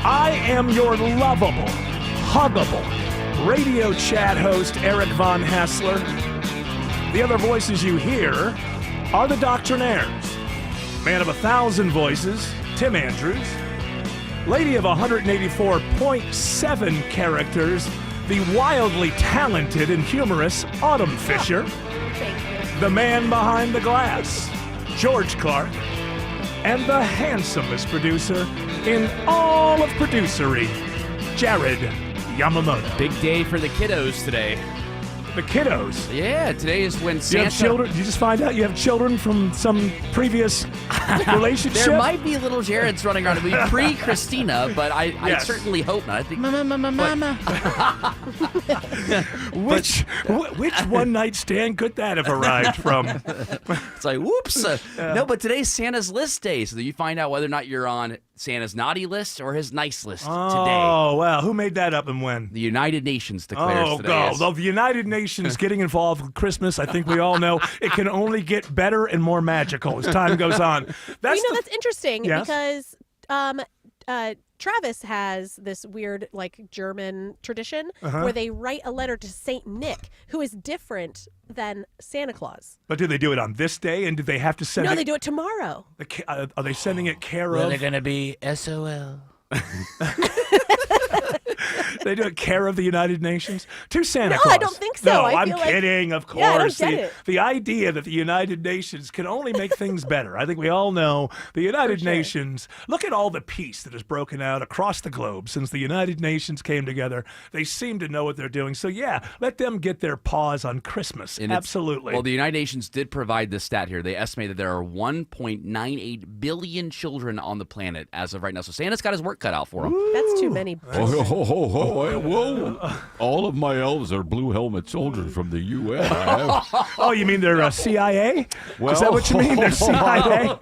I am your lovable, huggable radio chat host, Eric Von Hassler. The other voices you hear are the Doctrinaires. Man of 1,000 voices, Tim Andrews. Lady of 184.7 characters, the wildly talented and humorous Autumn Fisher. The man behind the glass, George Clark. And the handsomest producer in all of producery, Jared Yamamoto. Big day for the kiddos today. The kiddos. Yeah, today is when You Santa... have children? Did you just find out you have children from some previous relationship? There might be little Jareds running around. It'll be pre-Christina, but I certainly hope not. I think, mama. Which one-night stand could that have arrived from? It's like, whoops. No, but today's Santa's list day, so that you find out whether or not you're on Santa's naughty list or his nice list today. Oh, wow. Who made that up and when? The United Nations declares today. God. The United Nations getting involved with Christmas, I think we all know it can only get better and more magical as time goes on. That's interesting Yes? because Travis has this weird, German tradition where they write a letter to Saint Nick, who is different than Santa Claus. But do they do it on this day, and do they have to send No, it? they do it tomorrow. Are they sending it care Well, of? they're going to be SOL. They do it care of the United Nations to Santa No, Claus. I don't think so. No, I I'm feel like- kidding. Of course, Yeah, I don't get it. the idea that the United Nations can only make things better. I think we all know the United sure. Nations. Look at all the peace that has broken out across the globe since the United Nations came together. They seem to know what they're doing. So yeah, let them get their paws on Christmas. And it's- Absolutely. Well, the United Nations did provide this stat here. They estimate that there are 1.98 billion children on the planet as of right now. So Santa's got his work cut out for him. That's too many. Whoa. All of my elves are blue helmet soldiers from the U.S. Oh, you mean they're CIA? Is that what you mean? They're CIA?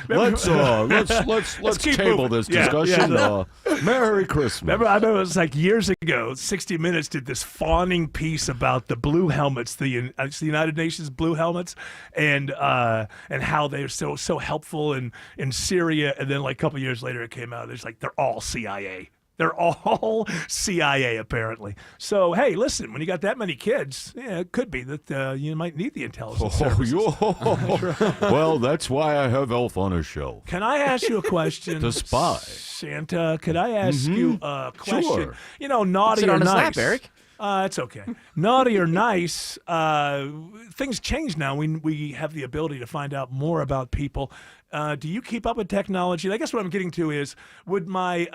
Let's keep table moving. this Yeah, discussion. yeah. Merry Christmas. I remember it was like years ago, 60 Minutes did this fawning piece about the blue helmets, the United Nations blue helmets, and how they're so helpful in Syria. And then like a couple years later, it came out. It's like they're all CIA. They're all CIA, apparently. So, hey, listen, when you got that many kids, it could be that you might need the intelligence services. Well, that's why I have Elf on a show. Can I ask you a question? To spy. Santa, could I ask you a question? Sure. Naughty Sit or on his nice? lap, Eric. It's okay. Naughty or nice, things change now. We have the ability to find out more about people. Do you keep up with technology? I guess what I'm getting to is, would my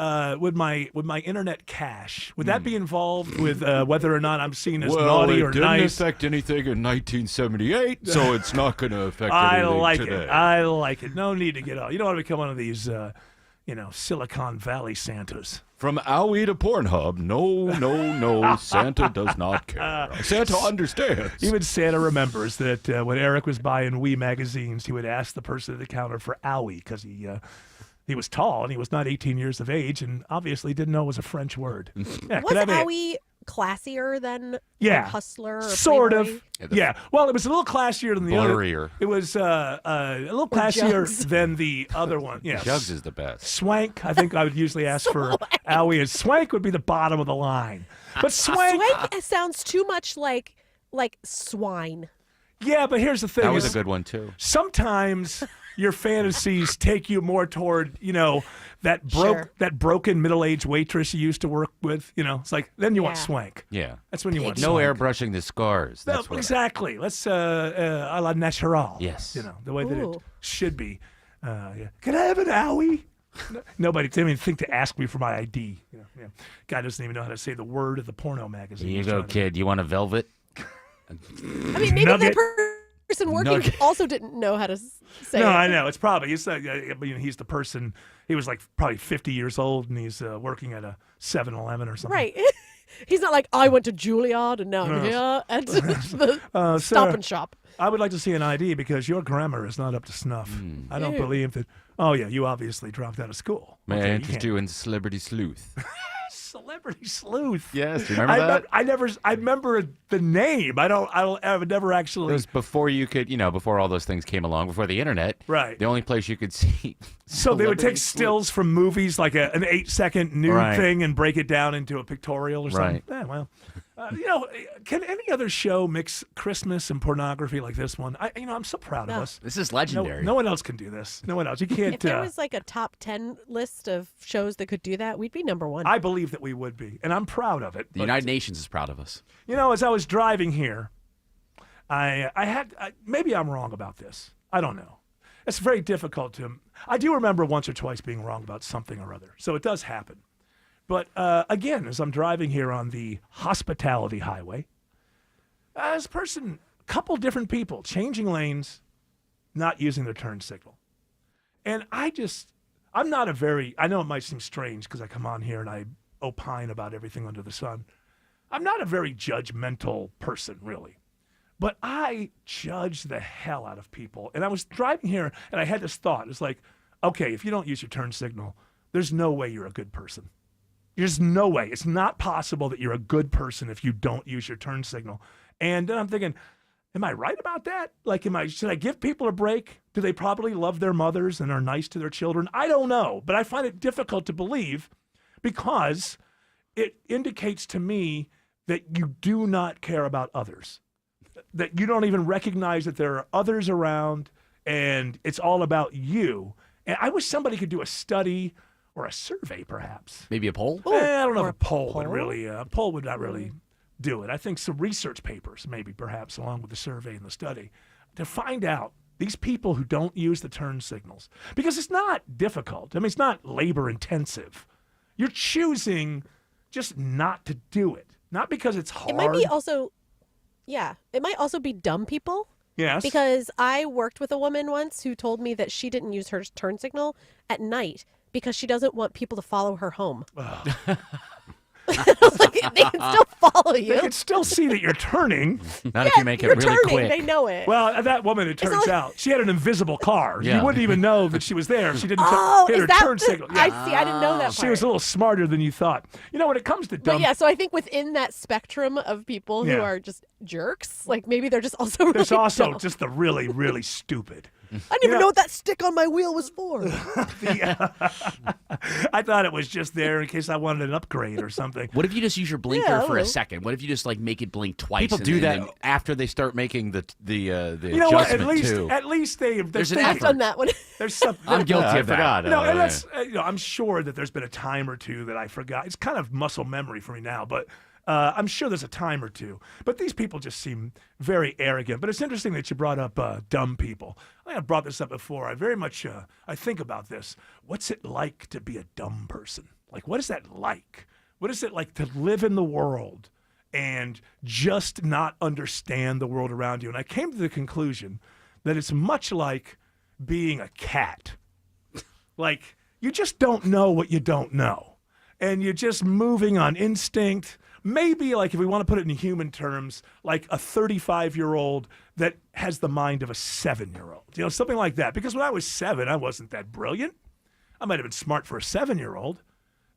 internet cache, would that be involved with whether or not I'm seen as naughty or it didn't nice? affect anything in 1978, so it's not going to affect I anything like today. it. I like it. No need to get out. You don't want to become one of these, Silicon Valley Santas. From Owie to Pornhub, no, Santa does not care. Santa understands. Even Santa remembers that when Eric was buying Wii magazines, he would ask the person at the counter for Owie because he was tall and he was not 18 years of age and obviously didn't know it was a French word. Yeah, Was Owie classier than Hustler or sort Playboy? of. Yeah. Well, it was a little classier than the Blurrier. other. It was a little classier Jugs. than the other one. Yeah. Jugs is the best. Swank. I think I would usually ask for Owie. And Swank would be the bottom of the line. But Swank. Swank sounds too much like swine. Yeah, but here's the thing. That was a is good one, too. sometimes your fantasies take you more toward, that broken middle-aged waitress you used to work with. It's like, then you want Yeah. Swank. Yeah. That's when you want No Swank. airbrushing the scars. No, That's what exactly. Let's a la natural. Yes. The way that it Ooh. should be. Yeah. Can I have an Owie? Nobody didn't even think to ask me for my ID. Yeah. Guy doesn't even know how to say the word of the porno magazine. Here you he's go, trying to- kid. You want a velvet? I mean, maybe Nugget. the person working Nugget. also didn't know how to say No, it. I know. It's probably he's the person. He was like probably 50 years old, and he's working at a 7-Eleven or something. Right. He's not like, I went to Juilliard and now I'm here at the Stop sir, and Shop. I would like to see an ID because your grammar is not up to snuff. I don't Ew. believe that. Oh yeah, you obviously dropped out of school. May Okay, I you interest can't- you in Celebrity Sleuth? Celebrity Sleuth. Yes, do you remember that? I remember the name. I've never It actually. was before you could, before all those things came along, before the internet. Right. The only place you could see. So they would take Celebrity Sleuth. stills from movies, like an 8-second nude Right. thing, and break it down into a pictorial or something. Right. Yeah, well, can any other show mix Christmas and pornography like this one? I'm so proud of No. us. This is No, legendary. no one else can do this. No one else. You can't. If there was like a top 10 list of shows that could do that, we'd be number one. I believe that we would be, and I'm proud of it. The But, United Nations is proud of us. as I was driving here, maybe I'm wrong about this. I don't know. It's very difficult to. I do remember once or twice being wrong about something or other, so it does happen. But again, as I'm driving here on the Hospitality Highway, as a person, couple different people changing lanes, not using their turn signal, and I'm not I know it might seem strange because I come on here and I opine about everything under the sun. I'm not a very judgmental person, really. But I judge the hell out of people. And I was driving here and I had this thought. It's like, okay, if you don't use your turn signal, there's no way you're a good person. There's no way. It's not possible that you're a good person if you don't use your turn signal. And then I'm thinking, am I right about that? Like, should I give people a break? Do they probably love their mothers and are nice to their children? I don't know. But I find it difficult to believe because it indicates to me that you do not care about others, that you don't even recognize that there are others around and it's all about you. And I wish somebody could do a study or a survey, perhaps. Maybe a poll? I don't know or if a poll would poll? really, a poll would not really do it. I think some research papers, maybe perhaps, along with the survey and the study, to find out these people who don't use the turn signals. Because it's not difficult. I mean, it's not labor intensive. You're choosing just not to do it. Not because it's hard. It might be also, it might also be dumb people. Yes. Because I worked with a woman once who told me that she didn't use her turn signal at night because she doesn't want people to follow her home. I was like, they can still follow They you. can still see that you're turning. Not if you make it You're really turning. quick. They know it. Well, that woman, it turns not- out, she had an invisible car. Yeah. You wouldn't even know that she was there if she didn't Oh, hit is her that turn signal. Yeah. I see. I didn't know that part. She was a little smarter than you thought. When it comes to dumb, But yeah, so I think within that spectrum of people who Yeah. are just jerks, like maybe they're just also really there's also dumb. just the really, really stupid. I didn't even know what that stick on my wheel was for. I thought it was just there in case I wanted an upgrade or something. What if you just use your blinker Yeah, for a well. second? What if you just make it blink twice? People and do then- that after they start making the You know what? adjustment too. At least they're There's an thinking. I've done that one. There's something. I'm guilty I of that. forgot. No, and yeah. that's I'm sure that there's been a time or two that I forgot. It's kind of muscle memory for me now, but I'm sure there's a time or two. But these people just seem very arrogant. But it's interesting that you brought up dumb people. I think I've brought this up before. I very much I think about this. What's it like to be a dumb person? Like, what is that like? What is it like to live in the world and just not understand the world around you? And I came to the conclusion that it's much like being a cat. Like, you just don't know what you don't know. And you're just moving on instinct. Maybe, like, if we want to put it in human terms, like a 35-year-old that has the mind of a 7-year-old. Something like that. Because when I was 7, I wasn't that brilliant. I might have been smart for a 7-year-old,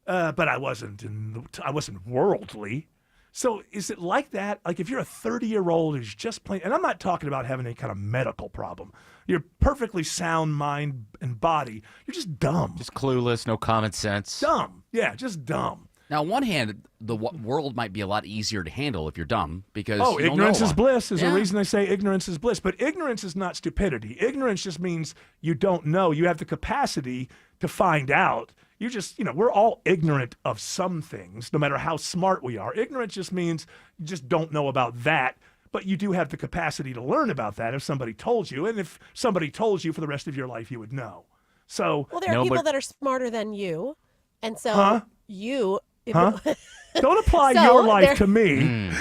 but I wasn't worldly. So is it like that? Like, if you're a 30-year-old who's just plain, and I'm not talking about having any kind of medical problem. You're perfectly sound mind and body. You're just dumb. Just clueless, no common sense. Dumb. Yeah, just dumb. Now, on one hand, the world might be a lot easier to handle if you're dumb because Oh, you don't ignorance know a is lot. bliss is Yeah. the reason they say ignorance is bliss. But ignorance is not stupidity. Ignorance just means you don't know. You have the capacity to find out. You just, we're all ignorant of some things, no matter how smart we are. Ignorance just means you just don't know about that. But you do have the capacity to learn about that if somebody told you. And if somebody told you for the rest of your life, you would know. So Well, there are No, people but- that are smarter than you, and so Huh? you. Huh? don't apply So, your life there- to me.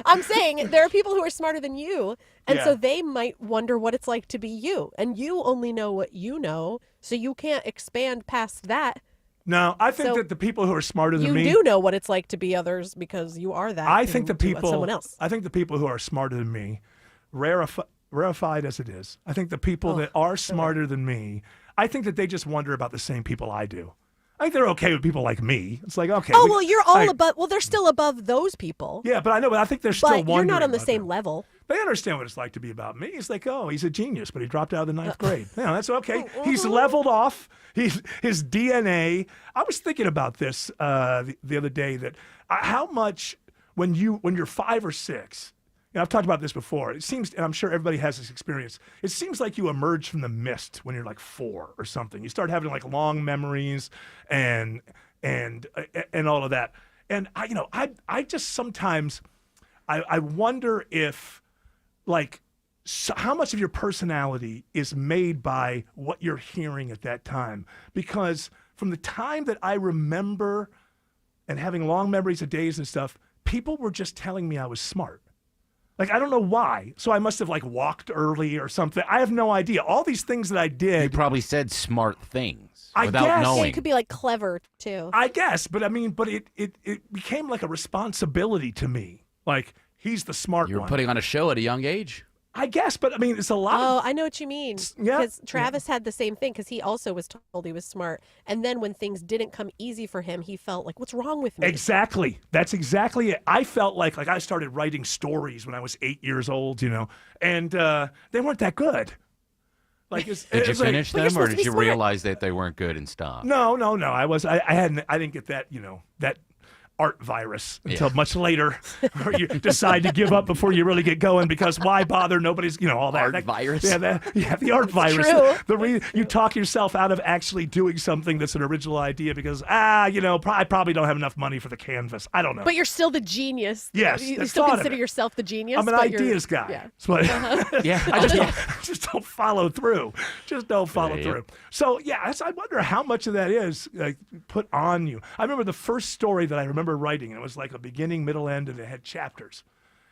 I'm saying there are people who are smarter than you, and Yeah. so they might wonder what it's like to be you, and you only know what you know, so you can't expand past that. No, I think So, that the people who are smarter than You me. do know what it's like to be others because you are that. I think the to people. someone else. I think the people who are smarter than me, rarefied as it is. I think the people that are smarter than me. I think that they just wonder about the same people I do. I think they're okay with people like me. It's like, okay. Oh, well, you're all like, above. Well, they're still above those people. Yeah, but I know, but I think they're still But wondering. you're not on the about same them. level. They understand what it's like to be about me. It's like, oh, he's a genius, but he dropped out of the ninth grade. Yeah, that's okay. He's leveled off. His DNA. I was thinking about this the other day, that how much when you're 5 or 6. You know, I've talked about this before. It seems, and I'm sure everybody has this experience. It seems like you emerge from the mist when you're like 4 or something. You start having like long memories and all of that. And I just sometimes I wonder if, like, how much of your personality is made by what you're hearing at that time. Because from the time that I remember and having long memories of days and stuff, people were just telling me I was smart. Like, I don't know why. So I must have like walked early or something. I have no idea. All these things that I You did, probably said smart things I without guess. Yeah, knowing. it could be like clever too. I guess, but I mean, but it became like a responsibility to me. Like, he's the smart You were one. putting on a show at a young age. I guess, but I mean, it's a lot Oh, of, I know what you mean. Yeah. Because Travis had the same thing because he also was told he was smart. And then when things didn't come easy for him, he felt like, what's wrong with me? Exactly. That's exactly it. I felt like I started writing stories when I was 8 years old, and they weren't that good. Like, Did you it's like- finish But you're them, or supposed to did be you smart. realize that they weren't good and stop? No. I didn't get that, that art virus until much later, or you decide to give up before you really get going, because why bother? Nobody's, all that. Art virus? Yeah, the art virus. true. You talk yourself out of actually doing something that's an original idea because, I probably don't have enough money for the canvas. I don't know. But you're still the genius. Yes, You the still thought of consider it. yourself the genius. I'm an but you're- ideas guy. Yeah. But Yeah. I just don't follow through. Just don't follow Yep. through. So yeah, I wonder how much of that is like put on you. I remember the first story that I remember writing, and it was like a beginning, middle, end, and it had chapters,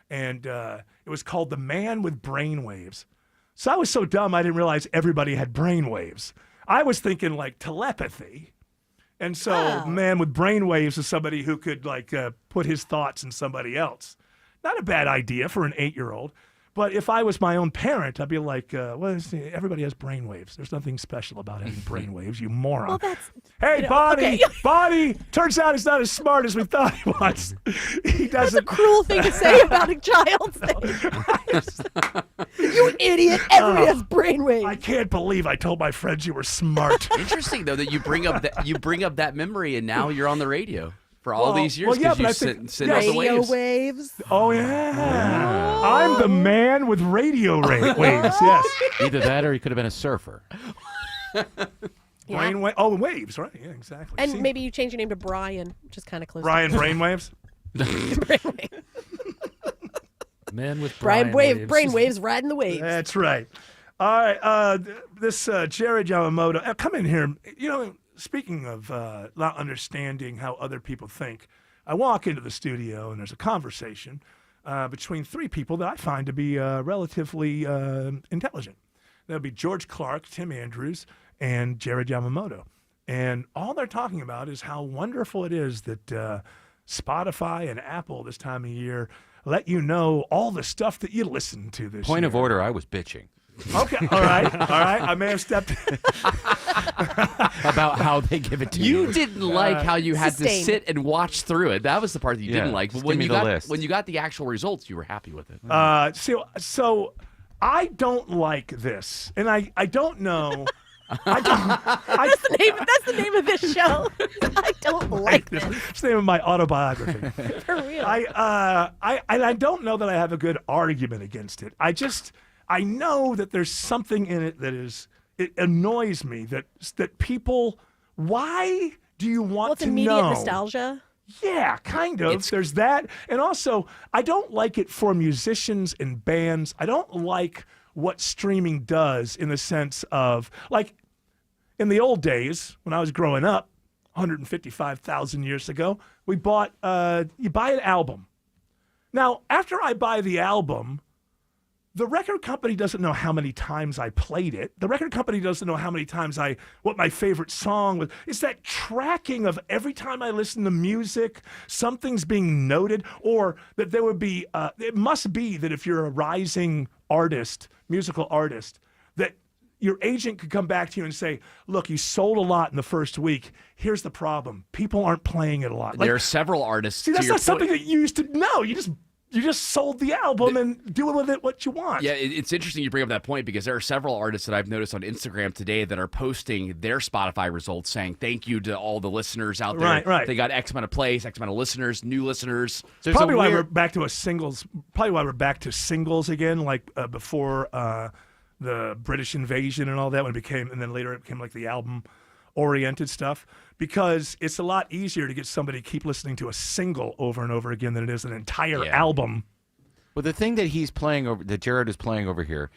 and it was called "The Man with Brainwaves." So I was so dumb I didn't realize everybody had brainwaves. I was thinking like telepathy. And so, Oh. man with brainwaves is somebody who could put his thoughts in somebody else. Not a bad idea for an 8-year-old. But if I was my own parent, I'd be like, everybody has brainwaves. There's nothing special about having brainwaves, you moron. Well, that's. Hey, Bonnie, okay. Bonnie, turns out he's not as smart as we thought he was. He That's a doesn't. cruel thing to say about a child's name. You idiot. Everybody has brainwaves. I can't believe I told my friends you were smart. Interesting though that you bring up that memory, and now you're on the radio for all Well- these years well, yeah, because but I you think- send yeah, out the Radio waves. waves. Oh, yeah. I'm the man with radio waves, yes. Either that, or he could have been a surfer. Yeah. Waves, right? Yeah, exactly. And See? maybe you change your name to Brian, which is kind of close. Brian Brainwaves? To brainwave. Man with Brian waves. brainwaves riding the waves. That's right. All right. This Jared Yamamoto, come in here. Speaking of not understanding how other people think, I walk into the studio and there's a conversation between 3 people that I find to be relatively intelligent. That would be George Clark, Tim Andrews, and Jared Yamamoto. And all they're talking about is how wonderful it is that Spotify and Apple this time of year let you know all the stuff that you listen to this Point year. of order, I was bitching Okay, all right. I may have stepped. about how they give it to you. You didn't like how you had Sustained. to sit and watch through it. That was the part that you Yeah, didn't like. just But when give you me the got list. when you got the actual results, you were happy with it. So I don't like this, and I don't know. I That's the name of this show. I don't like this. this. It's the name of my autobiography. For real. I don't know that I have a good argument against it. I know that there's something in it that it annoys me that people. Why do you want well, it's to immediate know? nostalgia. Yeah, kind of. There's that. And also, I don't like it for musicians and bands. I don't like what streaming does in the sense of, like, in the old days when I was growing up, 155,000 years ago, you buy an album. Now, after I buy the album, the record company doesn't know how many times I played it. The record company doesn't know how many times what my favorite song was. It's that tracking of every time I listen to music, something's being noted, or that there would be, it must be that if you're a rising artist, musical artist, that your agent could come back to you and say, look, you sold a lot in the first week. Here's the problem. People aren't playing it a lot. There are several artists. See, to that's your not something point. that you used to know. You just sold the album and do with it what you want. Yeah, it's interesting you bring up that point because there are several artists that I've noticed on Instagram today that are posting their Spotify results saying thank you to all the listeners out there. Right. They got X amount of plays, X amount of listeners, new listeners. Probably why we're back to singles. Probably why we're back to singles again, like before the British invasion and all that. When it became, and then later it became like the album-oriented stuff. Because it's a lot easier to get somebody to keep listening to a single over and over again than it is an entire album. Well, the thing that he's playing over, that Jared is playing over here,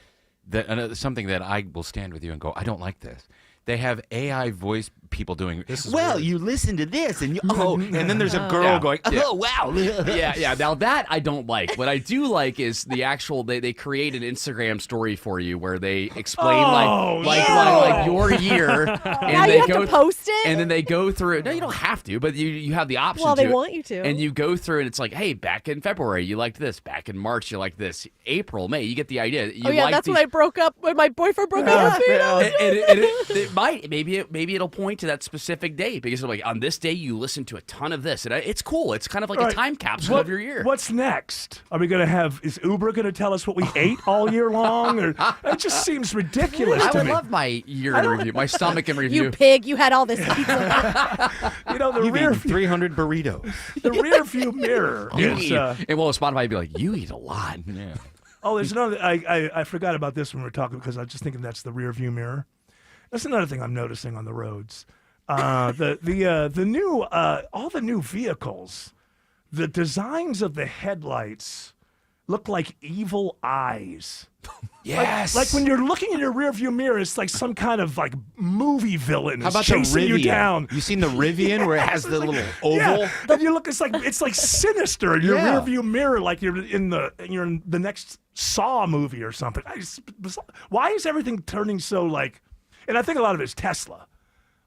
that something that I will stand with you and go, I don't like this. They have AI voice people doing. Well, you listen to this, and and then there's a girl going, oh wow, yeah. Now that I don't like. What I do like is the actual. They create an Instagram story for you where they explain like your year, and Now they you have go to post it? and then they go through. No, you don't have to, but you have the option. Well, they to. want you to. And you go through, and it's like, hey, back in February you liked this, back in March you liked this, April, May, you get the idea. You like that's these, when I broke up. When my boyfriend broke up with me. it might maybe it'll point to that specific day because like on this day you listen to a ton of this and it's cool. It's kind of like a time capsule of your year. What's next? Are we going to have? Is Uber going to tell us what we ate all year long? Or it just seems ridiculous I to would me. love my year in review, my stomach in review. You pig! You had all this pizza. You know, the You've rear eaten 300 burritos. the rear view mirror You is. eat, and well, Spotify would be like, you eat a lot. Yeah. Oh, there's another. I forgot about this when we were talking because I was just thinking that's the rear view mirror. That's another thing I'm noticing on the roads. The new all the new vehicles, the designs of the headlights look like evil eyes. Yes. Like when you're looking in your rearview mirror, it's like some kind of like movie villain How is about the chasing you Rivian? down. You seen the Rivian where it has the little oval? Yeah, and you look. It's like sinister in your Yeah. rearview mirror, like you're in the next Saw movie or something. Why is everything turning so like? And I think a lot of it is Tesla.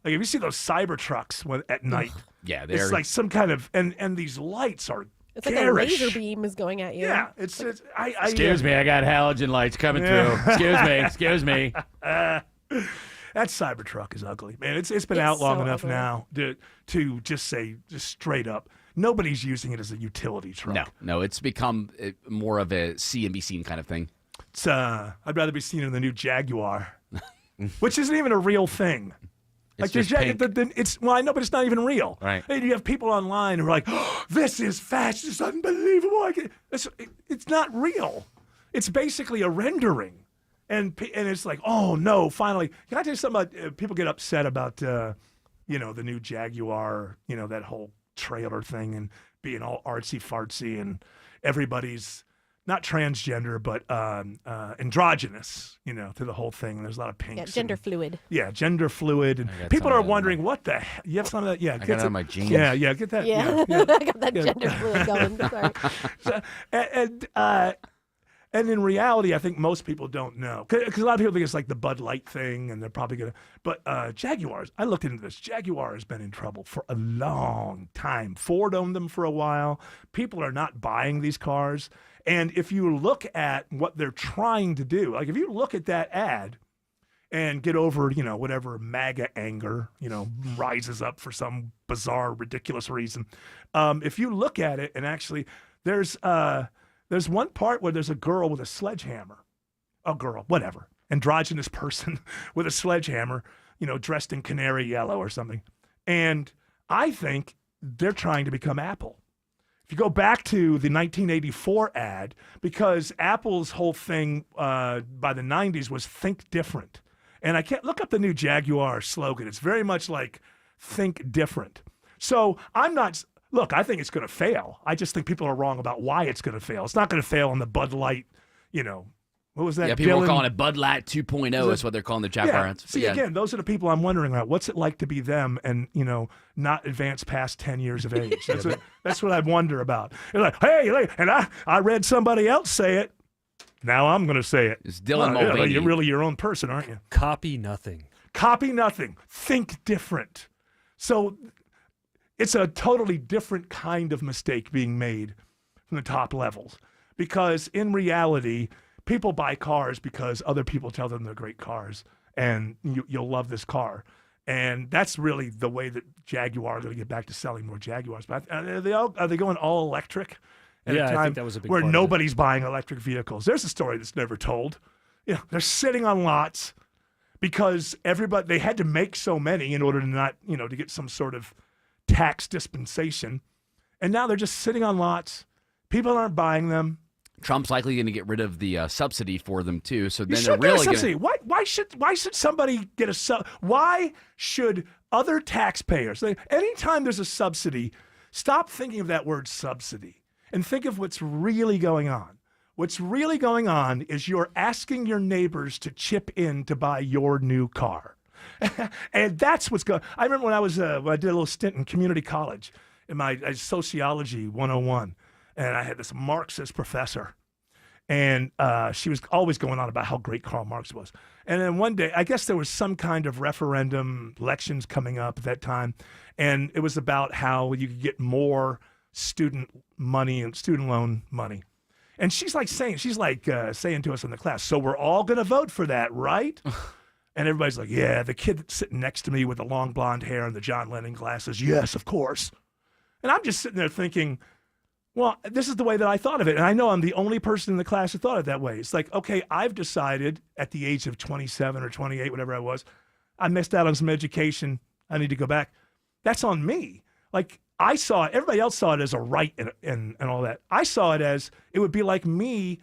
Like if you see those Cybertrucks at night, Yeah, it's they're like some kind of and these lights are It's like a garish. laser beam is going at you. Yeah, it's I Excuse me, I got halogen lights coming through. Excuse me. That Cybertruck is ugly, man. It's been out long so enough ugly. now to just say straight up, nobody's using it as a utility truck. No, it's become more of a see and be seen kind of thing. It's I'd rather be seen in the new Jaguar, which isn't even a real thing. It's the just pink. well, I know, but it's not even real. Right. And you have people online who are like, oh, "This is fast. It's unbelievable." It's not real. It's basically a rendering, and it's like, "Oh no!" Finally, can I tell you something about people get upset about the new Jaguar, that whole trailer thing and being all artsy fartsy and everybody's not transgender but androgynous, to the whole thing. There's a lot of pinks. Yeah, gender fluid. Yeah, gender fluid, and got people some are of that wondering what the hell. You have some of that? Yeah, I got it on my jeans. Yeah, get that. Yeah, yeah. I got that gender fluid going. Sorry. So, and in reality, I think most people don't know because a lot of people think it's like the Bud Light thing, and they're probably gonna. But Jaguars, I looked into this. Jaguar has been in trouble for a long time. Ford owned them for a while. People are not buying these cars, and if you look at what they're trying to do, like if you look at that ad and get over, whatever MAGA anger, rises up for some bizarre, ridiculous reason. If you look at it and actually, there's one part where there's a girl with a sledgehammer, androgynous person with a sledgehammer, dressed in canary yellow or something. And I think they're trying to become Apple. If you go back to the 1984 ad, because Apple's whole thing by the 90s was think different. And I can't look up the new Jaguar slogan. It's very much like think different. So look, I think it's going to fail. I just think people are wrong about why it's going to fail. It's not going to fail on the Bud Light, what was that? Yeah, people are Dylan? calling it Bud Light 2.0 is what they're calling the Jaguar. Yeah. See, again, those are the people I'm wondering about. What's it like to be them and, not advance past 10 years of age? That's what I wonder about. They're like, hey, and I read somebody else say it. Now I'm going to say it. It's Dylan Well, Mulvaney. You're really your own person, aren't you? Copy nothing. Copy nothing. Think different. So it's a totally different kind of mistake being made from the top levels. Because in reality, people buy cars because other people tell them they're great cars. and you'll love this car. And that's really the way that Jaguar are going to get back to selling more Jaguars. But are they going all electric at Yeah, a I time think that was a big where part of it. nobody's buying electric vehicles? There's a story that's never told. They're sitting on lots because they had to make so many in order to not, to get some sort of tax dispensation. And now they're just sitting on lots. People aren't buying them. Trump's likely going to get rid of the subsidy for them too. So You then they're should get a really subsidy. going. Why should somebody get a sub? Why should other taxpayers? Anytime there's a subsidy, stop thinking of that word subsidy and think of what's really going on. What's really going on is you're asking your neighbors to chip in to buy your new car, and that's what's going. I remember when I did a little stint in community college in my sociology 101. And I had this Marxist professor, and she was always going on about how great Karl Marx was. And then one day, I guess there was some kind of referendum, elections coming up at that time, and it was about how you could get more student money and student loan money. And she's saying to us in the class, so we're all going to vote for that, right? And everybody's like, yeah. The kid that's sitting next to me with the long blonde hair and the John Lennon glasses, yes, of course. And I'm just sitting there thinking, well, this is the way that I thought of it. And I know I'm the only person in the class who thought it that way. It's like, okay, I've decided at the age of 27 or 28, whatever I was, I missed out on some education. I need to go back. That's on me. I saw it, everybody else saw it as a right and all that. I saw it as it would be like me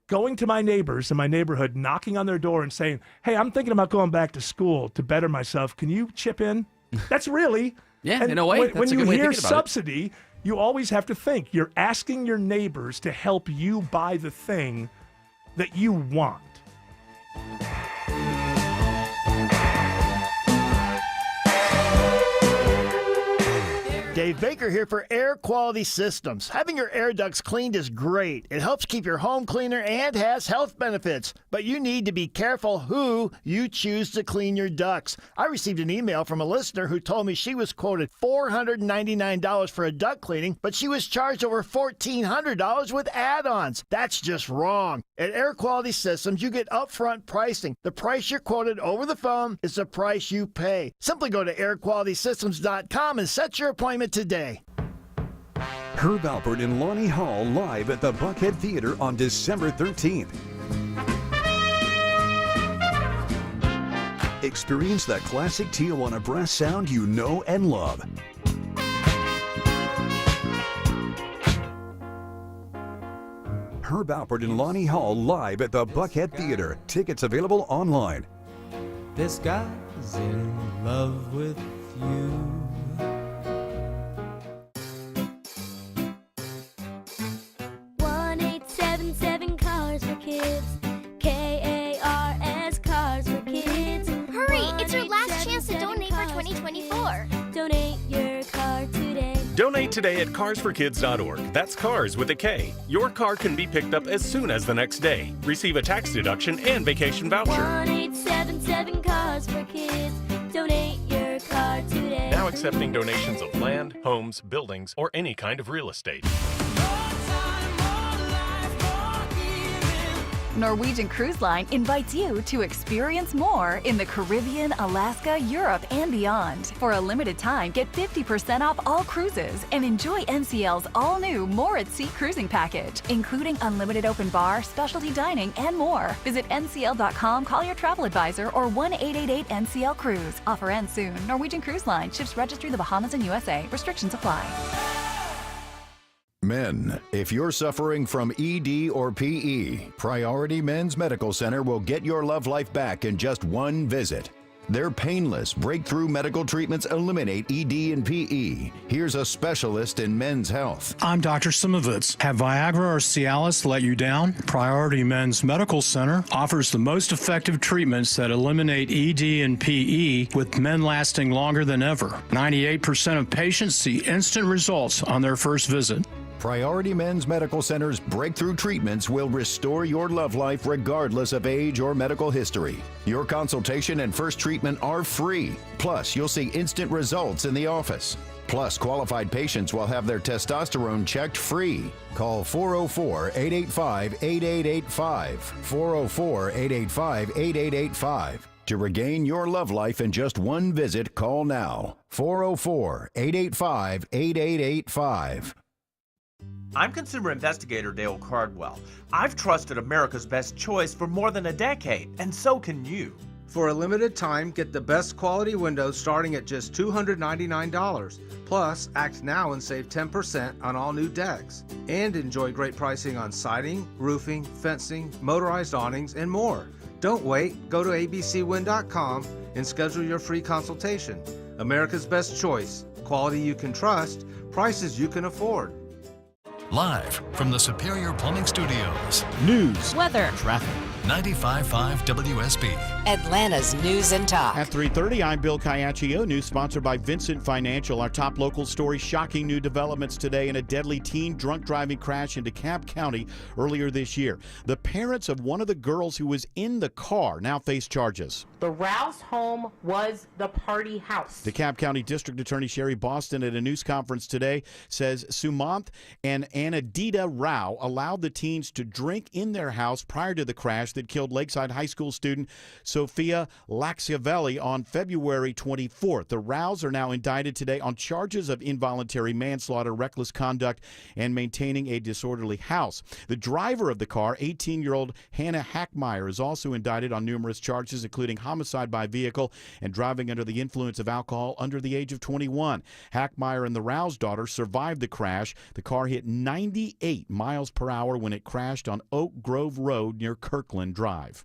going to my neighbors in my neighborhood, knocking on their door and saying, hey, I'm thinking about going back to school to better myself. Can you chip in? That's really. Yeah, and in a way, when that's a you good way of hear thinking about it. subsidy, you always have to think you're asking your neighbors to help you buy the thing that you want. Dave Baker here for Air Quality Systems. Having your air ducts cleaned is great. It helps keep your home cleaner and has health benefits. But you need to be careful who you choose to clean your ducts. I received an email from a listener who told me she was quoted $499 for a duct cleaning, but she was charged over $1,400 with add-ons. That's just wrong. At Air Quality Systems, you get upfront pricing. The price you're quoted over the phone is the price you pay. Simply go to airqualitysystems.com and set your appointment today. Herb Alpert and Lonnie Hall live at the Buckhead Theater on December 13th. Experience that classic Tijuana brass sound you know and love. Herb Alpert and Lonnie Hall live at the Buckhead Theater. Tickets available online. This guy's in love with you. 1-877 Cars for Kids. KARS Cars for Kids. Hurry! It's your last chance to donate for 2024. Donate your car today. Donate today at carsforkids.org. That's cars with a K. Your car can be picked up as soon as the next day. Receive a tax deduction and vacation voucher. 1-877 Cars for Kids. Donate your car today. Now accepting donations of land, homes, buildings, or any kind of real estate. Norwegian Cruise Line invites you to experience more in the Caribbean, Alaska, Europe, and beyond. For a limited time, get 50% off all cruises and enjoy NCL's all-new More at Sea cruising package, including unlimited open bar, specialty dining, and more. Visit ncl.com, call your travel advisor, or 1-888-NCL-CRUISE. Offer ends soon. Norwegian Cruise Line. Ships registry the Bahamas and USA. Restrictions apply. Men, if you're suffering from ED or PE, Priority Men's Medical Center will get your love life back in just one visit. Their painless, breakthrough medical treatments eliminate ED and PE. Here's a specialist in men's health. I'm Dr. Simovitz. Have Viagra or Cialis let you down? Priority Men's Medical Center offers the most effective treatments that eliminate ED and PE, with men lasting longer than ever. 98% of patients see instant results on their first visit. Priority Men's Medical Center's breakthrough treatments will restore your love life regardless of age or medical history. Your consultation and first treatment are free. Plus, you'll see instant results in the office. Plus, qualified patients will have their testosterone checked free. Call 404-885-8885. 404-885-8885. To regain your love life in just one visit, call now. 404-885-8885. I'm consumer investigator Dale Cardwell. I've trusted America's Best Choice for more than a decade, and so can you. For a limited time, get the best quality windows starting at just $299. Plus, act now and save 10% on all new decks. And enjoy great pricing on siding, roofing, fencing, motorized awnings, and more. Don't wait. Go to abcwin.com and schedule your free consultation. America's Best Choice. Quality you can trust. Prices you can afford. Live from the Superior Plumbing Studios. News, weather, traffic. 95.5 WSB. Atlanta's News and Talk. At 3:30, I'm Bill Caiaccio. News sponsored by Vincent Financial. Our top local story, shocking new developments today in a deadly teen drunk driving crash in DeKalb County earlier this year. The parents of one of the girls who was in the car now face charges. The Rouse home was the party house. DeKalb County District Attorney Sherry Boston at a news conference today says Sumanth and Anadita Rao allowed the teens to drink in their house prior to the crash that killed Lakeside High School student Sophia Laxiavelli on February 24th. The Rows are now indicted today on charges of involuntary manslaughter, reckless conduct, and maintaining a disorderly house. The driver of the car, 18-year-old Hannah Hackmeyer, is also indicted on numerous charges, including homicide by vehicle and driving under the influence of alcohol under the age of 21. Hackmeyer and the Rows daughter survived the crash. The car hit 98 miles per hour when it crashed on Oak Grove Road near Kirkland Drive.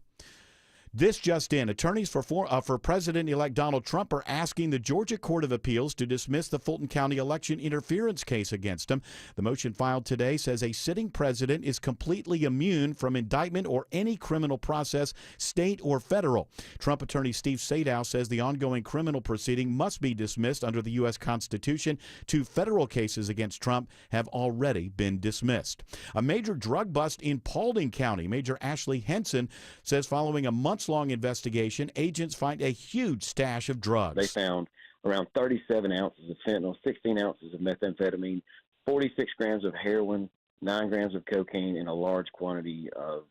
This just in. Attorneys for President-elect Donald Trump are asking the Georgia Court of Appeals to dismiss the Fulton County election interference case against him. The motion filed today says a sitting president is completely immune from indictment or any criminal process, state or federal. Trump attorney Steve Sadow says the ongoing criminal proceeding must be dismissed under the U.S. Constitution. 2 federal cases against Trump have already been dismissed. A major drug bust in Paulding County. Major Ashley Henson says following a month-long investigation, agents find a huge stash of drugs. They found around 37 ounces of fentanyl, 16 ounces of methamphetamine, 46 grams of heroin, 9 grams of cocaine, and a large quantity of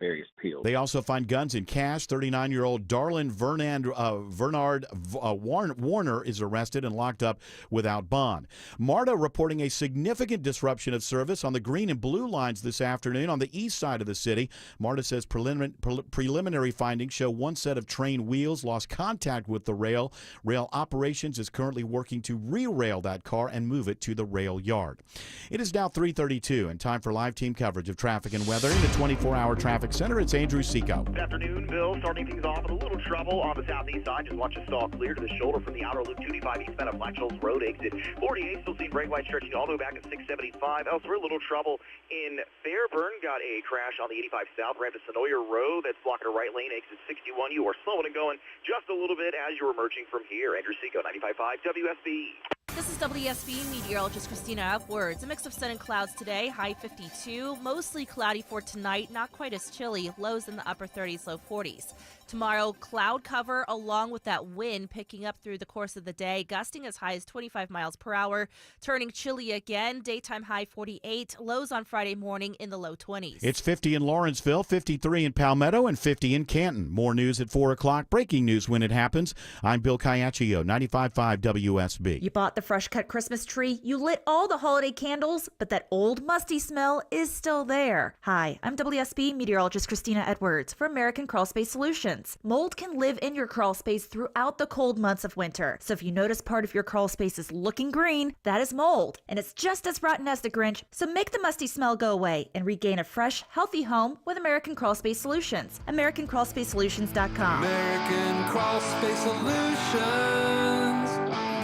various pills. They also find guns and cash. 39-year-old Darlin Vernard Warner is arrested and locked up without bond. MARTA reporting a significant disruption of service on the green and blue lines this afternoon on the east side of the city. MARTA says preliminary findings show one set of train wheels lost contact with the rail. Rail operations is currently working to re-rail that car and move it to the rail yard. It is now 3:32 and time for live team coverage of traffic and weather in the 24-hour traffic center. It's Andrew Seco. Good afternoon, Bill. Starting things off with a little trouble on the southeast side. Just watch us stall clear to the shoulder from the outer loop 295 eastbound of Black Hills Road exit 48. Still seeing brake lights stretching all the way back at 675. Elsewhere, a little trouble in Fairburn. Got a crash on the 85 south ramp to Senoyer Road. That's blocking a right lane exit 61. You are slowing and going just a little bit as you're emerging from here. Andrew Seco, 95.5 WSB. This is WSB meteorologist Christina Upwards. A mix of sun and clouds today, high 52. Mostly cloudy for tonight, not quite as chilly. Lows in the upper 30s, low 40s. Tomorrow, cloud cover along with that wind picking up through the course of the day, gusting as high as 25 miles per hour, turning chilly again. Daytime high 48, lows on Friday morning in the low 20s. It's 50 in Lawrenceville, 53 in Palmetto, and 50 in Canton. More news at 4 o'clock. Breaking news when it happens. I'm Bill Caiaccio, 95.5 WSB. You bought the fresh cut Christmas tree, you lit all the holiday candles, but that old musty smell is still there. Hi, I'm WSB meteorologist Christina Edwards for American Crawl Space Solutions. Mold can live in your crawl space throughout the cold months of winter. So if you notice part of your crawl space is looking green, that is mold. And it's just as rotten as the Grinch, so make the musty smell go away and regain a fresh, healthy home with American Crawl Space Solutions. AmericanCrawlSpaceSolutions.com. American Crawl Space Solutions.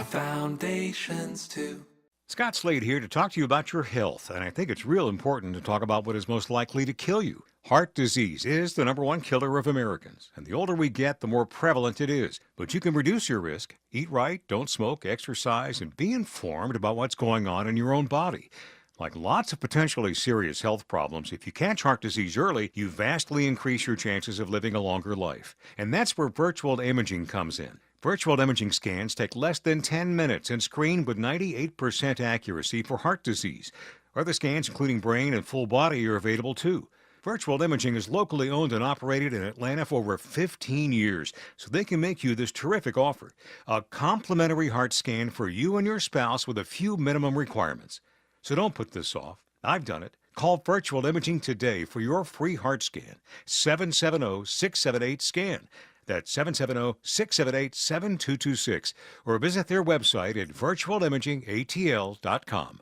Foundations too. Scott Slade here to talk to you about your health, and I think it's real important to talk about what is most likely to kill you. Heart disease is the #1 killer of Americans, and the older we get, the more prevalent it is. But you can reduce your risk. Eat right, don't smoke, exercise, and be informed about what's going on in your own body. Like lots of potentially serious health problems, if you catch heart disease early, you vastly increase your chances of living a longer life. And that's where virtual imaging comes in. Virtual imaging scans take less than 10 minutes and screen with 98% accuracy for heart disease. Other scans, including brain and full body, are available too. Virtual Imaging is locally owned and operated in Atlanta for over 15 years, so they can make you this terrific offer. A complimentary heart scan for you and your spouse with a few minimum requirements. So don't put this off. I've done it. Call Virtual Imaging today for your free heart scan. 770-678-SCAN. That's 770-678-7226. Or visit their website at virtualimagingatl.com.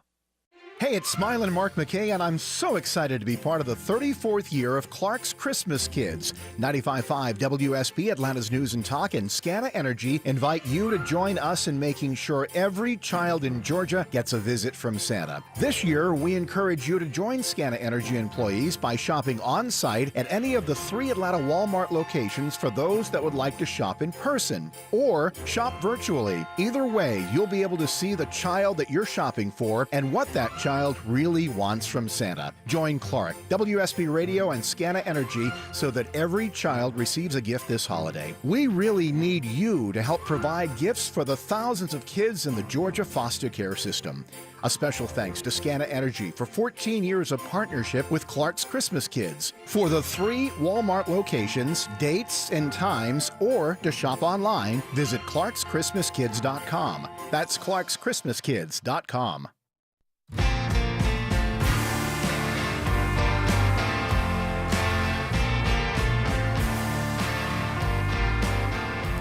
Hey, it's Smilin' Mark McKay, and I'm so excited to be part of the 34th year of Clark's Christmas Kids. 95.5 WSB, Atlanta's News and Talk, and Scana Energy invite you to join us in making sure every child in Georgia gets a visit from Santa. This year, we encourage you to join Scana Energy employees by shopping on-site at any of the 3 Atlanta Walmart locations for those that would like to shop in person, or shop virtually. Either way, you'll be able to see the child that you're shopping for and what that child really wants from Santa. Join Clark, WSB Radio, and Scana Energy so that every child receives a gift this holiday. We really need you to help provide gifts for the thousands of kids in the Georgia foster care system. A special thanks to Scana Energy for 14 years of partnership with Clark's Christmas Kids. For the 3 Walmart locations, dates, and times, or to shop online, visit clarkschristmaskids.com. That's clarkschristmaskids.com.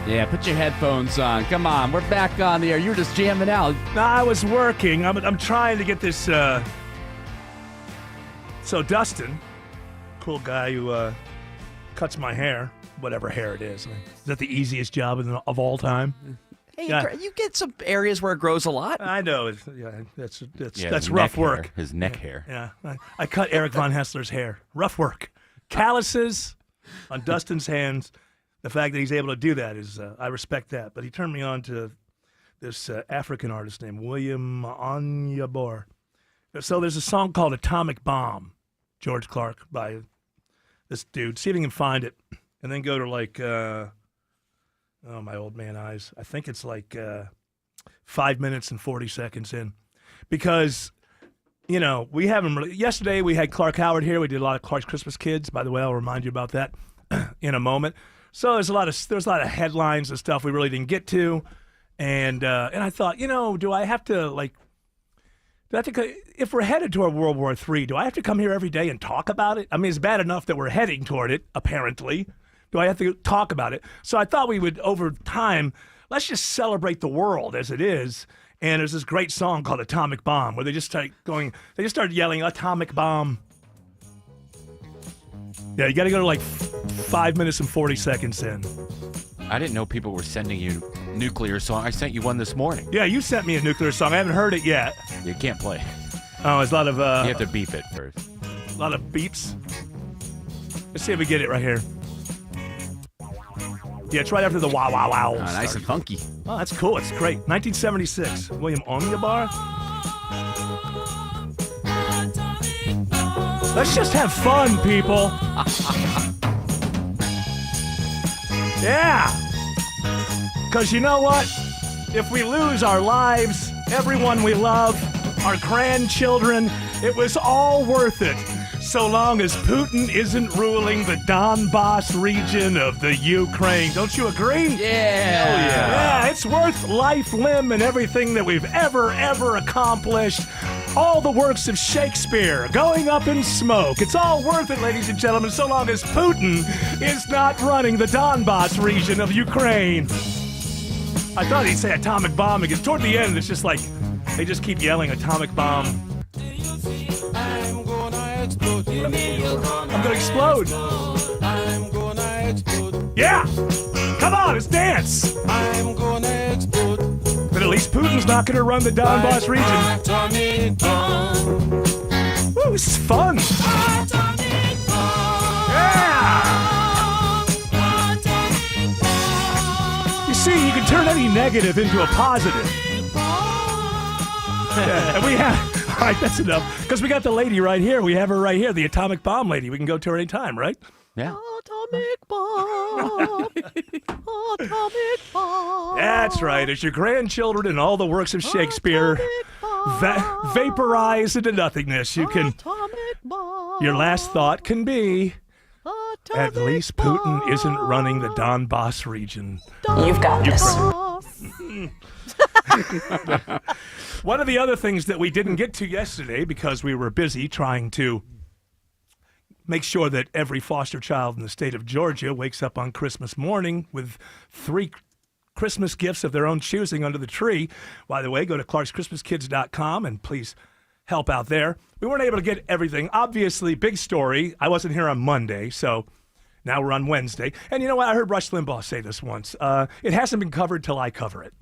Yeah, put your headphones on. Come on, we're back on the air. You were just jamming out. No, I was working. I'm trying to get this. So Dustin, cool guy who cuts my hair, whatever hair it is. Is that the easiest job of all time? Hey, you get some areas where it grows a lot. I know. That's rough work. His neck hair. Yeah, I cut Eric Von Hessler's hair. Rough work. Calluses on Dustin's hands. The fact that he's able to do that is, I respect that. But he turned me on to this African artist named William Onyeabor. So there's a song called Atomic Bomb, George Clark, by this dude. See if you can find it. And then go to my old man eyes. I think it's 5 minutes and 40 seconds in. Because, we haven't really. Yesterday we had Clark Howard here. We did a lot of Clark's Christmas Kids. By the way, I'll remind you about that in a moment. So there's a lot of headlines and stuff we really didn't get to, and I thought, do I have to if we're headed toward World War III, do I have to come here every day and talk about it? I mean, it's bad enough that we're heading toward it, apparently. Do I have to talk about it? So I thought we would, over time, let's just celebrate the world as it is. And there's this great song called Atomic Bomb, where they just started yelling Atomic Bomb. Yeah, you got to go to 5 minutes and 40 seconds in. I didn't know people were sending you nuclear song. I sent you one this morning. Yeah, you sent me a nuclear song. I haven't heard it yet. You can't play. Oh, it's a lot of... you have to beep it first. A lot of beeps. Let's see if we get it right here. Yeah, it's right after the wow, wow, wow. Oh, nice and funky. Oh, that's cool. It's great. 1976. William Onyeabor. Let's just have fun, people. Yeah. Because you know what? If we lose our lives, everyone we love, our grandchildren, it was all worth it. So long as Putin isn't ruling the Donbass region of the Ukraine. Don't you agree? Yeah. Hell yeah. Yeah, it's worth life, limb, and everything that we've ever accomplished. All the works of Shakespeare going up in smoke. It's all worth it, ladies and gentlemen, so long as Putin is not running the Donbass region of Ukraine. I thought he'd say atomic bomb because toward the end, it's just they just keep yelling atomic bomb. I'm gonna explode. Yeah! Come on, let's dance! I'm gonna explode. But at least Putin's not gonna run the Donbass region. Woo, this is fun! Yeah! You see, you can turn any negative into a positive. Yeah, and we have... All right, that's enough. Because we got the lady right here. We have her right here, the atomic bomb lady. We can go to her anytime, right? Yeah. Atomic bomb. Atomic bomb. That's right. As your grandchildren and all the works of Shakespeare vaporize into nothingness, you can your last thought can be, at least Putin isn't running the Donbass region. You've got this. One of the other things that we didn't get to yesterday because we were busy trying to make sure that every foster child in the state of Georgia wakes up on Christmas morning with 3 Christmas gifts of their own choosing under the tree. By the way, go to clarkschristmaskids.com and please help out there. We weren't able to get everything. Obviously, big story. I wasn't here on Monday, so now we're on Wednesday. And you know what? I heard Rush Limbaugh say this once. It hasn't been covered till I cover it.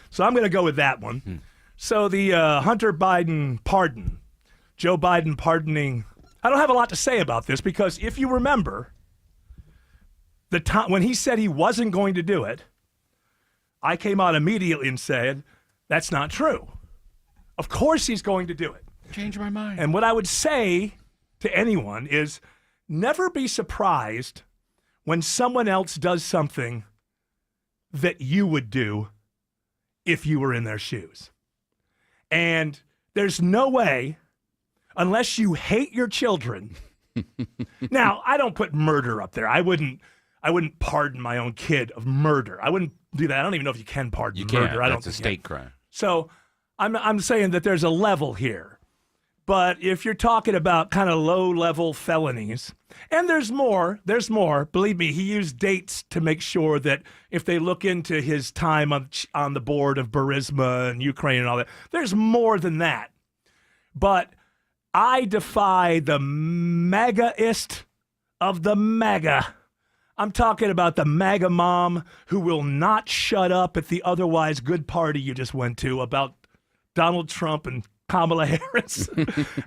So I'm going to go with that one. So the Hunter Biden pardon, Joe Biden pardoning, I don't have a lot to say about this because if you remember, the time when he said he wasn't going to do it, I came out immediately and said, that's not true. Of course he's going to do it. Change my mind. And what I would say to anyone is never be surprised when someone else does something that you would do if you were in their shoes. And there's no way, unless you hate your children. Now, I don't put murder up there. I wouldn't pardon my own kid of murder. I wouldn't do that. I don't even know if you can pardon murder. That's a state crime. So I'm saying that there's a level here. But if you're talking about kind of low-level felonies, and there's more, believe me, he used dates to make sure that if they look into his time on the board of Burisma and Ukraine and all that, there's more than that. But I defy the MAGAist of the MAGA. I'm talking about the MAGA mom who will not shut up at the otherwise good party you just went to about Donald Trump and Kamala Harris.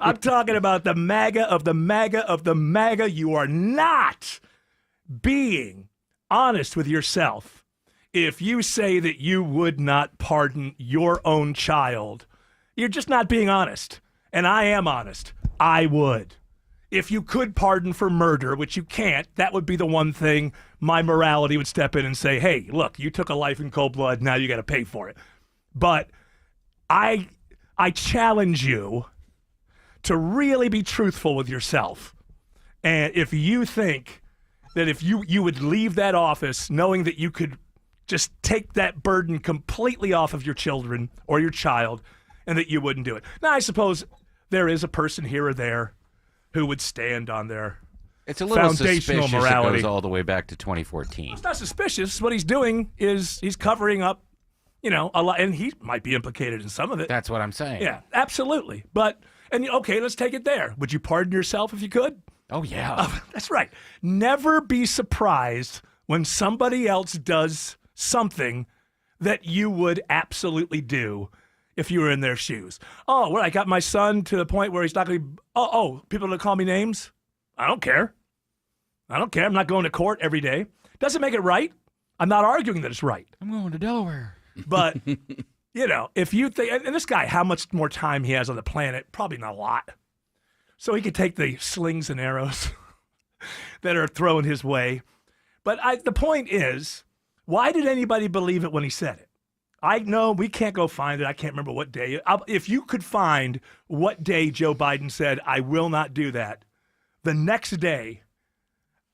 I'm talking about the MAGA of the MAGA of the MAGA. You are not being honest with yourself if you say that you would not pardon your own child. You're just not being honest. And I am honest. I would. If you could pardon for murder, which you can't, that would be the one thing my morality would step in and say, hey, look, you took a life in cold blood. Now you got to pay for it. But I challenge you to really be truthful with yourself. And if you think that if you would leave that office knowing that you could just take that burden completely off of your children or your child and that you wouldn't do it. Now, I suppose there is a person here or there who would stand on their It's a little foundational suspicious morality. It goes all the way back to 2014. It's not suspicious. What he's doing is he's covering up, a lot, and he might be implicated in some of it. That's what I'm saying. Yeah, absolutely. But, okay, let's take it there. Would you pardon yourself if you could? Oh, yeah. That's right. Never be surprised when somebody else does something that you would absolutely do if you were in their shoes. Oh, well, I got my son to the point where he's not going to, people that call me names? I don't care. I'm not going to court every day. Doesn't make it right. I'm not arguing that it's right. I'm going to Delaware. But, if you think, and this guy, how much more time he has on the planet, probably not a lot. So he could take the slings and arrows that are thrown his way. But the point is, why did anybody believe it when he said it? I know we can't go find it. I can't remember what day. If you could find what day Joe Biden said, I will not do that, the next day,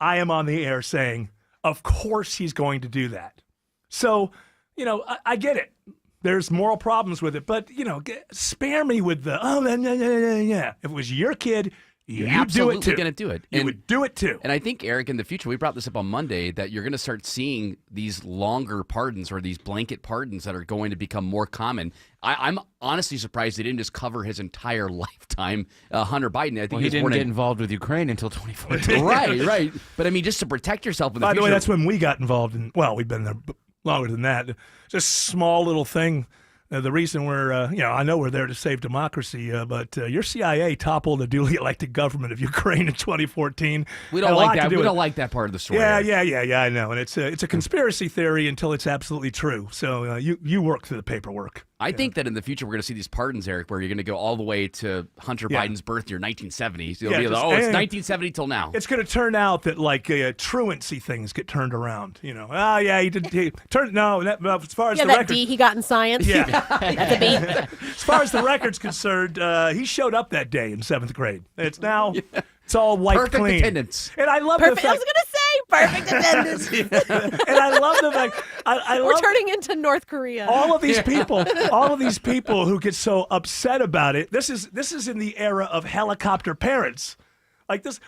I am on the air saying, of course he's going to do that. So, I get it. There's moral problems with it. But, spare me with the, yeah. If it was your kid, You're you do it absolutely too. going to do it. You would do it too. And I think, Eric, in the future, we brought this up on Monday, that you're going to start seeing these longer pardons or these blanket pardons that are going to become more common. I'm honestly surprised they didn't just cover his entire lifetime, Hunter Biden. I think He didn't get involved with Ukraine until 2014. Right. But, I mean, just to protect yourself in the By future. the way, that's when we got involved in, we've been there longer than that. Just small little thing. The reason we're, I know we're there to save democracy, but your CIA toppled the duly elected government of Ukraine in 2014. We don't like that. We don't like that part of the story. Yeah, I know. And it's a conspiracy theory until it's absolutely true. So you work through the paperwork. I think that in the future we're going to see these pardons, Eric, where you're going to go all the way to Hunter Biden's birth year, 1970. So it'll be like, it's 1970 till now. It's going to turn out that truancy things get turned around. He didn't. As far as the that record, D he got in science. Yeah, that's a B. As far as the record's concerned, he showed up that day in 7th grade. It's now. It's all wiped Perfect clean. attendance. And I love Perfect. the I fact. was going to say perfect attendance. And I love the fact. I We're love turning into North Korea. all of these people who get so upset about it. This is in the era of helicopter parents. Like this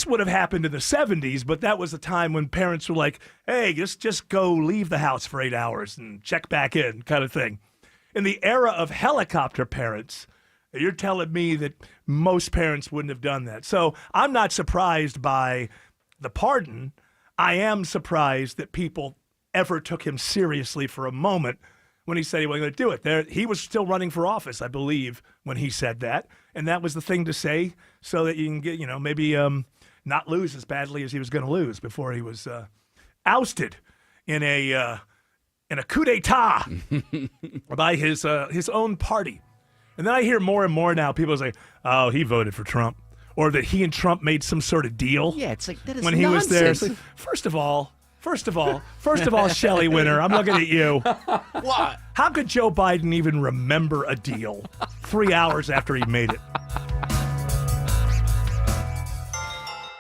would have happened in the 70s, but that was a time when parents were like, "Hey, just go leave the house for 8 hours and check back in," kind of thing. In the era of helicopter parents, you're telling me that most parents wouldn't have done that. So I'm not surprised by the pardon. I am surprised that people ever took him seriously for a moment when he said he wasn't going to do it. He was still running for office, I believe, when he said that. And that was the thing to say so that you can get, maybe not lose as badly as he was going to lose before he was ousted in a coup d'etat by his own party. And then I hear more and more now people say, "Oh, he voted for Trump," or that he and Trump made some sort of deal. Yeah, it's like that is when he was there. nonsense. First of all, Shelley Winter, I'm looking at you. What? How could Joe Biden even remember a deal 3 hours after he made it?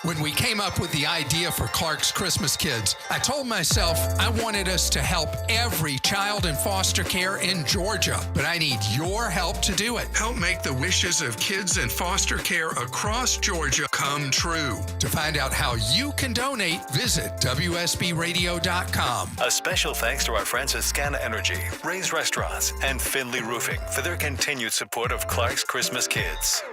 When we came up with the idea for Clark's Christmas Kids, I told myself I wanted us to help every child in foster care in Georgia, but I need your help to do it. Help make the wishes of kids in foster care across Georgia come true. To find out how you can donate, visit WSBRadio.com. A special thanks to our friends at Scana Energy, Ray's Restaurants, and Finley Roofing for their continued support of Clark's Christmas Kids.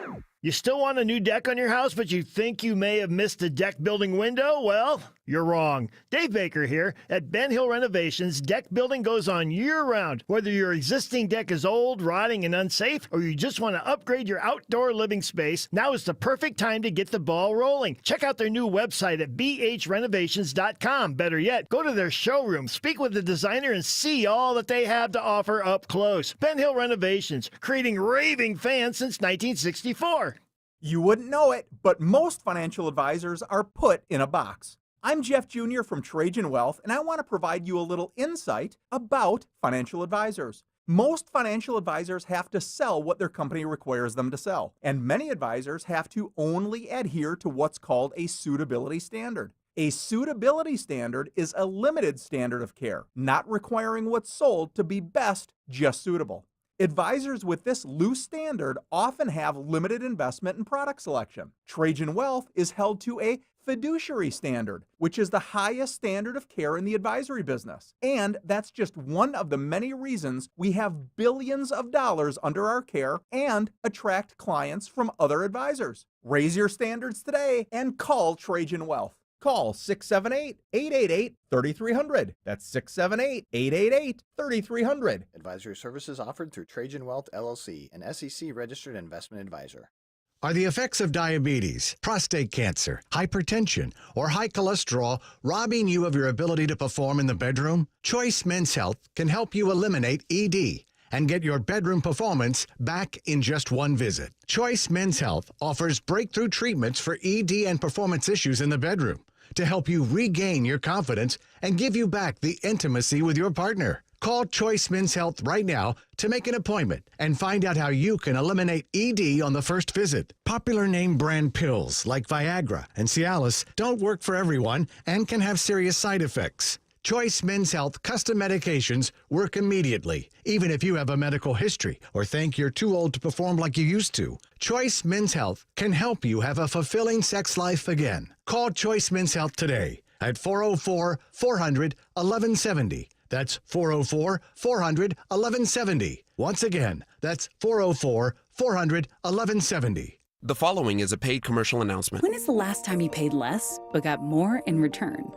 You still want a new deck on your house, but you think you may have missed a deck building window? Well, you're wrong. Dave Baker here. At Ben Hill Renovations, deck building goes on year-round. Whether your existing deck is old, rotting, and unsafe, or you just want to upgrade your outdoor living space, now is the perfect time to get the ball rolling. Check out their new website at bhrenovations.com. Better yet, go to their showroom, speak with the designer, and see all that they have to offer up close. Ben Hill Renovations, creating raving fans since 1964. You wouldn't know it, but most financial advisors are put in a box. I'm Jeff Jr. from Trajan Wealth, and I want to provide you a little insight about financial advisors. Most financial advisors have to sell what their company requires them to sell, and many advisors have to only adhere to what's called a suitability standard. A suitability standard is a limited standard of care, not requiring what's sold to be best, just suitable. Advisors with this loose standard often have limited investment and product selection. Trajan Wealth is held to a fiduciary standard, which is the highest standard of care in the advisory business. And that's just one of the many reasons we have billions of dollars under our care and attract clients from other advisors. Raise your standards today and call Trajan Wealth. Call 678-888-3300. That's 678-888-3300. Advisory services offered through Trajan Wealth, LLC, an SEC-registered investment advisor. Are the effects of diabetes, prostate cancer, hypertension, or high cholesterol robbing you of your ability to perform in the bedroom? Choice Men's Health can help you eliminate ED and get your bedroom performance back in just one visit. Choice Men's Health offers breakthrough treatments for ED and performance issues in the bedroom to help you regain your confidence and give you back the intimacy with your partner. Call Choice Men's Health right now to make an appointment and find out how you can eliminate ED on the first visit. Popular name brand pills like Viagra and Cialis don't work for everyone and can have serious side effects. Choice Men's Health custom medications work immediately, even if you have a medical history or think you're too old to perform like you used to. Choice Men's Health can help you have a fulfilling sex life again. Call Choice Men's Health today at 404-400-1170. That's 404-400-1170. Once again, that's 404-400-1170. The following is a paid commercial announcement. When is the last time you paid less but got more in return?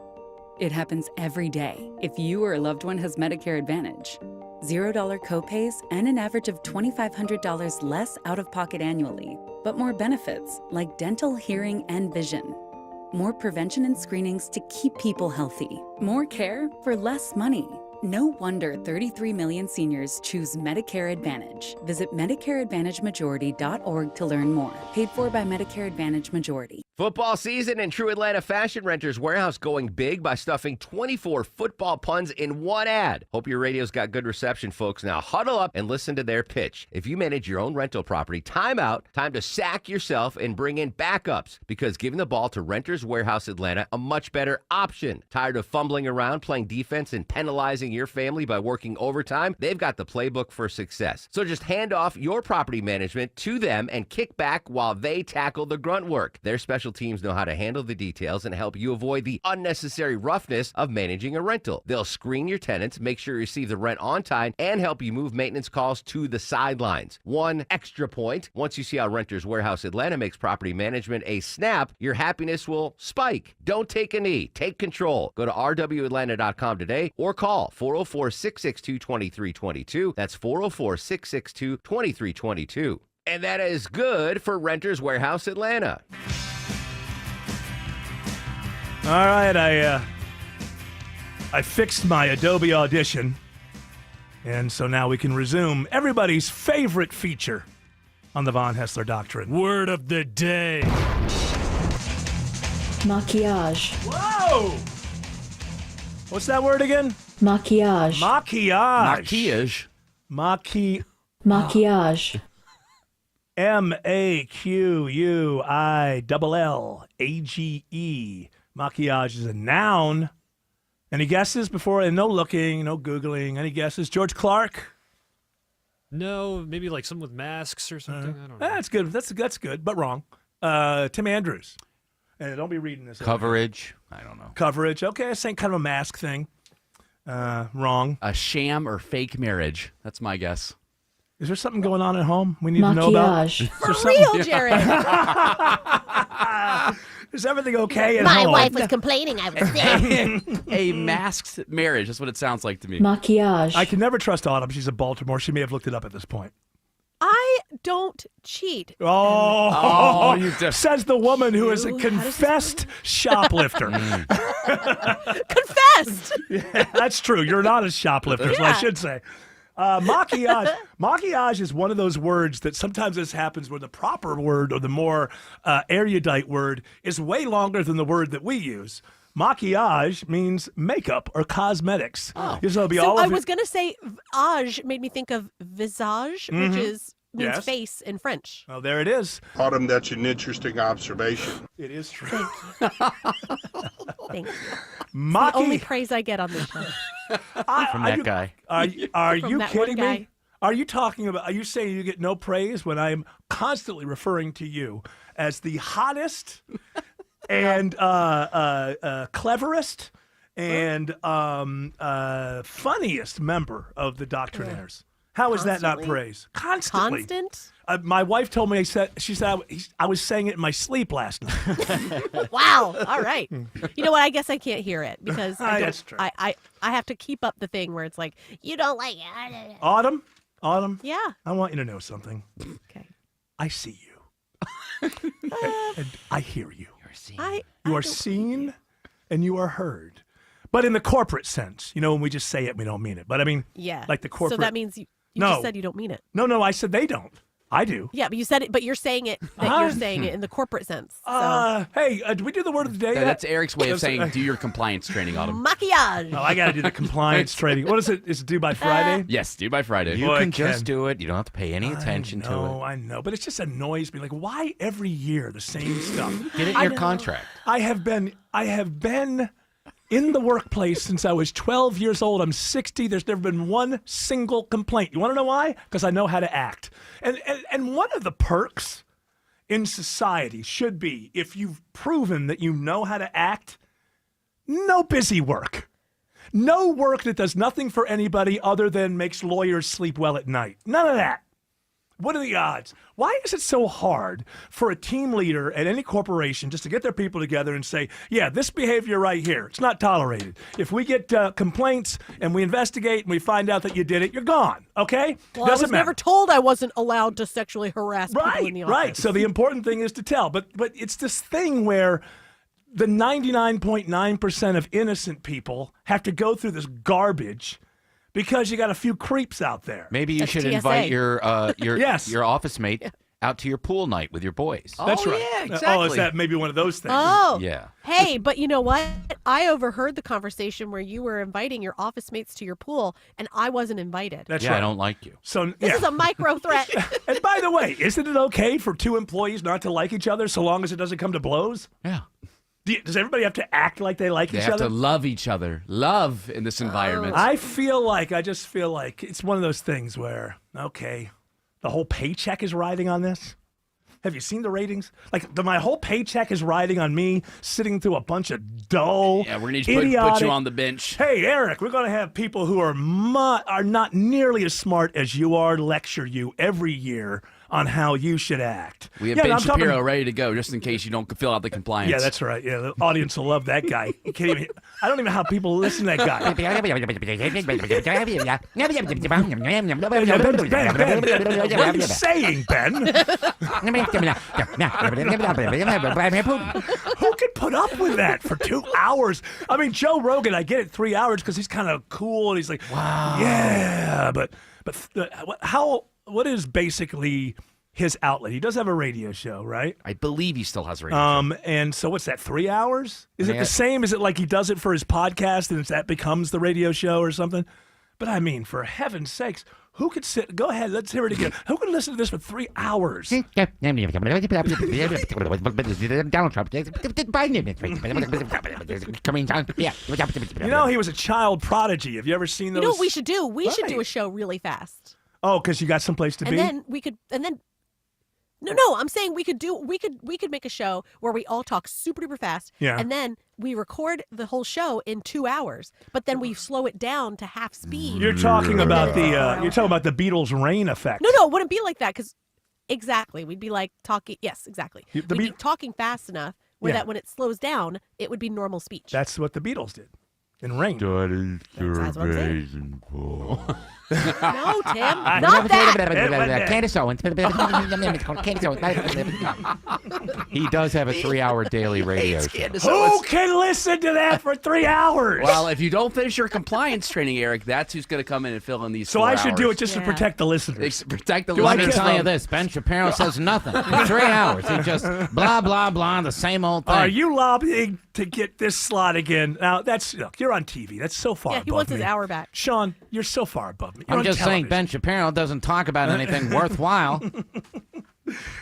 It happens every day if you or a loved one has Medicare Advantage. $0 copays and an average of $2,500 less out-of-pocket annually, but more benefits like dental, hearing, and vision. More prevention and screenings to keep people healthy. More care for less money. No wonder 33 million seniors choose Medicare Advantage. Visit MedicareAdvantageMajority.org to learn more. Paid for by Medicare Advantage Majority. Football season and True Atlanta Fashion Renters Warehouse going big by stuffing 24 football puns in one ad. Hope your radio's got good reception, folks. Now huddle up and listen to their pitch. If you manage your own rental property, time out, time to sack yourself and bring in backups, because giving the ball to Renters Warehouse Atlanta, a much better option. Tired of fumbling around, playing defense, and penalizing your family by working overtime? They've got the playbook for success. So just hand off your property management to them and kick back while they tackle the grunt work. Their special teams know how to handle the details and help you avoid the unnecessary roughness of managing a rental. They'll screen your tenants, make sure you receive the rent on time, and help you move maintenance calls to the sidelines. One extra point: once you see how Renters Warehouse Atlanta makes property management a snap, your happiness will spike. Don't take a knee. Take control. Go to rwatlanta.com today or call 404-662-2322. That's 404-662-2322. And that is good for Renters Warehouse Atlanta. All right, I fixed my Adobe Audition, and so now we can resume everybody's favorite feature on the Von Hessler Doctrine. Word of the day. Maquillage. Whoa! What's that word again? Maquillage. Maquillage. Maquillage. Maquillage. Maquillage. Maquillage is a noun. Any guesses before? And no looking, no Googling. Any guesses? George Clark? No, maybe like something with masks or something. I don't know. That's good. That's good, but wrong. Tim Andrews. And don't be reading this. Coverage. I don't know. Coverage. Okay, same kind of a mask thing. Wrong. A sham or fake marriage. That's my guess. Is there something going on at home we need to know about? Maquillage. For real, Jared. Is everything okay at My home? wife was complaining I was sick. A masked marriage. That's what it sounds like to me. Maquillage. I can never trust Autumn. She's in Baltimore. She may have looked it up at this point. I don't cheat. Oh, you says the woman who is a confessed shoplifter. Confessed. Yeah, that's true. You're not a shoplifter, so I should say. Maquillage. Maquillage is one of those words that sometimes this happens where the proper word or the more erudite word is way longer than the word that we use. Maquillage means makeup or cosmetics. Oh. So, I was going to say age made me think of visage, which means Yes. face in French. Oh, there it is. Autumn, that's an interesting observation. It is true. Thank you. The only praise I get on this show. From that guy. Are From you that kidding one me? guy. Are you talking about? Are you saying you get no praise when I am constantly referring to you as the hottest and cleverest and funniest member of the Doctrinaires? How is that not Constantly. praise? Constantly. Constant? My wife told me. She said I was saying it in my sleep last night. Wow. All right. You know what? I guess I can't hear it because That's true. I have to keep up the thing where it's like, you don't like it. Autumn. Yeah. I want you to know something. Okay. I see you. And I hear you. You are seen and you are heard. But in the corporate sense, when we just say it, we don't mean it. But I mean, Yeah. like the corporate. So that means you No. just said you don't mean it. No, I said they don't. I do. Yeah, but you said it, but you're saying it that you're saying it in the corporate sense. So. Hey, did we do the word of the day? That's Eric's way of That's- saying do your compliance training, Autumn. Maquillage. Oh, I got to do the compliance training. What is it? Is it due by Friday? Yes, due by Friday. You Boy, can just Ken. do it. You don't have to pay any attention to it. I know, but it just annoys me. Like, why every year the same stuff? Get it in your contract. I have been in the workplace since I was 12 years old. I'm 60. There's never been one single complaint. You want to know why? Because I know how to act. And one of the perks in society should be, if you've proven that you know how to act, no busy work. No work that does nothing for anybody other than makes lawyers sleep well at night. None of that. What are the odds? Why is it so hard for a team leader at any corporation just to get their people together and say, yeah, this behavior right here, it's not tolerated. If we get complaints and we investigate and we find out that you did it, you're gone, okay? Well, I was never told I wasn't allowed to sexually harass people in the office. Right. So the important thing is to tell. But it's this thing where the 99.9% of innocent people have to go through this garbage Because you got a few creeps out there. Maybe you That's should TSA. invite your Yes. your office mate out to your pool night with your boys. That's right. Yeah, exactly. Oh, is that maybe one of those things? Oh. Yeah. Hey, but you know what? I overheard the conversation where you were inviting your office mates to your pool, and I wasn't invited. That's Yeah, right. I don't like you. So This yeah. is a micro threat. And by the way, isn't it okay for two employees not to like each other so long as it doesn't come to blows? Yeah. Does everybody have to act like they like They each have other? to love each other. Love in this environment. I just feel like it's one of those things where, okay, the whole paycheck is riding on this. Have you seen the ratings? Like, my whole paycheck is riding on me sitting through a bunch of dull, Yeah, we're going to need to put idiotic. you on the bench. Hey, Eric, we're going to have people who are not nearly as smart as you are lecture you every year on how you should act. We have Yeah, Ben I'm talking- Shapiro ready to go just in case you don't fill out the compliance. Yeah, that's right. Yeah, the audience will love that guy. You can't even, I don't even know how people listen to that guy. Ben, what are you saying, Ben? Who could put up with that for 2 hours? I mean, Joe Rogan, I get it, 3 hours because he's kind of cool and he's like, wow, yeah, but what is basically his outlet? He does have a radio show, right? I believe he still has a radio show. And so what's that? 3 hours? Is it Yeah. the same? Is it like he does it for his podcast and that becomes the radio show or something? But I mean, for heaven's sakes, who could sit? Go ahead, let's hear it again. Who could listen to this for 3 hours? Donald Trump. Coming down. Yeah. You know, he was a child prodigy. Have you ever seen those? You know what we should do? We should do a show really fast. Oh, because you got someplace to And be? then we could, No, I'm saying we could make a show where we all talk super duper fast. Yeah. And then we record the whole show in 2 hours, but then we slow it down to half speed. You're talking about the Beatles' rain effect. No, it wouldn't be like that because exactly. We'd be like talking. Yes, exactly. We'd be talking fast enough where that when it slows down, it would be normal speech. That's what the Beatles did in Rain. That's what I'm saying. No, Tim, Not not that. Candace Owens. He does have a 3-hour daily radio show. Who can listen to that for 3 hours? Well, if you don't finish your compliance training, Eric, that's who's going to come in and fill in these So 4 I should do hours. it just to protect the listeners. Protect the Let me listeners. tell you this. Ben Shapiro says nothing. In 3 hours. He just blah, blah, blah, the same old thing. Are you lobbying to get this slot again? Now, look, you're on TV. That's so far Yeah, above he wants his me. hour back. Sean, you're so far above me. You're I'm on just saying television. Ben Shapiro doesn't talk about anything worthwhile.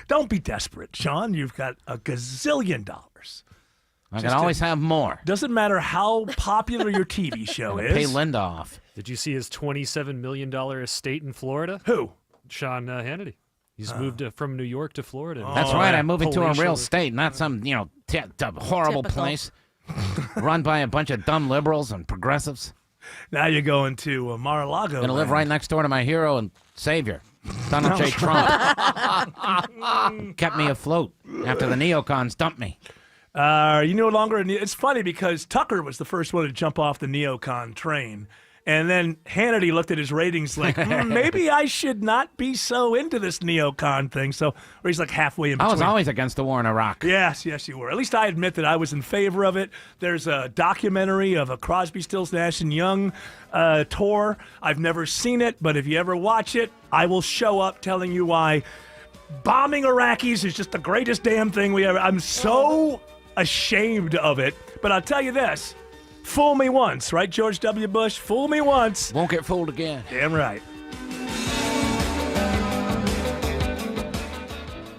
Don't be desperate, Sean. You've got a gazillion dollars. I can always have more. Doesn't matter how popular your TV show is. Pay Linda off. Did you see his $27 million estate in Florida? Who? Sean Hannity. He's moved from New York to Florida. That's right. I moved into a real Palatial- state, not some, horrible Typical. place run by a bunch of dumb liberals and progressives. Now you're going to Mar-a-Lago. Gonna live land. right next door to my hero and savior, Donald J. Trump. Kept me afloat after the neocons dumped me. You no longer. It's funny because Tucker was the first one to jump off the neocon train, and then Hannity looked at his ratings like, maybe I should not be so into this neocon thing. So, or he's like halfway in I between. was always against the war in Iraq. Yes, you were. At least I admit that I was in favor of it. There's a documentary of a Crosby, Stills, Nash and Young tour. I've never seen it, but if you ever watch it, I will show up telling you why bombing Iraqis is just the greatest damn thing we ever. I'm so ashamed of it, but I'll tell you this. Fool me once, right, George W. Bush? Fool me once. Won't get fooled again. Damn right.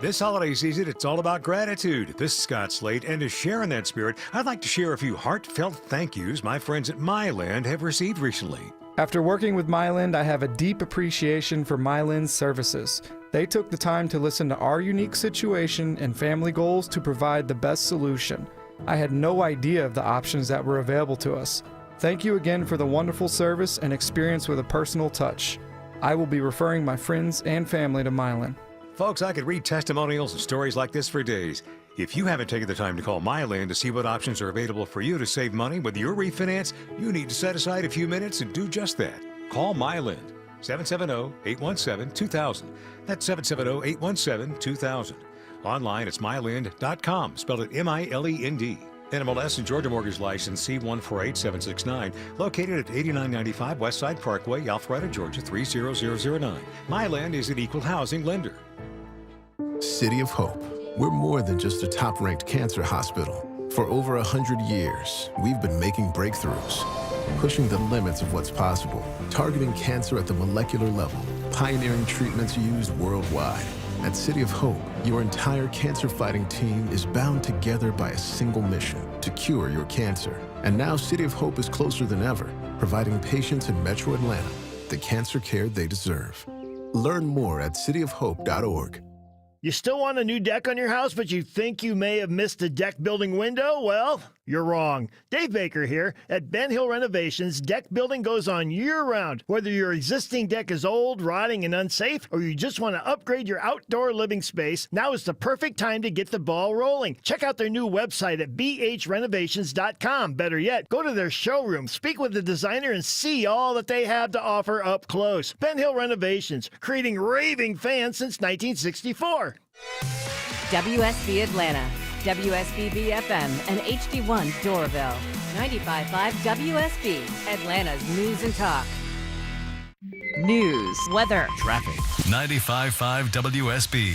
This holiday season, it's all about gratitude. This is Scott Slade, and to share in that spirit, I'd like to share a few heartfelt thank yous my friends at Myland have received recently. After working with Myland, I have a deep appreciation for Myland's services. They took the time to listen to our unique situation and family goals to provide the best solution. I had no idea of the options that were available to us. Thank you again for the wonderful service and experience with a personal touch. I will be referring my friends and family to Myland. Folks, I could read testimonials and stories like this for days. If you haven't taken the time to call Myland to see what options are available for you to save money with your refinance, you need to set aside a few minutes and do just that. Call Myland, 770-817-2000. That's 770-817-2000. Online, it's myland.com, spelled it M-I-L-E-N-D. NMLS and Georgia Mortgage License C148769, located at 8995 Westside Parkway, Alpharetta, Georgia 30009. Myland is an equal housing lender. City of Hope. We're more than just a top-ranked cancer hospital. For over 100 years, we've been making breakthroughs, pushing the limits of what's possible, targeting cancer at the molecular level, pioneering treatments used worldwide. At City of Hope, your entire cancer-fighting team is bound together by a single mission: to cure your cancer. And now City of Hope is closer than ever, providing patients in Metro Atlanta the cancer care they deserve. Learn more at cityofhope.org. You still want a new deck on your house, but you think you may have missed a deck building window? Well, you're wrong. Dave Baker here. At Ben Hill Renovations, deck building goes on year-round. Whether your existing deck is old, rotting, and unsafe, or you just want to upgrade your outdoor living space, now is the perfect time to get the ball rolling. Check out their new website at bhrenovations.com. Better yet, go to their showroom, speak with the designer, and see all that they have to offer up close. Ben Hill Renovations, creating raving fans since 1964. WSB Atlanta, WSBB FM, and HD1 Doraville. 95.5 WSB, Atlanta's News and Talk. News, weather, traffic. 95.5 WSB,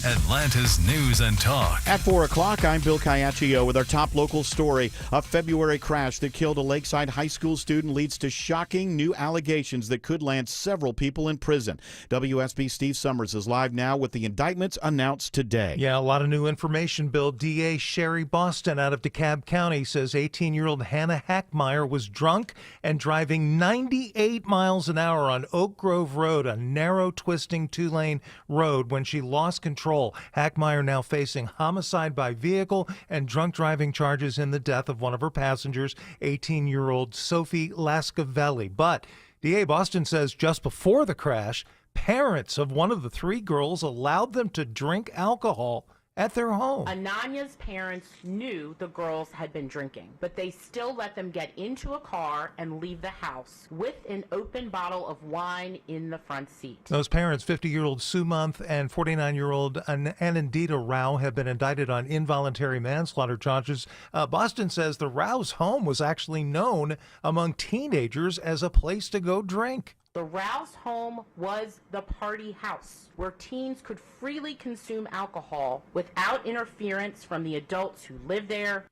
Atlanta's News and Talk. At 4 o'clock, I'm Bill Caiaccio with our top local story. A February crash that killed a Lakeside High School student leads to shocking new allegations that could land several people in prison. WSB Steve Summers is live now with the indictments announced today. Yeah, a lot of new information, Bill. DA Sherry Boston out of DeKalb County says 18-year-old Hannah Hackmeyer was drunk and driving 98 miles an hour on Oak Grove Road, a narrow, twisting two-lane road, when she lost control. Hackmeyer now facing homicide by vehicle and drunk driving charges in the death of one of her passengers, 18-year-old Sophie Lascavelli. But DA Boston says just before the crash, parents of one of the three girls allowed them to drink alcohol at their home. Ananya's parents knew the girls had been drinking, but they still let them get into a car and leave the house with an open bottle of wine in the front seat. Those parents, 50-year-old Sue Month and 49-year-old Anandita Rao, have been indicted on involuntary manslaughter charges. Boston says the Rao's home was actually known among teenagers as a place to go drink. The Rouse home was the party house where teens could freely consume alcohol without interference from the adults who lived there.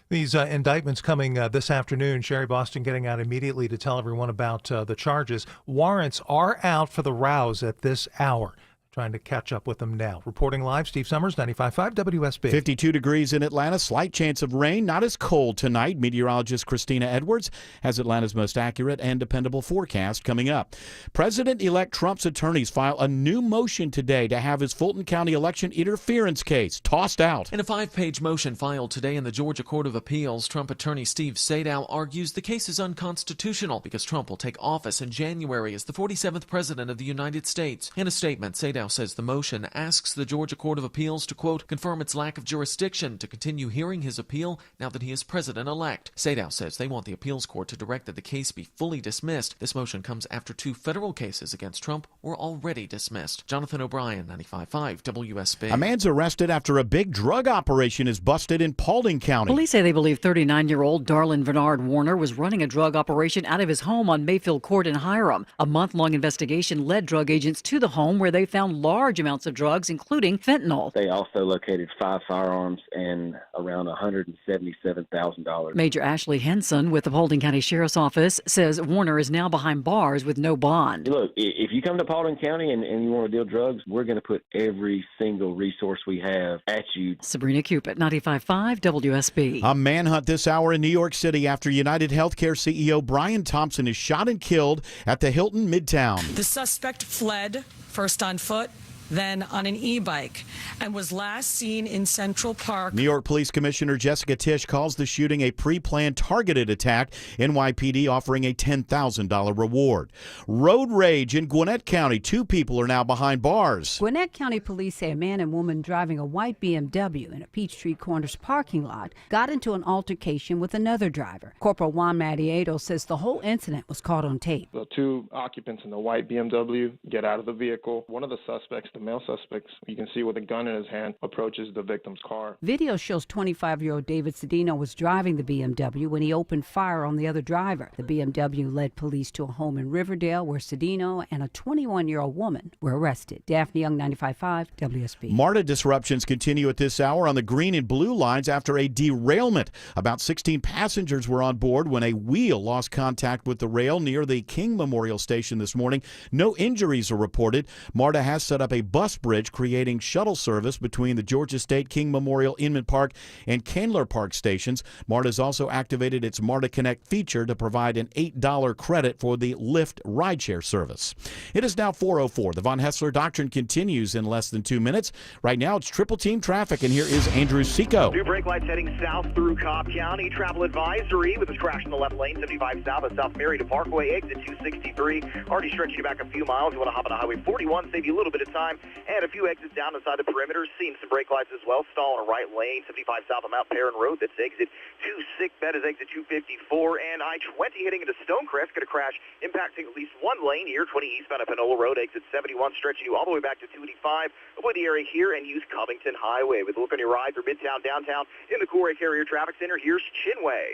These indictments coming this afternoon. Sherry Boston getting out immediately to tell everyone about the charges. Warrants are out for the Rouse at this hour. Trying to catch up with them now. Reporting live, Steve Summers, 95.5 WSB. 52 degrees in Atlanta, slight chance of rain, not as cold tonight. Meteorologist Christina Edwards has Atlanta's most accurate and dependable forecast coming up. President-elect Trump's attorneys file a new motion today to have his Fulton County election interference case tossed out. In a 5-page motion filed today in the Georgia Court of Appeals, Trump attorney Steve Sadow argues the case is unconstitutional because Trump will take office in January as the 47th president of the United States. In a statement, Sadow says the motion asks the Georgia Court of Appeals to, quote, confirm its lack of jurisdiction to continue hearing his appeal now that he is president-elect. Sadow says they want the appeals court to direct that the case be fully dismissed. This motion comes after 2 federal cases against Trump were already dismissed. Jonathan O'Brien, 95.5 WSB. A man's arrested after a big drug operation is busted in Paulding County. Police say they believe 39-year-old Darlin Bernard Warner was running a drug operation out of his home on Mayfield Court in Hiram. A month-long investigation led drug agents to the home where they found large amounts of drugs, including fentanyl. They also located 5 firearms and around $177,000. Major Ashley Henson with the Paulding County Sheriff's Office says Warner is now behind bars with no bond. Look, if you come to Paulding County and you want to deal drugs, we're going to put every single resource we have at you. Sabrina Cupid, 95.5 WSB. A manhunt this hour in New York City after United Healthcare CEO Brian Thompson is shot and killed at the Hilton Midtown. The suspect fled, first on foot, then on an e-bike, and was last seen in Central Park. New York Police Commissioner Jessica Tisch calls the shooting a pre-planned targeted attack. NYPD offering a $10,000 reward. Road rage in Gwinnett County. 2 people are now behind bars. Gwinnett County police say a man and woman driving a white BMW in a Peachtree Corners parking lot got into an altercation with another driver. Corporal Juan Madiedo says the whole incident was caught on tape. The 2 occupants in the white BMW get out of the vehicle. One of the suspects, the male suspect, you can see with a gun in his hand, approaches the victim's car. Video shows 25-year-old David Cedino was driving the BMW when he opened fire on the other driver. The BMW led police to a home in Riverdale where Cedino and a 21-year-old woman were arrested. Daphne Young, 95.5 WSB. MARTA disruptions continue at this hour on the green and blue lines after a derailment. About 16 passengers were on board when a wheel lost contact with the rail near the King Memorial Station this morning. No injuries are reported. MARTA has set up a bus bridge creating shuttle service between the Georgia State, King Memorial, Inman Park, and Candler Park stations. MARTA has also activated its MARTA Connect feature to provide an $8 credit for the Lyft rideshare service. It is now 4:04. The Von Hessler Doctrine continues in less than 2 minutes. Right now, it's triple team traffic, and here is Andrew Seco. New brake lights heading south through Cobb County. Travel advisory with this crash in the left lane, 75 south of South Marietta Parkway, exit 263. Already stretching you back a few miles. You want to hop on Highway 41, save you a little bit of time, and a few exits down inside the perimeter. Seeing some brake lights as well. Stall on a right lane, 75 south of Mount Perrin Road. That's exit 26. That is exit 254. And I-20 heading into Stonecrest. Going to crash, impacting at least one lane here. 20 eastbound of Panola Road, exit 71, stretching you all the way back to 285. Avoid the area here and use Covington Highway. With a look on your ride through Midtown, downtown, in the Corey Carrier Traffic Center, here's Chinway.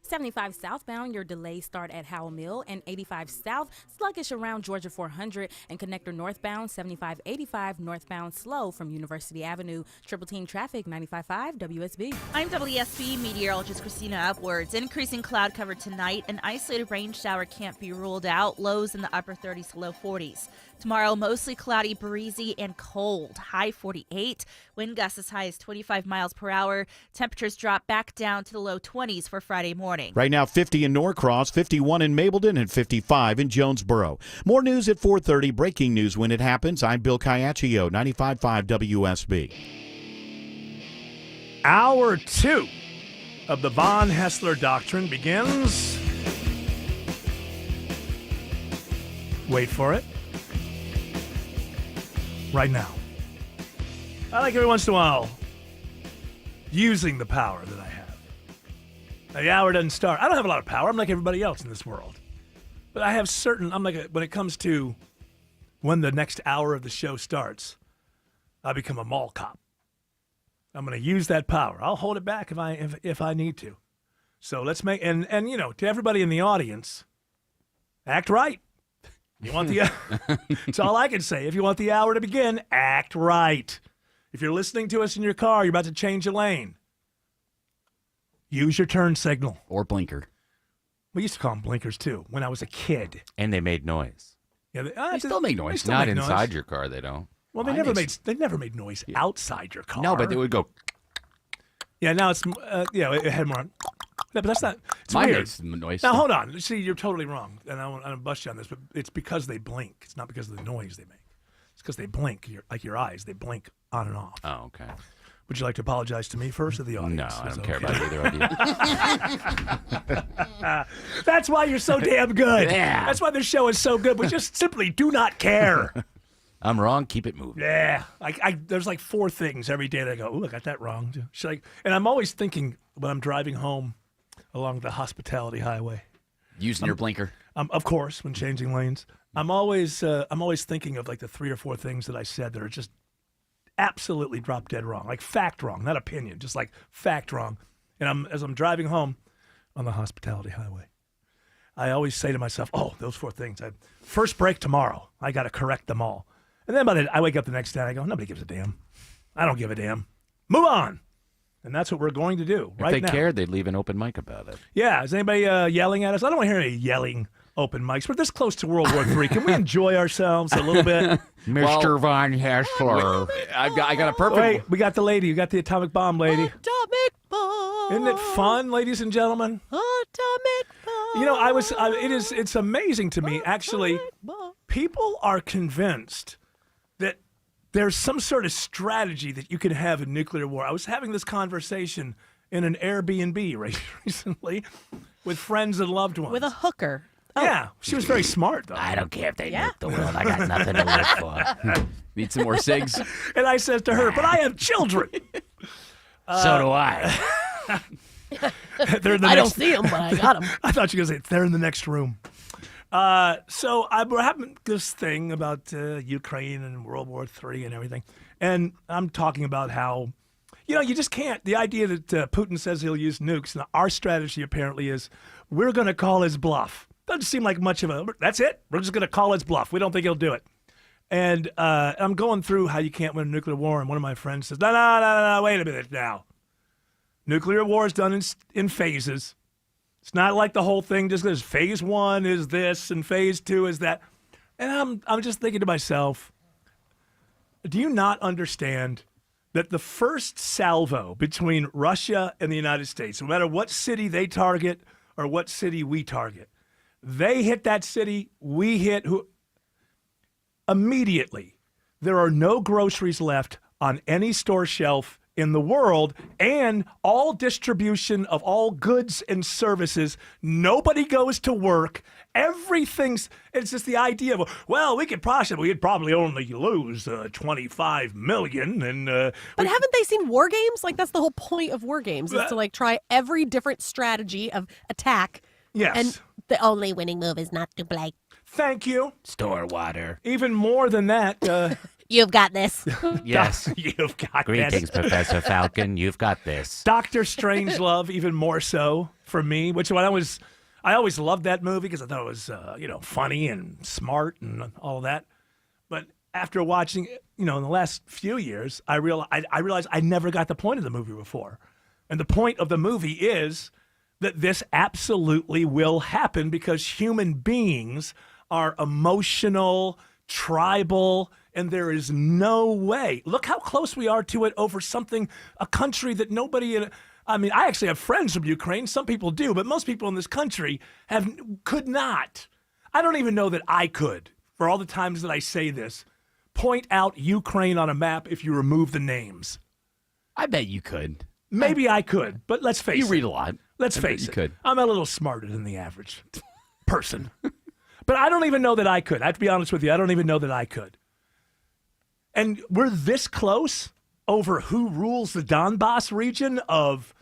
75 southbound, your delays start at Howell Mill, and 85 south, sluggish around Georgia 400, and connector northbound, 75-85 northbound, slow from University Avenue. Triple team traffic, 95.5 WSB. I'm WSB meteorologist Christina Upwards. Increasing cloud cover tonight. An isolated rain shower can't be ruled out. Lows in the upper 30s to low 40s. Tomorrow, mostly cloudy, breezy, and cold. High 48. Wind gusts as high as 25 miles per hour. Temperatures drop back down to the low 20s for Friday morning. Right now, 50 in Norcross, 51 in Mableton, and 55 in Jonesboro. More news at 4:30. Breaking news when it happens. I'm Bill Caiaccio, 95.5 WSB. Hour 2 of the Von Hessler Doctrine begins. Wait for it. Right now. I like every once in a while using the power that I have. The hour doesn't start. I don't have a lot of power. I'm like everybody else in this world. But I have when it comes to when the next hour of the show starts, I become a mall cop. I'm going to use that power. I'll hold it back if I need to. So let's make, and to everybody in the audience, act right. You want that's all I can say. If you want the hour to begin, act right. If you're listening to us in your car, you're about to change a lane, use your turn signal. Or blinker. We used to call them blinkers, too, when I was a kid. And they made noise. Yeah, they still make noise. Not inside your car, they don't. Well, they never made noise outside your car. No, but they would go. Yeah, now it's, it had more. Yeah, but that's not. It's Mine weird. makes noise. Now, hold on. See, you're totally wrong. And I want to bust you on this, but it's because they blink. It's not because of the noise they make. It's because they blink. Like your eyes, they blink on and off. Oh, okay. Would you like to apologize to me first or the audience? No, I don't care about either of you. That's why you're so damn good. Yeah. That's why this show is so good. We just simply do not care. I'm wrong. Keep it moving. Yeah. There's like 4 things every day that I go, ooh, I got that wrong. And I'm always thinking when I'm driving home along the Hospitality Highway. Using your blinker. Of course, when changing lanes. I'm always thinking of like the 3 or 4 things that I said that are just absolutely drop dead wrong. Like fact wrong, not opinion, just like fact wrong. And as I'm driving home on the Hospitality Highway, I always say to myself, oh, those 4 things. First break tomorrow. I got to correct them all. And then I wake up the next day and I go, nobody gives a damn. I don't give a damn. Move on. And that's what we're going to do right now. If they cared, they'd leave an open mic about it. Yeah. Is anybody yelling at us? I don't want to hear any yelling open mics. We're this close to World War III. Can we enjoy ourselves a little bit? Mr. Von Hessler. I got a perfect. Wait, we got the lady. You got the atomic bomb lady. Atomic bomb. Isn't it fun, ladies and gentlemen? Atomic bomb. It's amazing to me, actually. People are convinced that there's some sort of strategy that you can have in nuclear war. I was having this conversation in an Airbnb recently with friends and loved ones. With a hooker. Yeah, she was very smart, though. I don't care if they nuke the world. I got nothing to live for. Need some more cigs? And I said to her, but I have children. So do I. They're in the I don't see them, but I got them. I thought you were going to say, they're in the next room. So we're having this thing about Ukraine and World War III and everything. And I'm talking about how, you just can't. The idea that Putin says he'll use nukes, and our strategy apparently is we're going to call his bluff. Doesn't seem like much of that's it. We're just going to call his bluff. We don't think he'll do it. And I'm going through how you can't win a nuclear war, and one of my friends says, no, wait a minute now. Nuclear war is done in phases. It's not like the whole thing just goes, phase 1 is this and phase 2 is that. And I'm just thinking to myself, do you not understand that the first salvo between Russia and the United States, no matter what city they target or what city we target, they hit that city, we hit immediately. There are no groceries left on any store shelf in the world, and all distribution of all goods and services. Nobody goes to work. It's just the idea of, well, we'd probably only lose 25 million. And but haven't they seen war games? Like, that's the whole point of war games, is to try every different strategy of attack. Yes. And the only winning move is not to play. Thank you. Store water. Even more than that. You've got this. Yes. You've got Greetings, Professor Falcon. You've got this. Dr. Strangelove, even more so for me, which I always loved that movie because I thought it was, funny and smart and all that. But after watching it, in the last few years, I realized I never got the point of the movie before. And the point of the movie is that this absolutely will happen because human beings are emotional, tribal, and there is no way. Look how close we are to it over a country that nobody. I actually have friends from Ukraine. Some people do, but most people in this country could not. I don't even know that I could, for all the times that I say this, point out Ukraine on a map if you remove the names. I bet you could. Maybe I could, but let's face it. You read a lot. Let's face it. You could. I'm a little smarter than the average person. But I don't even know that I could. I have to be honest with you. I don't even know that I could. And we're this close over who rules the Donbass region of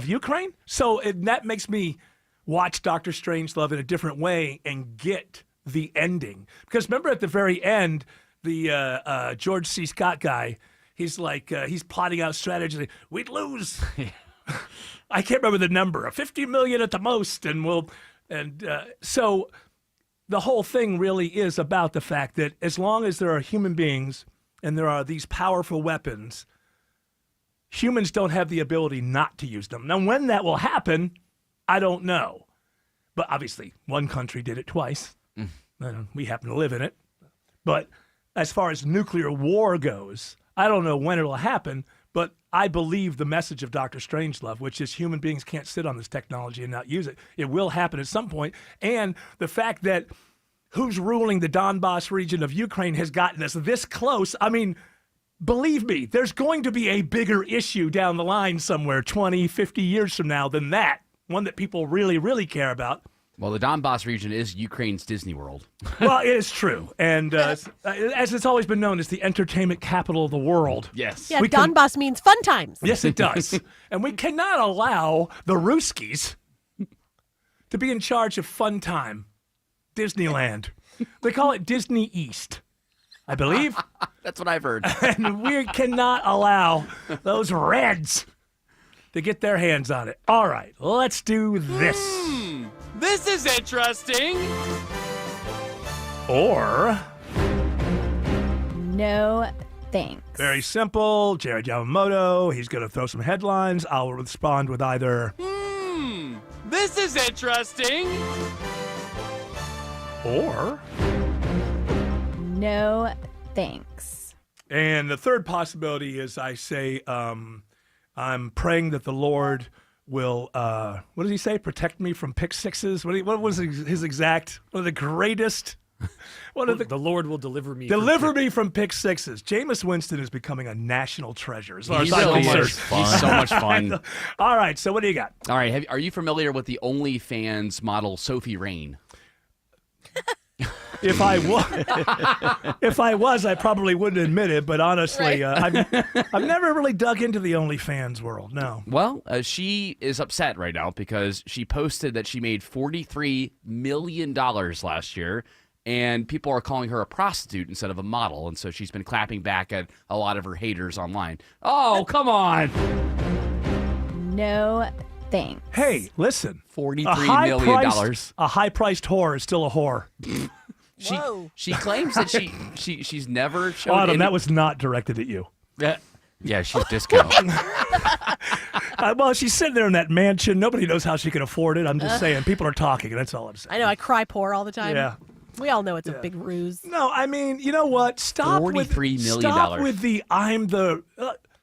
Ukraine. So that makes me watch Dr. Strangelove in a different way and get the ending. Because remember at the very end, the George C. Scott guy, he's plotting out strategies. We'd lose. I can't remember the number. 50 million at the most, so the whole thing really is about the fact that as long as there are human beings and there are these powerful weapons, humans don't have the ability not to use them. Now, when that will happen, I don't know. But obviously, one country did it twice. We happen to live in it. But as far as nuclear war goes, I don't know when it'll happen, but I believe the message of Dr. Strangelove, which is human beings can't sit on this technology and not use it. It will happen at some point. And the fact that who's ruling the Donbass region of Ukraine has gotten us this close. Believe me, there's going to be a bigger issue down the line somewhere 20, 50 years from now than that. One that people really, really care about. Well, the Donbass region is Ukraine's Disney World. Well, it is true. And as it's always been known, it's the entertainment capital of the world. Yes. Yeah, Donbass means fun times. Yes, it does. And we cannot allow the Ruskies to be in charge of fun time. Disneyland. They call it Disney East, I believe. That's what I've heard. And we cannot allow those Reds to get their hands on it. All right, let's do this. This is interesting. Or no thanks. Very simple. Jared Yamamoto, he's going to throw some headlines. I'll respond with either This is interesting. Or no thanks. And the third possibility is I say I'm praying that the Lord will, what does he say? Protect me from pick sixes? What was his exact, one of the greatest? The Lord will deliver me. From pick sixes. Jameis Winston is becoming a national treasure. He's so much fun. All right, so what do you got? All right, are you familiar with the OnlyFans model Sophie Rain? If I was, I probably wouldn't admit it. But honestly, I've never really dug into the OnlyFans world. No. Well, she is upset right now because she posted that she made $43 million last year, and people are calling her a prostitute instead of a model. And so she's been clapping back at a lot of her haters online. Oh, come on. No thanks. Hey, listen. $43 million. A high-priced whore is still a whore. She claims that she's never shown Autumn, that was not directed at you. Yeah, she's discounting. Well, she's sitting there in that mansion. Nobody knows how she can afford it. I'm just saying. People are talking, and that's all I'm saying. I know. I cry poor all the time. Yeah. We all know it's a big ruse. No, I mean, you know what? Stop $43 million. Stop with the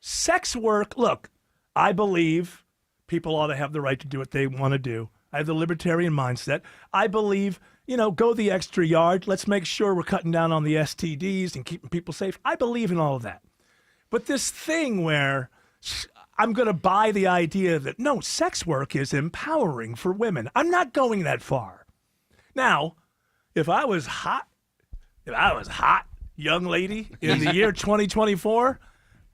sex work. Look, I believe people ought to have the right to do what they want to do. I have the libertarian mindset. I believe, go the extra yard. Let's make sure we're cutting down on the STDs and keeping people safe. I believe in all of that. But this thing where I'm going to buy the idea that, no, sex work is empowering for women. I'm not going that far. Now, if I was hot, young lady in the year 2024.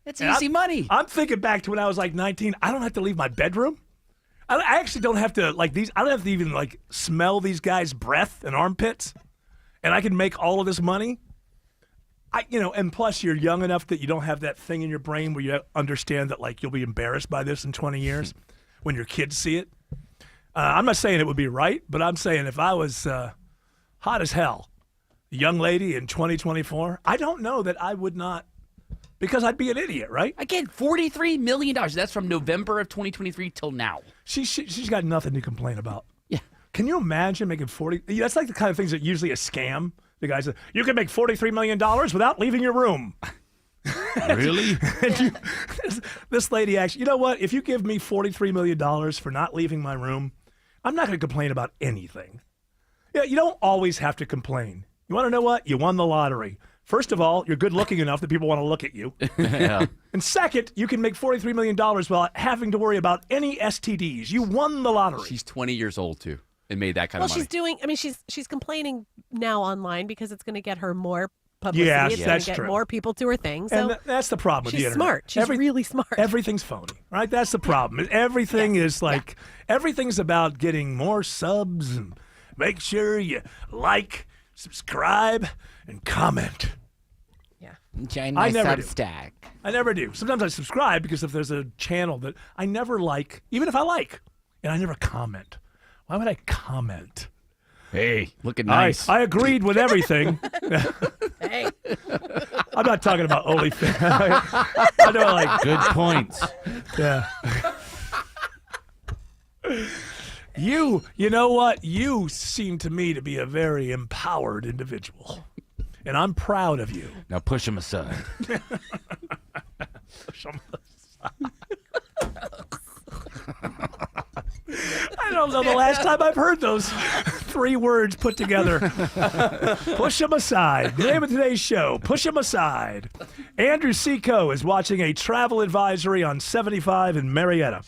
It's easy money. I'm thinking back to when I was like 19. I don't have to leave my bedroom. I actually don't have to I don't have to even smell these guys' breath and armpits, and I can make all of this money. And plus you're young enough that you don't have that thing in your brain where you understand that you'll be embarrassed by this in 20 years when your kids see it. I'm not saying it would be right, but I'm saying if I was hot as hell, a young lady in 2024, I don't know that I would not. Because I'd be an idiot, right? Again, $43 million. That's from November of 2023 till now. She's got nothing to complain about. Yeah. Can you imagine making 40? That's like the kind of things that usually a scam. The guy says, you can make $43 million without leaving your room. Really? This lady actually, you know what? If you give me $43 million for not leaving my room, I'm not going to complain about anything. Yeah, you don't always have to complain. You want to know what? You won the lottery. First of all, you're good looking enough that people want to look at you. Yeah. And second, you can make $43 million without having to worry about any STDs. You won the lottery. She's 20 years old, too, and made that kind of money. She's complaining now online because it's going to get her more publicity. Yes, it's that's going to get true. more people to her thing. So and that's the problem with the she's internet. smart. She's really smart. Everything's phony, right? That's the problem. Everything is everything's about getting more subs. And make sure you subscribe, and comment. Join my Substack. I never do. Sometimes I subscribe because if there's a channel that I never like, even if I like, and I never comment. Why would I comment? Hey, looking nice. I agreed with everything. Hey. I'm not talking about OnlyFans. I know, good points. Yeah. You know what? You seem to me to be a very empowered individual. And I'm proud of you. Now push him aside. Push him aside. I don't know the last time I've heard those three words put together. Push him aside. The name of today's show, Push him aside. Andrew Seco is watching a travel advisory on 75 in Marietta.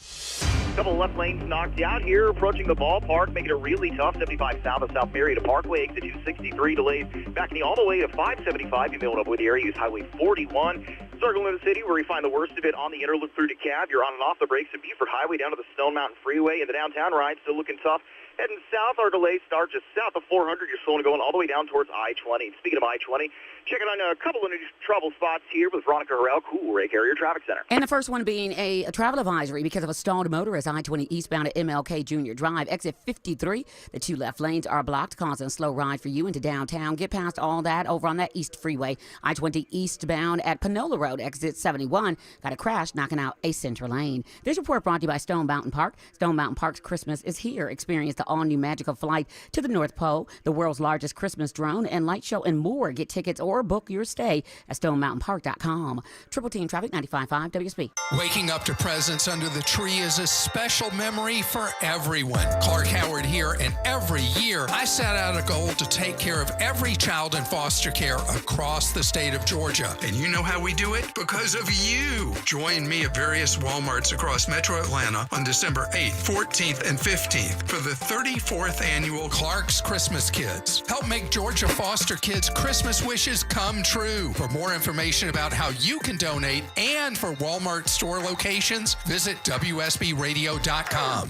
Couple left lanes knocked out here, approaching the ballpark, making it really tough. 75 south of South Marietta Parkway, exit 263 delays, backing all the way to 575. You may want to avoid the area, use Highway 41. Circling the city, where you find the worst of it on the inner loop through DeKalb. You're on and off the brakes at Buford Highway down to the Stone Mountain Freeway, and the downtown ride still looking tough. Heading south, our delays start just south of 400. You're slowing going all the way down towards I-20. Speaking of I-20, checking on a couple of trouble spots here with Veronica Harrell, Cool Ray Carrier Traffic Center. And the first one being a travel advisory because of a stalled motorist. I-20 eastbound at MLK Junior Drive, exit 53. The two left lanes are blocked, causing a slow ride for you into downtown. Get past all that over on that East Freeway. I-20 eastbound at Panola Road, exit 71. Got a crash knocking out a center lane. This report brought to you by Stone Mountain Park. Stone Mountain Park's Christmas is here. Experience the all-new magical flight to the North Pole, the world's largest Christmas drone and light show, and more. Get tickets or book your stay at StoneMountainPark.com. Triple Team Traffic 95.5 WSB. Waking up to presents under the tree is a special memory for everyone. Clark Howard here, and every year I set out a goal to take care of every child in foster care across the state of Georgia. And you know how we do it? Because of you. Join me at various Walmarts across Metro Atlanta on December 8th, 14th, and 15th for the 34th Annual Clark's Christmas Kids. Help make Georgia foster kids' Christmas wishes come true. For more information about how you can donate and for Walmart store locations, visit WSBRadio.com.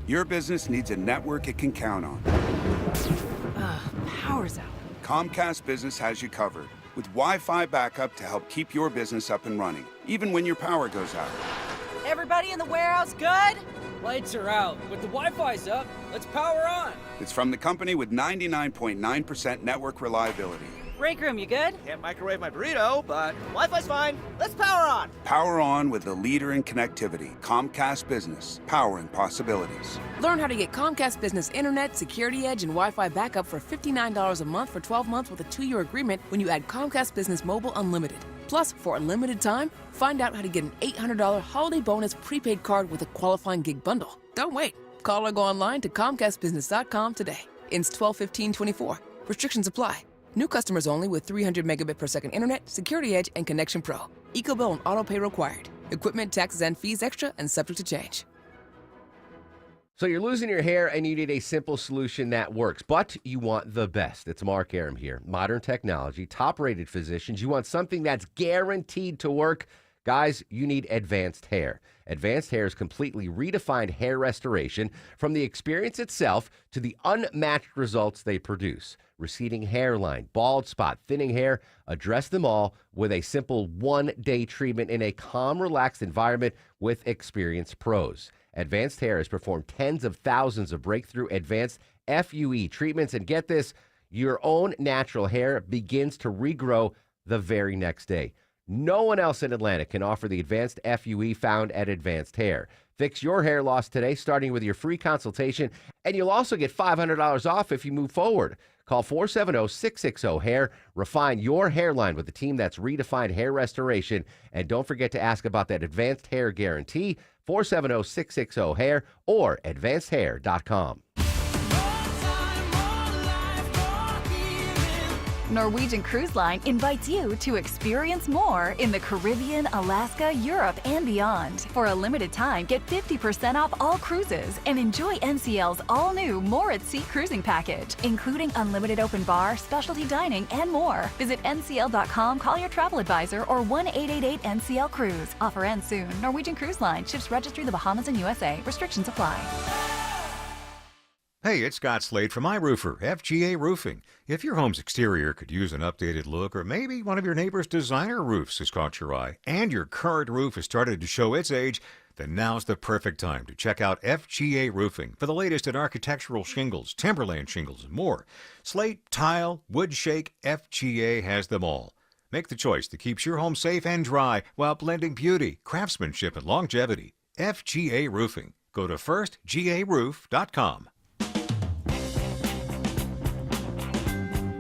Your business needs a network it can count on. Power's out. Comcast Business has you covered with Wi-Fi backup to help keep your business up and running, even when your power goes out. Everybody in the warehouse good? Lights are out, but the Wi-Fi's up. Let's power on. It's from the company with 99.9% network reliability. Break room, you good? Can't microwave my burrito, but Wi-Fi's fine. Let's power on. Power on with the leader in connectivity, Comcast Business, powering possibilities. Learn how to get Comcast Business Internet, Security Edge, and Wi-Fi backup for $59 a month for 12 months with a 2-year agreement when you add Comcast Business Mobile Unlimited. Plus, for a limited time, find out how to get an $800 holiday bonus prepaid card with a qualifying gig bundle. Don't wait. Call or go online to ComcastBusiness.com today. Ends 12/15/24. Restrictions apply. New customers only with 300 megabit per second internet, Security Edge, and Connection Pro. EcoBill and auto pay required. Equipment, taxes, and fees extra and subject to change. So you're losing your hair and you need a simple solution that works, but you want the best. It's Mark Arum here. Modern technology, top-rated physicians. You want something that's guaranteed to work. Guys, you need Advanced Hair. Advanced Hair's completely redefined hair restoration, from the experience itself to the unmatched results they produce. Receding hairline, bald spot, thinning hair, address them all with a simple one-day treatment in a calm, relaxed environment with experienced pros. Advanced Hair has performed tens of thousands of breakthrough advanced FUE treatments, and get this, your own natural hair begins to regrow the very next day. No one else in Atlanta can offer the advanced FUE found at Advanced Hair. Fix your hair loss today, starting with your free consultation, and you'll also get $500 off if you move forward. Call 470-660-HAIR. Refine your hairline with a team that's redefined hair restoration. And don't forget to ask about that Advanced Hair Guarantee, 470-660-HAIR or advancedhair.com. Norwegian Cruise Line invites you to experience more in the Caribbean, Alaska, Europe, and beyond. For a limited time, get 50% off all cruises and enjoy NCL's all-new More at Sea cruising package, including unlimited open bar, specialty dining, and more. Visit ncl.com, call your travel advisor, or 1-888-NCL-CRUISE. Offer ends soon. Norwegian Cruise Line. Ships registry the Bahamas and USA. Restrictions apply. Hey, it's Scott Slade from iRoofer, FGA Roofing. If your home's exterior could use an updated look, or maybe one of your neighbor's designer roofs has caught your eye, and your current roof has started to show its age, then now's the perfect time to check out FGA Roofing for the latest in architectural shingles, timberland shingles, and more. Slate, tile, wood shake, FGA has them all. Make the choice that keeps your home safe and dry while blending beauty, craftsmanship, and longevity. FGA Roofing. Go to firstgaroof.com.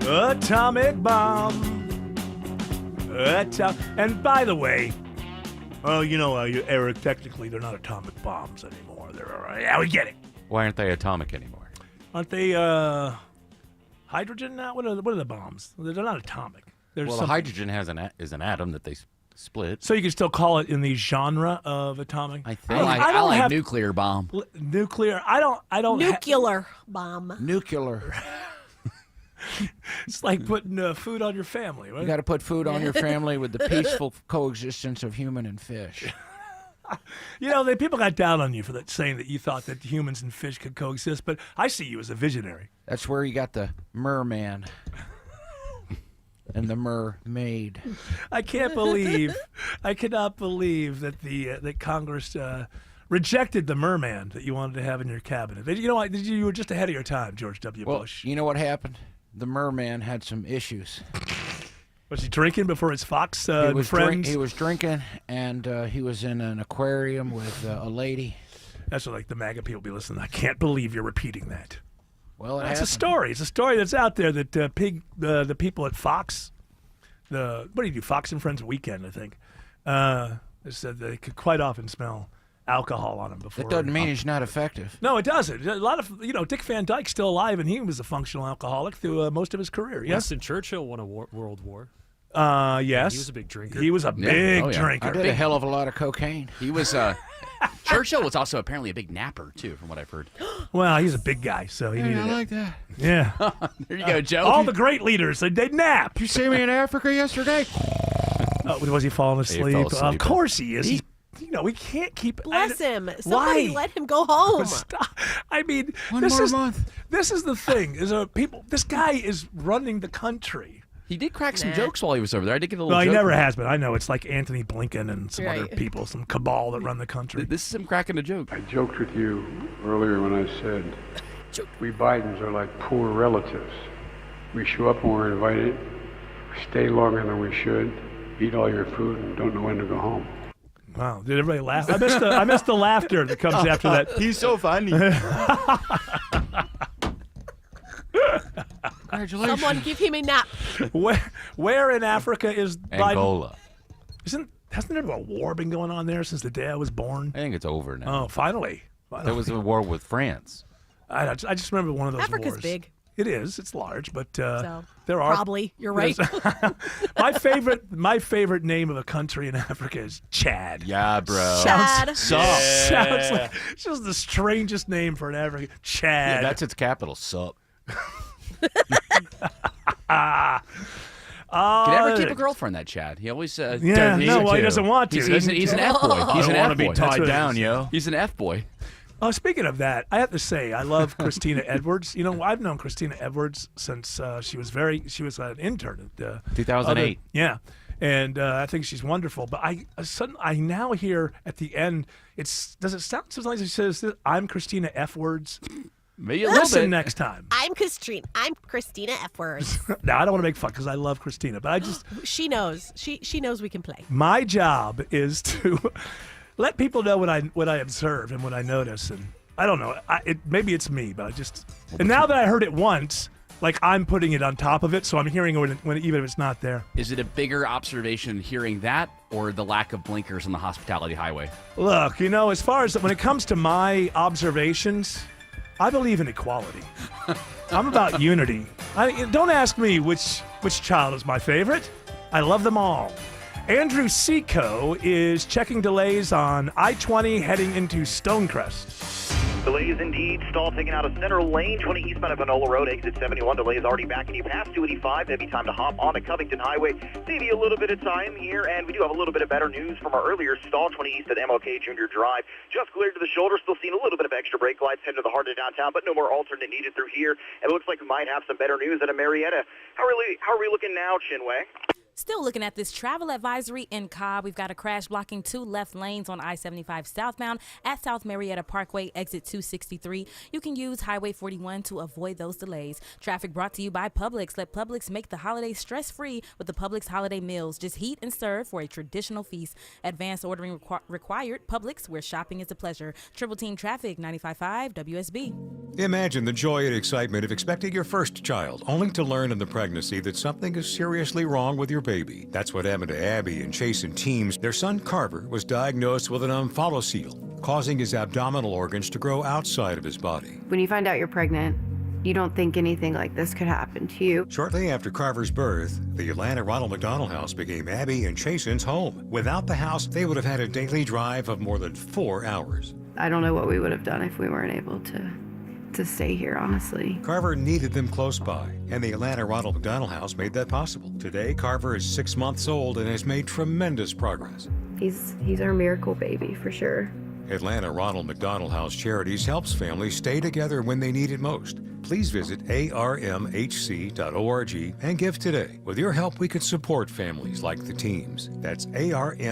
Atomic bomb. And by the way, Eric, technically they're not atomic bombs anymore. Yeah, we get it. Why aren't they atomic anymore? Aren't they hydrogen now? What are the bombs? They're not atomic. Well, the hydrogen is an atom that they split. So you can still call it in the genre of atomic? I think. I like nuclear bomb. Nuclear. I don't. Nuclear bomb. Nuclear. It's like putting food on your family, right? You got to put food on your family with the peaceful coexistence of human and fish. People got down on you for that, saying that you thought that humans and fish could coexist, but I see you as a visionary. That's where you got the merman and the mermaid. I cannot believe that that Congress rejected the merman that you wanted to have in your cabinet. You know what? You were just ahead of your time, George W. Bush. You know what happened? The merman had some issues. Was he drinking before his Fox friends? He was drinking, and he was in an aquarium with a lady. That's what the MAGA people be listening. I can't believe you're repeating that. Well, that's a story. It's a story that's out there that the people at Fox, what do you do? Fox and Friends Weekend, I think, they said they could quite often smell alcohol on him before. That doesn't mean he's not effective. No, it doesn't. A lot of Dick Van Dyke's still alive, and he was a functional alcoholic through most of his career. Yes, Winston Churchill won a world war. Yes, he was a big drinker. He was a big drinker. I did a hell of a lot of cocaine. He was Churchill was also apparently a big napper too, from what I've heard. Well, he's a big guy, so he needed I it. like that. Yeah. There you go, Joe. All the great leaders, they nap. Did you see me in Africa yesterday? Was he falling asleep? fell asleep. Of course he is. We can't keep. Bless him. Somebody Why? let him go home. Stop. I mean, One this more is month. this is the thing. This guy is running the country. He did crack some jokes while he was over there. I did get a little. Well, he joke. never has been. I know it's like Anthony Blinken and some other Right. people, some cabal that run the country. This is him cracking a joke. I joked with you earlier when I said we Bidens are like poor relatives. We show up when we're invited, we stay longer than we should, eat all your food, and don't know when to go home. Wow, did everybody laugh? I missed the laughter that comes after that. He's so funny. Congratulations. Someone give him a nap. Where in Africa is Biden? Angola. Hasn't there been a war been going on there since the day I was born? I think it's over now. Oh, finally. There was a war with France. I just remember one of those Africa's wars. big. It is. It's large, but So, there are probably. You're right. my favorite name of a country in Africa is Chad. Yeah, bro. Chad. Sounds like it's just the strangest name for an African. Chad. Yeah, that's its capital. Sup. Can never keep a girlfriend, that Chad. He always he doesn't want to. He's an F boy. He's an I don't F want to be boy. tied down, yo. He's an F boy. Oh, speaking of that, I have to say I love Christina Edwards. You know, I've known Christina Edwards since she was an intern at 2008. Yeah, and I think she's wonderful. But I now hear at the end, does it sound sometimes like she says, "I'm Christina F words." Maybe a little Listen bit. next time. I'm Christina Edwards. Now I don't want to make fun because I love Christina, but I just She knows. She knows we can play. my job is to let people know what I observe and what I notice, and I don't know. Maybe it's me, but and now that I heard it once, like I'm putting it on top of it, so I'm hearing it when even if it's not there. Is it a bigger observation hearing that, or the lack of blinkers on the hospitality highway? Look, as far as when it comes to my observations, I believe in equality. I'm about unity. Don't ask me which child is my favorite. I love them all. Andrew Seco is checking delays on I-20 heading into Stonecrest. Delays indeed. Stall taken out of center lane, 20 eastbound of Panola Road, exit 71. Delays already backing you past 285. Maybe time to hop on the Covington Highway. Save you a little bit of time here, and we do have a little bit of better news from our earlier stall, 20 east at MLK Junior Drive. Just cleared to the shoulder, still seeing a little bit of extra brake lights heading to the heart of downtown, but no more alternate needed through here. And it looks like we might have some better news at Marietta. How are we looking now, Chinwei? Still looking at this travel advisory in Cobb. We've got a crash blocking 2 left lanes on I-75 southbound at South Marietta Parkway, exit 263. You can use Highway 41 to avoid those delays. Traffic brought to you by Publix. Let Publix make the holidays stress-free with the Publix holiday meals. Just heat and serve for a traditional feast. Advanced ordering required. Publix, where shopping is a pleasure. Triple Team Traffic, 95.5 WSB. Imagine the joy and excitement of expecting your first child, only to learn in the pregnancy that something is seriously wrong with your baby. That's what happened to Abby and Chase and Teams. Their son Carver was diagnosed with an omphalocele, causing his abdominal organs to grow outside of his body. When you find out you're pregnant, you don't think anything like this could happen to you. Shortly after Carver's birth, the Atlanta Ronald McDonald House became Abby and Chasen's home. Without the house, they would have had a daily drive of more than 4 hours. I don't know what we would have done if we weren't able to stay here, honestly. Carver needed them close by, and the Atlanta Ronald McDonald House made that possible. Today, Carver is 6 months old and has made tremendous progress. He's our miracle baby, for sure. Atlanta Ronald McDonald House Charities helps families stay together when they need it most. Please visit armhc.org and give today. With your help, we can support families like the Teams. That's armhc.org.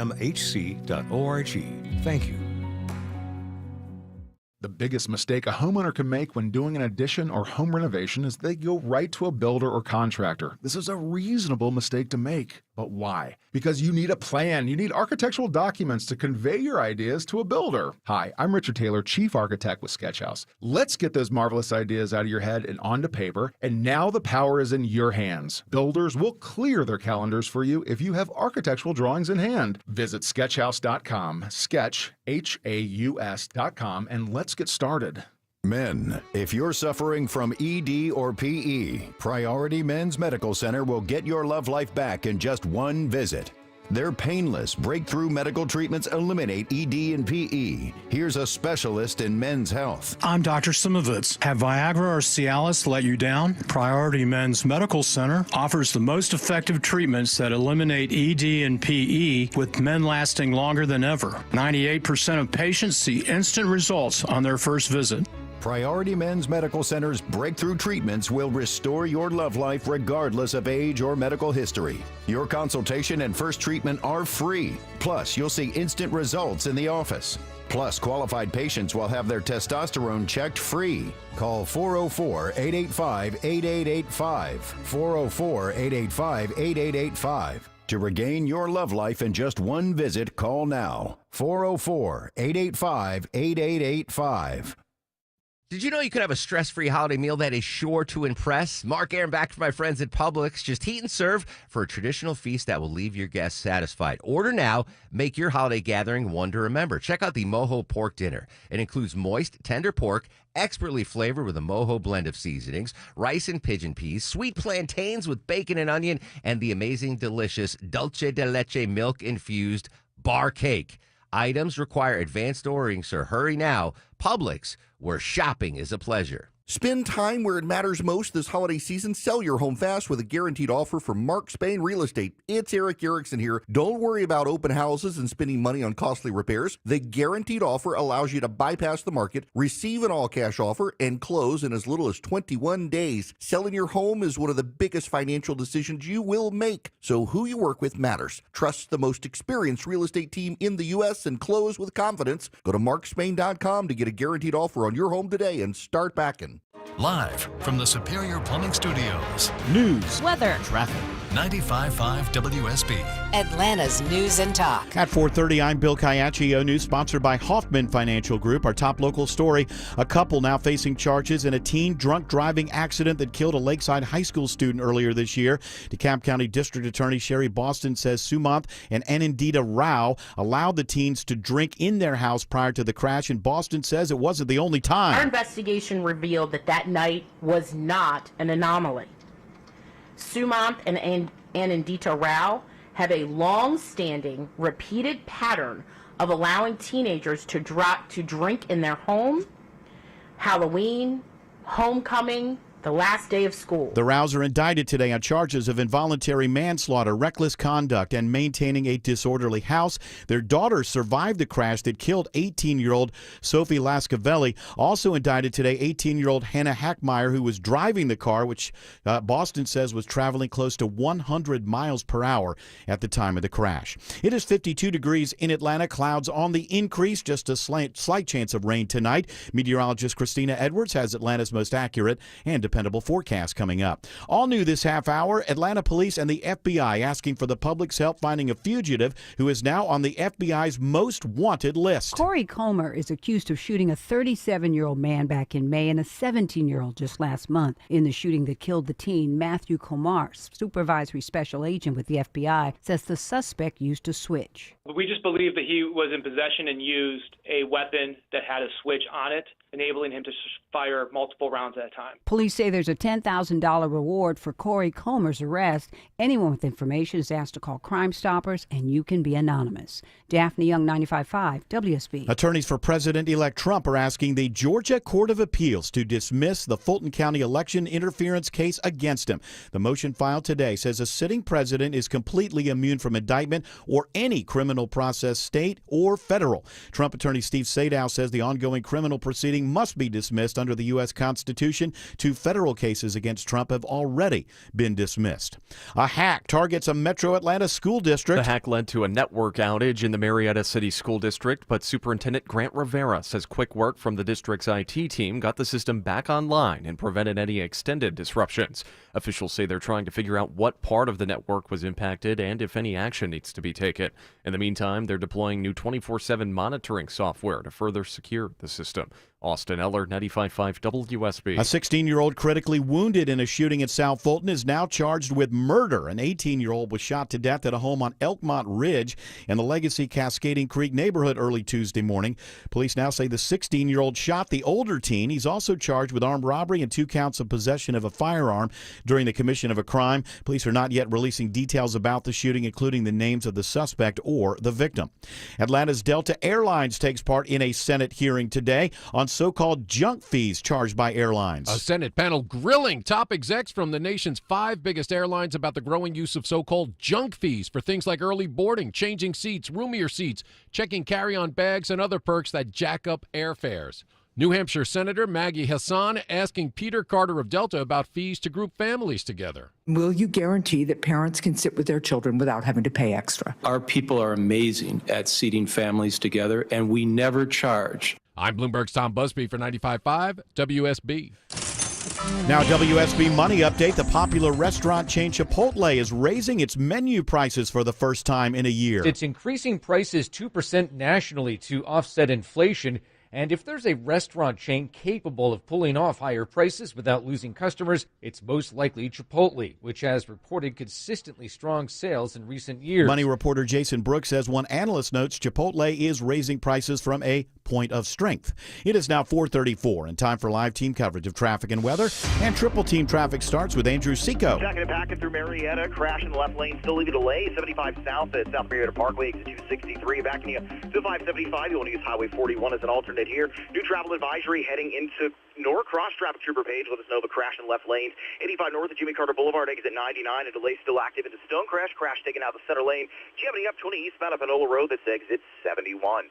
Thank you. The biggest mistake a homeowner can make when doing an addition or home renovation is they go right to a builder or contractor. This is a reasonable mistake to make. But why? Because you need a plan. You need architectural documents to convey your ideas to a builder. Hi, I'm Richard Taylor, Chief Architect with Sketchhouse. Let's get those marvelous ideas out of your head and onto paper, and now the power is in your hands. Builders will clear their calendars for you if you have architectural drawings in hand. Visit sketchhouse.com, sketch, HAUS.com, and let's get started. Men, if you're suffering from ED or PE, Priority Men's Medical Center will get your love life back in just one visit. Their painless, breakthrough medical treatments eliminate ED and PE. Here's a specialist in men's health. I'm Dr. Simovitz. Have Viagra or Cialis let you down? Priority Men's Medical Center offers the most effective treatments that eliminate ED and PE, with men lasting longer than ever. 98% of patients see instant results on their first visit. Priority Men's Medical Center's breakthrough treatments will restore your love life regardless of age or medical history. Your consultation and first treatment are free. Plus, you'll see instant results in the office. Plus, qualified patients will have their testosterone checked free. Call 404-885-8885. 404-885-8885. To regain your love life in just one visit, call now. 404-885-8885. Did you know you could have a stress-free holiday meal that is sure to impress? Mark Aaron back from my friends at Publix. Just heat and serve for a traditional feast that will leave your guests satisfied. Order now. Make your holiday gathering one to remember. Check out the Mojo Pork Dinner. It includes moist, tender pork, expertly flavored with a Mojo blend of seasonings, rice and pigeon peas, sweet plantains with bacon and onion, and the amazing, delicious dulce de leche milk-infused bar cake. Items require advanced ordering, so hurry now. Publix, where shopping is a pleasure. Spend time where it matters most this holiday season. Sell your home fast with a guaranteed offer from Mark Spain Real Estate. It's Eric Erickson here. Don't worry about open houses and spending money on costly repairs. The guaranteed offer allows you to bypass the market, receive an all-cash offer, and close in as little as 21 days. Selling your home is one of the biggest financial decisions you will make. So who you work with matters. Trust the most experienced real estate team in the U.S. and close with confidence. Go to markspain.com to get a guaranteed offer on your home today and start backing. Live from the Superior Plumbing Studios. News, weather, traffic. 95.5 WSB. Atlanta's News and Talk. At 4:30, I'm Bill Caiaccio. News sponsored by Hoffman Financial Group. Our top local story, a couple now facing charges in a teen drunk driving accident that killed a Lakeside High School student earlier this year. DeKalb County District Attorney Sherry Boston says Sumant and Anindita Rao allowed the teens to drink in their house prior to the crash, and Boston says it wasn't the only time. Our investigation revealed that night was not an anomaly. Sumant and Anindita Rao have a long-standing, repeated pattern of allowing teenagers to drink in their home, Halloween, homecoming, the last day of school. The Rows are indicted today on charges of involuntary manslaughter, reckless conduct, and maintaining a disorderly house. Their daughter survived the crash that killed 18-year-old Sophie Lascavelli. Also indicted today, 18-year-old Hannah Hackmeyer, who was driving the car, which Boston says was traveling close to 100 miles per hour at the time of the crash. It is 52 degrees in Atlanta. Clouds on the increase, just a slight chance of rain tonight. Meteorologist Christina Edwards has Atlanta's most accurate and dependable forecast coming up. All new this half hour, Atlanta police and the FBI asking for the public's help finding a fugitive who is now on the FBI's most wanted list. Corey Comer is accused of shooting a 37-year-old man back in May and a 17-year-old just last month. In the shooting that killed the teen, Matthew Comar, supervisory special agent with the FBI, says the suspect used a switch. We just believe that he was in possession and used a weapon that had a switch on it, enabling him to fire multiple rounds at a time. Police say there's a $10,000 reward for Corey Comer's arrest. Anyone with information is asked to call Crime Stoppers, and you can be anonymous. Daphne Young, 95.5 WSB. Attorneys for President-elect Trump are asking the Georgia Court of Appeals to dismiss the Fulton County election interference case against him. The motion filed today says a sitting president is completely immune from indictment or any criminal process, state or federal. Trump attorney Steve Sadow says the ongoing criminal proceeding must be dismissed under the U.S. Constitution. 2 federal cases against Trump have already been dismissed. A hack targets a Metro Atlanta school district. The hack led to a network outage in the Marietta City School District, but Superintendent Grant Rivera says quick work from the district's IT team got the system back online and prevented any extended disruptions. Officials say they're trying to figure out what part of the network was impacted and if any action needs to be taken. In the meantime, they're deploying new 24/7 monitoring software to further secure the system. Austin Eller, 95.5 WSB. A 16-year-old critically wounded in a shooting at South Fulton is now charged with murder. An 18-year-old was shot to death at a home on Elkmont Ridge in the Legacy Cascading Creek neighborhood early Tuesday morning. Police now say the 16-year-old shot the older teen. He's also charged with armed robbery and 2 counts of possession of a firearm during the commission of a crime. Police are not yet releasing details about the shooting, including the names of the suspect or the victim. Atlanta's Delta Airlines takes part in a Senate hearing today on so-called junk fees charged by airlines. A Senate panel grilling top execs from the nation's 5 biggest airlines about the growing use of so-called junk fees for things like early boarding, changing seats, roomier seats, checking carry-on bags, and other perks that jack up airfares. New Hampshire Senator Maggie Hassan asking Peter Carter of Delta about fees to group families together. Will you guarantee that parents can sit with their children without having to pay extra? Our people are amazing at seating families together, and we never charge. I'm Bloomberg's Tom Busby for 95.5 WSB. Now, WSB Money Update. The popular restaurant chain Chipotle is raising its menu prices for the first time in a year. It's increasing prices 2% nationally to offset inflation. And if there's a restaurant chain capable of pulling off higher prices without losing customers, it's most likely Chipotle, which has reported consistently strong sales in recent years. Money reporter Jason Brooks says one analyst notes Chipotle is raising prices from a point of strength. It is now 4:34 and time for live team coverage of traffic and weather. And triple team traffic starts with Andrew Seco. Checking it back through Marietta. Crash in the left lane. Still leaving delay. 75 south at South Marietta Parkway. Exit 263. Backing you to 575. You want to use Highway 41 as an alternate here. New travel advisory heading into Norcross. Traffic trooper page let us know of a crash in the left lane. 85 north of Jimmy Carter Boulevard. Exit 99. A delay still active into Stonecrest. Crash taken out the center lane. Jeopardy up 20 eastbound of Panola Road. That's exit 71.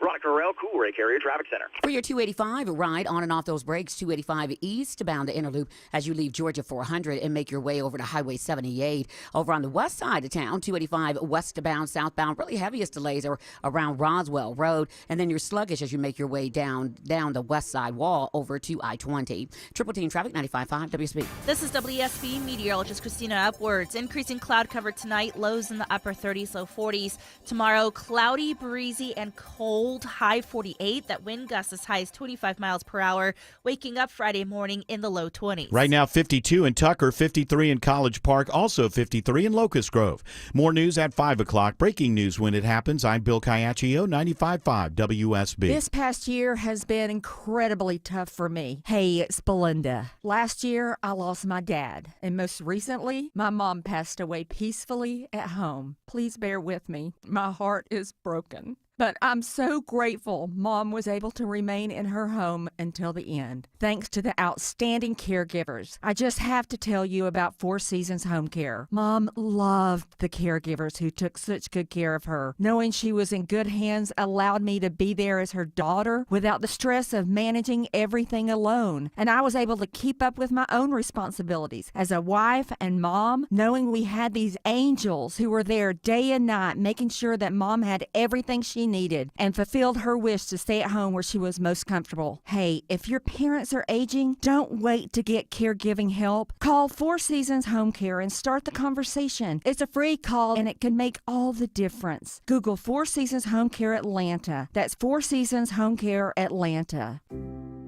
Veronica Correll, Cool Ray Carrier Traffic Center. For your 285 ride on and off those brakes, 285 eastbound to Interloop as you leave Georgia 400 and make your way over to Highway 78. Over on the west side of town, 285 westbound, southbound, really heaviest delays are around Roswell Road, and then you're sluggish as you make your way down the west side wall over to I-20. Triple team traffic, 95.5 WSB. This is WSB meteorologist Christina Upwards. Increasing cloud cover tonight, lows in the upper 30s, low 40s. Tomorrow, cloudy, breezy, and cold. High 48. That wind gust as high as 25 miles per hour. Waking up Friday morning in the low 20s. Right now, 52 in Tucker, 53 in College Park, also 53 in Locust Grove. More news at 5 o'clock. Breaking news when it happens. I'm Bill Caiaccio, 95.5 WSB. This past year has been incredibly tough for me. Hey, it's Belinda. Last year, I lost my dad. And most recently, my mom passed away peacefully at home. Please bear with me. My heart is broken. But I'm so grateful Mom was able to remain in her home until the end, thanks to the outstanding caregivers. I just have to tell you about Four Seasons Home Care. Mom loved the caregivers who took such good care of her. Knowing she was in good hands allowed me to be there as her daughter without the stress of managing everything alone. And I was able to keep up with my own responsibilities as a wife and mom, knowing we had these angels who were there day and night, making sure that Mom had everything she needed and fulfilled her wish to stay at home where she was most comfortable. Hey, if your parents are aging, don't wait to get caregiving help. Call Four Seasons Home Care and start the conversation. It's a free call and it can make all the difference. Google Four Seasons Home Care Atlanta. That's Four Seasons Home Care Atlanta.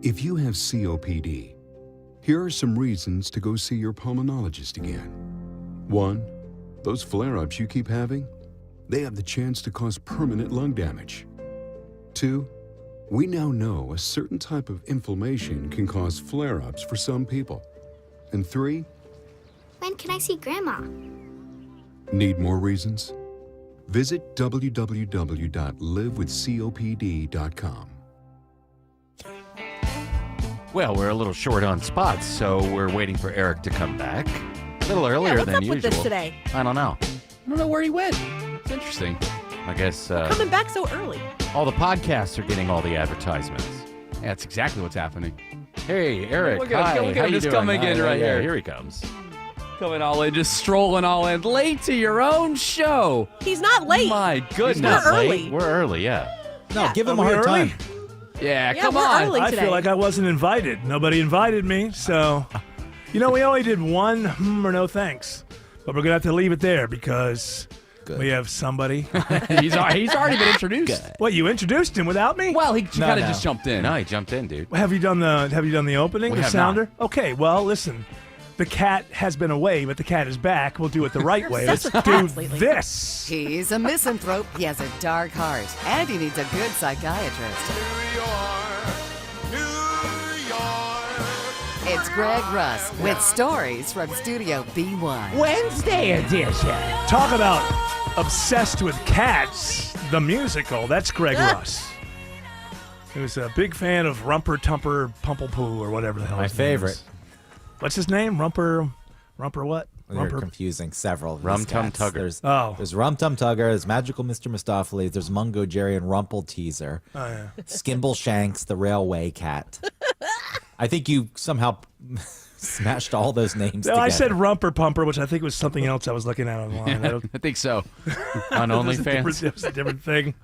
If you have COPD, here are some reasons to go see your pulmonologist again. 1. Those flare-ups you keep having, they have the chance to cause permanent lung damage. 2. We now know a certain type of inflammation can cause flare-ups for some people. And 3. When can I see Grandma? Need more reasons? Visit www.livewithcopd.com. Well, we're a little short on spots, so we're waiting for Eric to come back. A little earlier what's than up usual. with this today? I don't know. I don't know where he went. It's interesting. I guess Coming back so early. all the podcasts are getting all the advertisements. Yeah, that's exactly what's happening. Hey, Eric. Look at him, Hi. look at How him you just doing? coming in right yeah, here. Here he comes. Coming all in, just strolling all in. Late to your own show. He's not late. My goodness. Not We're late. early. We're early, yeah. No, Yeah. give him Are a we hard early? time. Yeah, Yeah, come we're on. early I today. feel like I wasn't invited. Nobody invited me, so we only did one or no thanks. But we're gonna have to leave it there because We have somebody. he's already been introduced. What, you introduced him without me? Well, he kind of just jumped in. No, he jumped in, dude. Have you done the opening, We the have sounder? not. Okay, well, listen. The cat has been away, but the cat is back. We'll do it the right way. Let's obsessed do with cats lately. this. He's a misanthrope. He has a dark heart, and he needs a good psychiatrist. It's Greg Russ with stories from Studio B1. Wednesday edition. Talk about obsessed with cats, the musical. That's Greg Russ. He was a big fan of Rumper Tumper Pumplepoo or whatever the hell My his name favorite. is. What's his name? Rumper what? They're confusing several. of Rum these Tum cats. Tugger. There's Rum Tum Tugger, there's Magical Mr. Mistopheles, there's Mungo Jerry and Rumple Teaser. Oh, yeah. Skimble Shanks, the Railway Cat. I think you somehow smashed all those names No, together. I said Rumper Pumper, which I think was something else I was looking at online. I think so. On It was OnlyFans. a different thing.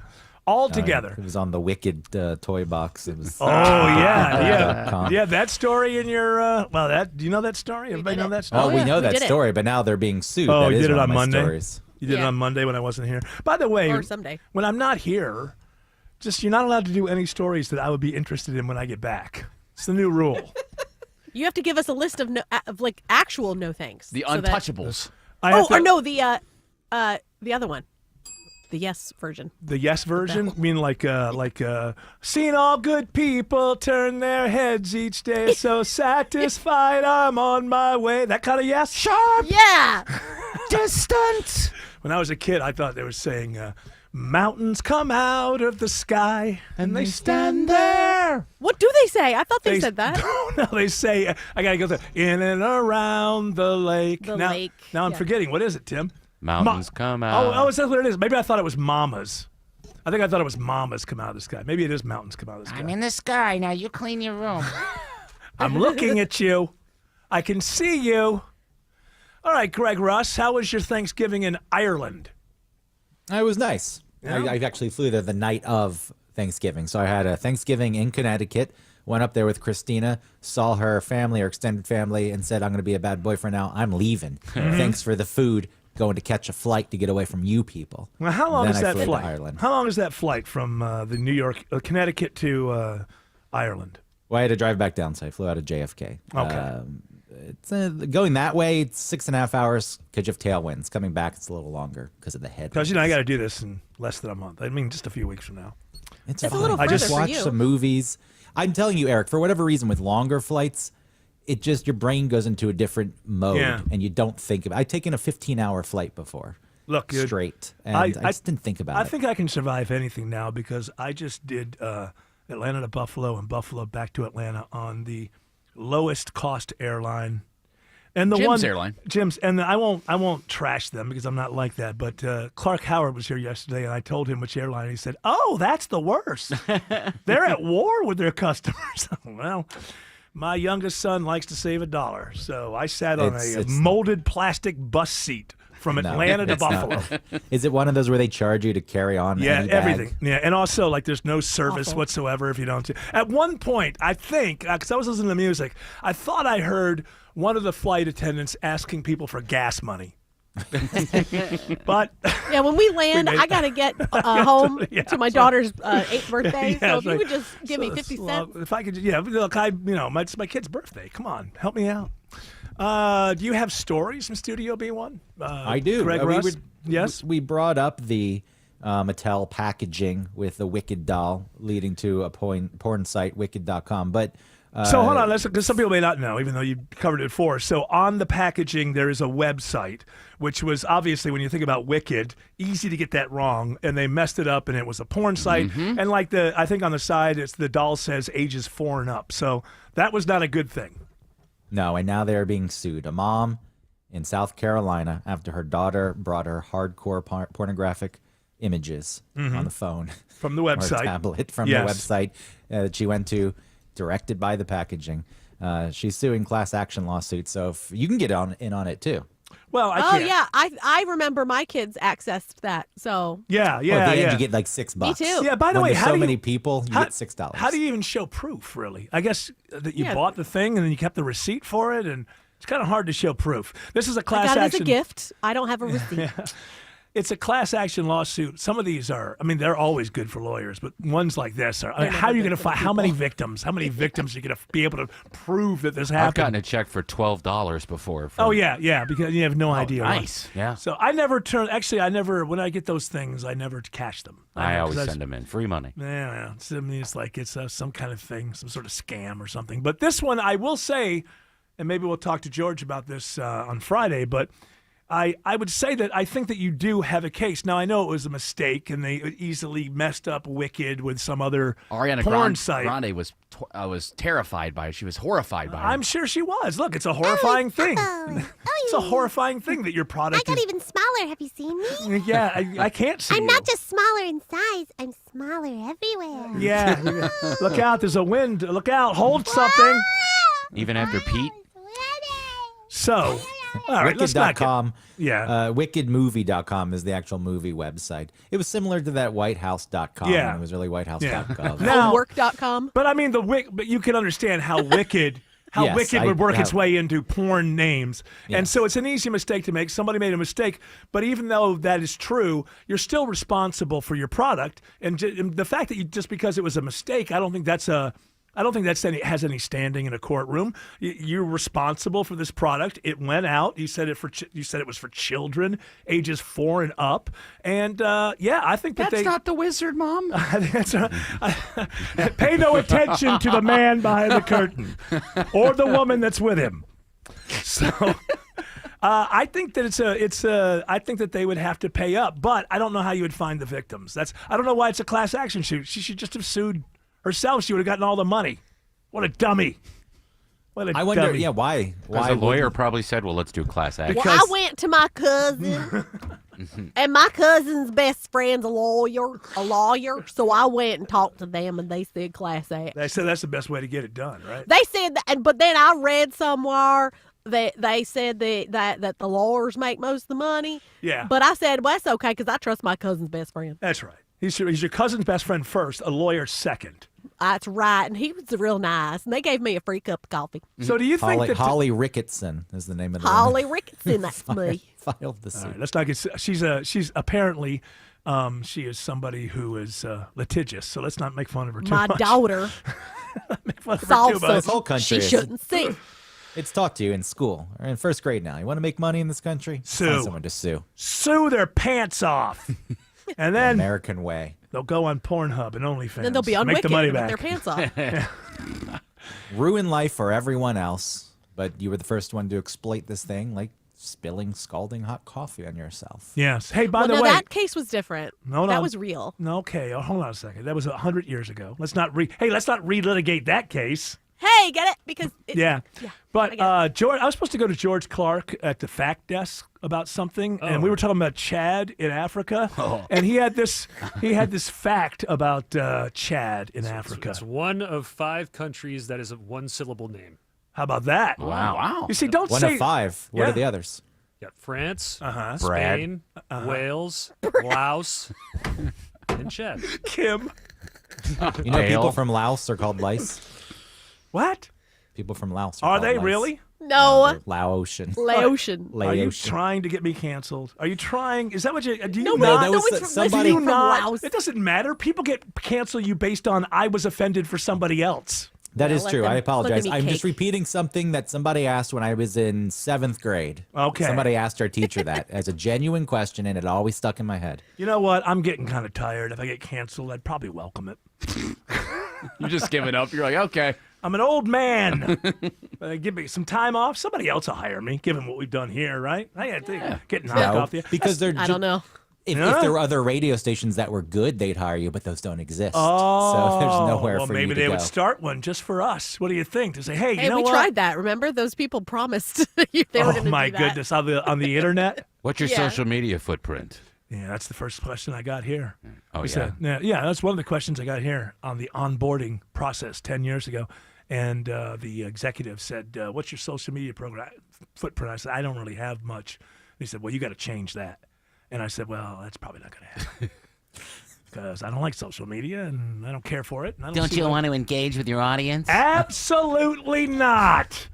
All together. It was on the Wicked toy box. It was. Yeah. That story in your. Do you know that story? Everybody know that story? Oh, we know that story, but now they're being sued. Oh, That you is did it one on of my Monday. stories. You did it on Monday when I wasn't here. By the way, Or someday. when I'm not here, you're not allowed to do any stories that I would be interested in when I get back. It's the new rule. You have to give us a list of like actual no thanks. The so that- Untouchables. The other one. The yes version. The yes version? I mean, like, seen all good people turn their heads each day, so satisfied I'm on my way. That kind of yes? Sharp! Yeah! Distant! When I was a kid, I thought they were saying, mountains come out of the sky, and they stand there. What do they say? I thought they said that. No, they say, I got to go there, in and around the lake. The now, lake, Now I'm yeah. forgetting. What is it, Tim? Mountains come out. Oh, is that what it is? Maybe I thought it was mamas. I think I thought it was mamas come out of the sky. Maybe it is mountains come out of the sky. I'm in the sky. Now you clean your room. I'm looking at you. I can see you. All right, Greg Russ, how was your Thanksgiving in Ireland? It was nice. Yeah? I actually flew there the night of Thanksgiving. So I had a Thanksgiving in Connecticut, went up there with Christina, saw her family, her extended family, and said, I'm going to be a bad boyfriend now. I'm leaving. Thanks for the food. Going to catch a flight to get away from you people. Well, how long Then is I that flew to flight? Ireland. How long is that flight from the New York, Connecticut to Ireland? Well, I had to drive back down, so I flew out of JFK. Okay. It's going that way, it's 6.5 hours because you have tailwinds. Coming back, it's a little longer because of the head. Because, I got to do this in less than a month. I mean, just a few weeks from now. It's a fine. little I just further for watched you. some movies. I'm telling you, Eric, for whatever reason, with longer flights, it just your brain goes into a different mode, Yeah. and you don't think about. I've taken a 15-hour flight before. Look, dude, straight, and I just didn't think about I it. think I can survive anything now because I just did Atlanta to Buffalo and Buffalo back to Atlanta on the lowest cost airline. And the Jim's airline. Jim's, and I won't trash them because I'm not like that. But Clark Howard was here yesterday, and I told him which airline. And he said, "Oh, that's the worst. They're at war with their customers." Well, my youngest son likes to save $1, so I sat on a molded plastic bus seat from Atlanta to it's not. Buffalo. Is it one of those where they charge you to carry on? Yeah, any bag? everything. Yeah, and also like there's no service whatsoever if you don't. At one point, I think because I was listening to music, I thought I heard one of the flight attendants asking people for gas money. But Yeah, when we land, I got to get home to my daughter's 8th birthday. Yeah, so it's if you like- would just give me 50 well, cents. if I could, look, it's my kid's birthday. Come on, help me out. Do you have stories from Studio B1? I do. Greg Russ? Yes. We brought up the Mattel packaging with the Wicked doll, leading to a porn site, Wicked.com. But So hold on, because some people may not know, even though you covered it before. So on the packaging, there is a website, which was obviously, when you think about Wicked, easy to get that wrong, and they messed it up, and it was a porn site. And like I think on the side, the doll says ages 4 and up. So that was not a good thing. No, and now they're being sued. A mom in South Carolina, after her daughter brought her hardcore pornographic images on the phone From the or website. tablet from Yes. the website that she went to, directed by the packaging. She's suing class action lawsuit, so if you can get in on it too. Well, I Oh can't. yeah, I remember my kids accessed that. So Yeah, Well, at the end, yeah. you get like $6. too. Yeah, by the When way, there's how so do you, many people, you how- get $6. How do you even show proof, really? I guess that you Yeah. bought the thing and then you kept the receipt for it, and it's kind of hard to show proof. This is a I class got it as action. a gift. I don't have a receipt. It's a class action lawsuit. Some of these are, I mean, they're always good for lawyers, but ones like this are, I mean, how are you going to find, how many victims are you going to be able to prove that this happened? I've gotten a check for $12 before. Oh, yeah, because you have no idea. Nice, yeah. So I never when I get those things, I never cash them. I always send them in. Free money. Yeah. I mean, it's like it's some kind of thing, some sort of scam or something. But this one, I will say, and maybe we'll talk to George about this on Friday, but I would say that I think that you do have a case. Now, I know it was a mistake, and they easily messed up Wicked with some other Ariana porn site. Grande was terrified by it. She was horrified by it. I'm sure she was. Look, it's a horrifying thing. It's a horrifying thing that your product I got even smaller. Have you seen me? Yeah, I can't see I'm you. not just smaller in size. I'm smaller everywhere. Yeah. Look out. There's a wind. Look out. Hold something. Even after Pete? So... All right, Wicked.com. Yeah. Wickedmovie.com is the actual movie website. It was similar to that WhiteHouse.com. Yeah. And it was really WhiteHouse.gov. Homework.com. But I mean, but you can understand how Wicked... Yes, would work its way into porn names. And so it's an easy mistake to make. Somebody made a mistake. But even though that is true, you're still responsible for your product. And the fact that just because it was a mistake, I don't think that's has any standing in a courtroom. You're responsible for this product. It went out. You said it was for children, ages 4 and up. And I think that's not the wizard, Mom. Pay no attention to the man behind the curtain or the woman that's with him. So. I think that I think that they would have to pay up, but I don't know how you would find the victims. I don't know why it's a class action suit. She should just have sued herself. She would have gotten all the money. What a dummy. I wonder, why? Because the lawyer probably said, well, let's do class action. Well, I went to my cousin, and my cousin's best friend's a lawyer, so I went and talked to them, and they said class action. They said that's the best way to get it done, right? They said that, but then I read somewhere that they said that the lawyers make most of the money. Yeah. But I said, well, that's okay, because I trust my cousin's best friend. That's right. He's your cousin's best friend first, a lawyer second. That's right, and he was real nice, and they gave me a free cup of coffee. So do you think that Holly Ricketson is the name of the Holly woman. Ricketson, that's me. Filed the suit. All right, let's not get. She's apparently she is somebody who is litigious. So let's not make fun of her too much. My daughter make fun of her too much. This whole country she shouldn't sing. It's taught to you in school or in first grade now. You want to make money in this country? Sue. Find someone to sue. Sue their pants off. And then American way. They'll go on Pornhub and OnlyFans. Then they'll be on make Wicked the money with back. their pants off. Ruin life for everyone else, but you were the first one to exploit this thing, like spilling scalding hot coffee on yourself. Yes. Hey, by the no, way, that case was different. No, that was real. No, okay. Hold on a second. That was 100 years ago. Let's not relitigate that case. Hey, get it? Because yeah. But George, I was supposed to go to George Clark at the fact desk about something, and we were talking about Chad in Africa, and he had this fact about Chad in Africa. It's one of 5 countries that is a one-syllable name. How about that? Wow. You see, don't one say of 5. What are the others? Yeah, France, Brad. Spain, Wales, Laos, and Chad. Kim. You know, people from Laos are called lice. What? People from Laos Are called they lice. really? No. Laotian. Laotian. Are you trying to get me canceled? Are you trying? Is that what you do? You No, not? that was somebody Do you from not? Laos. It doesn't matter. People cancel you based on I was offended for somebody else. That is let true. them- I let apologize. them eat I'm just cake. repeating something that somebody asked when I was in 7th grade. Okay. Somebody asked our teacher that as a genuine question, and it always stuck in my head. You know what? I'm getting kind of tired. If I get canceled, I'd probably welcome it. You just give it up. You're like, okay. I'm an old man. Give me some time off. Somebody else will hire me, given what we've done here, right? I had to get knocked off the because they're. I don't know. If there were other radio stations that were good, they'd hire you, but those don't exist. Oh, so there's nowhere well, for maybe you to they go. would start one just for us. What do you think? To say, hey, you know we what? tried that. Remember, those people promised they were going to do that. Oh my goodness, on the internet. What's your social media footprint? Yeah, that's the first question I got here. Oh, We yeah? said- yeah, that's one of the questions I got here on the onboarding process 10 years ago. And the executive said, what's your social media footprint? I said, I don't really have much. He said, well, you got to change that. And I said, well, that's probably not going to happen. Because I don't like social media, and I don't care for it. And I Don't see you why- want to engage with your audience? Absolutely not.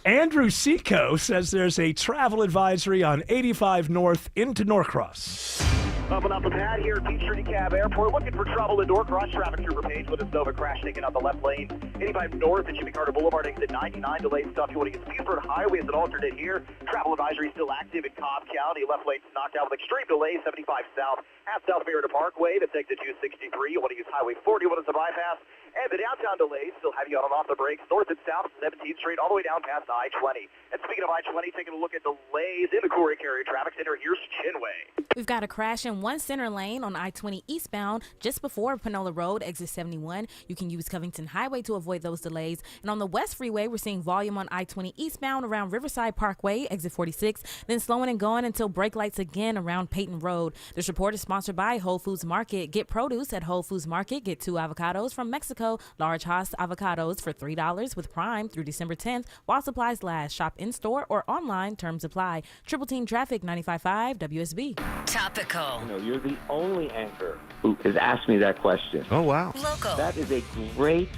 Andrew Seco says there's a travel advisory on 85 North into Norcross. Up and up the pad here at Peachtree DeKalb Airport. Looking for trouble at Norcross. Traffic trooper Page with us know of a crash taking out the left lane. 85 North at Jimmy Carter Boulevard. Exit 99. Delayed stuff. You want to use Buford Highway as an alternate here. Travel advisory still active in Cobb County. Left lane knocked out with extreme delay. 75 South at South Merida Parkway. That's exit 263. You want to use Highway 40 when it's a bypass. And the downtown delays still have you on and off the brakes. North and south, 17th Street, all the way down past I-20. And speaking of I-20, taking a look at delays in the Corey Carrier Traffic Center. Here's Chinway. We've got a crash in one center lane on I-20 eastbound just before Panola Road, exit 71. You can use Covington Highway to avoid those delays. And on the West Freeway, we're seeing volume on I-20 eastbound around Riverside Parkway, exit 46, then slowing and going until brake lights again around Peyton Road. This report is sponsored by Whole Foods Market. Get produce at Whole Foods Market. Get 2 avocados from Mexico. Large Haas avocados for $3 with Prime through December 10th while supplies last. Shop in-store or online. Terms apply. Triple Team Traffic 95.5 WSB. Topical. You're the only anchor who has asked me that question. Oh, wow. Local. That is a great,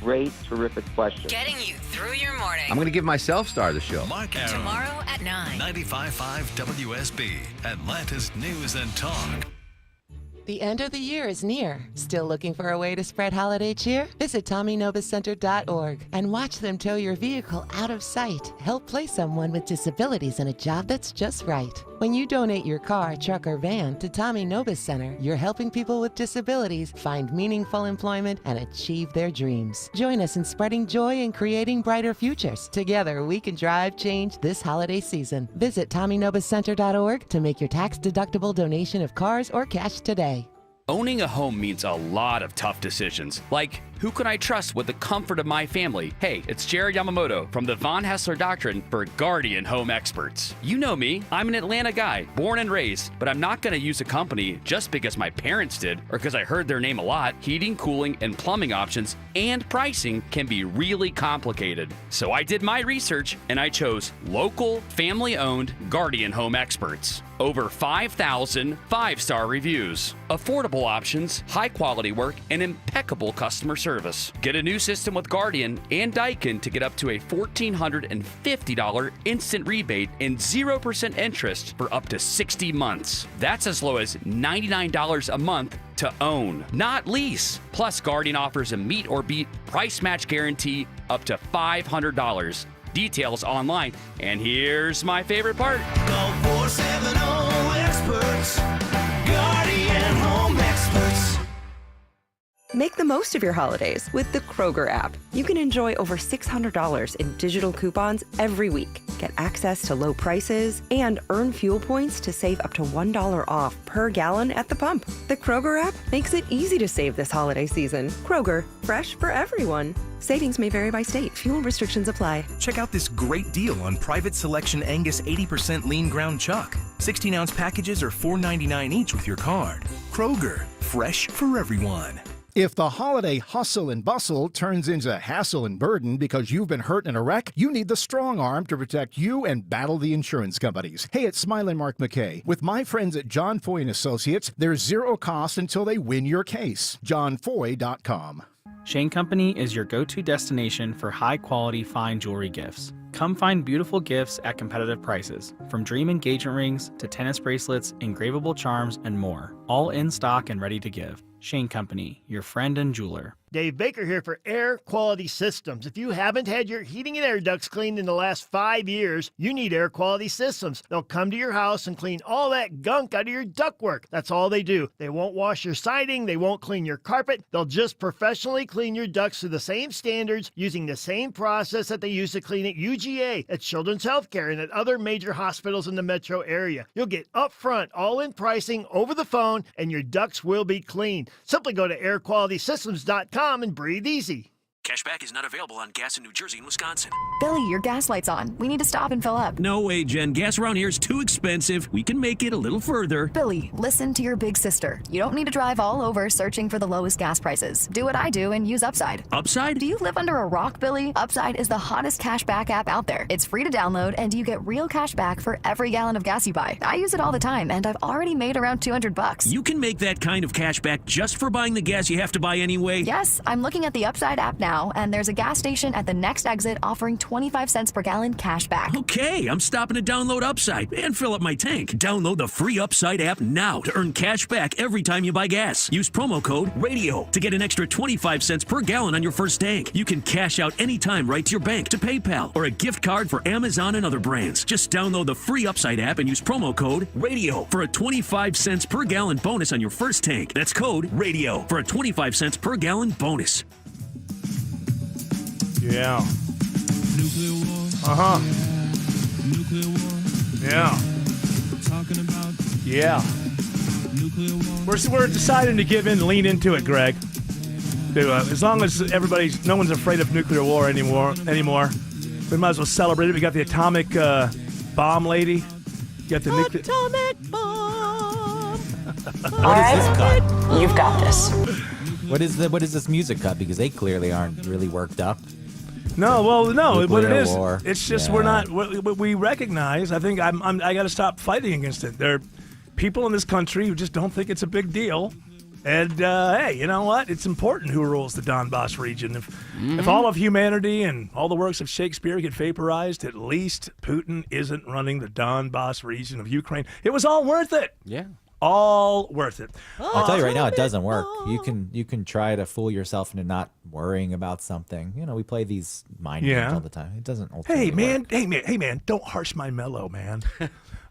terrific question. Getting you through your morning. I'm going to give myself star the show. Mark Arum. Tomorrow at 9. 95.5 WSB, Atlanta's News and Talk. The end of the year is near. Still looking for a way to spread holiday cheer? Visit TommyNobisCenter.org and watch them tow your vehicle out of sight. Help place someone with disabilities in a job that's just right. When you donate your car, truck, or van to Tommy Nobis Center, you're helping people with disabilities find meaningful employment and achieve their dreams. Join us in spreading joy and creating brighter futures. Together, we can drive change this holiday season. Visit TommyNobisCenter.org to make your tax-deductible donation of cars or cash today. Owning a home means a lot of tough decisions, like who can I trust with the comfort of my family? Hey, it's Jared Yamamoto from the Von Hessler Doctrine for Guardian Home Experts. You know me, I'm an Atlanta guy, born and raised, but I'm not going to use a company just because my parents did or because I heard their name a lot. Heating, cooling, and plumbing options and pricing can be really complicated. So I did my research and I chose local, family-owned Guardian Home Experts. Over 5,000 5-star reviews, affordable options, high-quality work, and impeccable customer service. Get a new system with Guardian and Daikin to get up to a $1,450 instant rebate and 0% interest for up to 60 months. That's as low as $99 a month to own, not lease. Plus, Guardian offers a meet or beat price match guarantee up to $500. Details online. And here's my favorite part. Call 470 experts. Guardian Home Experts. Make the most of your holidays with the Kroger app. You can enjoy over $600 in digital coupons every week. Get access to low prices and earn fuel points to save up to $1 off per gallon at the pump. The Kroger app makes it easy to save this holiday season. Kroger, fresh for everyone. Savings may vary by state. Fuel restrictions apply. Check out this great deal on Private Selection Angus 80% lean ground chuck. 16-ounce packages are $4.99 each with your card. Kroger, fresh for everyone. If the holiday hustle and bustle turns into hassle and burden because you've been hurt in a wreck, you need the strong arm to protect you and battle the insurance companies. Hey, it's Smilin' Mark McKay. With my friends at John Foy & Associates, there's zero cost until they win your case. JohnFoy.com. Shane Company is your go-to destination for high-quality fine jewelry gifts. Come find beautiful gifts at competitive prices, from dream engagement rings to tennis bracelets, engravable charms, and more. All in stock and ready to give. Shane Company, your friend and jeweler. Dave Baker here for Air Quality Systems. If you haven't had your heating and air ducts cleaned in the last 5 years, you need Air Quality Systems. They'll come to your house and clean all that gunk out of your ductwork. That's all they do. They won't wash your siding. They won't clean your carpet. They'll just professionally clean your ducts to the same standards using the same process that they use to clean at UGA, at Children's Healthcare, and at other major hospitals in the metro area. You'll get upfront, all-in pricing over the phone, and your ducts will be clean. Simply go to airqualitysystems.com and breathe easy. Cashback is not available on gas in New Jersey and Wisconsin. Billy, your gas light's on. We need to stop and fill up. No way, Jen. Gas around here is too expensive. We can make it a little further. Billy, listen to your big sister. You don't need to drive all over searching for the lowest gas prices. Do what I do and use Upside. Upside? Do you live under a rock, Billy? Upside is the hottest cashback app out there. It's free to download, and you get real cash back for every gallon of gas you buy. I use it all the time, and I've already made around $200. You can make that kind of cash back just for buying the gas you have to buy anyway? Yes, I'm looking at the Upside app now. now, and there's a gas station at the next exit offering 25 cents per gallon cash back. Okay, I'm stopping to download Upside and fill up my tank. Download the free Upside app now to earn cash back every time you buy gas. Use promo code RADIO to get an extra 25 cents per gallon on your first tank. You can cash out anytime right to your bank, to PayPal, or a gift card for Amazon and other brands. Just download the free Upside app and use promo code RADIO for a 25 cents per gallon bonus on your first tank. That's code RADIO for a 25 cents per gallon bonus. Yeah. Uh-huh. Yeah. Yeah. We're deciding to give in and lean into it, Greg. As long as no one's afraid of nuclear war anymore, we might as well celebrate it. We got the atomic bomb lady. You got the atomic bomb. What is this cut? You've got this. What is this music cut? Because they clearly aren't really worked up. No, well, no. What it Nuclear is, war. it's just Yeah. we're not. We recognize. I think I got to stop fighting against it. There are people in this country who just don't think it's a big deal. And hey, you know what? It's important who rules the Donbass region. If all of humanity and all the works of Shakespeare get vaporized, at least Putin isn't running the Donbass region of Ukraine. It was all worth it. Yeah. All worth it. I'll tell you right now, it doesn't work. You can try to fool yourself into not worrying about something. You know, we play these mind games all the time. It doesn't ultimately work. Hey man, don't harsh my mellow, man.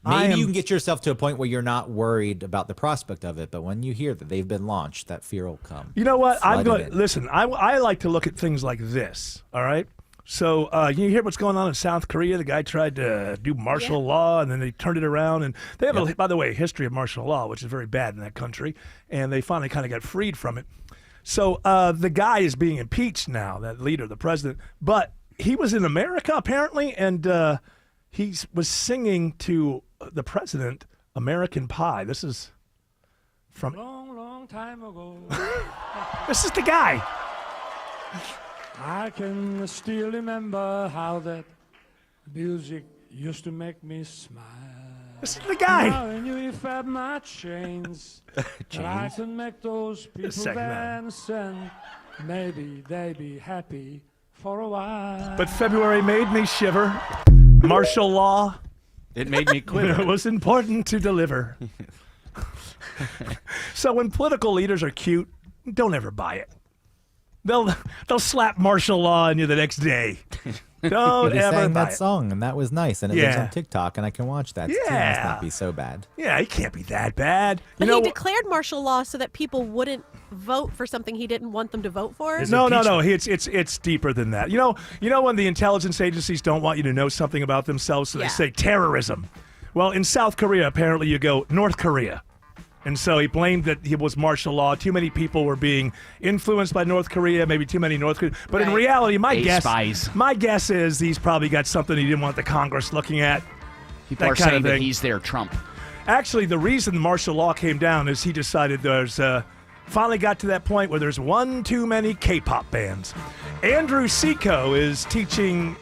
Maybe you can get yourself to a point where you're not worried about the prospect of it, but when you hear that they've been launched, that fear will come. You know what? flooding in. Listen. I like to look at things like this. All right. So you hear what's going on in South Korea? The guy tried to do martial law, and then they turned it around. And they have, by the way, a history of martial law, which is very bad in that country. And they finally kind of got freed from it. So the guy is being impeached now, that leader, the president. But he was in America, apparently, and he was singing to the president American Pie. This is from long time ago. This is the guy. I can still remember how that music used to make me smile. This is the guy. Now I knew if I had my chains, that I could make those people dance, and maybe they'd be happy for a while. But February made me shiver. Martial law. It made me quiver. It was important to deliver. So when political leaders are cute, don't ever buy it. They'll slap martial law on you the next day. Don't But he ever sang buy that it. song, and that was nice, and it lives Yeah. on TikTok, and I can watch that. It must Yeah. not be so bad. Yeah, he can't be that bad. But he declared martial law so that people wouldn't vote for something he didn't want them to vote for. No. It's deeper than that. You know when the intelligence agencies don't want you to know something about themselves, so they say terrorism. Well, in South Korea, apparently you go North Korea. And so he blamed that it was martial law. Too many people were being influenced by North Korea, maybe too many North Koreans. But in reality, my guess is he's probably got something he didn't want the Congress looking at. People are saying that he's their Trump. Actually, the reason martial law came down is he decided there's finally got to that point where there's one too many K-pop bands. Andrew Seco is teaching?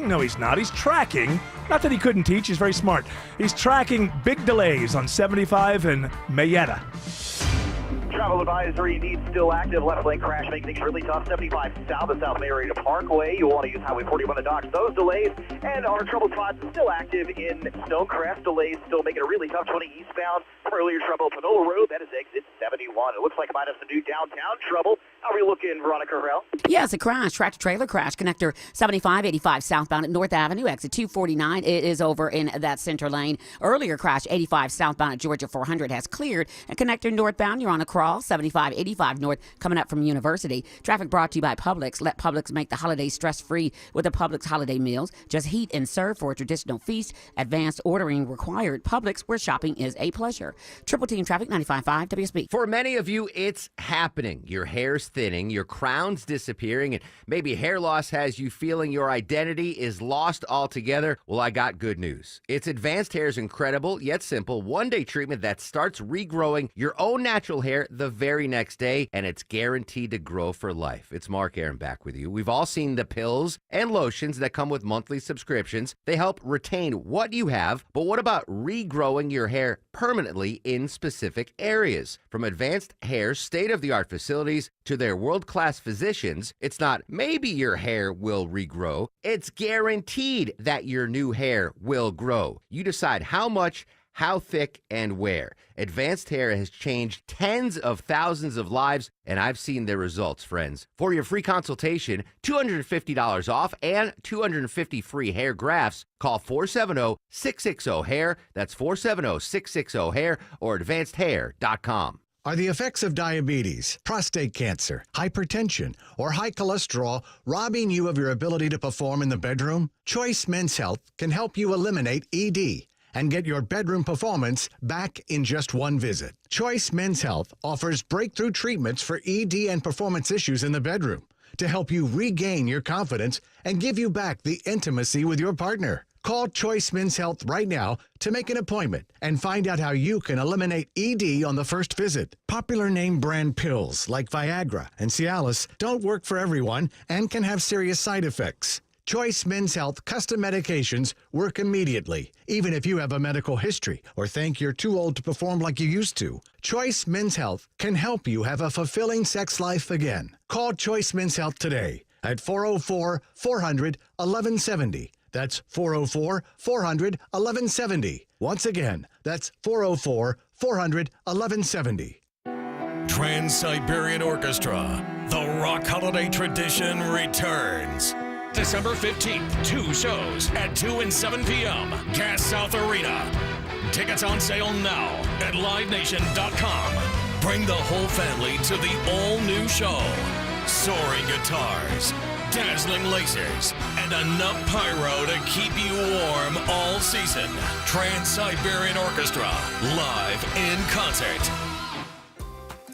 No, he's not. He's tracking. Not that he couldn't teach. He's very smart. He's tracking big delays on 75 and Mayetta. Travel advisory needs still active. Left lane crash making things really tough. 75 south of South Marietta Parkway. You'll want to use Highway 41 to dodge those delays. And our trouble spots still active in Stonecrest. Delays still making it really tough. 20 eastbound from earlier trouble. Panola Road, that is exit 71. It looks like about us a new downtown trouble. How are we looking, Veronica Rell? Yes, a crash. Tractor-trailer crash. Connector 7585 southbound at North Avenue. Exit 249. It is over in that center lane. Earlier crash 85 southbound at Georgia 400 has cleared. And connector northbound, you're on a crawl. 7585 north coming up from University. Traffic brought to you by Publix. Let Publix make the holidays stress-free with the Publix holiday meals. Just heat and serve for a traditional feast. Advanced ordering required. Publix, where shopping is a pleasure. Triple Team Traffic 95.5 WSB. For many of you, it's happening. Your hair's thinning, your crown's disappearing, and maybe hair loss has you feeling your identity is lost altogether. Well, I got good news. It's Advanced Hair's incredible yet simple one-day treatment that starts regrowing your own natural hair the very next day, and it's guaranteed to grow for life. It's Mark Aaron back with you. We've all seen the pills and lotions that come with monthly subscriptions. They help retain what you have, but what about regrowing your hair permanently in specific areas? From Advanced Hair's state-of-the-art facilities to their world-class physicians, it's not maybe your hair will regrow. It's guaranteed that your new hair will grow. You decide how much, how thick, and where. Advanced Hair has changed tens of thousands of lives, and I've seen their results, friends. For your free consultation, $250 off and 250 free hair grafts, call 470-660-HAIR. That's 470-660-HAIR or advancedhair.com. Are the effects of diabetes, prostate cancer, hypertension, or high cholesterol robbing you of your ability to perform in the bedroom? Choice Men's Health can help you eliminate ED and get your bedroom performance back in just one visit. Choice Men's Health offers breakthrough treatments for ED and performance issues in the bedroom to help you regain your confidence and give you back the intimacy with your partner. Call Choice Men's Health right now to make an appointment and find out how you can eliminate ED on the first visit. Popular name brand pills like Viagra and Cialis don't work for everyone and can have serious side effects. Choice Men's Health custom medications work immediately, even if you have a medical history or think you're too old to perform like you used to. Choice Men's Health can help you have a fulfilling sex life again. Call Choice Men's Health today at 404-400-1170. That's 404-400-1170. Once again, that's 404-400-1170. Trans-Siberian Orchestra, the rock holiday tradition returns. December 15th, 2 shows at 2 and 7 p.m. Gas South Arena. Tickets on sale now at livenation.com. Bring the whole family to the all-new show. Soaring guitars, dazzling lasers, and enough pyro to keep you warm all season. Trans-Siberian Orchestra, live in concert.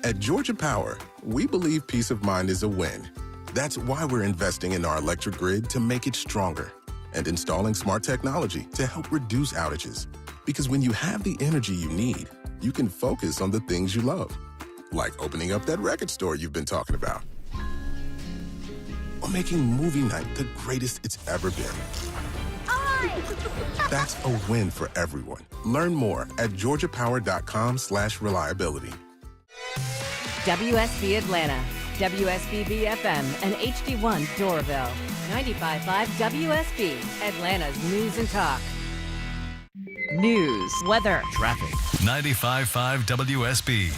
At Georgia Power, we believe peace of mind is a win. That's why we're investing in our electric grid to make it stronger and installing smart technology to help reduce outages. Because when you have the energy you need, you can focus on the things you love, like opening up that record store you've been talking about, or making movie night the greatest it's ever been. That's a win for everyone. Learn more at georgiapower.com/reliability. WSB Atlanta, WSB BFM, and HD1 Doraville. 95.5 WSB, Atlanta's news and talk. News, weather, traffic. 95.5 WSB,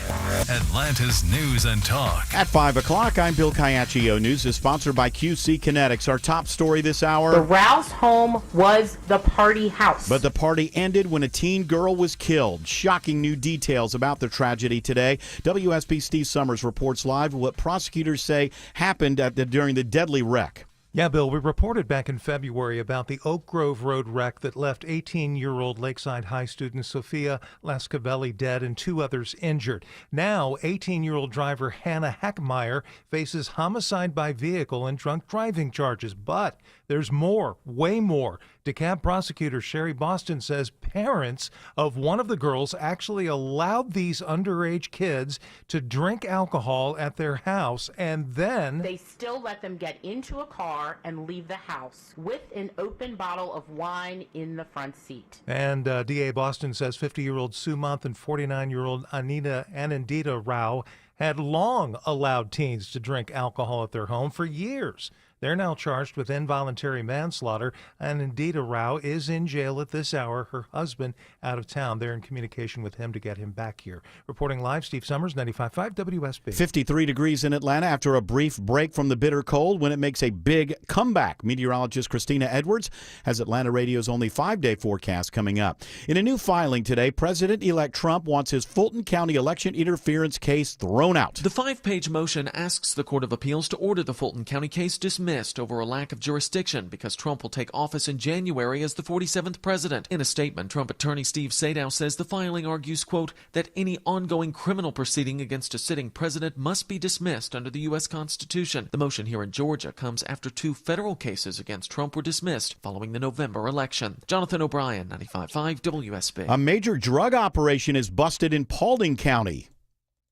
Atlanta's news and talk. At 5 o'clock, I'm Bill Caiaccio. News is sponsored by QC Kinetics. Our top story this hour. The Rouse home was the party house. But the party ended when a teen girl was killed. Shocking new details about the tragedy today. WSB Steve Summers reports live what prosecutors say happened during the deadly wreck. Yeah, Bill, we reported back in February about the Oak Grove Road wreck that left 18-year-old Lakeside High student Sophia Lascavelli dead and 2 others injured. Now, 18-year-old driver Hannah Heckmeyer faces homicide by vehicle and drunk driving charges. But there's more, way more. DeKalb prosecutor Sherry Boston says parents of one of the girls actually allowed these underage kids to drink alcohol at their house, and then they still let them get into a car and leave the house with an open bottle of wine in the front seat. And DA Boston says 50-year-old Sue Month and 49-year-old Anindita Rao had long allowed teens to drink alcohol at their home for years. They're now charged with involuntary manslaughter, and Anindita Rao is in jail at this hour. Her husband out of town. They're in communication with him to get him back here. Reporting live, Steve Summers, 95.5 WSB. 53 degrees in Atlanta after a brief break from the bitter cold when it makes a big comeback. Meteorologist Christina Edwards has Atlanta Radio's only 5-day forecast coming up. In a new filing today, President-elect Trump wants his Fulton County election interference case thrown out. The 5-page motion asks the Court of Appeals to order the Fulton County case dismissed over a lack of jurisdiction because Trump will take office in January as the 47th president. In a statement, Trump attorney Steve Sadow says the filing argues, quote, that any ongoing criminal proceeding against a sitting president must be dismissed under the U.S. Constitution. The motion here in Georgia comes after 2 federal cases against Trump were dismissed following the November election. Jonathan O'Brien, 95.5 WSB. A major drug operation is busted in Paulding County.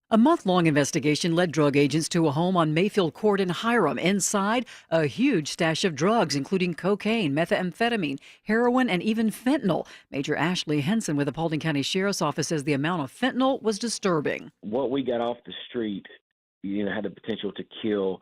A month-long investigation led drug agents to a home on Mayfield Court in Hiram. Inside, a huge stash of drugs, including cocaine, methamphetamine, heroin, and even fentanyl. Major Ashley Henson with the Paulding County Sheriff's Office says the amount of fentanyl was disturbing. What we got off the street, had the potential to kill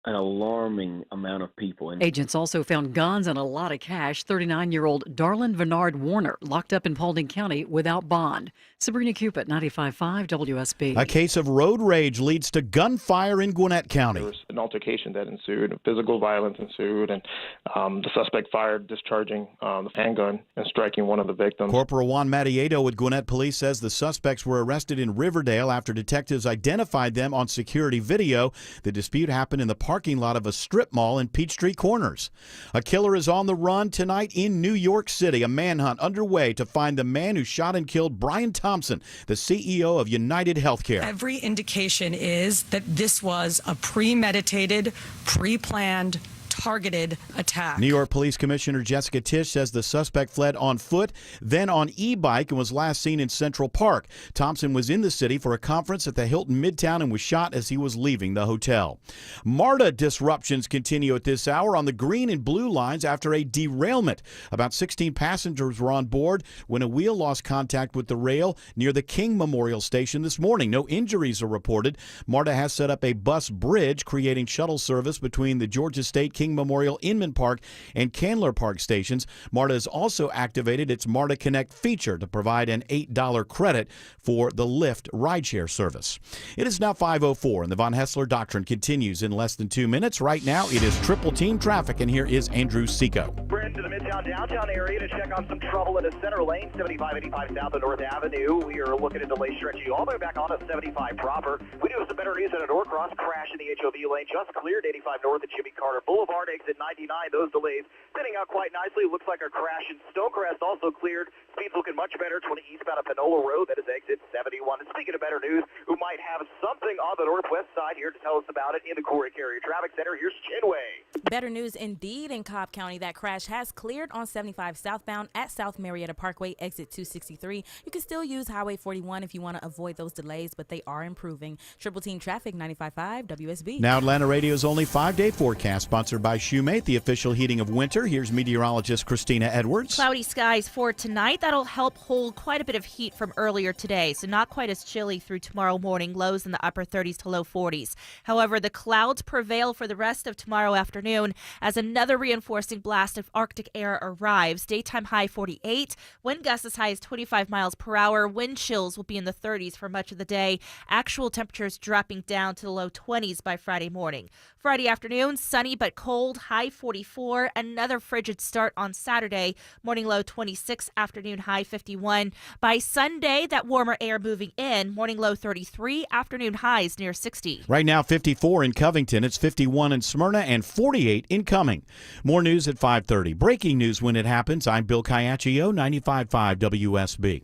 an alarming amount of people. And Agents also found guns and a lot of cash. 39-year-old Darlin Vernard Warner locked up in Paulding County without bond. Sabrina Cupid, 95.5 WSB. A case of road rage leads to gunfire in Gwinnett County. There was an altercation that ensued, physical violence ensued, and the suspect fired, discharging the handgun and striking one of the victims. Corporal Juan Matiedo with Gwinnett Police says the suspects were arrested in Riverdale after detectives identified them on security video. The dispute happened in the parking lot of a strip mall in Peachtree Corners. A killer is on the run tonight in New York City. A manhunt underway to find the man who shot and killed Brian Thompson, the CEO of United Healthcare. Every indication is that this was a premeditated, pre-planned, targeted attack. New York Police Commissioner Jessica Tisch says the suspect fled on foot, then on e-bike, and was last seen in Central Park. Thompson was in the city for a conference at the Hilton Midtown and was shot as he was leaving the hotel. MARTA disruptions continue at this hour on the green and blue lines after a derailment. About 16 passengers were on board when a wheel lost contact with the rail near the King Memorial Station this morning. No injuries are reported. MARTA has set up a bus bridge, creating shuttle service between the Georgia State King Memorial Inman Park and Candler Park stations. MARTA has also activated its MARTA Connect feature to provide an $8 credit for the Lyft rideshare service. It is now 5:04 and the Von Hessler Doctrine continues in less than 2 minutes. Right now it is triple team traffic, and here is Andrew Seco. We're into the Midtown downtown area to check on some trouble in the center lane, 7585 South of North Avenue. We are looking at delays stretching all the way back onto 75 proper. We do have some better news at a Norcross crash in the HOV lane, just cleared 85 North at Jimmy Carter Boulevard. Exit 99, those delays thinning out quite nicely. Looks like our crash in Stonecrest also cleared. Speed's looking much better, 20 eastbound of Panola Road. That is exit 71. And speaking of better news, who might have something on the northwest side here to tell us about it in the Corey Carrier Traffic Center, here's Chinway. Better news indeed in Cobb County. That crash has cleared on 75 southbound at South Marietta Parkway, exit 263. You can still use Highway 41 if you want to avoid those delays, but they are improving. Triple Team Traffic, 95.5 WSB. Now Atlanta Radio's only 5-day forecast, sponsored by Shoemate, the official heating of winter. Here's meteorologist Christina Edwards. Cloudy skies for tonight. That'll help hold quite a bit of heat from earlier today, so not quite as chilly through tomorrow morning. Lows in the upper 30s to low 40s. However, the clouds prevail for the rest of tomorrow afternoon as another reinforcing blast of Arctic air arrives. Daytime high 48, wind gusts as high as 25 miles per hour. Wind chills will be in the 30s for much of the day. Actual temperatures dropping down to the low 20s by Friday morning. Friday afternoon, sunny but cold, high 44. Another frigid start on Saturday. Morning low 26, afternoon high 51. By Sunday, that warmer air moving in. Morning low 33, afternoon highs near 60. Right now, 54 in Covington. It's 51 in Smyrna and 48 in Cumming. More news at 5:30. Breaking news when it happens. I'm Bill Caiaccio, 95.5 WSB.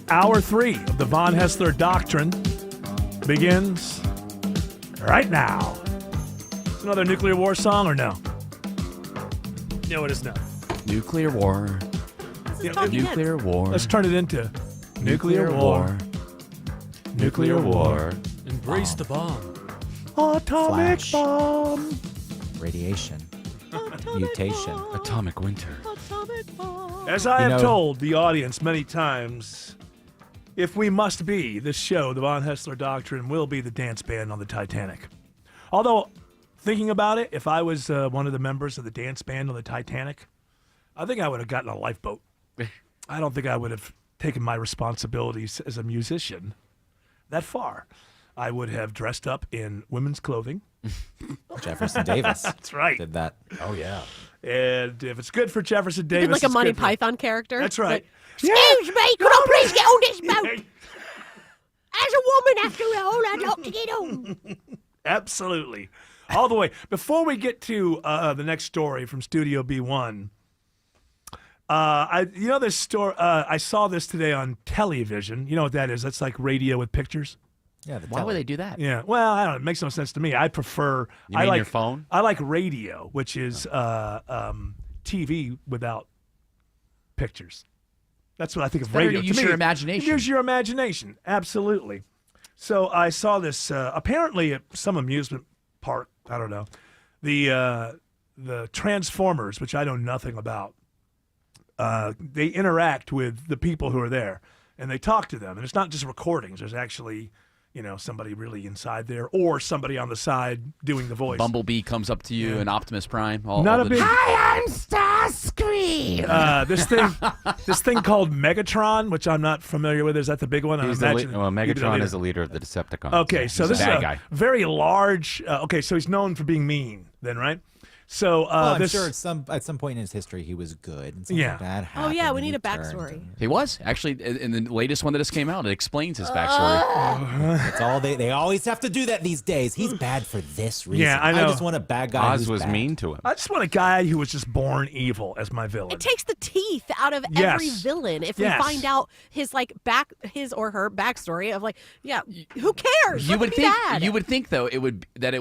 Hour 3 of the Von Hessler Doctrine begins right now. Is another nuclear war song or no? No, it is not. Nuclear war. Nuclear war. Let's turn it into nuclear war. Nuclear war. Embrace the bomb. Atomic Flash. bomb. Radiation. Mutation. Atomic winter. As I have told the audience many times, if we must be, this show, the Von Hessler Doctrine, will be the dance band on the Titanic. Although, thinking about it, if I was one of the members of the dance band on the Titanic, I think I would have gotten a lifeboat. I don't think I would have taken my responsibilities as a musician that far. I would have dressed up in women's clothing. Jefferson Davis. That's right. Did that. Oh, yeah. And if it's good for Jefferson Davis, Been like a it's Monty good for- Python character. That's right. Like, excuse me, could I please get on this boat? As a woman, after all, I'd like to get on. Absolutely. All the way. Before we get to the next story from Studio B1, this story, I saw this today on television. You know what that is? That's like radio with pictures. Yeah. Why would they do that? Yeah. Well, I don't know. It makes no sense to me. I prefer. You mean your phone? I like radio, which is TV without pictures. That's what I think of better radio. to use me, your imagination. Use your imagination. Absolutely. So I saw this apparently at some amusement park. I don't know. The Transformers, which I know nothing about. They interact with the people who are there, and they talk to them. And it's not just recordings. There's actually, somebody really inside there, or somebody on the side doing the voice. Bumblebee comes up to you, and Optimus Prime. Not a big. Hi, I'm Starscream. This thing called Megatron, which I'm not familiar with. Is that the big one? Megatron is the leader of the Decepticons. Okay, so He's this a is bad a guy. very large. So he's known for being mean, then, right? So I'm sure at some point in his history he was good. And something bad happened. Oh yeah, we and need he a backstory. He was actually in the latest one that just came out. It explains his backstory. That's all they always have to do that these days. He's bad for this reason. Yeah, I know. just want a bad guy. Oz who's was bad. mean to him. I just want a guy who was just born evil as my villain. It takes the teeth out of Yes. every villain if Yes. we find out his or her backstory of who cares? You Let would it be think. bad. You would think though it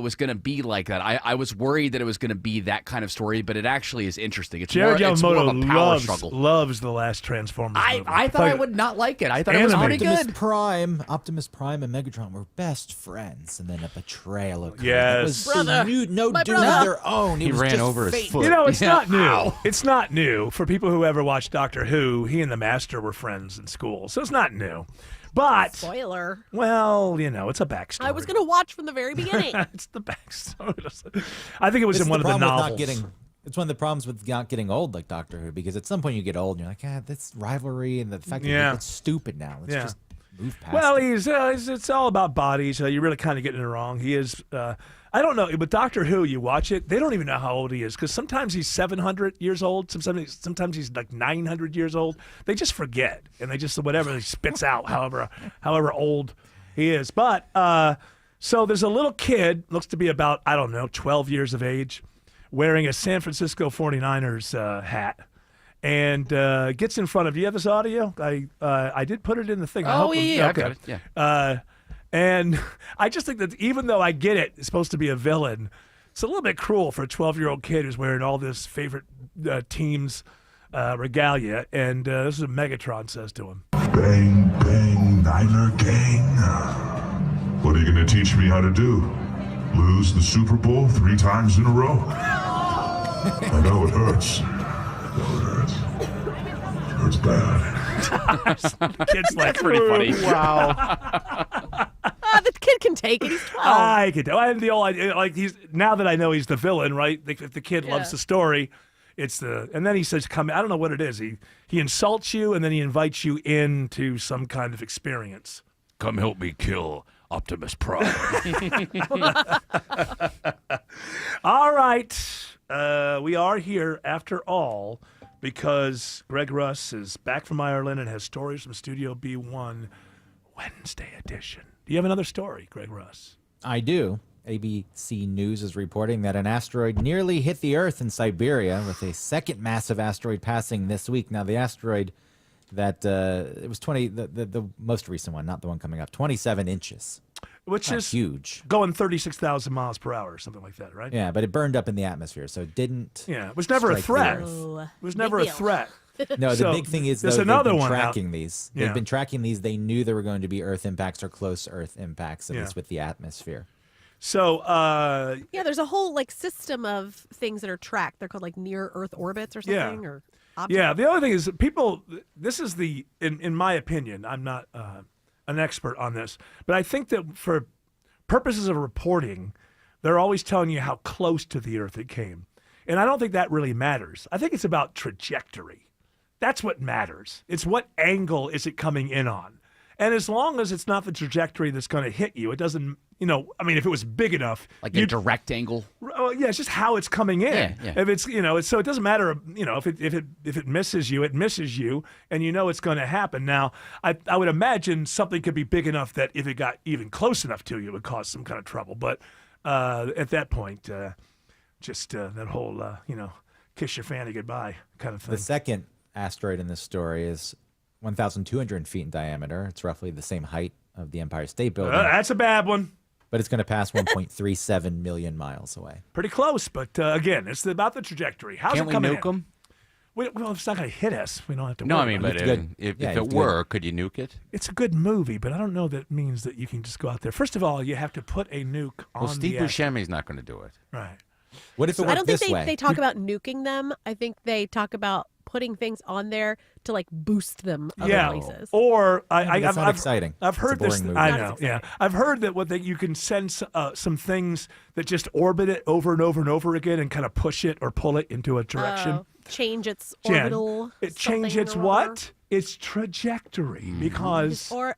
was going to be like that. I was worried that it was going to be that kind of story, but it actually is interesting. It's Jared more of Yamamoto a power struggle. loves the last Transformers movie. I thought I would not like it. I thought it was pretty good. Optimus Prime and Megatron were best friends, and then a betrayal occurred. Yes. It was Brother. no My doing brother. of their own. It He was ran just over his fate. foot. It's Yeah. not new. Ow. It's not new. For people who ever watched Doctor Who, he and the Master were friends in school, so it's not new. But, Spoiler. well, it's a backstory. I was going to watch from the very beginning. It's the backstory. I think it was This in is one the of the problem with novels. It's one of the problems with not getting old like Doctor Who, because at some point you get old and you're like, that's rivalry and the fact that it's stupid now. Let's just move past Well, it. it's all about bodies. You're really kind of getting it wrong. He is. I don't know, but Doctor Who, you watch it, they don't even know how old he is because sometimes he's 700 years old. Sometimes he's like 900 years old. They just forget, and they just whatever he spits out, however old he is. But so there's a little kid, looks to be about 12 years of age, wearing a San Francisco 49ers hat. And gets in front of you. Have this audio? I did put it in the thing. I hope I got it. Yeah. And I just think that even though I get it, it's supposed to be a villain, it's a little bit cruel for a 12-year-old kid who's wearing all this favorite team's regalia. And this is what Megatron says to him. Bang, bang, Niner gang. What are you going to teach me how to do? Lose the Super Bowl 3 times in a row? I know it hurts. It's bad. Kid's like, pretty funny. Wow. The kid can take it. He's 12. I can tell. I have the old idea. Like now that I know he's the villain, right? If the kid loves the story, and then he says, "Come." I don't know what it is. He insults you, and then he invites you into some kind of experience. Come help me kill Optimus Prime. All right. We are here after all because Greg Russ is back from Ireland and has stories from Studio B1 Wednesday edition. Do you have another story, Greg Russ? I do. ABC News is reporting that an asteroid nearly hit the Earth in Siberia, with a second massive asteroid passing this week. Now, the asteroid that it was the most recent one, not the one coming up, 27 inches. Which is huge. Going 36,000 miles per hour or something like that, right? Yeah, but it burned up in the atmosphere, so it didn't. Yeah, it was never a strike the threat. Earth. It was never a threat. No, the So, big thing is, there's though, another they've been one out. tracking these. Yeah. They've been tracking these. They knew there were going to be Earth impacts or close Earth impacts, at Yeah. least with the atmosphere. So, Yeah, there's a whole system of things that are tracked. They're called near Earth orbits or Yeah. something. Or yeah, the other thing is that people, this is in my opinion, I'm not an expert on this, but I think that for purposes of reporting, they're always telling you how close to the Earth it came. And I don't think that really matters. I think it's about trajectory. That's what matters. It's what angle is it coming in on. And as long as it's not the trajectory that's going to hit you, it doesn't, if it was big enough. Like a direct angle. Yeah, it's just how it's coming in. Yeah. If it's, so it doesn't matter, if it misses you, it misses you, and it's going to happen. Now, I would imagine something could be big enough that if it got even close enough to you, it would cause some kind of trouble. But at that point, just that whole, kiss your fanny goodbye kind of thing. The second asteroid in this story is 1,200 feet in diameter. It's roughly the same height of the Empire State Building. That's a bad one. But it's going to pass 1.37 million miles away. Pretty close, but again, it's about the trajectory. How's Can't it we coming nuke in? them? Well, it's not going to hit us. We don't have to. No, worry I mean, about but it. if it were, could you nuke it? It's a good movie, but I don't know that means that you can just go out there. First of all, you have to put a nuke on. Well, Steve the Buscemi's not going to do it. Right. What if it I worked don't think this way? they talk about nuking them. I think they talk about putting things on there to like boost them other places. Or That's not exciting. I've It's a heard this. boring movie. I Not know. as Yeah, I've heard that you can send some things that just orbit it over and over and over again and kind of push it or pull it into a direction. Change its Jen, orbital. it change its something or what? other. Its trajectory because Or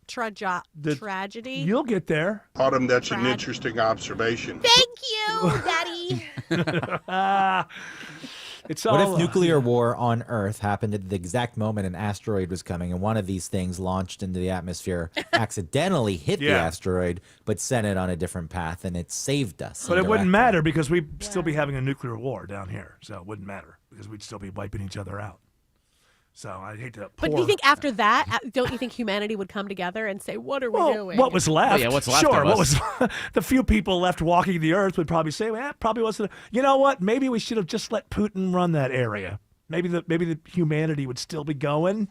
tragedy. you'll get there. Autumn, that's an Brad. interesting observation. Thank you, Daddy. It's What all if nuclear war on Earth happened at the exact moment an asteroid was coming and one of these things launched into the atmosphere accidentally hit the Yeah. asteroid but sent it on a different path and it saved us? But it wouldn't indirectly? matter because we'd still be having a nuclear war down here. So it wouldn't matter because we'd still be wiping each other out. So I hate to. But do you think after that, don't you think humanity would come together and say, "What are we doing?" What was left? yeah, what's left Sure. of What us. was the few people left walking the earth would probably say, "Well, probably wasn't." You know what? Maybe we should have just let Putin run that area. Maybe the humanity would still be going.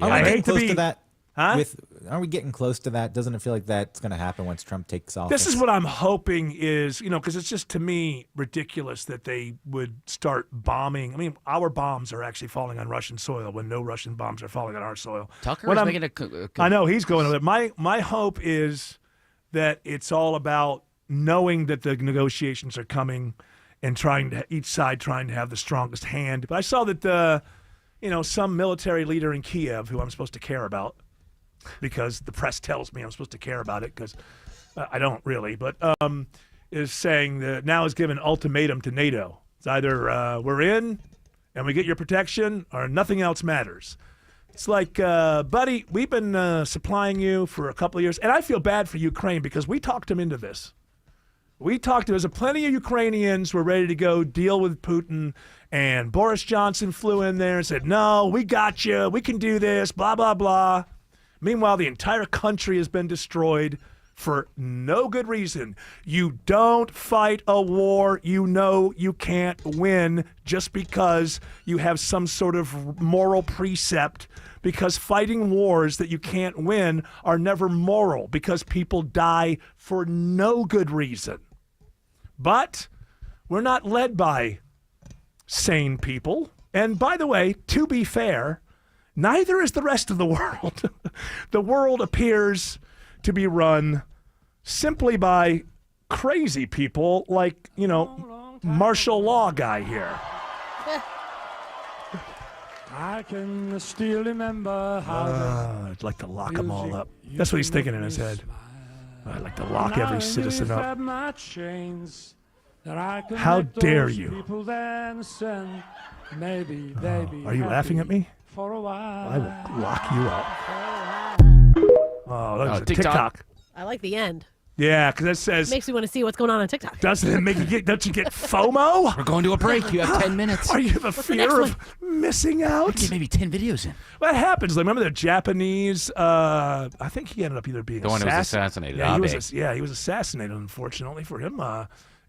Are we I getting hate to close be. to that? Huh? Are we getting close to that? Doesn't it feel like that's going to happen once Trump takes office? This is what I'm hoping is, because it's just to me ridiculous that they would start bombing. I mean, our bombs are actually falling on Russian soil when no Russian bombs are falling on our soil. Tucker What is I'm- making I know he's going over it. My hope is that it's all about knowing that the negotiations are coming and each side trying to have the strongest hand. But I saw that some military leader in Kiev who I'm supposed to care about, because the press tells me I'm supposed to care about it because I don't really, but is saying that now is giving ultimatum to NATO. It's either we're in and we get your protection or nothing else matters. It's like, buddy, we've been supplying you for a couple of years, and I feel bad for Ukraine because we talked them into this. There's plenty of Ukrainians who were ready to go deal with Putin, and Boris Johnson flew in there and said, no, we got you, we can do this, blah, blah, blah. Meanwhile, the entire country has been destroyed for no good reason. You don't fight a war you know you can't win just because you have some sort of moral precept, because fighting wars that you can't win are never moral because people die for no good reason. But we're not led by sane people. And by the way, to be fair, neither is the rest of the world. The world appears to be run simply by crazy people like, martial law guy here. I can still remember how I'd like to lock them all up. That's what he's thinking in his head. I'd like to lock every citizen up. How dare you? Are you laughing at me? For a while. I will lock you up. Oh, that was a TikTok. TikTok. I like the end. Yeah, because it says, Makes me want to see what's going on TikTok. doesn't it make you don't you get FOMO? We're going to a break. You have 10 minutes. Are you the next fear of missing out? Get maybe 10 videos in. What happens? Like, remember the Japanese? I think he ended up either being The one who was assassinated, Yeah, Abe. he was assassinated. Unfortunately for him,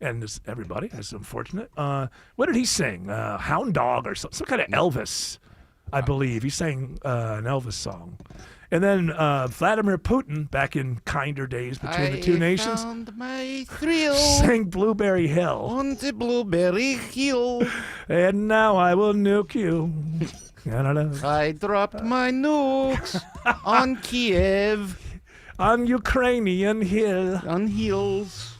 and everybody, that's unfortunate. What did he sing? Hound Dog or some kind of Elvis, I believe. He sang an Elvis song. And then Vladimir Putin, back in kinder days between the two nations, found my thrill sang Blueberry Hill. on the Blueberry Hill. And now I will nuke you. I don't know. I dropped my nukes on Kiev. On Ukrainian hill. On hills.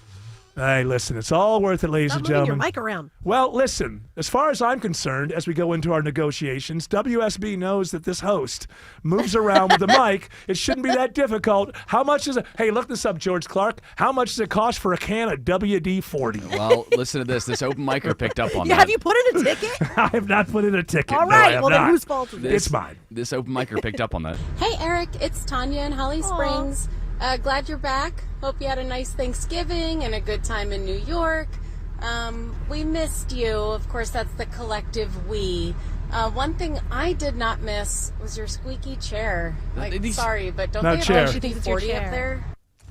Hey, listen, it's all worth it, ladies Stop and moving your gentlemen. mic around. Well, listen, as far as I'm concerned, as we go into our negotiations, WSB knows that this host moves around with the mic. It shouldn't be that difficult. How much is it? Hey, look this up, George Clark. How much does it cost for a can of WD-40? Well, listen to this. This open micer picked up on Yeah, that. have you put in a ticket? I have not put in a ticket. All No, I right, have well, then not. whose fault is it? It's mine. This open micer picked up on that. Hey, Eric, it's Tanya in Holly Springs. Glad you're back. Hope you had a nice Thanksgiving and a good time in New York. We missed you. Of course, that's the collective we. One thing I did not miss was your squeaky chair. Like, sorry, but don't Not they have chair. a She thinks it's your WD-40 up chair. there?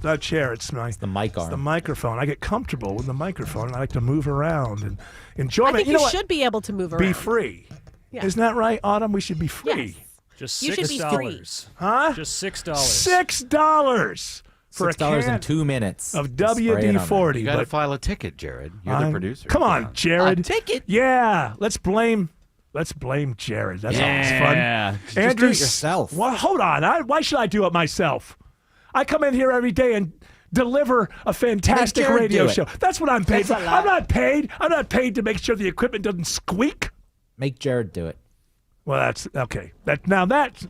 not chair. It's the mic arm. It's the microphone. I get comfortable with the microphone, and I like to move around and enjoy I it. think You know what? should be able to move around. Be free. Yeah. Isn't that right, Autumn? We should be free. Just You should be free. $6. Huh? Just $6. $6 for $6 a can in 2 minutes of Spray it on WD-40. there. You got to but file a ticket, Jared. You're the producer. Come on, Jared. A ticket? Yeah. Let's blame Jared. That's always fun. Just do it yourself. Well, hold on. Why should I do it myself? I come in here every day and deliver a fantastic Jared radio do it. show. That's what I'm paid That's for. a lot. I'm not paid. I'm not paid to make sure the equipment doesn't squeak. Make Jared do it. Well, that's okay.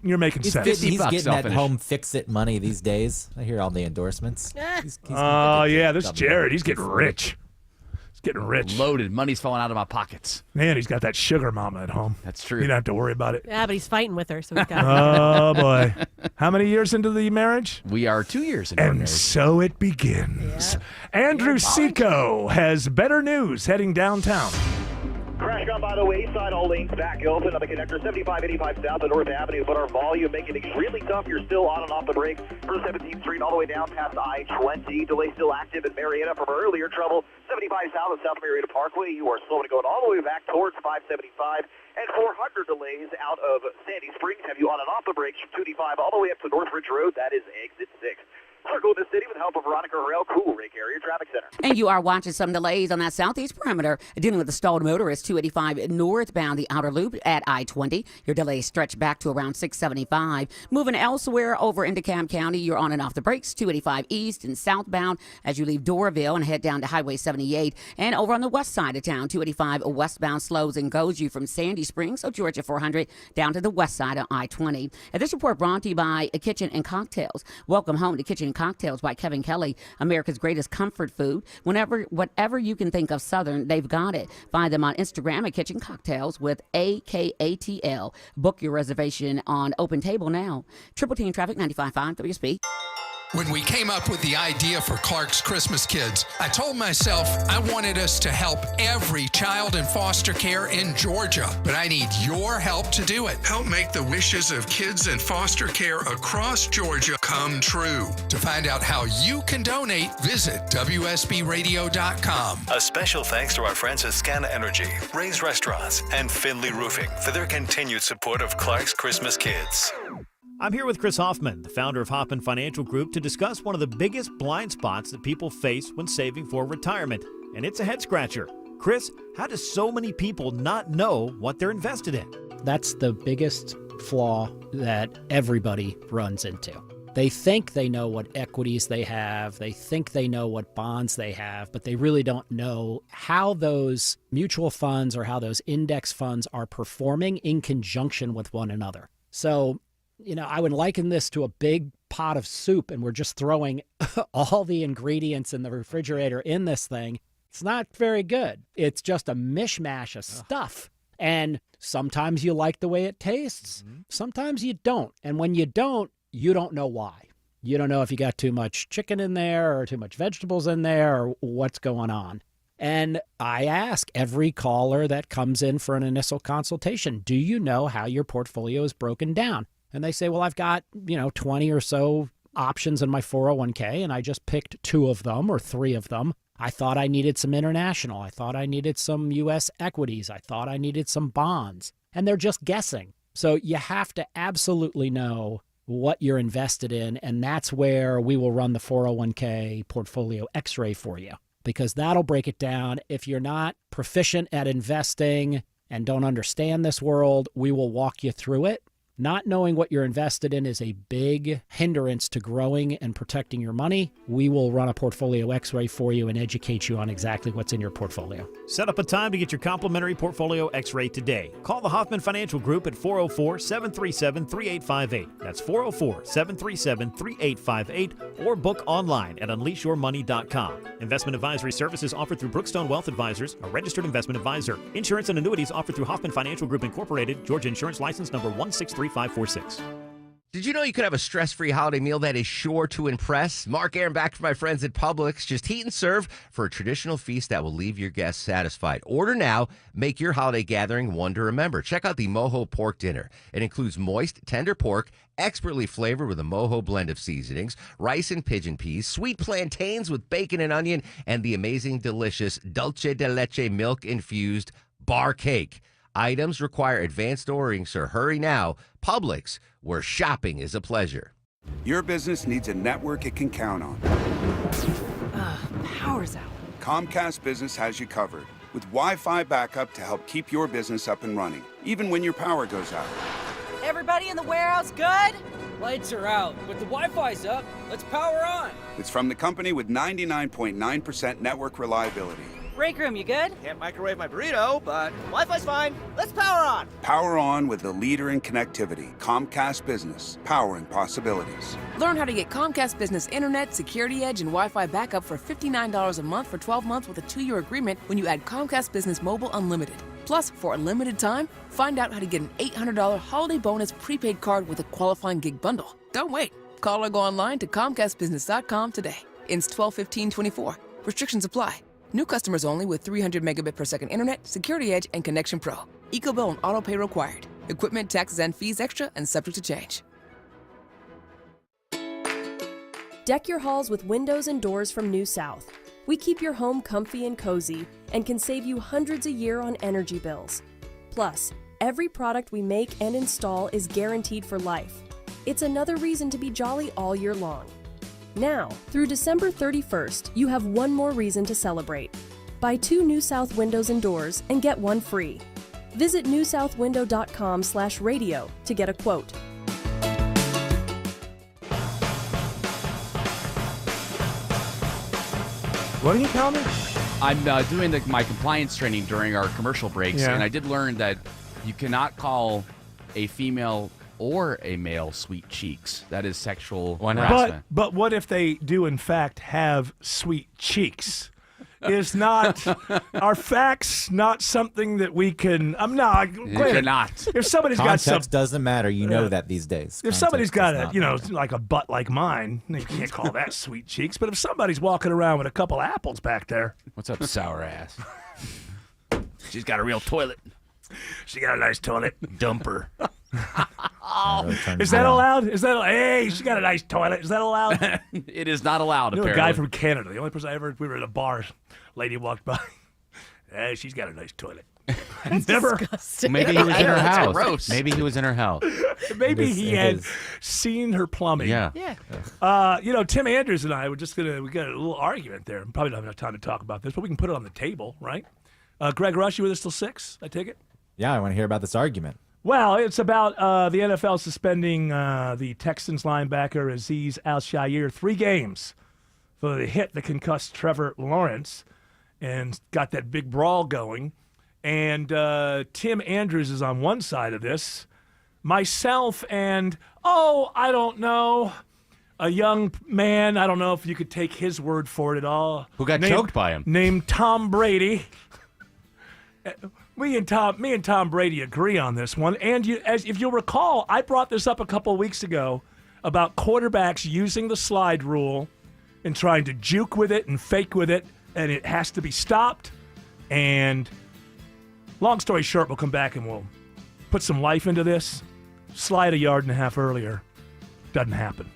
You're making He's sense. getting that home fix-it money these days. I hear all the endorsements. He's Oh yeah, this WD-40. Jared, he's getting rich. He's getting rich. Loaded. Money's falling out of my pockets. Man, he's got that sugar mama at home. That's true. You don't have to worry about it. Yeah, but he's fighting with her, so he's got. Oh boy, how many years into the marriage? We are 2 years into our And marriage. so it begins. Andrew Seco has better news heading downtown. Crash gun by the wayside, all lanes back open on the connector 7585 South and North Avenue, but our volume making it extremely tough. You're still on and off the brakes for 17th Street all the way down past I-20. Delay still active in Marietta from earlier trouble. 75 South and South Marietta Parkway. You are slowing going all the way back towards 575. And 400 delays out of Sandy Springs have you on and off the brakes from 285 all the way up to Northridge Road. That is exit 6. Circle the city with the help of Veronica Harrell, Cool Lake Area Traffic Center. And you are watching some delays on that southeast perimeter, dealing with the stalled motorist 285 northbound the outer loop at I-20. Your delays stretch back to around 675. Moving elsewhere over into DeKalb County, you're on and off the brakes 285 east and southbound as you leave Doraville and head down to Highway 78. And over on the west side of town, 285 westbound slows and goes you from Sandy Springs, so Georgia 400, down to the west side of I-20. And this report brought to you by Kitchen and Cocktails. Welcome home to Kitchen and Cocktails by Kevin Kelly, America's greatest comfort food. Whatever you can think of Southern, they've got it. Find them on Instagram at Kitchen Cocktails with AKATL. Book your reservation on Open Table now. Triple T Traffic 95.5 WSB. When we came up with the idea for Clark's Christmas Kids, I told myself I wanted us to help every child in foster care in Georgia, but I need your help to do it. Help make the wishes of kids in foster care across Georgia come true. To find out how you can donate, visit WSBRadio.com. A special thanks to our friends at Scana Energy, Ray's Restaurants, and Finley Roofing for their continued support of Clark's Christmas Kids. I'm here with Chris Hoffman, the founder of Hoffman Financial Group, to discuss one of the biggest blind spots that people face when saving for retirement, and it's a head scratcher. Chris, how do so many people not know what they're invested in? That's the biggest flaw that everybody runs into. They think they know what equities they have, they think they know what bonds they have, but they really don't know how those mutual funds or how those index funds are performing in conjunction with one another. So, I would liken this to a big pot of soup, and we're just throwing all the ingredients in the refrigerator in this thing. It's not very good. It's just a mishmash of stuff. And sometimes you like the way it tastes. Sometimes you don't. And when you don't know why. You don't know if you got too much chicken in there or too much vegetables in there or what's going on. And I ask every caller that comes in for an initial consultation, do you know how your portfolio is broken down? And they say, well, I've got, 20 or so options in my 401k, and I just picked 2 of them or 3 of them. I thought I needed some international. I thought I needed some U.S. equities. I thought I needed some bonds. And they're just guessing. So you have to absolutely know what you're invested in, and that's where we will run the 401k portfolio x-ray for you, because that'll break it down. If you're not proficient at investing and don't understand this world, we will walk you through it. Not knowing what you're invested in is a big hindrance to growing and protecting your money. We will run a portfolio x-ray for you and educate you on exactly what's in your portfolio. Set up a time to get your complimentary portfolio x-ray today. Call the Hoffman Financial Group at 404-737-3858. That's 404-737-3858, or book online at unleashyourmoney.com. Investment advisory services offered through Brookstone Wealth Advisors, a registered investment advisor. Insurance and annuities offered through Hoffman Financial Group Incorporated, Georgia Insurance License number 163546. Did you know you could have a stress-free holiday meal that is sure to impress? Mark Aaron back from my friends at Publix. Just heat and serve for a traditional feast that will leave your guests satisfied. Order now. Make your holiday gathering one to remember. Check out the Mojo Pork Dinner. It includes moist, tender pork, expertly flavored with a Mojo blend of seasonings, rice and pigeon peas, sweet plantains with bacon and onion, and the amazing, delicious dulce de leche milk-infused bar cake. Items require advanced ordering, so hurry now. Publix, where shopping is a pleasure. Your business needs a network it can count on. Power's out. Comcast Business has you covered with Wi-Fi backup to help keep your business up and running, even when your power goes out. Everybody in the warehouse good? Lights are out, but the Wi-Fi's up. Let's power on. It's from the company with 99.9% network reliability. Break room, you good? Can't microwave my burrito, but Wi-Fi's fine. Let's power on. Power on with the leader in connectivity, Comcast Business, powering possibilities. Learn how to get Comcast Business Internet, Security Edge, and Wi-Fi backup for $59 a month for 12 months with a 2-year agreement when you add Comcast Business Mobile Unlimited. Plus, for a limited time, find out how to get an $800 holiday bonus prepaid card with a qualifying gig bundle. Don't wait. Call or go online to ComcastBusiness.com today. Ends 12/15/24. Restrictions apply. New customers only with 300 megabit per second internet, Security Edge, and Connection Pro. EcoBill and auto pay required. Equipment, taxes, and fees extra and subject to change. Deck your halls with windows and doors from New South. We keep your home comfy and cozy and can save you hundreds a year on energy bills. Plus, every product we make and install is guaranteed for life. It's another reason to be jolly all year long. Now, through December 31st, you have one more reason to celebrate. Buy 2 New South windows and doors and get one free. Visit newsouthwindow.com/radio to get a quote. What are you telling me? I'm doing my compliance training during our commercial breaks, Yeah. and I did learn that you cannot call a female or a male sweet cheeks. That is sexual harassment. But what if they do in fact have sweet cheeks? Is not are facts not something that we can? I'm not. cannot. If somebody's got Context some, doesn't matter. You know that these days. if somebody's Context got does a not like a butt like mine, you can't call that sweet cheeks. But if somebody's walking around with a couple apples back there, what's up, sour ass? She's got a real toilet. She got a nice toilet. Dumper. Is that allowed? Hey, she got a nice toilet. Is that allowed? It is not allowed, I knew a apparently. guy from Canada. The only person we were at a bar. Lady walked by. Hey, she's got a nice toilet. Never. Maybe he was in her That's house. gross. Maybe he was in her house. Maybe he had seen her plumbing. Yeah. Tim Andrews and I were just we got a little argument there. Probably don't have enough time to talk about this, but we can put it on the table, right? Greg Rush, you with us till 6? I take it. Yeah, I want to hear about this argument. Well, it's about the NFL suspending the Texans linebacker Azeez Al-Shaair 3 games for the hit that concussed Trevor Lawrence and got that big brawl going. And Tim Andrews is on one side of this. Myself and, I don't know, a young man, I don't know if you could take his word for it at all. Who got choked by him? Named Tom Brady. Me and Tom Brady agree on this one. And if you'll recall, I brought this up a couple of weeks ago about quarterbacks using the slide rule and trying to juke with it and fake with it, and it has to be stopped. And long story short, we'll come back and we'll put some life into this. Slide a yard and a half earlier. Doesn't happen.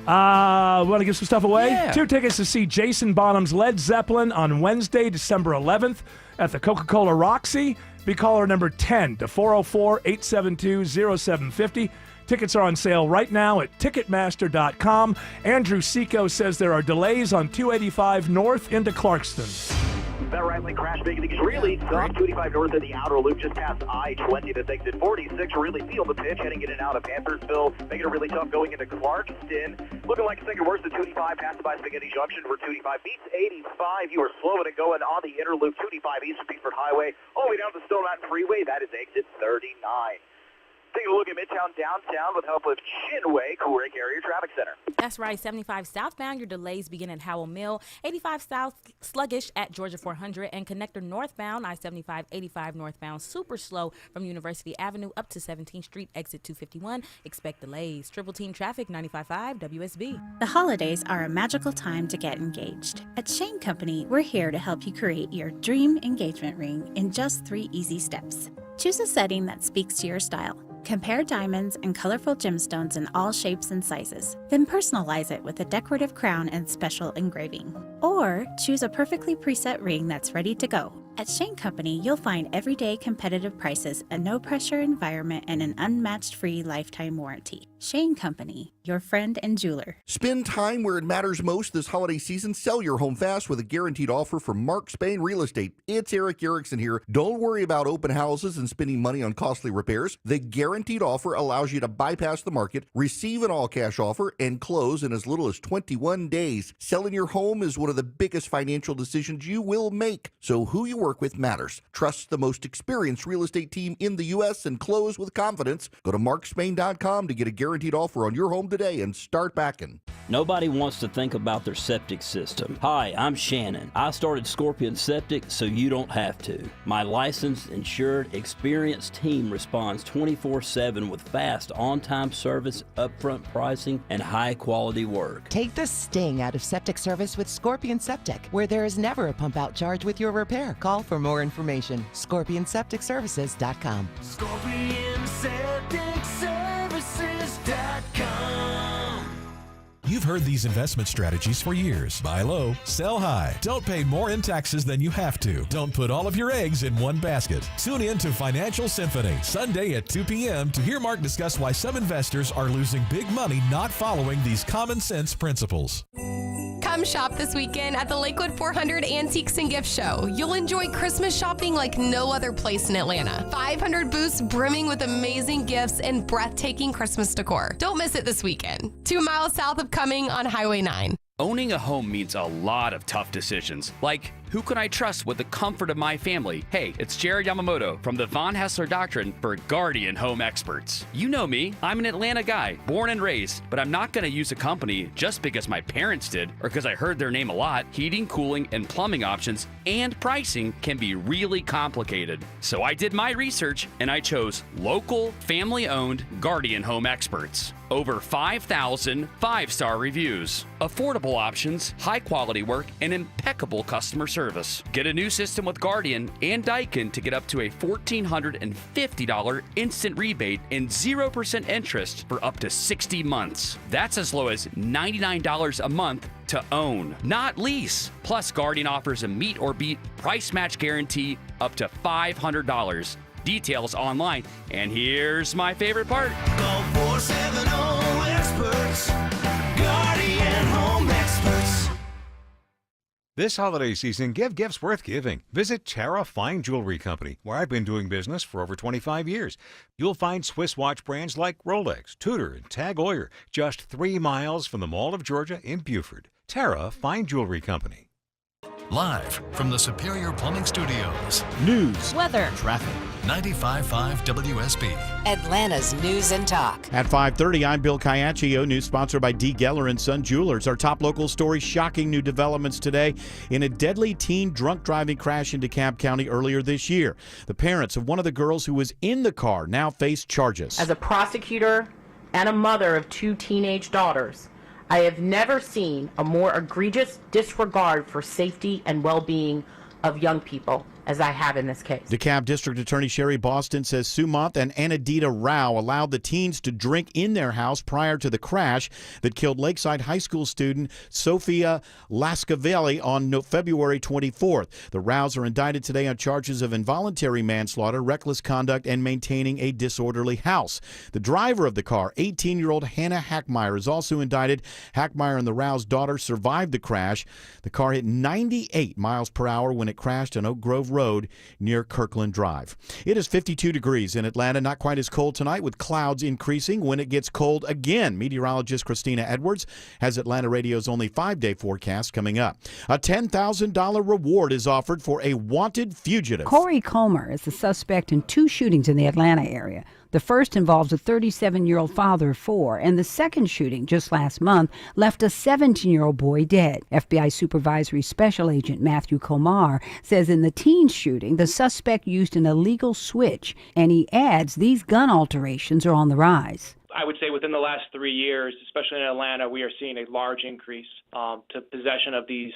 Want to give some stuff away? Yeah. 2 tickets to see Jason Bonham's Led Zeppelin on Wednesday, December 11th at the Coca-Cola Roxy. Be caller number 10 to 404-872-0750. Tickets are on sale right now at Ticketmaster.com. Andrew Seco says there are delays on 285 north into Clarkston. That right lane crash making things really tough. 285 north of the outer loop, just past I-20. That's exit 46. Really feel the pitch heading in and out of Panthersville. Making it really tough going into Clarkston. Looking like second worst at 285, passing by Spaghetti Junction for 285. Beats 85. You are slowing it going on the inner loop. 285 east of Peachford Highway. All the way down to the Stone Mountain Freeway. That is exit 39. Taking a look at Midtown downtown with help of Chinway, Cool Area Traffic Center. That's right, 75 southbound, your delays begin at Howell Mill, 85 south sluggish at Georgia 400, and connector northbound, I-75, 85 northbound, super slow from University Avenue up to 17th Street, exit 251. Expect delays. Triple Team Traffic, 95.5 WSB. The holidays are a magical time to get engaged. At Shane Company, we're here to help you create your dream engagement ring in just 3 easy steps. Choose a setting that speaks to your style. Compare diamonds and colorful gemstones in all shapes and sizes. Then personalize it with a decorative crown and special engraving. Or choose a perfectly preset ring that's ready to go. At Shane Company, you'll find everyday competitive prices, a no-pressure environment, and an unmatched free lifetime warranty. Shane Company, your friend and jeweler. Spend time where it matters most this holiday season. Sell your home fast with a guaranteed offer from Mark Spain Real Estate. It's Eric Erickson here. Don't worry about open houses and spending money on costly repairs. The guaranteed offer allows you to bypass the market, receive an all-cash offer, and close in as little as 21 days. Selling your home is one of the biggest financial decisions you will make. So who you work with matters. Trust the most experienced real estate team in the U.S. and close with confidence. Go to markspain.com to get a guaranteed offer on your home today and start backing. Nobody wants to think about their septic system. Hi, I'm Shannon. I started Scorpion Septic so you don't have to. My licensed, insured, experienced team responds 24/7 with fast, on-time service, upfront pricing, and high-quality work. Take the sting out of septic service with Scorpion Septic, where there is never a pump-out charge with your repair. Call for more information. ScorpionSepticServices.com. ScorpionSepticServices.com. You've heard these investment strategies for years. Buy low, sell high. Don't pay more in taxes than you have to. Don't put all of your eggs in one basket. Tune in to Financial Symphony, Sunday at 2 p.m. to hear Mark discuss why some investors are losing big money not following these common sense principles. Come shop this weekend at the Lakewood 400 Antiques and Gift Show. You'll enjoy Christmas shopping like no other place in Atlanta. 500 booths brimming with amazing gifts and breathtaking Christmas decor. Don't miss it this weekend. 2 miles south of Cumming on Highway 9. Owning a home means a lot of tough decisions, like who can I trust with the comfort of my family? Hey, it's Jared Yamamoto from the Von Hessler Doctrine for Guardian Home Experts. You know me, I'm an Atlanta guy, born and raised, but I'm not going to use a company just because my parents did or because I heard their name a lot. Heating, cooling, and plumbing options and pricing can be really complicated. So I did my research and I chose local, family-owned Guardian Home Experts. Over 5,000 5-star reviews, affordable options, high-quality work, and impeccable customer service. Get a new system with Guardian and Daikin to get up to a $1,450 instant rebate and 0% interest for up to 60 months. That's as low as $99 a month to own, not lease. Plus, Guardian offers a meet or beat price match guarantee up to $500. Details online. And here's my favorite part. Call 470 Experts, Guardian Home Experts. This holiday season, give gifts worth giving. Visit Tara Fine Jewelry Company, where I've been doing business for over 25 years. You'll find Swiss watch brands like Rolex, Tudor, and Tag Heuer just 3 miles from the Mall of Georgia in Buford. Tara Fine Jewelry Company. Live from the Superior Plumbing Studios. News, weather, traffic. 95.5 WSB. Atlanta's News and Talk. At 5:30, I'm Bill Caiaccio. News sponsored by D. Geller and Son Jewelers. Our top local story, shocking new developments today in a deadly teen drunk driving crash in DeKalb County earlier this year. The parents of one of the girls who was in the car now face charges. As a prosecutor and a mother of 2 teenage daughters, I have never seen a more egregious disregard for safety and well-being of young people as I have in this case. DeKalb District Attorney Sherry Boston says Sumant and Anadita Rao allowed the teens to drink in their house prior to the crash that killed Lakeside High School student Sophia Lascavelli on February 24th. The Raos are indicted today on charges of involuntary manslaughter, reckless conduct, and maintaining a disorderly house. The driver of the car, 18-year-old Hannah Hackmeyer, is also indicted. Hackmeyer and the Rao's daughter survived the crash. The car hit 98 miles per hour when it crashed on Oak Grove Road near Kirkland Drive. It is 52 degrees in Atlanta. Not quite as cold tonight, with clouds increasing when it gets cold again. Meteorologist Christina Edwards has Atlanta Radio's only 5-day forecast coming up. A $10,000 reward is offered for a wanted fugitive. Corey Comer is the suspect in 2 shootings in the Atlanta area. The first involves a 37-year-old father of 4, and the second shooting just last month left a 17-year-old boy dead. FBI Supervisory Special Agent Matthew Komar says in the teen shooting, the suspect used an illegal switch, and he adds these gun alterations are on the rise. I would say within the last 3 years, especially in Atlanta, we are seeing a large increase to possession of these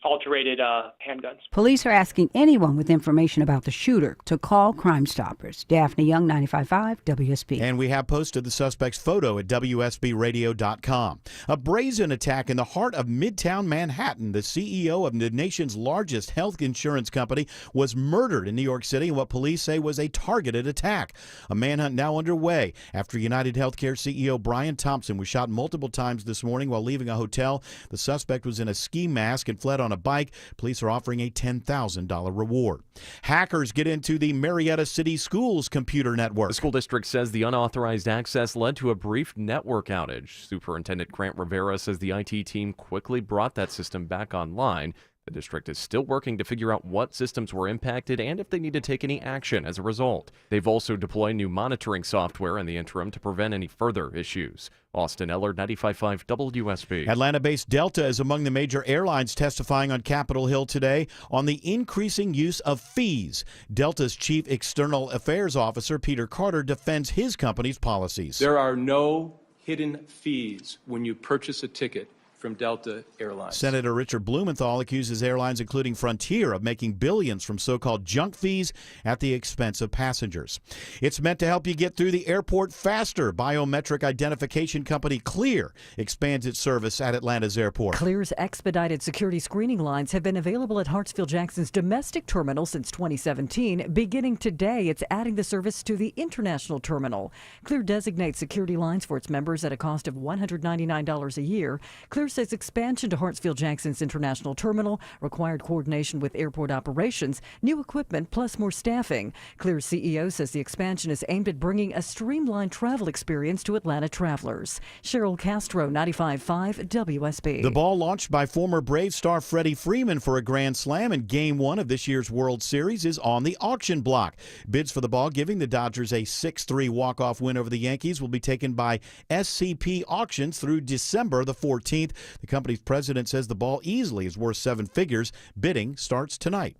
alterated handguns. Police are asking anyone with information about the shooter to call Crime Stoppers. Daphne Young, 95.5 WSB. And we have posted the suspect's photo at WSBRadio.com. A brazen attack in the heart of Midtown Manhattan. The CEO of the nation's largest health insurance company was murdered in New York City in what police say was a targeted attack. A manhunt now underway after United Healthcare CEO Brian Thompson was shot multiple times this morning while leaving a hotel. The suspect was in a ski mask and fled on a bike. Police are offering a $10,000 reward. Hackers get into the Marietta City Schools computer network. The school district says the unauthorized access led to a brief network outage. Superintendent Grant Rivera says the IT team quickly brought that system back online. The district is still working to figure out what systems were impacted and if they need to take any action as a result. They've also deployed new monitoring software in the interim to prevent any further issues. Austin Eller, 95.5 WSB. Atlanta-based Delta is among the major airlines testifying on Capitol Hill today on the increasing use of fees. Delta's chief external affairs officer, Peter Carter, defends his company's policies. There are no hidden fees when you purchase a ticket from Delta Airlines. Senator Richard Blumenthal accuses airlines, including Frontier, of making billions from so-called junk fees at the expense of passengers. It's meant to help you get through the airport faster. Biometric identification company Clear expands its service at Atlanta's airport. Clear's expedited security screening lines have been available at Hartsfield-Jackson's domestic terminal since 2017. Beginning today, it's adding the service to the international terminal. Clear designates security lines for its members at a cost of $199 a year. Clear says expansion to Hartsfield-Jackson's international terminal required coordination with airport operations, new equipment, plus more staffing. Clear's CEO says the expansion is aimed at bringing a streamlined travel experience to Atlanta travelers. Cheryl Castro, 95.5 WSB. The ball launched by former Brave star Freddie Freeman for a grand slam in Game 1 of this year's World Series is on the auction block. Bids for the ball, giving the Dodgers a 6-3 walk-off win over the Yankees, will be taken by SCP Auctions through December the 14th. The company's president says the ball easily is worth 7 figures. Bidding starts tonight.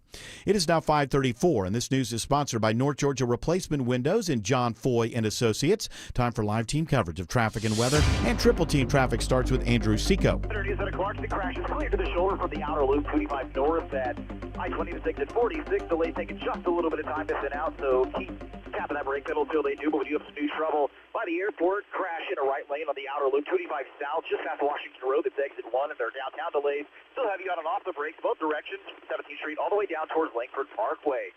It is now 5:34, and this news is sponsored by North Georgia Replacement Windows and John Foy and Associates. Time for live team coverage of traffic and weather, and triple team traffic starts with Andrew Seco. News out of Clarkston, crashes clear to the shoulder from the outer loop, 25 north at I-26 at 46. Delays taking just a little bit of time missing out, so keep tapping that brake pedal until they do, but we do have some new trouble by the airport. Crash in a right lane on the outer loop, 25 south, just past Washington Road. That's exit 1, and their downtown delays still have you on and off the brakes, both directions, 17th Street all the way down towards Langford Parkway.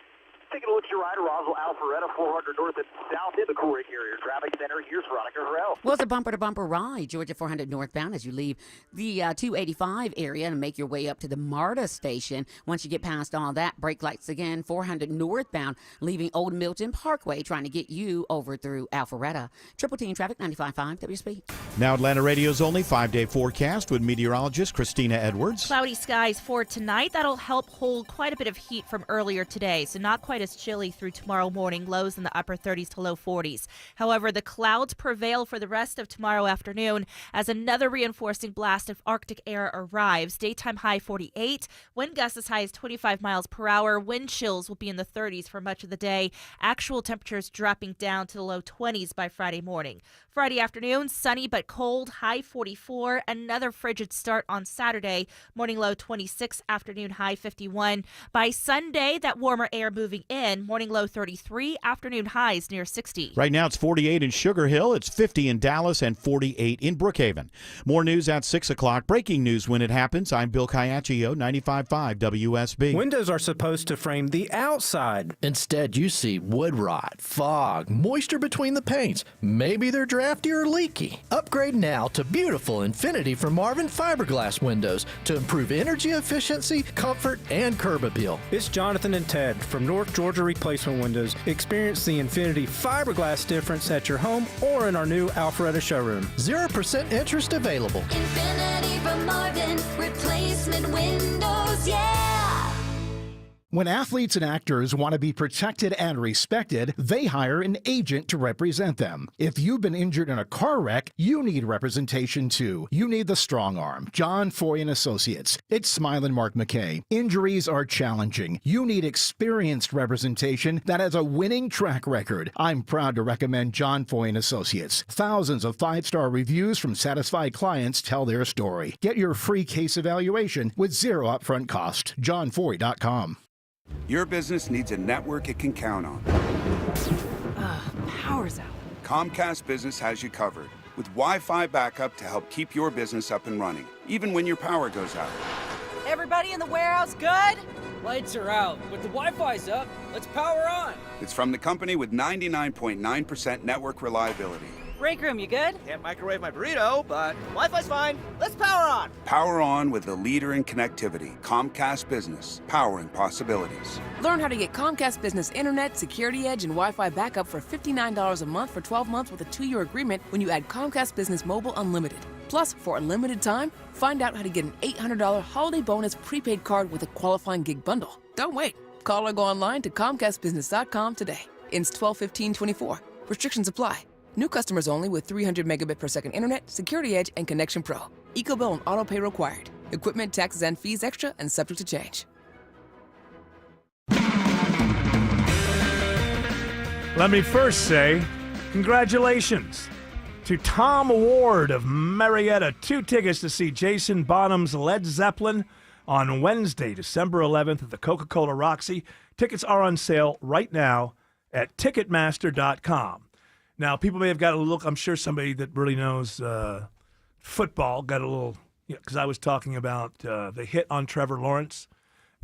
Taking a look at your ride, Roswell, Alpharetta, 400 north and south in the Corey Carrier Traffic Center. Here's Veronica Harrell. Well, it's a bumper-to-bumper ride, Georgia 400 northbound as you leave the 285 area and make your way up to the MARTA station. Once you get past all that, brake lights again, 400 northbound, leaving Old Milton Parkway, trying to get you over through Alpharetta. Triple team traffic, 95.5 WSB. Now Atlanta Radio's only 5-day forecast with meteorologist Christina Edwards. Cloudy skies for tonight. That'll help hold quite a bit of heat from earlier today, so not quite as chilly through tomorrow morning, lows in the upper 30s to low 40s. However, the clouds prevail for the rest of tomorrow afternoon as another reinforcing blast of Arctic air arrives. Daytime high 48, wind gusts as high as 25 miles per hour. Wind chills will be in the 30s for much of the day. Actual temperatures dropping down to the low 20s by Friday morning. Friday afternoon, sunny but cold, high 44. Another frigid start on Saturday, morning low 26, afternoon high 51. By Sunday, that warmer air moving in, morning low 33, afternoon highs near 60. Right now it's 48 in Sugar Hill, it's 50 in Dallas, and 48 in Brookhaven. More news at 6 o'clock. Breaking news when it happens. I'm Bill Caiaccio, 95.5 WSB. Windows are supposed to frame the outside. Instead, you see wood rot, fog, moisture between the paints. Maybe they're drafty or leaky. Upgrade now to beautiful Infinity from Marvin fiberglass windows to improve energy efficiency, comfort, and curb appeal. It's Jonathan and Ted from North Georgia Replacement Windows. Experience the Infinity fiberglass difference at your home or in our new Alpharetta showroom. 0% interest available. Infinity from Marvin Replacement Windows, yeah! When athletes and actors want to be protected and respected, they hire an agent to represent them. If you've been injured in a car wreck, you need representation too. You need the strong arm, John Foy & Associates. It's Smilin' Mark McKay. Injuries are challenging. You need experienced representation that has a winning track record. I'm proud to recommend John Foy & Associates. Thousands of 5-star reviews from satisfied clients tell their story. Get your free case evaluation with zero upfront cost. JohnFoy.com. Your business needs a network it can count on. Power's out. Comcast Business has you covered with Wi-Fi backup to help keep your business up and running, even when your power goes out. Everybody in the warehouse good? Lights are out, but the Wi-Fi's up. Let's power on. It's from the company with 99.9% network reliability. Break room, you good? Can't microwave my burrito, but Wi-Fi's fine. Let's power on. Power on with the leader in connectivity, Comcast Business, powering possibilities. Learn how to get Comcast Business Internet, Security Edge, and Wi-Fi backup for $59 a month for 12 months with a 2-year agreement when you add Comcast Business Mobile Unlimited. Plus, for a limited time, find out how to get an $800 holiday bonus prepaid card with a qualifying gig bundle. Don't wait. Call or go online to ComcastBusiness.com today. Ends 12/15/24. Restrictions apply. New customers only with 300 megabit per second internet, Security Edge, and Connection Pro. EcoBill and auto pay required. Equipment, taxes, and fees extra and subject to change. Let me first say congratulations to Tom Ward of Marietta. 2 tickets to see Jason Bonham's Led Zeppelin on Wednesday, December 11th at the Coca-Cola Roxy. Tickets are on sale right now at Ticketmaster.com. Now, people may have got a look. I'm sure somebody that really knows football got a little, because I was talking about the hit on Trevor Lawrence.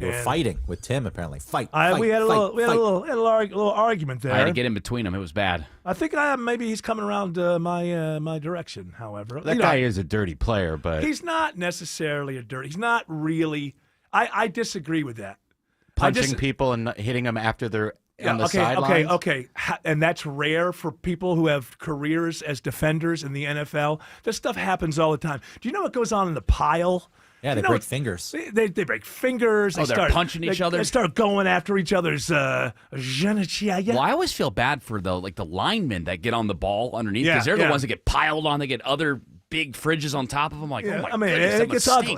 We were fighting with Tim, apparently. We had a little argument there. I had to get in between them. It was bad. I think maybe he's coming around my direction, however. That guy is a dirty player, but he's not necessarily a dirty. He's not really. I disagree with that. Punching people and hitting them after they're on the sidelines. Okay. And that's rare for people who have careers as defenders in the NFL. This stuff happens all the time. Do you know what goes on in the pile? Yeah, they break fingers. They break fingers. They're punching each other. They start going after each other's Well, I always feel bad for the linemen that get on the ball underneath because they're the ones that get piled on. They get other big fridges on top of them. Oh my goodness, it gets ugly.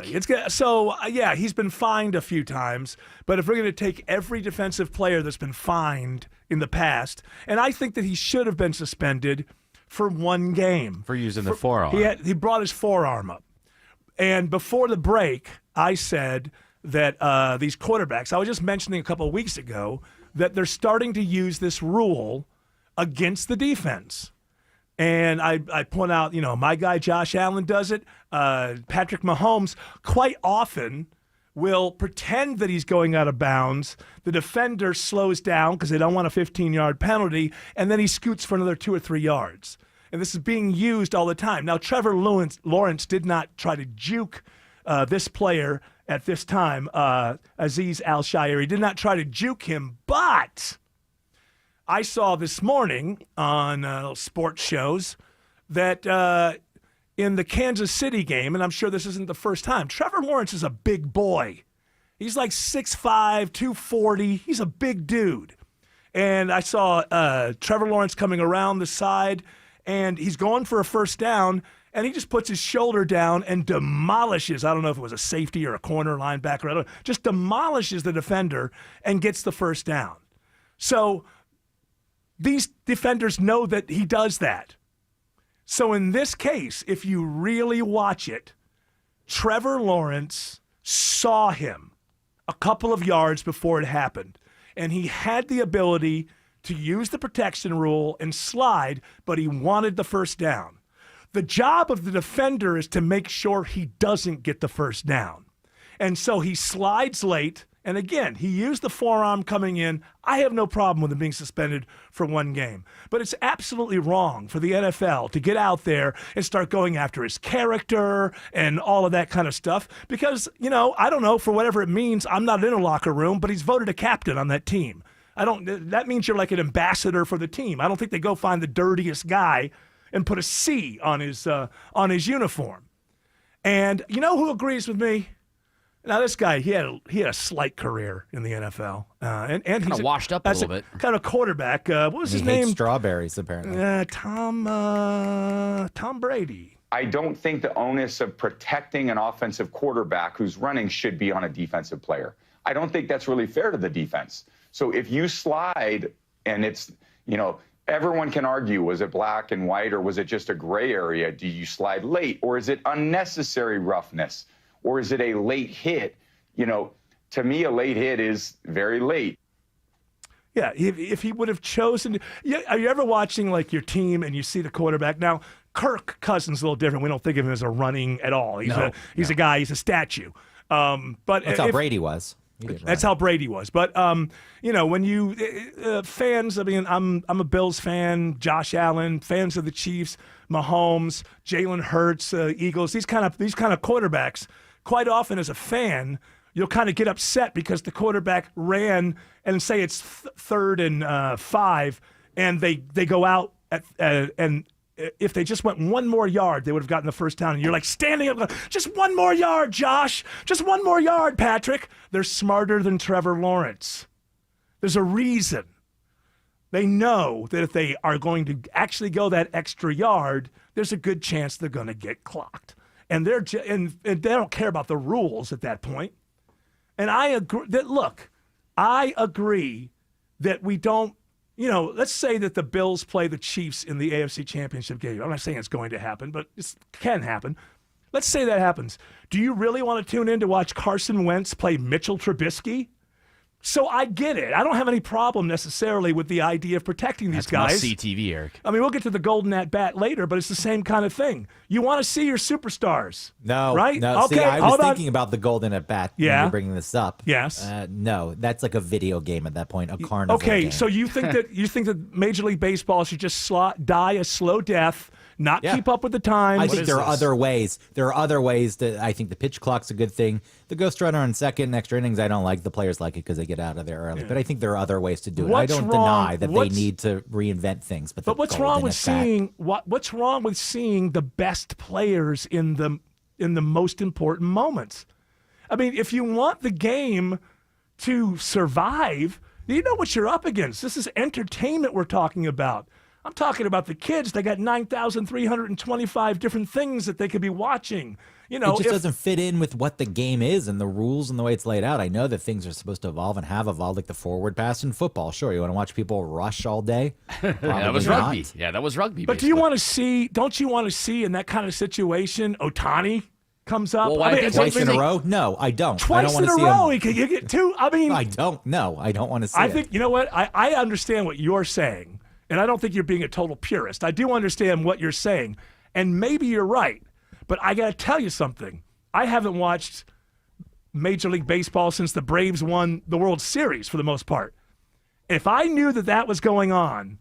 He's been fined a few times. But if we're going to take every defensive player that's been fined in the past, and I think that he should have been suspended for 1 game for using the forearm. He brought his forearm up. And before the break, I said that these quarterbacks, I was just mentioning a couple of weeks ago, that they're starting to use this rule against the defense. And I point out, my guy Josh Allen does it. Patrick Mahomes quite often will pretend that he's going out of bounds. The defender slows down because they don't want a 15-yard penalty, and then he scoots for another 2 or 3 yards. And this is being used all the time. Now, Trevor Lawrence did not try to juke this player at this time, Azeez Al-Shaair. He did not try to juke him, but I saw this morning on sports shows that in the Kansas City game, and I'm sure this isn't the first time, Trevor Lawrence is a big boy. He's like 6'5", 240. He's a big dude. And I saw Trevor Lawrence coming around the side, and he's going for a first down, and he just puts his shoulder down and demolishes, I don't know if it was a safety or a corner linebacker, I don't know, just demolishes the defender and gets the first down. So these defenders know that he does that. So in this case, if you really watch it, Trevor Lawrence saw him a couple of yards before it happened, and he had the ability to use the protection rule and slide, but he wanted the first down. The job of the defender is to make sure he doesn't get the first down. And so he slides late, and again, he used the forearm coming in. I have no problem with him being suspended for 1 game. But it's absolutely wrong for the NFL to get out there and start going after his character and all of that kind of stuff because, I don't know, for whatever it means, I'm not in a locker room, but he's voted a captain on that team. That means you're like an ambassador for the team. I don't think they go find the dirtiest guy and put a C on his uniform. And you know who agrees with me? Now this guy, he had a slight career in the NFL, and Kind he's of washed up a little bit. Kind of quarterback. What was his He hates name? strawberries, apparently. Tom Brady. I don't think the onus of protecting an offensive quarterback who's running should be on a defensive player. I don't think that's really fair to the defense. So if you slide and it's, everyone can argue, was it black and white or was it just a gray area? Do you slide late or is it unnecessary roughness or is it a late hit? To me, a late hit is very late. Yeah, if he would have chosen. Yeah, are you ever watching like your team and you see the quarterback? Now, Kirk Cousins is a little different. We don't think of him as a running at all. He's a guy. He's a statue. But That's how Brady was. That's how Brady was. But when you fans, I mean, I'm a Bills fan. Josh Allen, fans of the Chiefs, Mahomes, Jalen Hurts, Eagles. These kind of quarterbacks. Quite often, as a fan, you'll kind of get upset because the quarterback ran and say it's third and 5, and they go out and if they just went one more yard, they would have gotten the first down. And you're like standing up, just one more yard, Josh. Just one more yard, Patrick. They're smarter than Trevor Lawrence. There's a reason. They know that if they are going to actually go that extra yard, there's a good chance they're going to get clocked. And and they don't care about the rules at that point. And I agree that we don't. Let's say that the Bills play the Chiefs in the AFC Championship game. I'm not saying it's going to happen, but it can happen. Let's say that happens. Do you really want to tune in to watch Carson Wentz play Mitchell Trubisky? So I get it. I don't have any problem necessarily with the idea of protecting these guys. Must see TV, Eric. I mean, we'll get to the golden at bat later, but it's the same kind of thing. You want to see your superstars. No, right? No, okay, see, I was thinking about the golden at bat when you're bringing this up. Yes. No, that's like a video game at that point, a carnival Okay, game. so you think that Major League Baseball should just die a slow death, not keep up with the times? I think there are other ways. There are other ways that I think the pitch clock's a good thing. The ghost runner on second, extra innings, I don't like. The players like it because they get out of there early. But I think there are other ways to do it. I don't deny that they need to reinvent things. But what's wrong with seeing what's wrong with seeing the best players in the most important moments? I mean, if you want the game to survive, you know what you're up against. This is entertainment we're talking about. I'm talking about the kids. They got 9,325 different things that they could be watching. It just doesn't fit in with what the game is and the rules and the way it's laid out. I know that things are supposed to evolve and have evolved, like the forward pass in football. Sure, you want to watch people rush all day? That was rugby. Yeah, that was rugby. But don't you want to see in that kind of situation, Ohtani comes up? Well, twice in a row? No, I don't. Twice in a row? You get two? I mean, I don't. No, I don't want to see it. I think, you know what? I understand what you're saying, and I don't think you're being a total purist. I do understand what you're saying, and maybe you're right. But I got to tell you something. I haven't watched Major League Baseball since the Braves won the World Series for the most part. If I knew that was going on,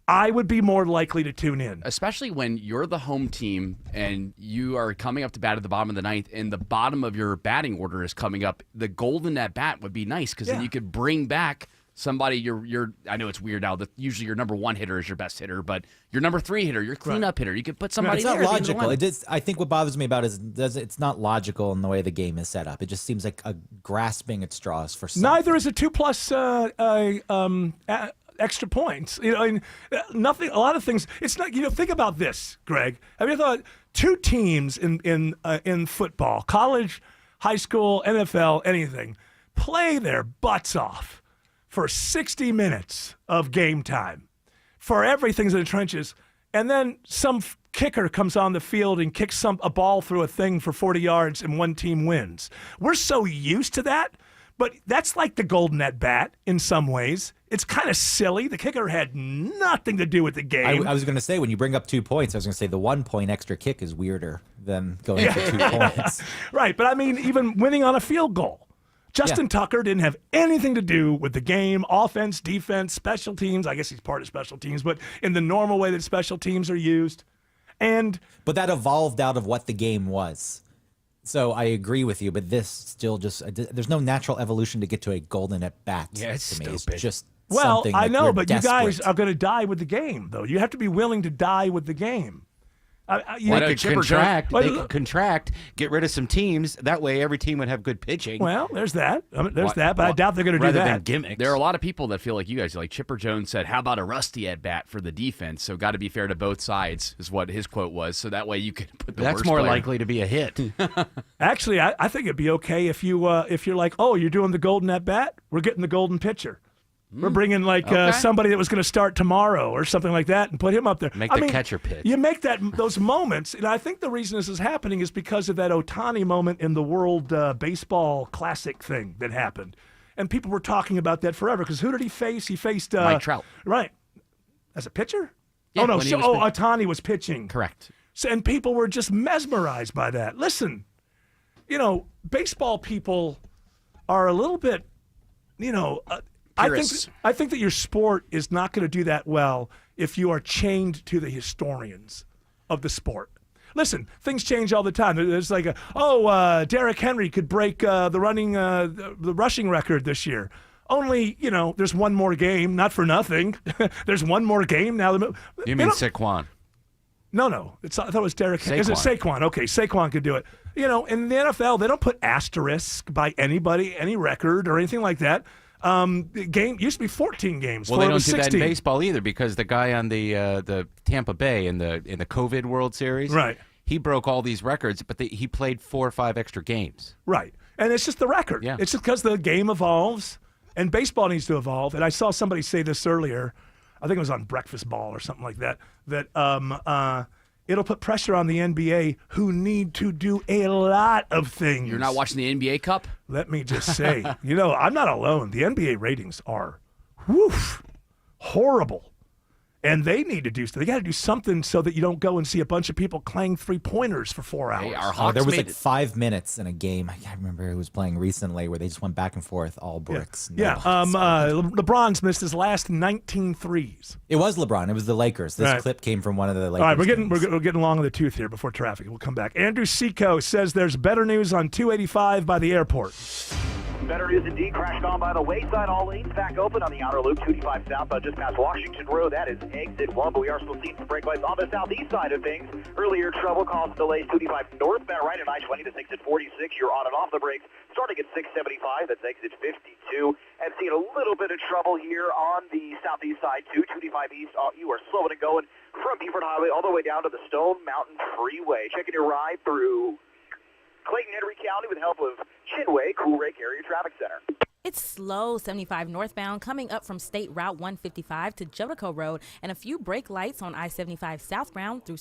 I would be more likely to tune in. Especially when you're the home team and you are coming up to bat at the bottom of the ninth and the bottom of your batting order is coming up. The golden at bat would be nice because then you could bring back somebody you're I know it's weird now that usually your number 1 hitter is your best hitter, but your number 3 hitter, your cleanup hitter, you could put somebody there. It's not logical. I think what bothers me about it is it's not logical in the way the game is set up. It just seems like a grasping at straws for some. Neither is a 2+ extra points. Nothing. A lot of things. It's not. Think about this, Greg. Have you thought 2 teams in football, college, high school, NFL, anything, play their butts off for 60 minutes of game time, for everything's in the trenches, and then some kicker comes on the field and kicks a ball through a thing for 40 yards and one team wins. We're so used to that, but that's like the golden at bat in some ways. It's kind of silly. The kicker had nothing to do with the game. I was going to say, when you bring up 2 points, I was going to say the 1 point extra kick is weirder than going for 2 points. Right, but I mean, even winning on a field goal. Justin Tucker didn't have anything to do with the game, offense, defense, special teams. I guess he's part of special teams, but in the normal way that special teams are used. But that evolved out of what the game was. So I agree with you, but this still there's no natural evolution to get to a golden at bat. Yeah, it's to me. stupid. It's just I know, but desperate. you guys are going to die with the game, though. You have to be willing to die with the game. They could contract, get rid of some teams. That way, every team would have good pitching. Well, there's that. But I doubt they're going to do that. Than gimmicks. There are a lot of people that feel like you guys. Like Chipper Jones said, "How about a rusty at bat for the defense?" So, got to be fair to both sides, is what his quote was. So that way you can put the That's worst more player. likely to be a hit. Actually, I think it'd be okay if you're like, oh, you're doing the golden at bat. We're getting the golden pitcher. We're bringing somebody that was going to start tomorrow or something like that and put him up there. Make the catcher pitch. You make those moments, and I think the reason this is happening is because of that Ohtani moment in the World Baseball Classic thing that happened. And people were talking about that forever because who did he face? He faced Mike Trout. Right. As a pitcher? Yeah, Ohtani was pitching. Correct. So, and people were just mesmerized by that. Listen, baseball people are a little bit, I think that your sport is not going to do that well if you are chained to the historians of the sport. Listen, things change all the time. There's like, Derrick Henry could break the rushing record this year. Only, there's one more game, not for nothing. There's one more game now. You mean Saquon? No. I thought it was Derrick Henry. Is it Saquon? Okay, Saquon could do it. In the NFL, they don't put asterisk by anybody, any record or anything like that. The game used to be 14 games. Well, they don't do 16. that in baseball either because the guy on the Tampa Bay in the COVID World Series, right? He broke all these records, but he played 4 or 5 extra games. Right, and it's just the record. Yeah. It's just because the game evolves, and baseball needs to evolve. And I saw somebody say this earlier. I think it was on Breakfast Ball or something like that. That it'll put pressure on the NBA, who need to do a lot of things. You're not watching the NBA Cup? Let me just say, I'm not alone. The NBA ratings are, horrible. And they need to do so. They got to do something so that you don't go and see a bunch of people clang 3-pointers for 4 hours. Hey, there was like 5 minutes in a game. I can't remember who was playing recently where they just went back and forth, all bricks. LeBron's missed his last 19 threes. It was LeBron. It was the Lakers. This clip came from one of the Lakers. All right, we're getting along in the tooth here before traffic. We'll come back. Andrew Seco says there's better news on 285 by the airport. Better news indeed. Crashed on by the wayside. All lanes back open on the outer loop. 285 southbound just past Washington Road. That is exit 1, but we are still seeing some brake lights on the southeast side of things. Earlier trouble caused delays. 285 northbound right at I-20 to 6 at 46. You're on and off the brakes. Starting at 675. That's exit 52. And seeing a little bit of trouble here on the southeast side too. 285 east. You are slowing and going from Beaufort Highway all the way down to the Stone Mountain Freeway. Checking your ride through Clayton, Henry County with the help of Chinway Coolrake Area Traffic Center. It's slow 75 northbound coming up from State Route 155 to Jodico Road, and a few brake lights on I-75 southbound through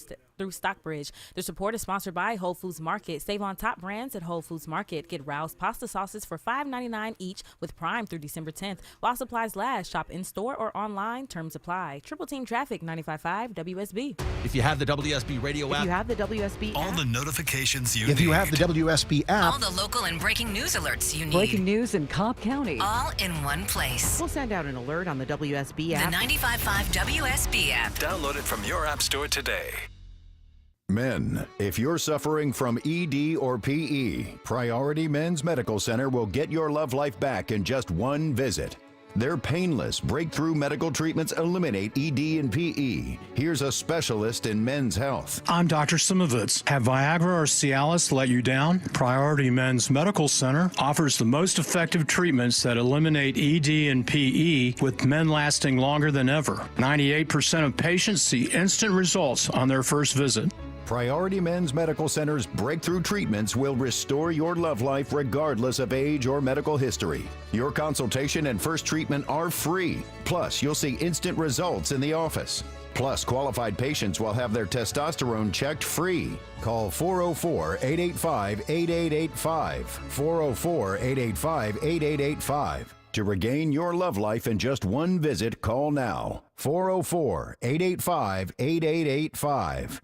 Stockbridge. The support is sponsored by Whole Foods Market. Save on top brands at Whole Foods Market. Get Rouse pasta sauces for $5.99 each with Prime through December 10th. While supplies last, shop in-store or online. Terms apply. Triple Team Traffic 95.5 WSB. If you have the WSB radio app, all the notifications you need. If you have the WSB app, all the local and breaking news alerts you need. Breaking news in Cobb County. All in one place. We'll send out an alert on the WSB app. The 95.5 WSB app. Download it from your app store today. Men, if you're suffering from ED or PE, Priority Men's Medical Center will get your love life back in just one visit. Their painless breakthrough medical treatments eliminate ED and PE. Here's a specialist in men's health. I'm Dr. Simovitz. Have Viagra or Cialis let you down? Priority Men's Medical Center offers the most effective treatments that eliminate ED and PE, with men lasting longer than ever. 98% of patients see instant results on their first visit. Priority Men's Medical Center's breakthrough treatments will restore your love life regardless of age or medical history. Your consultation and first treatment are free. Plus, you'll see instant results in the office. Plus, qualified patients will have their testosterone checked free. Call 404-885-8885. 404-885-8885. To regain your love life in just one visit, call now. 404-885-8885.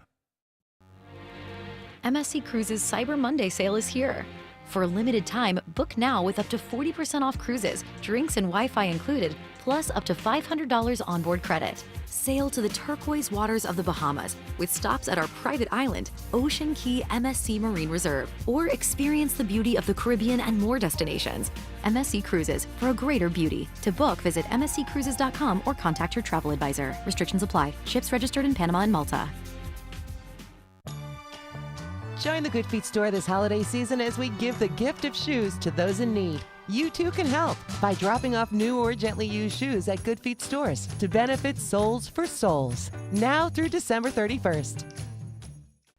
MSC Cruises Cyber Monday sale is here. For a limited time, book now with up to 40% off cruises, drinks and Wi-Fi included, plus up to $500 onboard credit. Sail to the turquoise waters of the Bahamas with stops at our private island, Ocean Key MSC Marine Reserve, or experience the beauty of the Caribbean and more destinations. MSC Cruises, for a greater beauty. To book, visit msccruises.com or contact your travel advisor. Restrictions apply. Ships registered in Panama and Malta. Join the Good Feet store this holiday season as we give the gift of shoes to those in need. You too can help by dropping off new or gently used shoes at Good Feet stores to benefit Soles for Souls. Now through December 31st.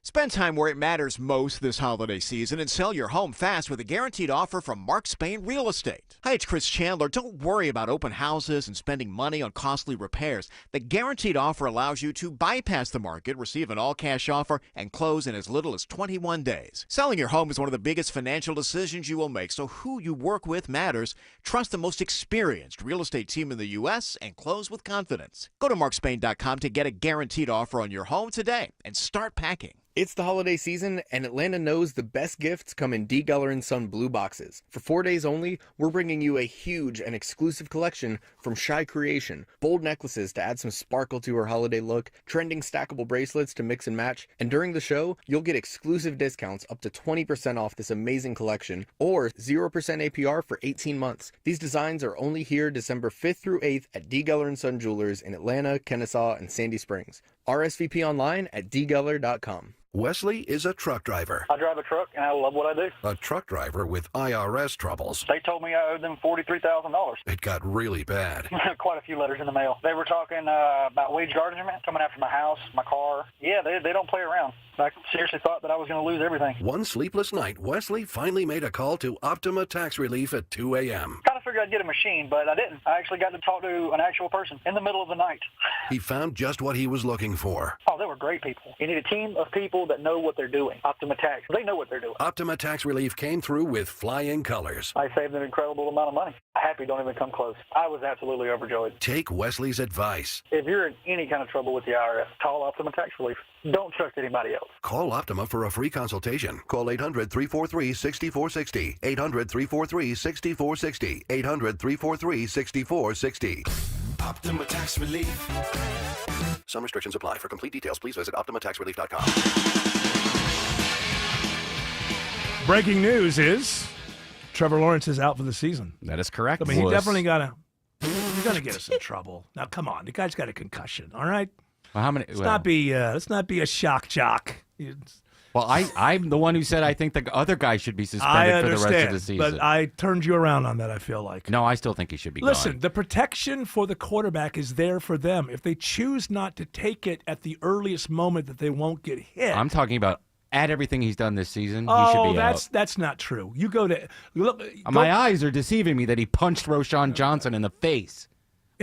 Spend time where it matters most this holiday season and sell your home fast with a guaranteed offer from Mark Spain Real Estate. Hi, it's Chris Chandler. Don't worry about open houses and spending money on costly repairs. The guaranteed offer allows you to bypass the market, receive an all-cash offer, and close in as little as 21 days. Selling your home is one of the biggest financial decisions you will make, so who you work with matters. Trust the most experienced real estate team in the U.S. and close with confidence. Go to markspain.com to get a guaranteed offer on your home today and start packing. It's the holiday season, and Atlanta knows the best gifts come in D. Geller & Son blue boxes. For 4 days only, we're bringing you a huge and exclusive collection from Shy Creation. Bold necklaces to add some sparkle to her holiday look, trending stackable bracelets to mix and match, and during the show, you'll get exclusive discounts up to 20% off this amazing collection, or 0% APR for 18 months. These designs are only here December 5th through 8th at D. Geller & Son Jewelers in Atlanta, Kennesaw, and Sandy Springs. RSVP online at dgeller.com. Wesley is a truck driver. I drive a truck, and I love what I do. A truck driver with IRS troubles. They told me I owed them $43,000. It got really bad. Quite a few letters in the mail. They were talking about wage garnishment, coming after my house, my car. Yeah, they don't play around. I seriously thought that I was going to lose everything. One sleepless night, Wesley finally made a call to Optima Tax Relief at 2 a.m. Kind of figured I'd get a machine, but I didn't. I actually got to talk to an actual person in the middle of the night. He found just what he was looking for. Oh, they were great people. You need a team of people that know what they're doing. Optima Tax, they know what they're doing. Optima Tax Relief came through with flying colors. I saved an incredible amount of money. Happy don't even come close. I was absolutely overjoyed. Take Wesley's advice. If you're in any kind of trouble with the IRS, call Optima Tax Relief. Don't trust anybody else. Call Optima for a free consultation. Call 800-343-6460. 800-343-6460. 800-343-6460. Optima Tax Relief. Some restrictions apply. For complete details, please visit OptimaTaxRelief.com. Breaking news is Trevor Lawrence is out for the season. That is correct. I mean, he definitely he's going to get us in trouble. Now, come on. The guy's got a concussion, all right? Well, how many? Let's not be a shock jock. Well, I'm the one who said I think the other guy should be suspended for the rest of the season. But I turned you around on that, I feel like. No, I still think he should be Listen, the protection for the quarterback is there for them. If they choose not to take it at the earliest moment that they won't get hit. I'm talking about at everything he's done this season, he should be out. That's not true. You go to look. My eyes are deceiving me that he punched Roschon Johnson in the face.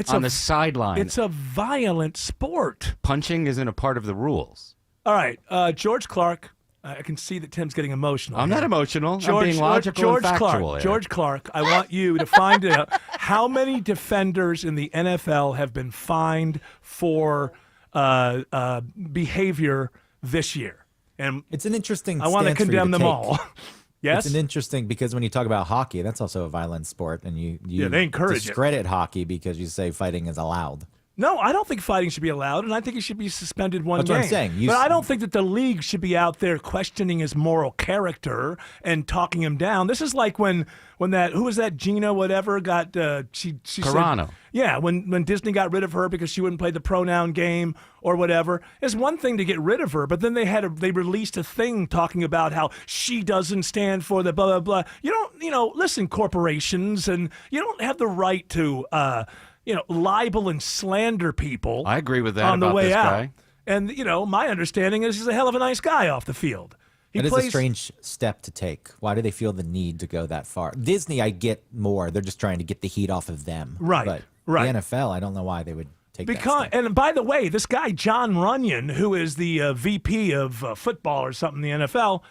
On the sideline. It's a violent sport. Punching isn't a part of the rules. All right, George Clark. I can see that Tim's getting emotional. I'm not emotional. I'm being logical and factual. George Clark, I want you to find out how many defenders in the NFL have been fined for behavior this year. And it's an interesting. I want to condemn them all. Yes, it's an interesting because when you talk about hockey, that's also a violent sport, and you they encourage discredit hockey because you say fighting is allowed. No, I don't think fighting should be allowed, and I think he should be suspended one game. That's what I'm saying. But I don't think that the league should be out there questioning his moral character and talking him down. This is like when that who was that Gina whatever got she Carano. Said, yeah, when Disney got rid of her because she wouldn't play the pronoun game or whatever. It's one thing to get rid of her, but then they released a thing talking about how she doesn't stand for the blah blah blah. Listen, corporations, and you don't have the right to libel and slander people. I agree with that on the about way this out. guy. And my understanding is he's a hell of a nice guy off the field. It is a strange step to take. Why do they feel the need to go that far? Disney, I get more. They're just trying to get the heat off of them. Right. But right. The NFL, I don't know why they would take that step. And by the way, this guy John Runyon, who is the VP of football or something in the NFL,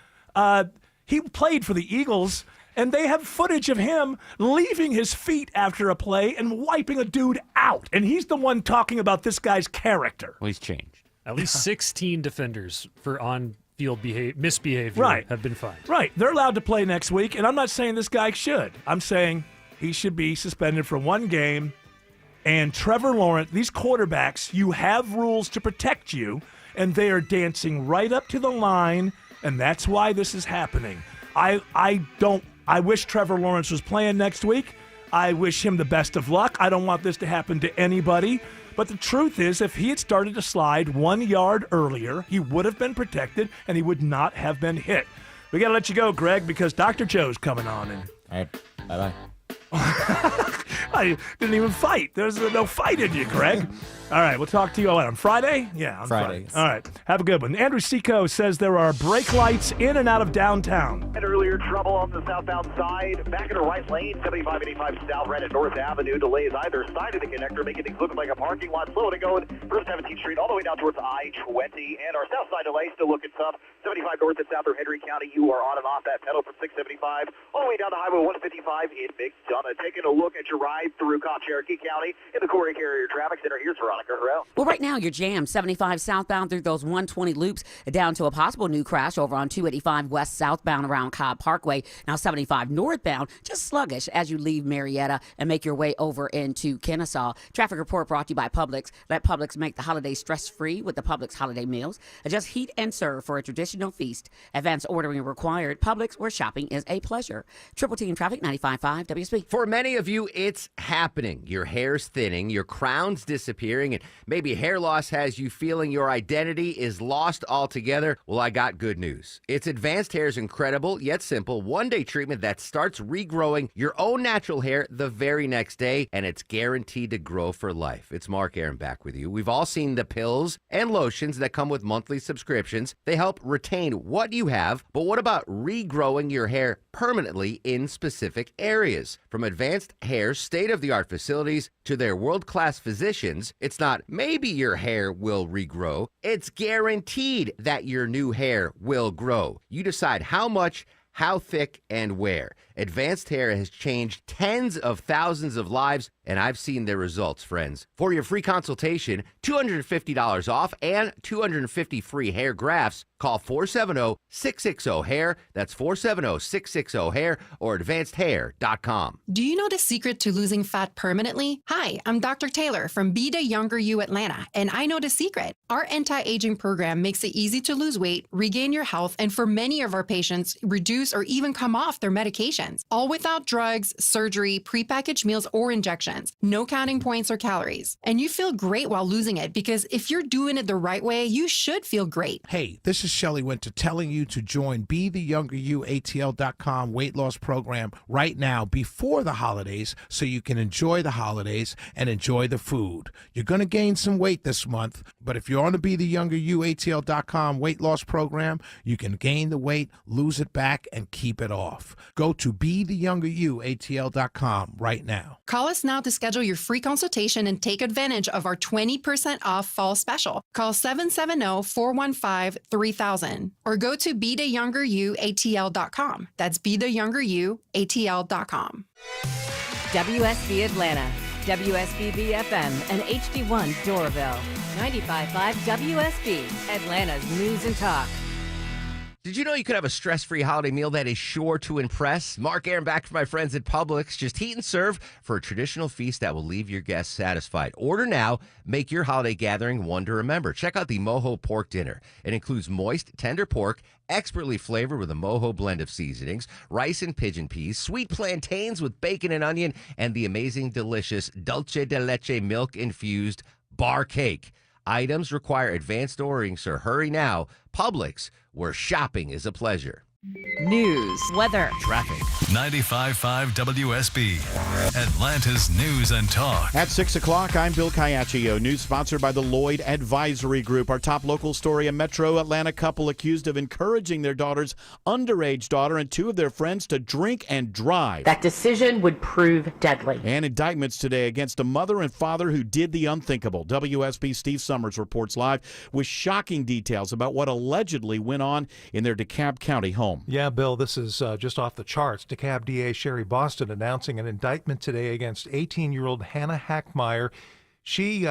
he played for the Eagles. And they have footage of him leaving his feet after a play and wiping a dude out. And he's the one talking about this guy's character. Well, he's changed. At least 16 defenders for on-field misbehavior have been fined. Right. They're allowed to play next week, and I'm not saying this guy should. I'm saying he should be suspended for one game. And Trevor Lawrence, these quarterbacks, you have rules to protect you, and they are dancing right up to the line, and that's why this is happening. I wish Trevor Lawrence was playing next week. I wish him the best of luck. I don't want this to happen to anybody. But the truth is, if he had started to slide 1 yard earlier, he would have been protected and he would not have been hit. We got to let you go, Greg, because Dr. Joe's coming on. All right. Bye-bye. I didn't even fight. There's no fight in you, Greg. All right, we'll talk to you on Friday? Yeah, on Friday. All right, have a good one. Andrew Seco says there are brake lights in and out of downtown. And earlier, trouble on the southbound side. Back in the right lane, 7585 South Red at North Avenue. Delays either side of the connector, making things look like a parking lot. Slow to going from 17th Street all the way down towards I-20. And our south side delay still looking tough. 75 north and south of Henry County. You are on and off that pedal from 675 all the way down to Highway 155 in McDonough. Taking a look at your ride through Cherokee County in the Corey Carrier Traffic Center. Here's Veronica Harrell. Well, right now you're jammed 75 southbound through those 120 loops down to a possible new crash over on 285 west southbound around Cobb Parkway. Now 75 northbound, just sluggish as you leave Marietta and make your way over into Kennesaw. Traffic report brought to you by Publix. Let Publix make the holidays stress-free with the Publix holiday meals. Just heat and serve for a traditional feast. Advanced ordering required. Publix, where shopping is a pleasure. Triple T in traffic, 95.5 WSB. For many of you, it's happening. Your hair's thinning, your crown's disappearing, and maybe hair loss has you feeling your identity is lost altogether. Well, I got good news. It's Advanced Hair's incredible yet simple one-day treatment that starts regrowing your own natural hair the very next day, and it's guaranteed to grow for life. It's Mark Aaron back with you. We've all seen the pills and lotions that come with monthly subscriptions. They help retain what you have, but what about regrowing your hair permanently in specific areas? From Advanced Hair's state-of-the-art facilities to their world-class physicians, it's not maybe your hair will regrow. It's guaranteed that your new hair will grow. You decide how much, how thick, and where. Advanced Hair has changed tens of thousands of lives, and I've seen their results, friends. For your free consultation, $250 off and 250 free hair grafts, call 470-660-HAIR. That's 470-660-HAIR or advancedhair.com. Do you know the secret to losing fat permanently? Hi, I'm Dr. Taylor from Be the Younger You Atlanta, and I know the secret. Our anti-aging program makes it easy to lose weight, regain your health, and for many of our patients, reduce or even come off their medications. All without drugs, surgery, prepackaged meals, or injections. No counting points or calories. And you feel great while losing it because if you're doing it the right way, you should feel great. Hey, this is Shelly Winter telling you to join BeTheYoungerYouATL.com weight loss program right now before the holidays so you can enjoy the holidays and enjoy the food. You're going to gain some weight this month, but if you're on the BeTheYoungerYouATL.com weight loss program, you can gain the weight, lose it back, and keep it off. Go to BeTheYoungerYouATL.com right now. Call us now to schedule your free consultation and take advantage of our 20% off fall special. Call 770-415-3000 or go to BeTheYoungerYouATL.com. That's BeTheYoungerYouATL.com. WSB Atlanta, WSB BFM, and HD1 Doraville. 95.5 WSB, Atlanta's news and talk. Did you know you could have a stress-free holiday meal that is sure to impress? Mark Aaron back for my friends at Publix. Just heat and serve for a traditional feast that will leave your guests satisfied. Order now. Make your holiday gathering one to remember. Check out the Mojo Pork Dinner. It includes moist, tender pork, expertly flavored with a Mojo blend of seasonings, rice and pigeon peas, sweet plantains with bacon and onion, and the amazing, delicious dulce de leche milk-infused bar cake. Items require advanced ordering, so hurry now. Publix, where shopping is a pleasure. News, weather, traffic. 95.5 WSB, Atlanta's news and talk. At 6 o'clock, I'm Bill Caiaccio. News sponsored by the Lloyd Advisory Group. Our top local story, a Metro Atlanta couple accused of encouraging their daughter's underage daughter and two of their friends to drink and drive. That decision would prove deadly. And indictments today against a mother and father who did the unthinkable. WSB Steve Summers reports live with shocking details about what allegedly went on in their DeKalb County home. Yeah, Bill, this is just off the charts. DeKalb DA Sherry Boston announcing an indictment today against 18-year-old Hannah Hackmeyer. She,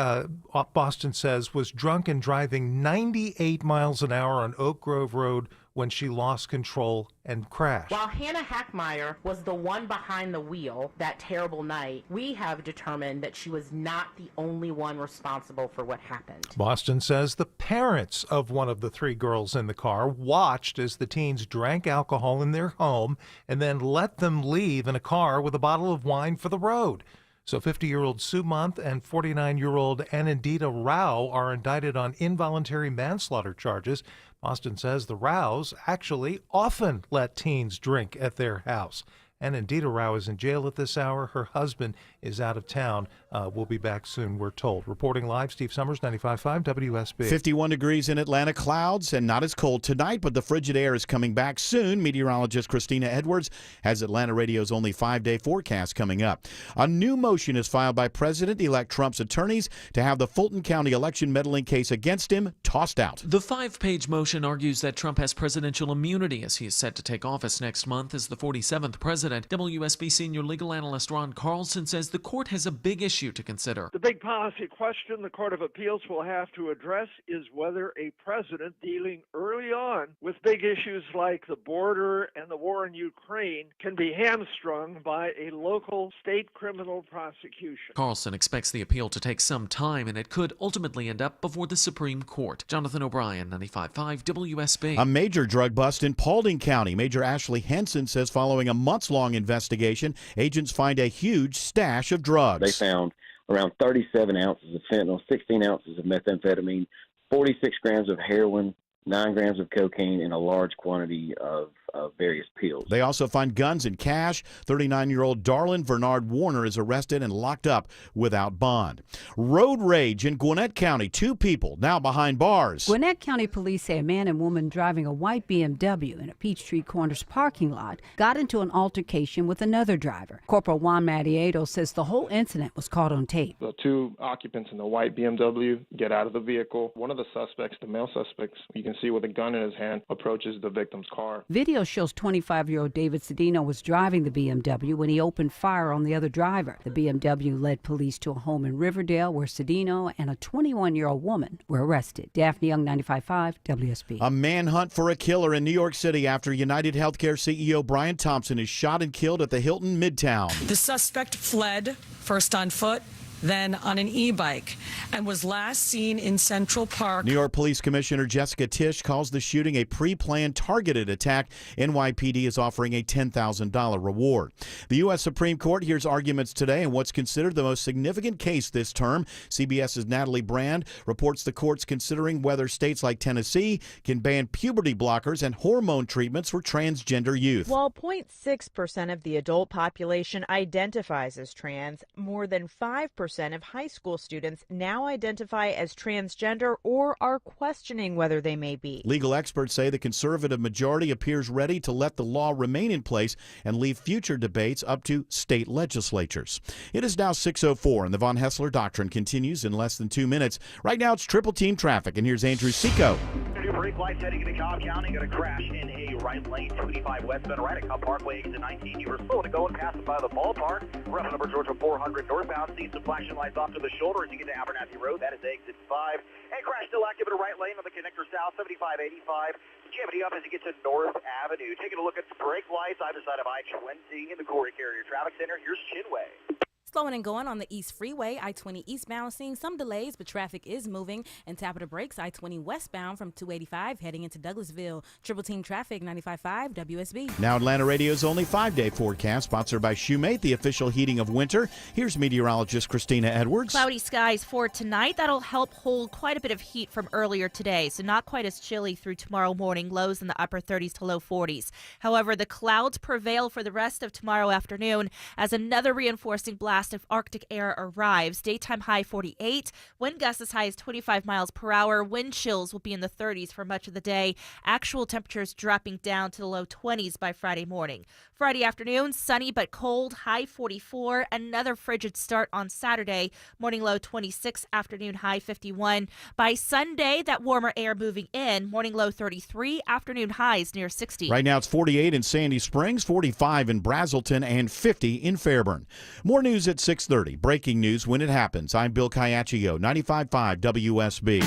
Boston says, was drunk and driving 98 miles an hour on Oak Grove Road when she lost control and crashed. While Hannah Hackmeyer was the one behind the wheel that terrible night, we have determined that she was not the only one responsible for what happened. Boston says the parents of one of the three girls in the car watched as the teens drank alcohol in their home and then let them leave in a car with a bottle of wine for the road. So 50-year-old Sue Month and 49-year-old Anindita Rao are indicted on involuntary manslaughter charges. Boston says the Raos actually often let teens drink at their house. Anindita Rao is in jail at this hour. Her husband is out of town. We'll be back soon, we're told. Reporting live, Steve Summers, 95.5 WSB. 51 degrees in Atlanta, clouds, and not as cold tonight, but the frigid air is coming back soon. Meteorologist Christina Edwards has Atlanta Radio's only 5-day forecast coming up. A new motion is filed by President-elect Trump's attorneys to have the Fulton County election meddling case against him tossed out. The 5-page motion argues that Trump has presidential immunity as he is set to take office next month as the 47th president. WSB senior legal analyst Ron Carlson says the court has a big issue to consider. The big policy question the Court of Appeals will have to address is whether a president dealing early on with big issues like the border and the war in Ukraine can be hamstrung by a local state criminal prosecution. Carlson expects the appeal to take some time, and it could ultimately end up before the Supreme Court. Jonathan O'Brien, 95.5 WSB. A major drug bust in Paulding County. Major Ashley Henson says following a months-long investigation, agents find a huge stash of drugs. They found around 37 ounces of fentanyl, 16 ounces of methamphetamine, 46 grams of heroin, 9 grams of cocaine, and a large quantity of various pills. They also find guns and cash. 39-year-old Darlin Bernard Warner is arrested and locked up without bond. Road rage in Gwinnett County. 2 people now behind bars. Gwinnett County police say a man and woman driving a white BMW in a Peachtree Corners parking lot got into an altercation with another driver. Corporal Juan Matiedo says the whole incident was caught on tape. The 2 occupants in the white BMW get out of the vehicle. One of the suspects, the male suspects, you can see with a gun in his hand, approaches the victim's car. Video shows 25-year-old David Cedino was driving the BMW when he opened fire on the other driver. The BMW led police to a home in Riverdale where Cedino and a 21-year-old woman were arrested. Daphne Young, 95.5 WSB. A manhunt for a killer in New York City after United Healthcare CEO Brian Thompson is shot and killed at the Hilton Midtown. The suspect fled, first on foot, then on an e-bike, and was last seen in Central Park. New York Police Commissioner Jessica Tisch calls the shooting a pre-planned targeted attack. NYPD is offering a $10,000 reward. The U.S. Supreme Court hears arguments today in what's considered the most significant case this term. CBS's Natalie Brand reports the court's considering whether states like Tennessee can ban puberty blockers and hormone treatments for transgender youth. While 0.6% of the adult population identifies as trans, more than 5% of high school students now identify as transgender or are questioning whether they may be. Legal experts say the conservative majority appears ready to let the law remain in place and leave future debates up to state legislatures. It is now 6:04 and the Von Hessler Doctrine continues in less than 2 minutes. Right now it's triple team traffic, and here's Andrew Seco. New brake lights heading into Cobb County. Going to crash in a right lane, 285 westbound, right at Cobb Parkway, exit 19. You were slow to go and pass it by the ballpark. Rough number Georgia 400 northbound. See some flashing lights off to the shoulder as you get to Abernathy Road. That is exit 5. And crash still active in a right lane on the connector south, 7585. Jamming up as you get to North Avenue. Taking a look at brake lights either side of I-20 in the Corey Carrier Traffic Center. Here's Chinway. Slowing and going on the East Freeway, I-20 eastbound, seeing some delays, but traffic is moving. And tap of the brakes, I-20 westbound from 285 heading into Douglasville. Triple team traffic, 95.5 WSB. Now Atlanta Radio's only 5-day forecast, sponsored by Shoemate, the official heating of winter. Here's meteorologist Christina Edwards. Cloudy skies for tonight. That'll help hold quite a bit of heat from earlier today, so not quite as chilly through tomorrow morning. Lows in the upper 30s to low 40s. However, the clouds prevail for the rest of tomorrow afternoon as another reinforcing blast of Arctic air arrives. Daytime high 48, wind gusts as high as 25 miles per hour. Wind chills will be in the 30s for much of the day. Actual temperatures dropping down to the low 20s by Friday morning. Friday afternoon, sunny but cold, high 44. Another frigid start on Saturday. Morning low 26, afternoon high 51. By Sunday, that warmer air moving in. Morning low 33, afternoon highs near 60. Right now it's 48 in Sandy Springs, 45 in Brazelton, and 50 in Fairburn. More news at 6:30. Breaking news when it happens. I'm Bill Caiaccio, 95.5 WSB.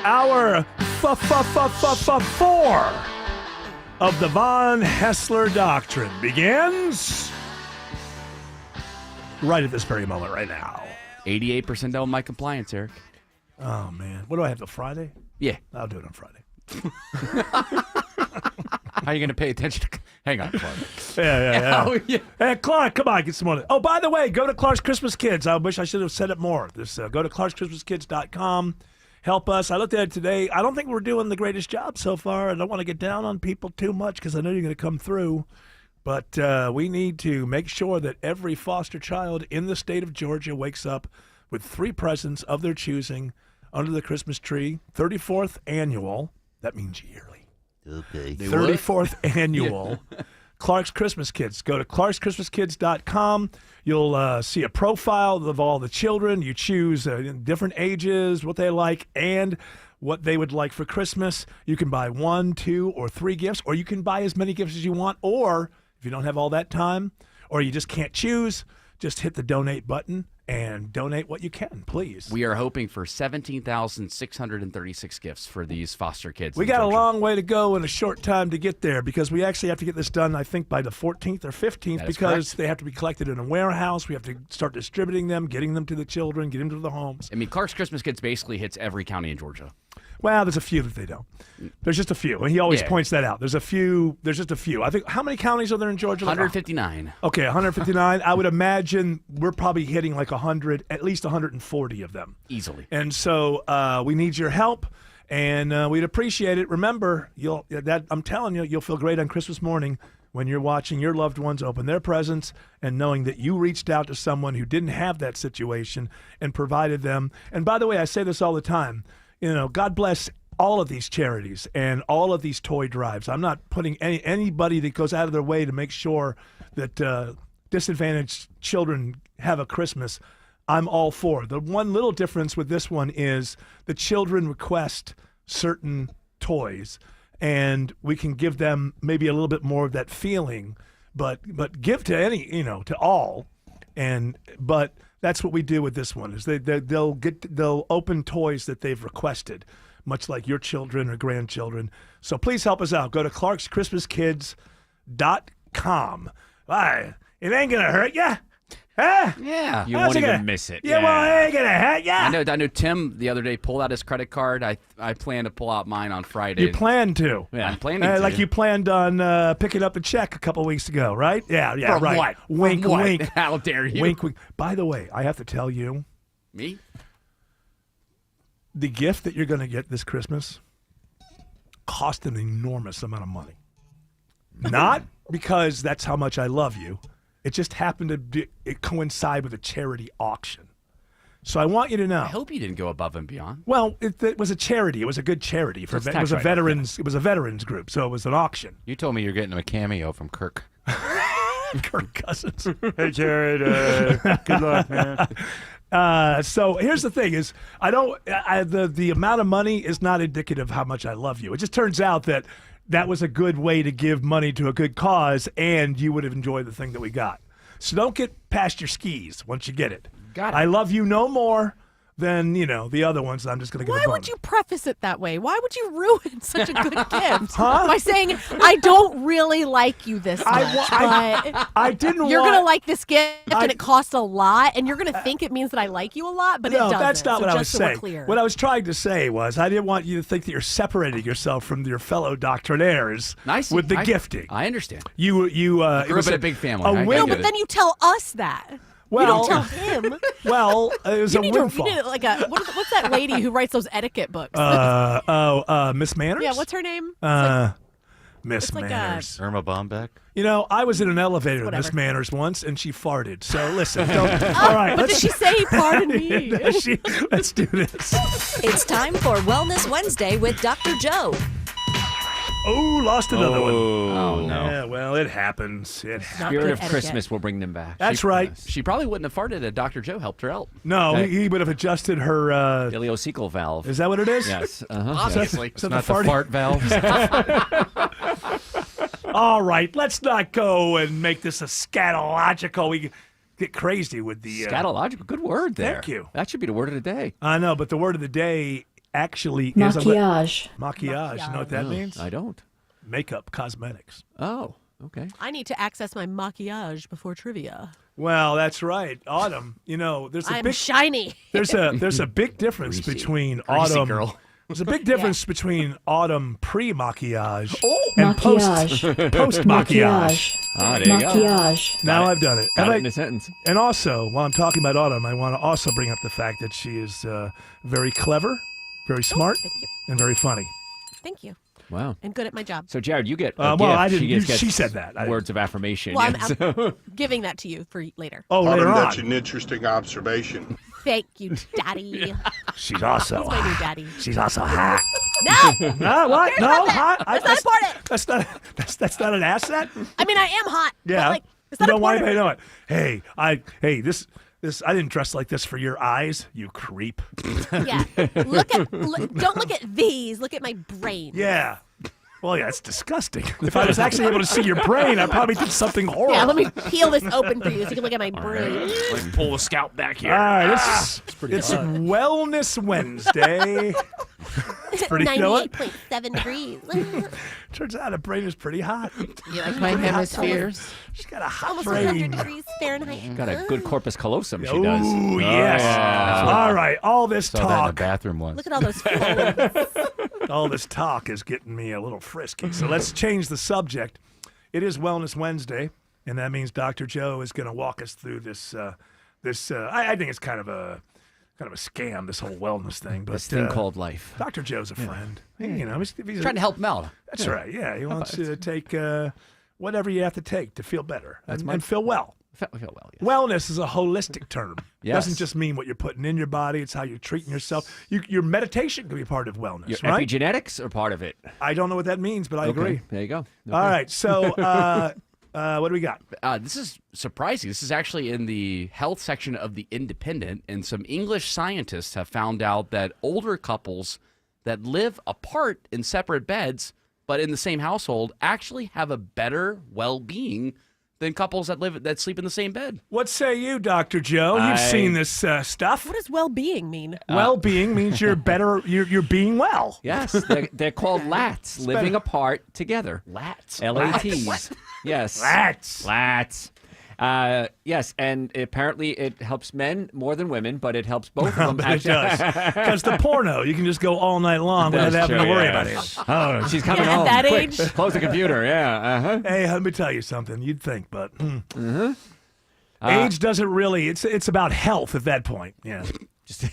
Hour 4 of the Von Hessler Doctrine begins right at this very moment right now. 88% on my compliance, Eric. Oh, man. What do I have, till Friday? Yeah. I'll do it on Friday. How are you going to pay attention to Hang on, Clark. Yeah. Oh, yeah. Hey, Clark, come on, get some more. Oh, by the way, go to Clark's Christmas Kids. I wish I should have said it more. Go to clarkschristmaskids.com. Help us. I looked at it today. I don't think we're doing the greatest job so far. I don't want to get down on people too much because I know you're going to come through. But we need to make sure that every foster child in the state of Georgia wakes up with 3 presents of their choosing under the Christmas tree. 34th annual. That means yearly. Okay. 34th annual Clark's Christmas Kids. Go to clarkschristmaskids.com. You'll see a profile of all the children. You choose different ages, what they like, and what they would like for Christmas. You can buy 1, 2, or 3 gifts, or you can buy as many gifts as you want. Or if you don't have all that time, or you just can't choose, just hit the donate button and donate what you can, please. We are hoping for 17,636 gifts for these foster kids. We got a long way to go in a short time to get there because we actually have to get this done, I think, by the 14th or 15th because they have to be collected in a warehouse. We have to start distributing them, getting them to the children, getting them to the homes. I mean, Clark's Christmas Kids basically hits every county in Georgia. Well, there's a few that they don't. There's just a few, and he always points that out. There's just a few. I think, how many counties are there in Georgia? 159. Okay, 159. I would imagine we're probably hitting like 100, at least 140 of them. Easily. And so we need your help, and we'd appreciate it. Remember, I'm telling you, you'll feel great on Christmas morning when you're watching your loved ones open their presents and knowing that you reached out to someone who didn't have that situation and provided them. And by the way, I say this all the time. God bless all of these charities and all of these toy drives. I'm not putting anybody that goes out of their way to make sure that disadvantaged children have a Christmas. I'm all for. The one little difference with this one is the children request certain toys, and we can give them maybe a little bit more of that feeling, but give to to all, but. That's what we do with this one. Is they'll open toys that they've requested, much like your children or grandchildren. So please help us out. Go to clarkschristmaskids.com. It ain't gonna hurt ya. Huh? Yeah. You won't even miss it. Yeah, well, it ain't gonna hurt ya. I know Tim the other day pulled out his credit card. I plan to pull out mine on Friday. You plan to. Yeah, I'm planning to. Like you planned on picking up a check a couple weeks ago, right? Yeah, From right. What? Wink, From what? wink. How dare you? Wink, wink. By the way, I have to tell you. Me? The gift that you're going to get this Christmas cost an enormous amount of money. Not because that's how much I love you. It just happened to coincide with a charity auction. So I want you to know. I hope you didn't go above and beyond. Well, it was a charity. It was a good charity. It was a veterans. It was a veterans group. So it was an auction. You told me you're getting a cameo from Kirk. Kirk Cousins. Hey, Jared. Good luck, man. So here's the thing: is the amount of money is not indicative of how much I love you. It just turns out that was a good way to give money to a good cause, and you would have enjoyed the thing that we got. So don't get past your skis once you get it. Got it. I love you no more than the other ones that I'm just going to give a Why bonus. would you preface it that way? Why would you ruin such a good gift Huh? by saying, I don't really like you this much, I didn't you're want... going to like this gift and it costs a lot, and you're going to think it means that I like you a lot, but it doesn't. No, that's not so what I just was so we're saying. clear. What I was trying to say was I didn't want you to think that you're separating yourself from your fellow doctrinaires with the gifting. I understand. You grew it was up in a big family. No, but then you tell us that. Well, you don't tell him. Well, it was you a need windfall. To, you need like what's that lady who writes those etiquette books? Miss Manners? Yeah, what's her name? Miss like Manners. Irma Bombeck? I was in an elevator with Miss Manners once, and she farted. So listen, all right. But did she say, pardon me? Let's do this. It's time for Wellness Wednesday with Dr. Joe. Oh, lost another one. Oh, no. Yeah, well, it happens. Spirit of Christmas will bring them back. That's right. She probably wouldn't have farted if Dr. Joe helped her out. No, he would have adjusted her... ileocecal valve. Is that what it is? Yes. Obviously. Is that Not the the fart valve. All right, let's not go and make this a scatological. We get crazy with the... Scatological. Good word there. Thank you. That should be the word of the day. I know, but the word of the day actually is... Maquillage. Maquillage. You know what that means? I don't. Makeup, cosmetics. Oh, okay. I need to access my maquillage before trivia. Well, that's right. Autumn, there's a I'm big... shiny. There's a big difference between Greasy autumn... girl. There's a big difference between autumn pre-maquillage Oh, and maquillage. post-maquillage. Ah, there you go. Maquillage. Now I've done it. Got And it in a sentence. And also, while I'm talking about autumn, I want to also bring up the fact that she is very clever, very smart, thank you. and very funny. Thank you. Wow. And good at my job. So, Jared, you get a well, gift. I didn't. She gets She said that. I words of affirmation. Well, yes. I'm giving that to you for later. Oh, later on. That's an interesting observation. Thank you, Daddy. She's also. He's my new daddy. She's also hot. No. No, what? Here's No, something. hot. That's not important. That's not an asset. I mean, I am hot. Yeah. But like, it's You not don't want important. anybody to know it. Hey, this. I didn't dress like this for your eyes, you creep. Yeah. Don't look at these. Look at my brain. Yeah. Well, yeah, it's disgusting. If I was actually able to see your brain, I probably did something horrible. Yeah, let me peel this open for you so you can look at my brain. Let's pull the scalp back here. All right, it's Wellness Wednesday. It's pretty. You know what? 98.7 degrees. Turns out a brain is pretty hot. You like my hemispheres? She's got a hot Almost brain. 100 degrees Fahrenheit. Got a good corpus callosum, she Oh, does. yes. yeah. All right, all this Saw that in the talk. bathroom once. Look at all those folds. All this talk is getting me a little frisky. So let's change the subject. It is Wellness Wednesday, and that means Dr. Joe is going to walk us through this. I think it's kind of a scam, this whole wellness thing. But This thing called life. Dr. Joe's a friend. You know, he's Trying to help him out. That's right. Yeah, he wants to take whatever you have to take to feel better and feel well. Feel well, yes. Wellness is a holistic term. It Yes. doesn't just mean what you're putting in your body. It's how you're treating yourself. Your meditation can be part of wellness, Your right? epigenetics are part of it. I don't know what that means, but I agree. There you go. All right. So what do we got? This is surprising. This is actually in the health section of The Independent, and some English scientists have found out that older couples that live apart in separate beds but in the same household actually have a better well-being than couples that sleep in the same bed. What say you, Dr. Joe? You've seen this stuff. What does well-being mean? Well-being means you're better. You're being well. Yes, they're called lats, living apart together. Lats. LATs. Yes. Lats. Yes, and apparently it helps men more than women, but it helps both of them. But it does. Because the porno, you can just go all night long without having to worry about it. Oh, she's coming Yeah, at home. that Quick, age. close the computer. Yeah. Uh-huh. Hey, let me tell you something. You'd think, but age doesn't really. It's about health at that point. Yeah. Just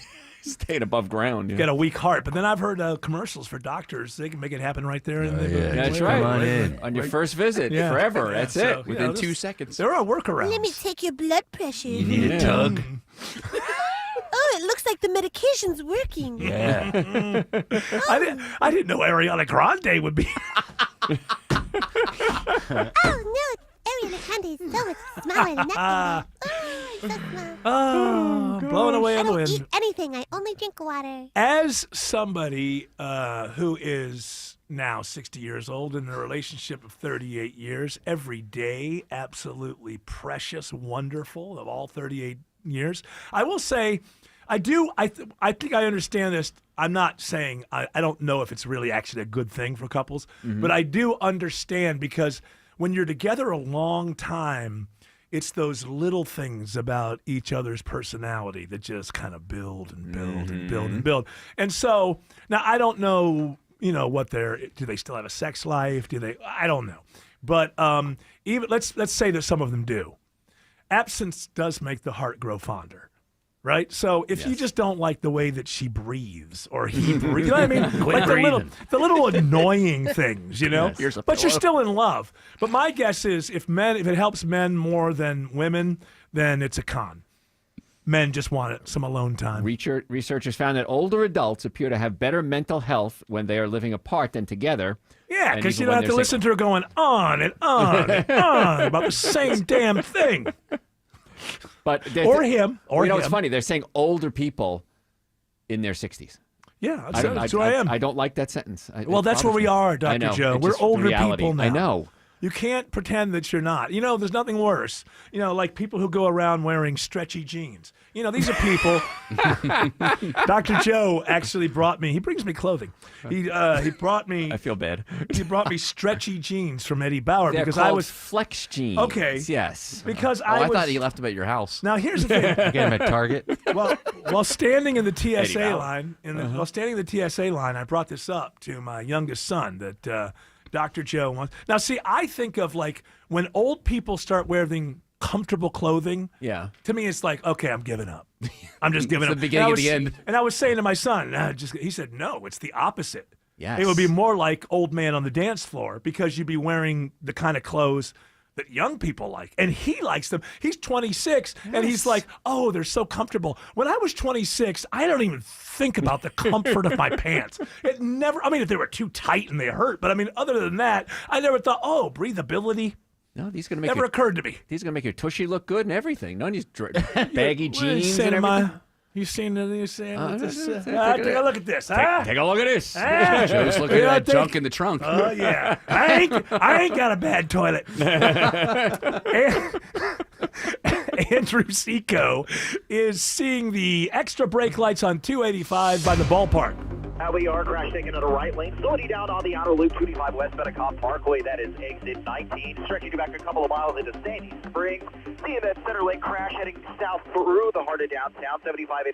staying above ground. You got a weak heart, but then I've heard commercials for doctors. They can make it happen right there. That's right. On your first visit, forever. Yeah, That's so, it. Within 2 seconds. There are workarounds. Let me take your blood pressure. You need a tug. Oh, it looks like the medication's working. Yeah. I didn't know Ariana Grande would be. Oh, no, Ariana Grande is so much smaller than that. So small. Oh, blowing away on the wind. I don't eat anything. I only drink water. As somebody who is now 60 years old in a relationship of 38 years, every day absolutely precious, wonderful of all 38 years, I will say I think I understand this. I'm not saying I don't know if it's really actually a good thing for couples, but I do understand because when you're together a long time, it's those little things about each other's personality that just kind of build and build and build and build. And so now I don't know, what do they still have a sex life? I don't know. But even let's say that some of them do. Absence does make the heart grow fonder. Right? So if you just don't like the way that she breathes or he breathes, you know what I mean? Like the little annoying things, Yes. But you're still in love. But my guess is if it helps men more than women, then it's a con. Men just want some alone time. Researchers found that older adults appear to have better mental health when they are living apart than together. Yeah, And because you even don't when have to they're listen to her going on and on and on about the same damn thing. But Or him. Or it's him. funny. They're saying older people in their 60s. Yeah, that's who I am. I don't like that sentence. Well, that's where we are, Dr. Joe. We're older people now. I know. You can't pretend that you're not. There's nothing worse. Like people who go around wearing stretchy jeans. These are people. Dr. Joe actually brought me. He brings me clothing. He brought me. I feel bad. He brought me stretchy jeans from Eddie Bauer They're because called I was flex jeans. Okay. Yes. Because I thought he left them at your house. Now here's the thing. Get him at Target. Well, while standing in the TSA Bauer. line, while standing in the TSA line, I brought this up to my youngest son that Dr. Joe wants. Now, see, I think of like when old people start wearing comfortable clothing. Yeah. To me, it's like, okay, I'm giving up. I'm just giving It's up. the beginning of the end. And I was saying to my son, he said, no, it's the opposite. Yes. It would be more like Old Man on the Dance Floor because you'd be wearing the kind of clothes that young people like. And he likes them. He's 26, and he's like, oh, they're so comfortable. When I was 26, I don't even think about the comfort of my pants. It never, if they were too tight and they hurt, but other than that, I never thought, oh, breathability. No, these going to make never occurred to me. These going to make your tushy look good and everything. No need baggy jeans saying and everything. You seen this? Take a look at this. Take a look at this. Joe's looking at that junk in the trunk. Oh yeah, I ain't got a bad toilet. Andrew Seco is seeing the extra brake lights on 285 by the ballpark. We are crash taking on the right lane. Slowing you down on the outer loop, 285 West Petticoat Parkway. That is exit 19. Stretching you back a couple of miles into Sandy Springs. See that center lane crash heading south through the heart of downtown. 7585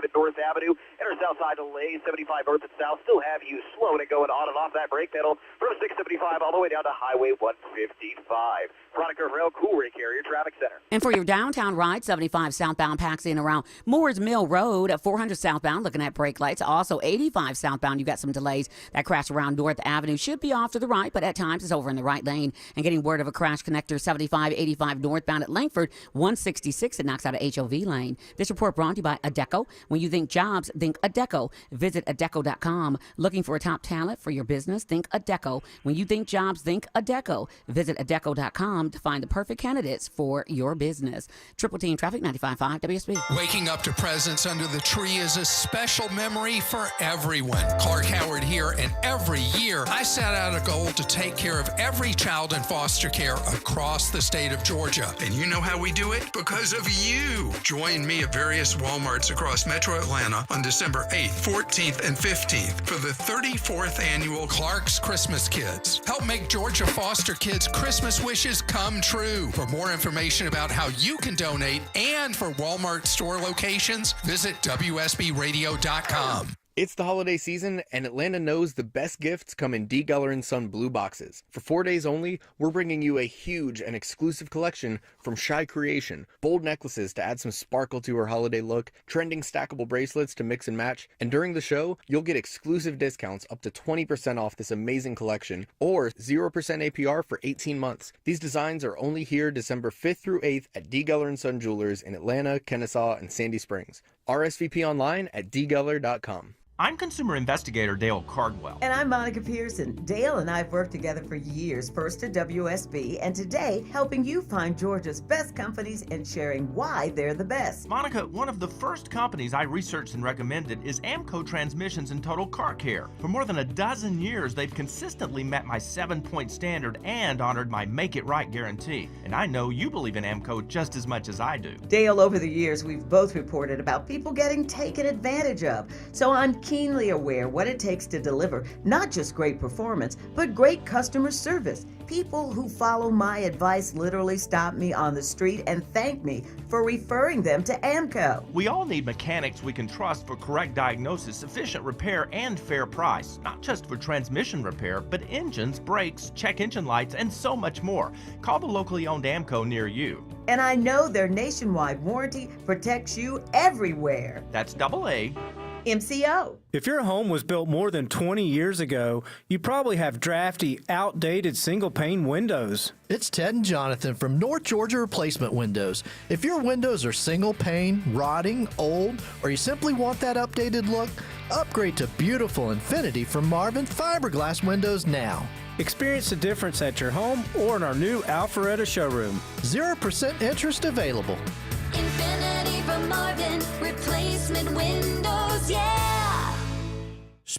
at North Avenue. Enter south side delays. 75 north and south. Still have you slowing and going on and off that brake pedal from 675 all the way down to Highway 155. Veronica Rail, Cool Ray Carrier Traffic Center. And for your downtown ride, 75 southbound packs in around Moores Mill Road, 400 southbound, looking at brake lights. Also 85 southbound, you got some delays. That crash around North Avenue should be off to the right, but at times it's over in the right lane. And getting word of a crash connector 75, 85 northbound at Langford, 166. It knocks out of HOV lane. This report brought to you by Adecco. When you think jobs, think Adecco. Visit Adecco.com. Looking for a top talent for your business? Think Adecco. When you think jobs, think Adecco. Visit Adecco.com to find the perfect candidates for your business. Triple Team Traffic 95.5 WSB. Waking up to presents under the tree is a special memory for everyone. Clark Howard here, and every year I set out a goal to take care of every child in foster care across the state of Georgia. And you know how we do it? Because of you. Join me at various Walmarts across Metro Atlanta on December 8th, 14th, and 15th for the 34th annual Clark's Christmas Kids. Help make Georgia foster kids' Christmas wishes come true. For more information about how you can donate and for Walmart store locations, visit WSBRadio.com. It's the holiday season, and Atlanta knows the best gifts come in D. Geller & Son blue boxes. For 4 days only, we're bringing you a huge and exclusive collection from Shy Creation. Bold necklaces to add some sparkle to her holiday look, trending stackable bracelets to mix and match, and during the show, you'll get exclusive discounts up to 20% off this amazing collection, or 0% APR for 18 months. These designs are only here December 5th through 8th at D. Geller & Son Jewelers in Atlanta, Kennesaw, and Sandy Springs. RSVP online at dgeller.com. I'm consumer investigator Dale Cardwell. And I'm Monica Pearson. Dale and I have worked together for years, first at WSB, and today helping you find Georgia's best companies and sharing why they're the best. Monica, one of the first companies I researched and recommended is Amco Transmissions and Total Car Care. For more than a dozen years, they've consistently met my 7-point standard and honored my Make It Right guarantee. And I know you believe in Amco just as much as I do. Dale, over the years, we've both reported about people getting taken advantage of. So I'm keenly aware what it takes to deliver not just great performance, but great customer service. People who follow my advice literally stop me on the street and thank me for referring them to Amco. We all need mechanics we can trust for correct diagnosis, efficient repair, and fair price. Not just for transmission repair, but engines, brakes, check engine lights, and so much more. Call the locally owned Amco near you. And I know their nationwide warranty protects you everywhere. That's AA. MCO. If your home was built more than 20 years ago, you probably have drafty, outdated single-pane windows. It's Ted and Jonathan from North Georgia Replacement Windows. If your windows are single-pane, rotting, old, or you simply want that updated look, upgrade to beautiful Infinity from Marvin Fiberglass Windows now. Experience the difference at your home or in our new Alpharetta showroom. 0% interest available. Infinity from Marvin, replacement windows, yeah!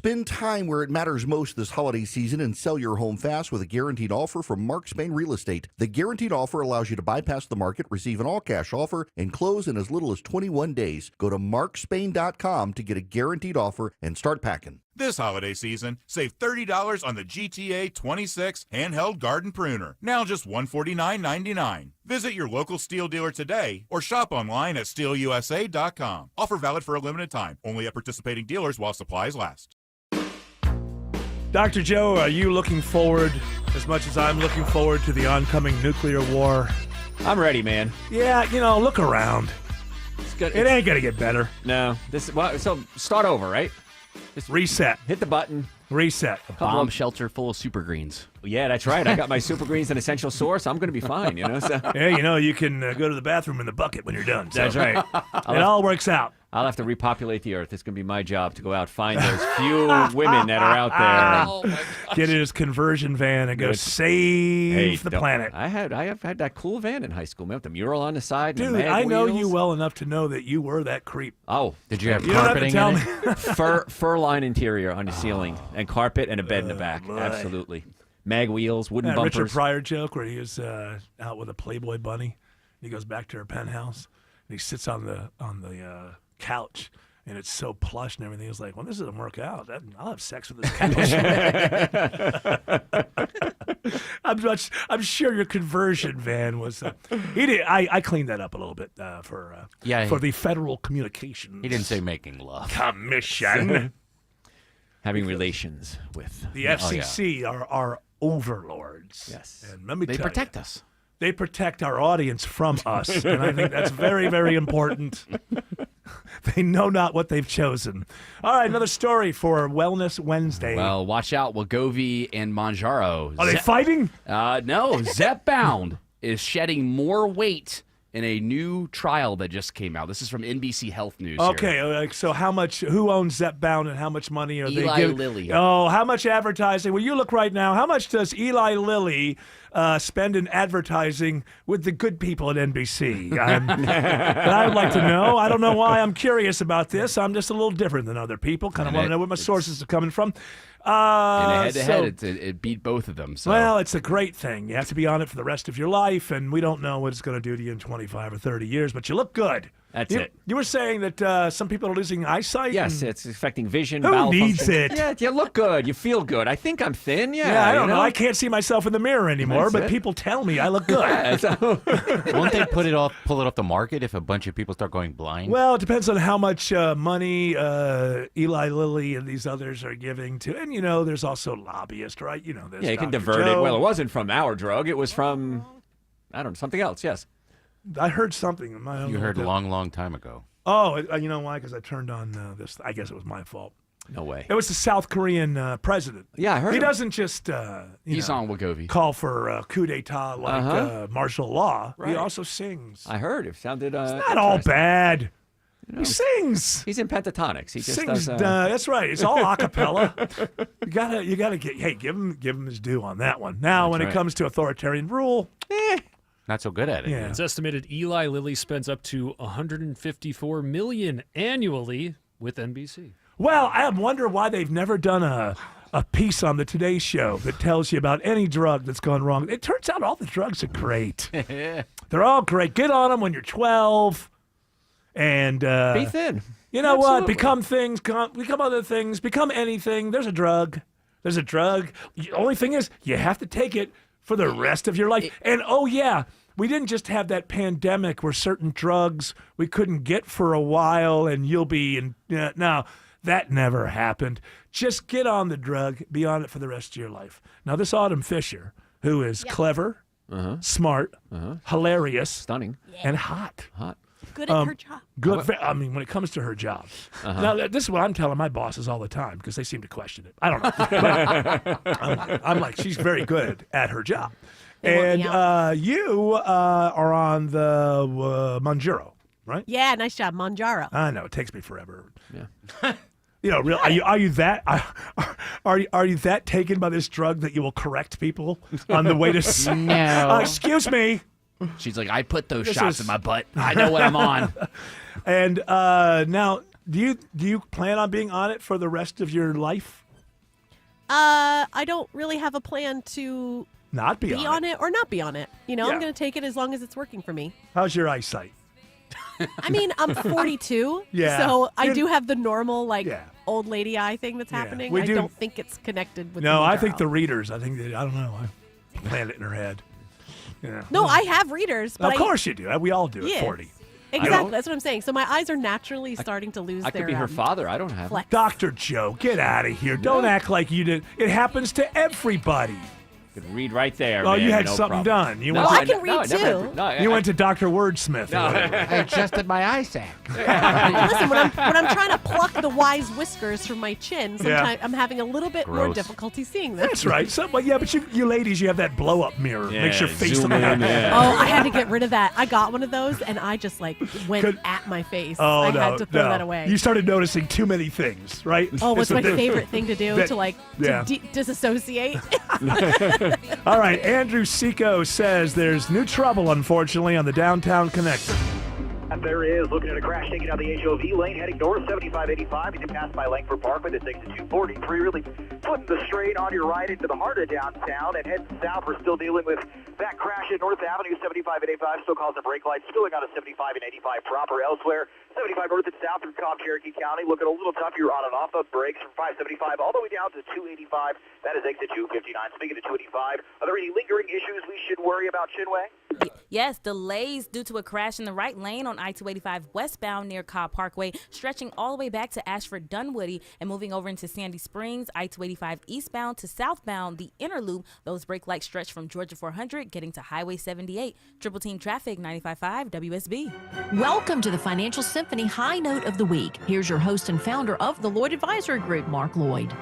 Spend time where it matters most this holiday season and sell your home fast with a guaranteed offer from Mark Spain Real Estate. The guaranteed offer allows you to bypass the market, receive an all-cash offer, and close in as little as 21 days. Go to markspain.com to get a guaranteed offer and start packing. This holiday season, save $30 on the GTA 26 handheld garden pruner. Now just $149.99. Visit your local Steel dealer today or shop online at steelusa.com. Offer valid for a limited time. Only at participating dealers while supplies last. Dr. Joe, are you looking forward, as much as I'm looking forward, to the oncoming nuclear war? I'm ready, man. Yeah, look around. It ain't going to get better. No. So start over, right? Just reset. Hit the button. Reset. Bomb shelter full of super greens. Yeah, that's right. I got my super greens and essential source. I'm going to be fine, So. Yeah, you can go to the bathroom in the bucket when you're done. So. That's right. It all works out. I'll have to repopulate the earth. It's going to be my job to go out, find those few women that are out there. Oh, get in his conversion van and go save the planet. I have had that cool van in high school, man, with the mural on the side. Dude, and the I know wheels. you well enough to know that you were that creep. Oh, did you have you carpeting don't in have to it? tell me. fur line interior on the ceiling and carpet and a bed in the back. Boy. Absolutely. Mag wheels, wooden That bumpers. Richard Pryor joke where he was out with a Playboy bunny. He goes back to her penthouse and he sits on the couch. And it's so plush and everything. He's like, well, this doesn't work out. I'll have sex with this couch. I'm sure your conversion van was. He did. I cleaned that up a little bit for the Federal Communications. He didn't say making love. Commission. Having relations with The FCC are our overlords. Yes. And let me They tell protect you, us. They protect our audience from us. And I think that's very, very important. They know not what they've chosen. All right, another story for Wellness Wednesday. Well, watch out. Wegovy and Mounjaro. Are they fighting? No. Zepbound is shedding more weight in a new trial that just came out. This is from NBC Health News. Okay, so how much? Who owns Zepbound and how much money are they Eli giving? Lilly. Oh, how much advertising? Well, you look right now. How much does Eli Lilly spend in advertising with the good people at NBC? I would like to know. I don't know why I'm curious about this. I'm just a little different than other people. Kind of want to know where my sources are coming from. In a head-to-head, it beat both of them. So. Well, it's a great thing. You have to be on it for the rest of your life, and we don't know what it's going to do to you in 25 or 30 years, but you look good. That's it. You were saying that some people are losing eyesight? Yes, and it's affecting vision. Who bowel needs function. it? Yeah, you look good. You feel good. I think I'm thin. Yeah, I don't know. I can't see myself in the mirror anymore, That's but it. people tell me I look good. Won't they pull it off the market if a bunch of people start going blind? Well, it depends on how much money Eli Lilly and these others are giving to, and there's also lobbyists, right? There's Yeah, you can Dr. divert it. Joe. Well, it wasn't from our drug. It was from, I don't know, something else. Yes. I heard something. You heard a long time ago. Oh, you know why? Because I turned on this. I guess it was my fault. No way. It was the South Korean president. Yeah, I heard He him. doesn't just He's on Wegovy. call for coup d'etat like martial law. Right. He also sings. I heard it sounded. It's not all interesting. bad. know, he sings. He's in pentatonics. He just Sings. does. That's right. It's all a cappella. You gotta give him his due on that one. Now, That's when it right. comes to authoritarian rule, Not so good at it. Yeah. It's estimated Eli Lilly spends up to $154 million annually with NBC. well, I wonder why they've never done a piece on the Today Show that tells you about any drug that's gone wrong. It turns out all the drugs are great. They're all great. Get on them when you're 12, and Be thin. You know what? Absolutely. Become things. Become other things. Become anything. There's a drug. There's a drug. The only thing is, you have to take it for the rest of your life. And oh yeah, we didn't just have that pandemic where certain drugs we couldn't get for a while, and you'll be in. No, that never happened. Just get on the drug. Be on it for the rest of your life. Now, this Autumn Fisher, who is clever, smart, hilarious, stunning, and hot. Good at her job. Good. I mean, when it comes to her job. Now, this is what I'm telling my bosses all the time because they seem to question it. I don't know. But I'm like, she's very good at her job. And you are on the Mounjaro, right? Yeah, nice job, Mounjaro. I know it takes me forever. Yeah. You know, real. Are you that? Are you that taken by this drug that you will correct people on the way to? No. Excuse me. She's like, I put those This shots is- in my butt. I know what I'm on. And now, Do you plan on being on it for the rest of your life? I don't really have a plan to not be on it or not be on it. You know, Yeah. I'm going to take it as long as it's working for me. How's your eyesight? I mean, I'm 42, Yeah. so I You're- do have the normal Yeah. old lady eye thing that's happening. we I do- don't think it's connected with. No, the I think girl. the readers. I don't know. I planned it in her head. Yeah. No, I have readers, but Of course you do. We all do at Yes. 40. Exactly, that's what I'm saying. So my eyes are naturally starting to lose I their. could be her father. I don't have. flex. Dr. Joe, get out of here. Don't act like you did. It happens to everybody. Could read right there. Oh, man, you had no something problem. done. You No, went I to, can read too. you went to Dr. Wordsmith. or whatever. I adjusted my eye sack. Listen, when I'm trying to pluck the wise whiskers from my chin, sometimes I'm having a little bit more Gross. difficulty seeing them. That's right. But you ladies, you have that blow up mirror. Makes your face zoom look in, like yeah. Oh, I had to get rid of that. I got one of those, and I just went at my face. Oh, I no, had to throw no. that away. You started noticing too many things, right? Oh, what's my It's- favorite thing to do that- to yeah. disassociate? All right, Andrew Seco says there's new trouble, unfortunately, on the downtown connector. There is looking at a crash taking out the HOV lane, heading north 7585. You can pass by Langford Parkway. That takes to 243. Really putting the strain on your right into the heart of downtown and heading south. We're still dealing with that crash at North Avenue 75 and 85. Still causing brake lights. Spilling out of 75 and 85 proper. Elsewhere, 75 north and south through Cobb, Cherokee County. Looking a little tough. You're on and off of brakes from 575 all the way down to 285. That is exit 259. Speaking of 285, are there any lingering issues we should worry about, Chinway? Yes, delays due to a crash in the right lane on I-285 westbound near Cobb Parkway, stretching all the way back to Ashford Dunwoody and moving over into Sandy Springs. I-285 eastbound to southbound, the inner loop. Those brake lights stretch from Georgia 400 getting to Highway 78. Triple Team Traffic 95.5 WSB. Welcome to the Financial Symphony High Note of the Week. Here's your host and founder of the Lloyd Advisory Group, Mark Lloyd.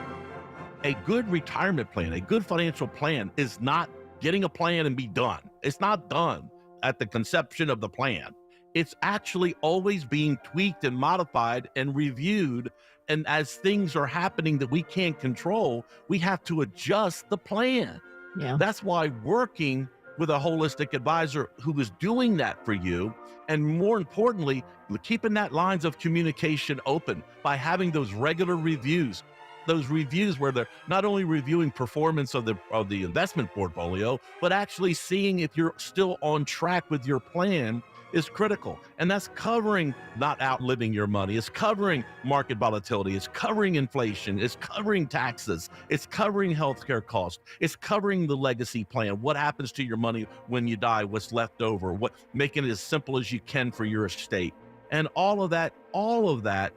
A good retirement plan, a good financial plan is not getting a plan and be done. It's not done at the conception of the plan. It's actually always being tweaked and modified and reviewed. And as things are happening that we can't control, we have to adjust the plan. Yeah. That's why working with a holistic advisor who is doing that for you, and more importantly, keeping that lines of communication open by having those regular reviews. Those reviews where they're not only reviewing performance of the investment portfolio, but actually seeing if you're still on track with your plan is critical. And that's covering not outliving your money. It's covering market volatility. It's covering inflation. It's covering taxes. It's covering healthcare costs. It's covering the legacy plan. What happens to your money when you die? What's left over? Making it as simple as you can for your estate. And all of that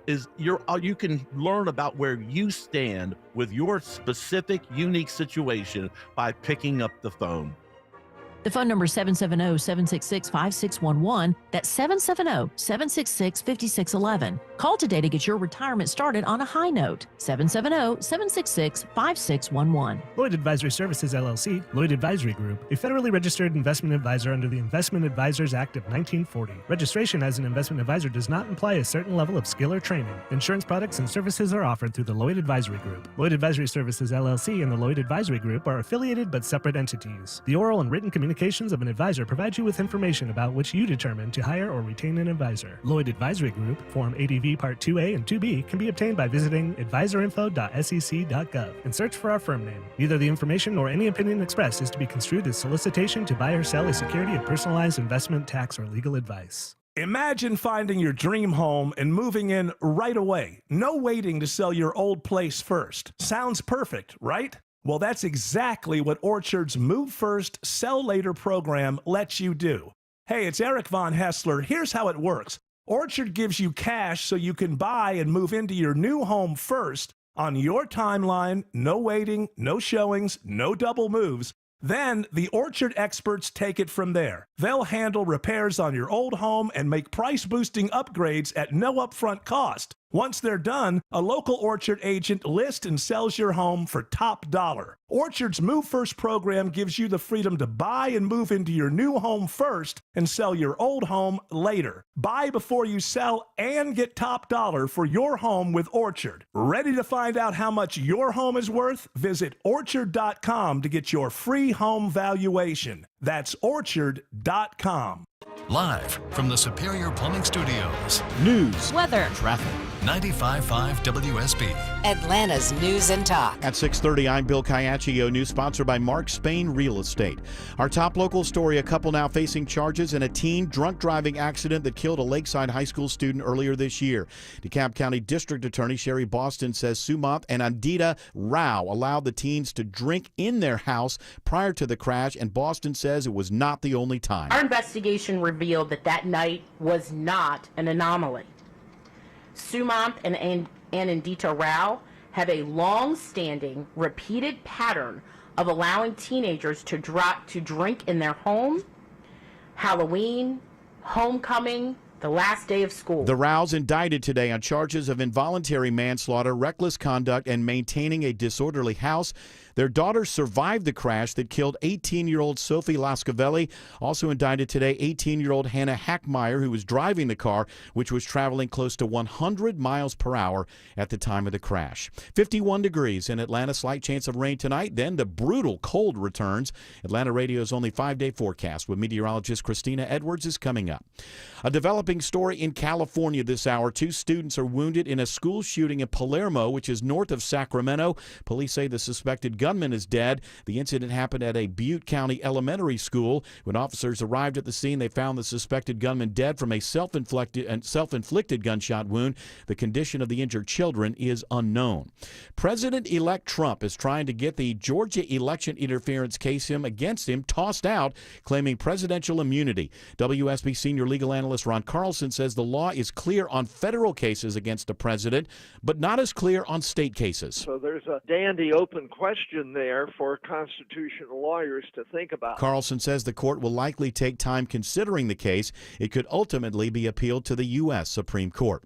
is you can learn about where you stand with your specific, unique situation by picking up the phone. The phone number is 770-766-5611. That's 770-766-5611. Call today to get your retirement started on a high note. 770-766-5611. Lloyd Advisory Services, LLC, Lloyd Advisory Group, a federally registered investment advisor under the Investment Advisors Act of 1940. Registration as an investment advisor does not imply a certain level of skill or training. Insurance products and services are offered through the Lloyd Advisory Group. Lloyd Advisory Services, LLC, and the Lloyd Advisory Group are affiliated but separate entities. The oral and written communications of an advisor provide you with information about which you determine to hire or retain an advisor. Lloyd Advisory Group, Form ADV Part 2A and 2B, can be obtained by visiting advisorinfo.sec.gov and search for our firm name. Neither the information nor any opinion expressed is to be construed as solicitation to buy or sell a security of personalized investment, tax, or legal advice. Imagine finding your dream home and moving in right away. No waiting to sell your old place first. Sounds perfect, right? Well, that's exactly what Orchard's Move First, Sell Later program lets you do. Hey, it's Eric Von Hessler. Here's how it works. Orchard gives you cash so you can buy and move into your new home first on your timeline. No waiting, no showings, no double moves. Then the Orchard experts take it from there. They'll handle repairs on your old home and make price-boosting upgrades at no upfront cost. Once they're done, a local Orchard agent lists and sells your home for top dollar. Orchard's Move First program gives you the freedom to buy and move into your new home first and sell your old home later. Buy before you sell and get top dollar for your home with Orchard. Ready to find out how much your home is worth? Visit Orchard.com to get your free home valuation. That's Orchard.com. Live from the Superior Plumbing Studios. News, weather, traffic. 95.5 WSB. Atlanta's News and Talk. At 6:30, I'm Bill Caiaccio. News sponsored by Mark Spain Real Estate. Our top local story, a couple now facing charges in a teen drunk driving accident that killed a Lakeside High School student earlier this year. DeKalb County District Attorney Sherry Boston says Sumant and Andita Rao allowed the teens to drink in their house prior to the crash, and Boston says it was not the only time. Our investigation revealed that night was not an anomaly. Sumant and Andita Rao have a long-standing, repeated pattern of allowing teenagers to drink in their home, Halloween, homecoming, the last day of school. The Rows indicted today on charges of involuntary manslaughter, reckless conduct, and maintaining a disorderly house. Their daughter survived the crash that killed 18-year-old Sophie Lascavelli. Also indicted today, 18-year-old Hannah Hackmeyer, who was driving the car, which was traveling close to 100 miles per hour at the time of the crash. 51 degrees in Atlanta, slight chance of rain tonight. Then the brutal cold returns. Atlanta Radio's only 5-day forecast with meteorologist Christina Edwards is coming up. A developing story in California this hour. 2 students are wounded in a school shooting in Palermo, which is north of Sacramento. Police say the suspected gunman is dead. The incident happened at a Butte County elementary school. When officers arrived at the scene, they found the suspected gunman dead from a self-inflicted gunshot wound. The condition of the injured children is unknown. President-elect Trump is trying to get the Georgia election interference case against him tossed out, claiming presidential immunity. WSB senior legal analyst Ron Carlson says the law is clear on federal cases against the president, but not as clear on state cases. So there's a dandy open question there for constitutional lawyers to think about. Carlson says the court will likely take time considering the case. It could ultimately be appealed to the U.S. Supreme Court.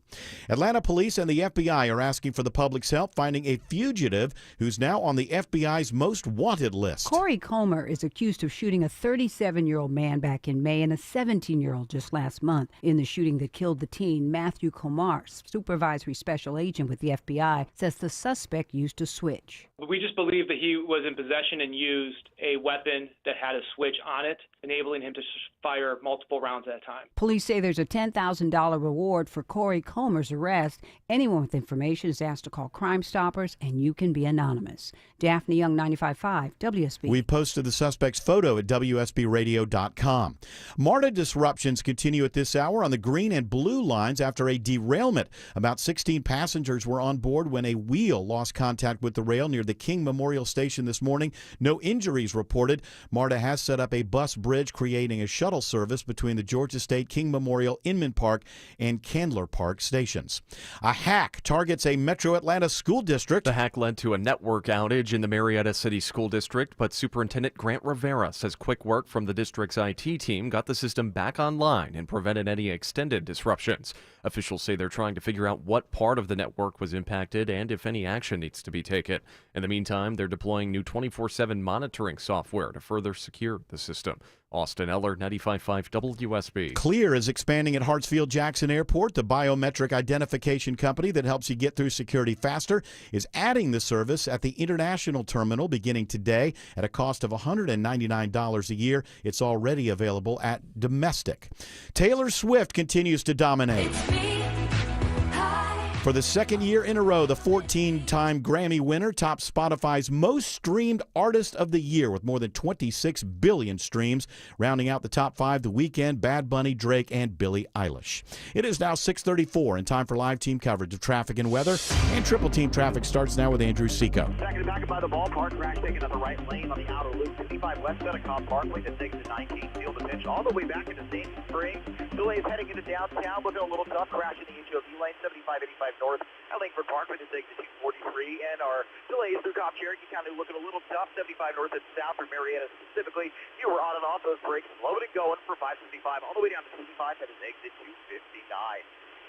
Atlanta police and the FBI are asking for the public's help finding a fugitive who's now on the FBI's most wanted list. Corey Comer is accused of shooting a 37-year-old man back in May and a 17-year-old just last month in the shooting that killed the teen. Matthew Comar, supervisory special agent with the FBI, says the suspect used a switch. We just believe that he was in possession and used a weapon that had a switch on it, enabling him to fire multiple rounds at a time. Police say there's a $10,000 reward for Corey Comer's arrest. Anyone with information is asked to call Crime Stoppers, and you can be anonymous. Daphne Young, 95.5 WSB. We posted the suspect's photo at WSBradio.com. MARTA disruptions continue at this hour on the green and blue lines after a derailment. About 16 passengers were on board when a wheel lost contact with the rail near the King Memorial Station this morning. No injuries reported. MARTA has set up a bus bridge creating a shuttle service between the Georgia State, King Memorial, Inman Park, and Candler Park stations. A hack targets a Metro Atlanta school district. The hack led to a network outage in the Marietta City School District, but Superintendent Grant Rivera says quick work from the district's IT team got the system back online and prevented any extended disruptions. Officials say they're trying to figure out what part of the network was impacted and if any action needs to be taken. In the meantime, they're deploying new 24/7 monitoring software to further secure the system. Austin Eller, 95.5 WSB. Clear is expanding at Hartsfield-Jackson Airport. The biometric identification company that helps you get through security faster is adding the service at the international terminal beginning today at a cost of $199 a year. It's already available at domestic. Taylor Swift continues to dominate. For the second year in a row, the 14-time Grammy winner tops Spotify's most streamed artist of the year with more than 26 billion streams. Rounding out the top 5, The Weeknd, Bad Bunny, Drake, and Billie Eilish. It is now 6:34 and time for live team coverage of traffic and weather. And Triple Team Traffic starts now with Andrew Seco. Second back by the ballpark, crash taking up the right lane on the outer loop. 55 west out of Cobb Parkway that takes to 19 field of pitch all the way back into Sandy Springs. Delays heading into downtown, looking a little tough. Crash in the HOV lane, 75-85 north at Langford Parkway to take to 243. And our delays through Cobb Cherokee County looking a little tough. 75 north and south for Marietta specifically. You were on and off those brakes, loaded and going for 575 all the way down to 65 at his exit 259.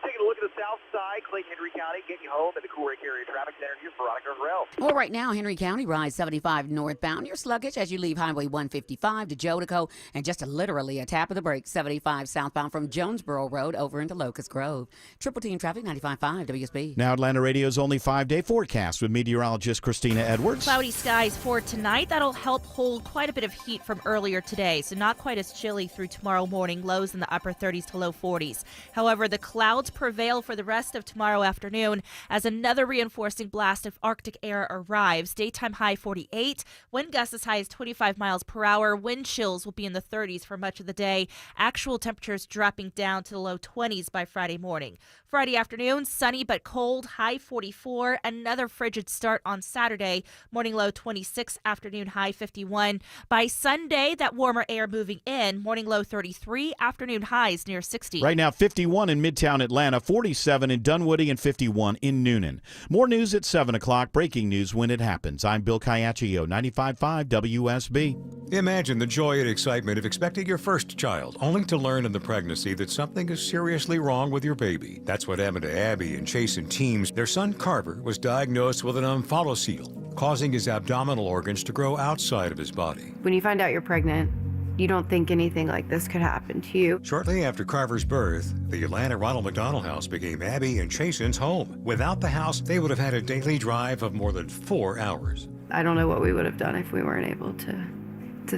Taking a look at the south side, Clayton, Henry County, getting you home in the Cool Lake area traffic center. Here's Veronica Rell. Well, right now, Henry County, Rise 75 northbound. You're sluggish as you leave Highway 155 to Jodico, and just literally a tap of the brake, 75 southbound from Jonesboro Road over into Locust Grove. Triple Team Traffic, 95.5 WSB. Now Atlanta Radio's only 5-day forecast with meteorologist Christina Edwards. Cloudy skies for tonight. That'll help hold quite a bit of heat from earlier today, so not quite as chilly through tomorrow morning. Lows in the upper 30s to low 40s. However, the clouds prevail for the rest of tomorrow afternoon as another reinforcing blast of Arctic air arrives. Daytime high 48, wind gusts as high as 25 miles per hour. Wind chills will be in the 30s for much of the day. Actual temperatures dropping down to the low 20s by Friday morning. Friday afternoon, sunny but cold, high 44. Another frigid start on Saturday. Morning low 26, afternoon high 51. By Sunday, that warmer air moving in. Morning low 33, afternoon highs near 60. Right now, 51 in Midtown Atlanta, 47 in Dunwoody, and 51 in Noonan. More news at 7 o'clock. Breaking news when it happens. I'm Bill Caiaccio, 95.5 WSB. Imagine the joy and excitement of expecting your first child, only to learn in the pregnancy that something is seriously wrong with your baby. That's what happened to Abby and Chase and Teams. Their son Carver was diagnosed with an omphalocele, causing his abdominal organs to grow outside of his body. When you find out you're pregnant, you don't think anything like this could happen to you. Shortly after Carver's birth, the Atlanta Ronald McDonald House became Abby and Chasen's home. Without the house, they would have had a daily drive of more than 4 hours. I don't know what we would have done if we weren't able to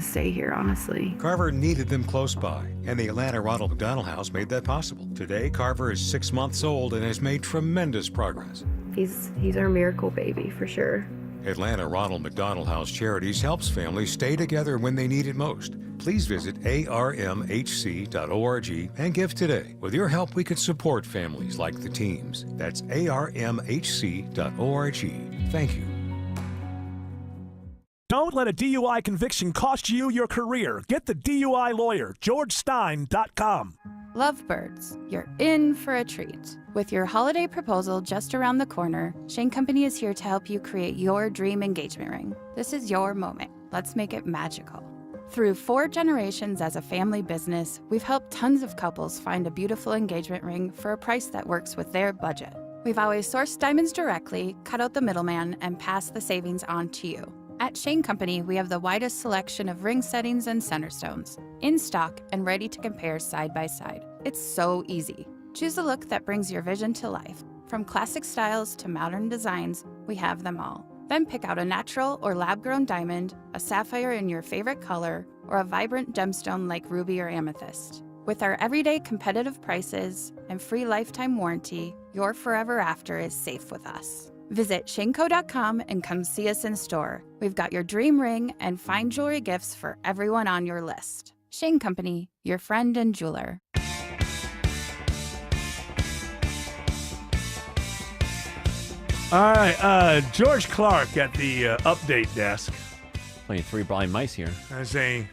stay here, honestly. Carver needed them close by, and the Atlanta Ronald McDonald House made that possible. Today, Carver is 6 months old and has made tremendous progress. He's our miracle baby, for sure. Atlanta Ronald McDonald House Charities helps families stay together when they need it most. Please visit armhc.org and give today. With your help, we can support families like the Teams. That's armhc.org. Thank you. Don't let a DUI conviction cost you your career. Get the DUI lawyer, GeorgeStein.com. Lovebirds, you're in for a treat. With your holiday proposal just around the corner, Shane Company is here to help you create your dream engagement ring. This is your moment. Let's make it magical. Through 4 generations as a family business, we've helped tons of couples find a beautiful engagement ring for a price that works with their budget. We've always sourced diamonds directly, cut out the middleman, and passed the savings on to you. At Shane Company, we have the widest selection of ring settings and center stones, in stock and ready to compare side by side. It's so easy. Choose a look that brings your vision to life. From classic styles to modern designs, we have them all. Then pick out a natural or lab-grown diamond, a sapphire in your favorite color, or a vibrant gemstone like ruby or amethyst. With our everyday competitive prices and free lifetime warranty, your forever after is safe with us. Visit shaneco.com and come see us in store. We've got your dream ring and fine jewelry gifts for everyone on your list. Shane Company, your friend and jeweler. All right, George Clark at the update desk. Playing Three Blind Mice here. As a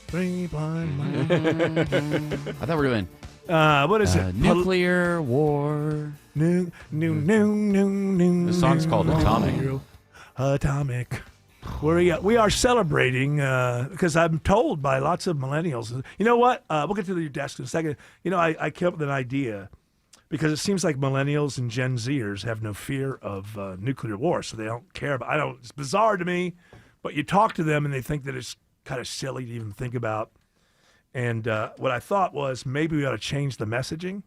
Three Blind Mice. I thought we were doing what is it? Nuclear war. New. The song's called Atomic. Atomic. We are celebrating because I'm told by lots of millennials. You know what? We'll get to your desk in a second. You know, I came up with an idea because it seems like millennials and Gen Zers have no fear of nuclear war, so they don't care about. It's bizarre to me, but you talk to them and they think that it's kind of silly to even think about. And what I thought was maybe we ought to change the messaging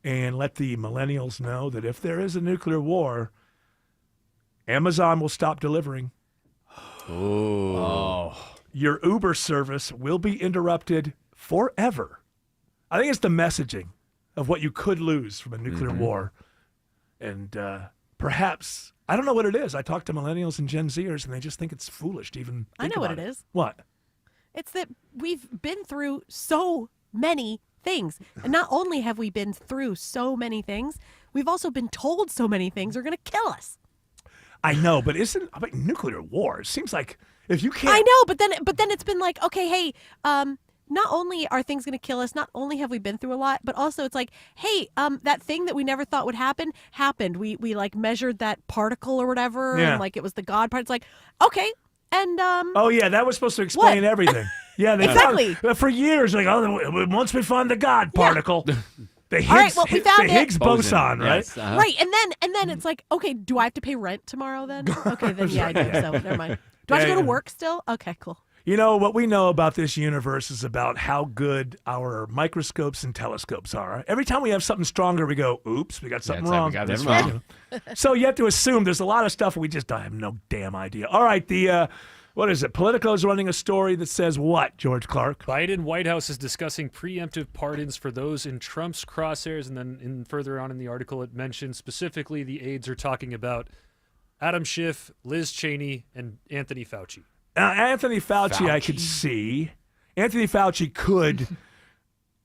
and let the millennials know that if there is a nuclear war, Amazon will stop delivering. Oh. Your Uber service will be interrupted forever. I think it's the messaging of what you could lose from a nuclear war. And perhaps, I don't know what it is. I talk to millennials and Gen Zers, and they just think it's foolish to even think I know what about it is. What? It's that we've been through so many things. And not only have we been through so many things, we've also been told so many things are going to kill us. I know, but nuclear war? It seems like if you can't. I know, but then it's been like, okay, hey, not only are things going to kill us, not only have we been through a lot, but also it's like, hey, that thing that we never thought would happen happened. We like measured that particle or whatever, and like it was the God part. It's like, okay, and oh yeah, that was supposed to explain everything. Yeah, they exactly found, for years. Like, oh, once we find the God particle, The Higgs, All right, well, we found the Higgs it. boson, right? Yes, uh-huh. Right, and then it's like, okay, do I have to pay rent tomorrow then? Okay, then yeah, I do. So never mind. Do I have to go to work still? Okay, cool. You know, what we know about this universe is about how good our microscopes and telescopes are. Every time we have something stronger, we go, oops, we got something wrong. That's wrong. So you have to assume there's a lot of stuff we just have no damn idea. All right, what is it? Politico is running a story that says what, George Clark? Biden White House is discussing preemptive pardons for those in Trump's crosshairs. And then further on in the article, it mentions specifically the aides are talking about Adam Schiff, Liz Cheney, and Anthony Fauci. Anthony Fauci, I could see. Anthony Fauci could.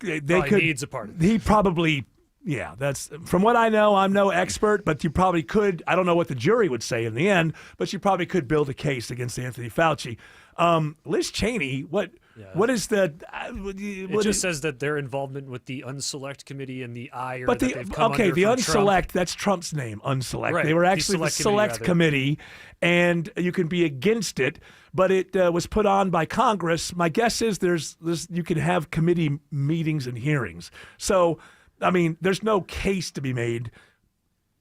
Needs a pardon. He probably, yeah, that's from what I know. I'm no expert, but you probably could. I don't know what the jury would say in the end, but you probably could build a case against Anthony Fauci. Liz Cheney, what is the? It just says that their involvement with the Unselect Committee and the ire. But that they've come under the from Unselect, Trump. that's Trump's name, Unselect. Right, They were the actually the Select Select Committee, and you can be against it, but it was put on by Congress. My guess is you can have committee meetings and hearings. So, I mean, there's no case to be made,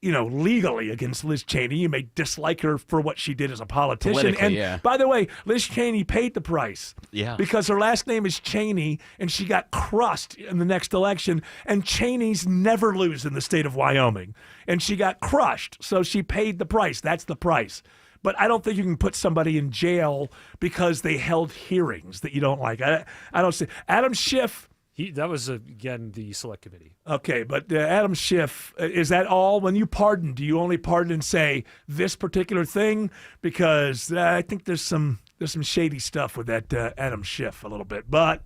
legally against Liz Cheney. You may dislike her for what she did as a politician. And by the way, Liz Cheney paid the price. Yeah. Because her last name is Cheney, and she got crushed in the next election. And Cheneys never lose in the state of Wyoming. And she got crushed. So she paid the price. That's the price. But I don't think you can put somebody in jail because they held hearings that you don't like. I don't see. Adam Schiff. That was, again, the Select Committee. Okay, but Adam Schiff, is that all? When you pardon, do you only pardon and say this particular thing? Because I think there's some shady stuff with that Adam Schiff a little bit. But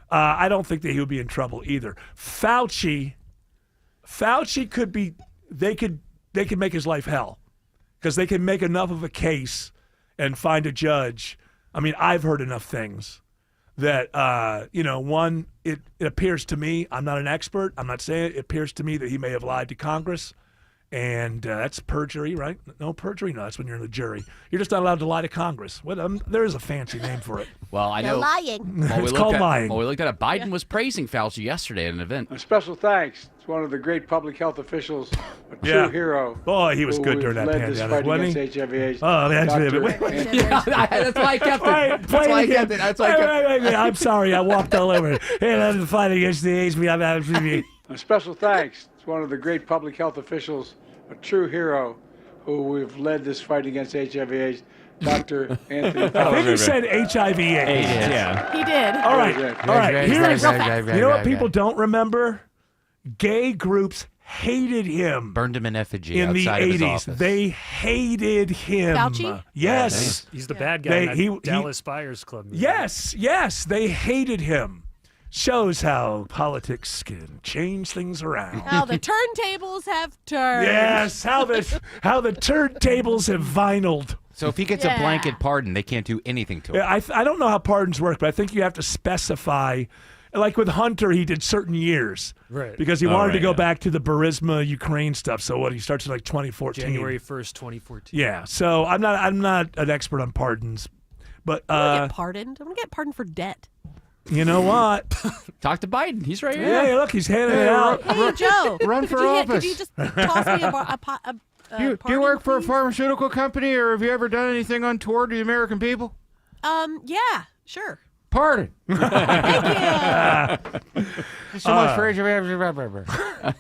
I don't think that he would be in trouble either. Fauci could be. They could make his life hell because they can make enough of a case and find a judge. I mean, I've heard enough things that, one, it appears to me, I'm not an expert, I'm not saying it appears to me that he may have lied to Congress, and that's perjury, right? No, perjury? No, that's when you're in the jury. You're just not allowed to lie to Congress. There is a fancy name for it. Well, I know. lying. It's called lying. Well, we looked at it. Biden was praising Fauci yesterday at an event. A special thanks to one of the great public health officials, a true hero. Boy, he was good during that pandemic, wasn't he? Oh, that's why I kept it. That's why I kept it. Wait, I'm sorry, I walked all over it. Hey, that's the fight against the AIDS. A special thanks to one of the great public health officials, a true hero, who we've led this fight against HIV/AIDS, Dr. Anthony Fauci. I think he said HIV/AIDS. Yeah. He did. All right. You know what people don't remember? Gay groups hated him. Burned him in effigy in the outside of his 80s. office. They hated him. Fauci? Yes. He's the bad guy in that Dallas Buyers Club movie. Yes. They hated him. Shows how politics can change things around. How the turntables have turned. Yes, how the turntables have vinyled. So if he gets a blanket pardon, they can't do anything to him. I don't know how pardons work, but I think you have to specify. Like with Hunter, he did certain years. Right. Because he wanted to go back to the Burisma Ukraine stuff. So he starts in like 2014. January 1st, 2014. Yeah. So I'm not an expert on pardons. But I'm going to get pardoned. I'm going to get pardoned for debt. You know what? Talk to Biden. He's right here. Yeah, look, he's handing it out. Hey, Joe. Run for office. Could you just toss me a Do you work for a pharmaceutical company, or have you ever done anything untoward to the American people? Yeah, sure. Pardon. Thank you. So much for I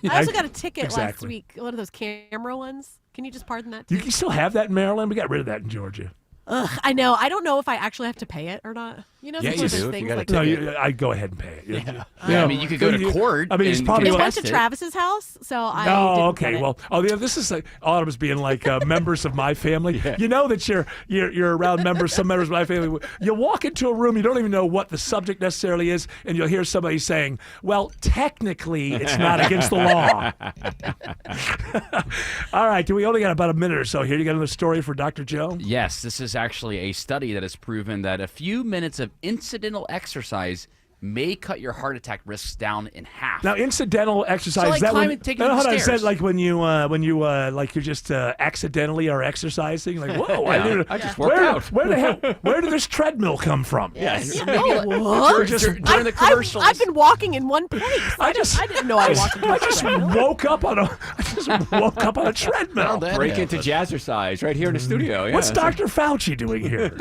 also got a ticket last week, one of those camera ones. Can you just pardon that too? You can still have that in Maryland. We got rid of that in Georgia. Ugh, I know. I don't know if I actually have to pay it or not. You know, Yeah, you do. If you got a ticket. I'd go ahead and pay it. Yeah, I mean, you could go to court. I mean, it's and probably It contest went to it. Travis's house, so I. Oh, didn't okay. get it. Well, this is like Autumn's being like members of my family. You know that you're around some members of my family. You walk into a room, you don't even know what the subject necessarily is, and you'll hear somebody saying, "Well, technically, it's not against the law." All right, we only got about a minute or so here. You got another story for Dr. Joe? Yes, this is actually a study that has proven that a few minutes of incidental exercise may cut your heart attack risks down in half. Now, incidental exercise. So, like, that climbing, taking the hold on, I stairs. said like when you like you're just accidentally are exercising. Like, whoa! I just worked out. Where did this treadmill come from? Yes. What? During the commercials. I've been walking in one place. I didn't know I was walking. I just woke up on a treadmill. Break into jazzercise right here in the studio. Yeah, What's Dr. Fauci doing here?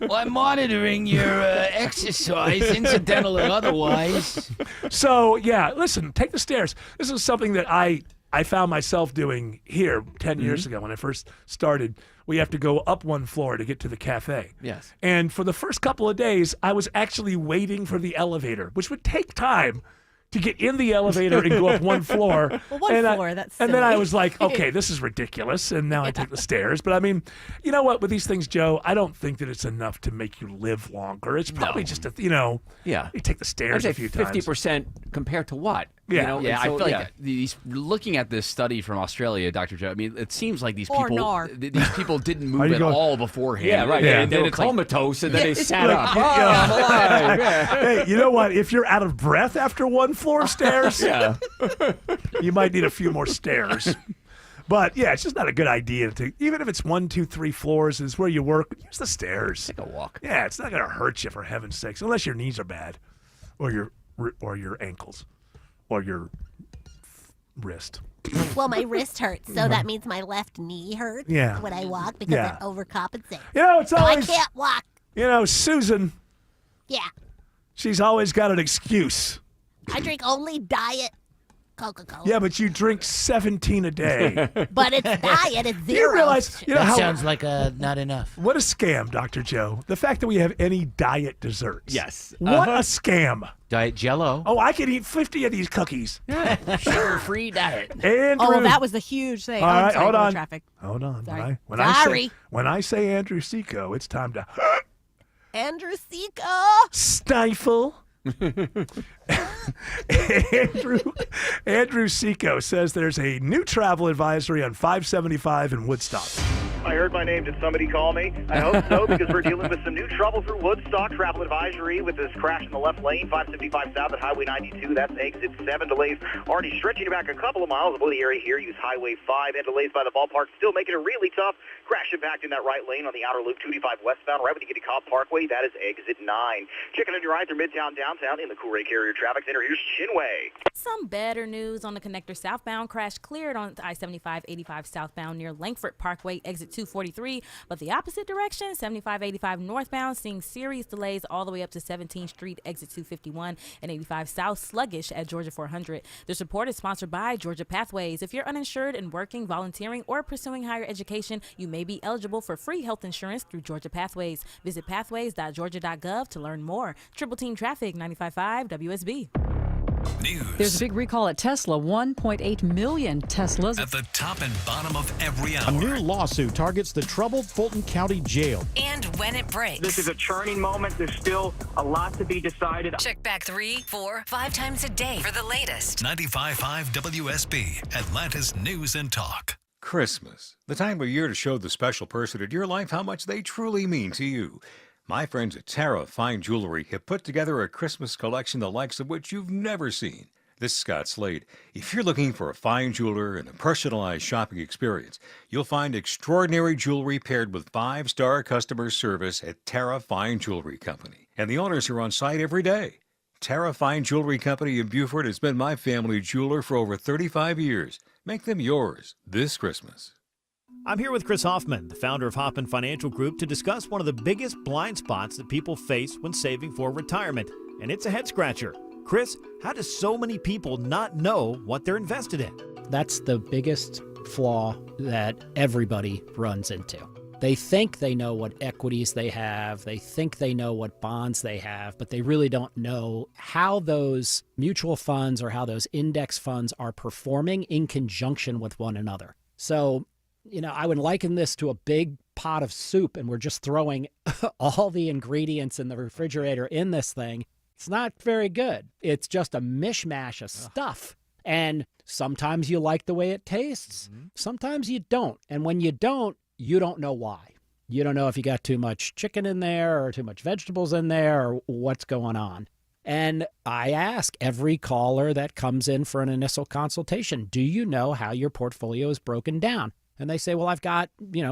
Well, I'm monitoring your exercise, incidental and otherwise. So, yeah, listen, take the stairs. This is something that I found myself doing here 10 years ago when I first started. We have to go up one floor to get to the cafe. Yes. And for the first couple of days, I was actually waiting for the elevator, which would take time to get in the elevator and go up one floor. Well, one floor, that's And then I silly. was like, okay, this is ridiculous. And now I take the stairs. But I mean, you know what? With these things, Joe, I don't think that it's enough to make you live longer. It's probably just you take the stairs a few times. 50% compared to what? Yeah. Yeah, I feel like these. Looking at this study from Australia, Dr. Joe. I mean, it seems like these Or people, NAR. these people didn't move at all beforehand. Yeah, right. Yeah. They were it's like- comatose, and then they sat Look, up. Oh, I'm alive. Yeah. Hey, you know what? If you're out of breath after one floor of stairs, Yeah. you might need a few more stairs. But yeah, it's just not a good idea to, even if it's 1, 2, 3 floors is where you work, use the stairs. Take a walk. Yeah, it's not going to hurt you for heaven's sakes, unless your knees are bad, or your ankles, or your wrist. Well, my wrist hurts, so that means my left knee hurts Yeah. when I walk because Yeah. that overcompensates. You know, it's So I always can't walk. Susan. Yeah. She's always got an excuse. I drink only diet Coca-Cola. Yeah, but you drink 17 a day. But it's diet. It's Do zero. you realize? You know That how sounds like not enough. What a scam, Dr. Joe. The fact that we have any diet desserts. Yes. What a scam. Diet Jello. Oh, I could eat 50 of these cookies. Sugar-free diet. Andrew. Oh, well, that was the huge thing. All I'm right, sorry, hold go on. Traffic. Hold on. Sorry. When when I say Andrew Seco, it's time to Andrew Seco. stifle. Andrew Seco says there's a new travel advisory on 575 in Woodstock. I heard my name. Did somebody call me? I hope so, because we're dealing with some new trouble through Woodstock. Travel advisory with this crash in the left lane, 575 south at Highway 92. That's exit 7. Delays already stretching back a couple of miles. Avoid the area here. Use Highway 5. And delays by the ballpark still making it really tough. Crash impact in that right lane on the outer loop, 285 westbound. Right when you get to Cobb Parkway, that is exit 9. Checking on your right through Midtown, downtown in the Cool Ray Carrier Traffic Center. Here's Chinway. Some better news on the connector southbound. Crash cleared on I-75-85 southbound near Langford Parkway, exit 243. But the opposite direction, 75-85 northbound, seeing serious delays all the way up to 17th Street, exit 251, and 85 south sluggish at Georgia 400. This report is sponsored by Georgia Pathways. If you're uninsured and working, volunteering, or pursuing higher education, you may be eligible for free health insurance through Georgia Pathways. Visit pathways.georgia.gov to learn more. Triple Team Traffic, 95.5 WSB. News. There's a big recall at Tesla, 1.8 million Teslas. At the top and bottom of every hour. A new lawsuit targets the troubled Fulton County Jail. And when it breaks. This is a churning moment. There's still a lot to be decided. Check back 3, 4, 5 times a day for the latest. 95.5 WSB, Atlanta's News and Talk. Christmas, the time of year to show the special person in your life how much they truly mean to you. My friends at Tara Fine Jewelry have put together a Christmas collection the likes of which you've never seen. This is Scott Slade. If you're looking for a fine jeweler and a personalized shopping experience, you'll find extraordinary jewelry paired with 5-star customer service at Tara Fine Jewelry Company. And the owners are on site every day. Tara Fine Jewelry Company in Beaufort has been my family jeweler for over 35 years. Make them yours this Christmas. I'm here with Chris Hoffman, the founder of Hoffman Financial Group, to discuss one of the biggest blind spots that people face when saving for retirement, and it's a head scratcher. Chris, how do so many people not know what they're invested in? That's the biggest flaw that everybody runs into. They think they know what equities they have, they think they know what bonds they have, but they really don't know how those mutual funds or how those index funds are performing in conjunction with one another. So, I would liken this to a big pot of soup, and we're just throwing all the ingredients in the refrigerator in this thing. It's not very good. It's just a mishmash of stuff. And sometimes you like the way it tastes. Sometimes you don't. And when you don't know why. You don't know if you got too much chicken in there or too much vegetables in there or what's going on. And I ask every caller that comes in for an initial consultation, do you know how your portfolio is broken down? And they say, well, I've got,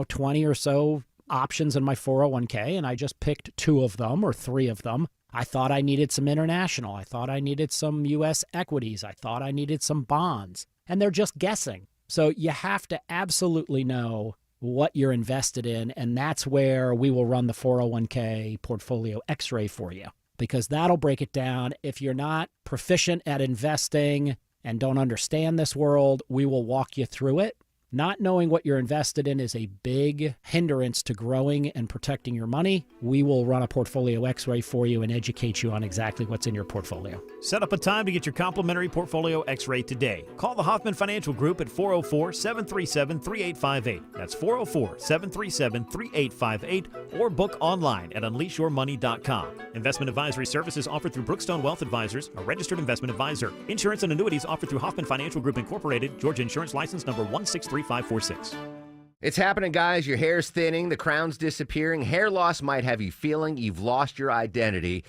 20 or so options in my 401k, and I just picked 2 of them or 3 of them. I thought I needed some international. I thought I needed some U.S. equities. I thought I needed some bonds. And they're just guessing. So you have to absolutely know what you're invested in, and that's where we will run the 401k portfolio x-ray for you, because that'll break it down. If you're not proficient at investing and don't understand this world, we will walk you through it. Not knowing what you're invested in is a big hindrance to growing and protecting your money. We will run a portfolio x-ray for you and educate you on exactly what's in your portfolio. Set up a time to get your complimentary portfolio x-ray today. Call the Hoffman Financial Group at 404-737-3858. That's 404-737-3858, or book online at unleashyourmoney.com. Investment advisory services offered through Brookstone Wealth Advisors, a registered investment advisor. Insurance and annuities offered through Hoffman Financial Group Incorporated, Georgia Insurance License number 163546. It's happening, guys. Your hair's thinning, the crown's disappearing. Hair loss might have you feeling you've lost your identity.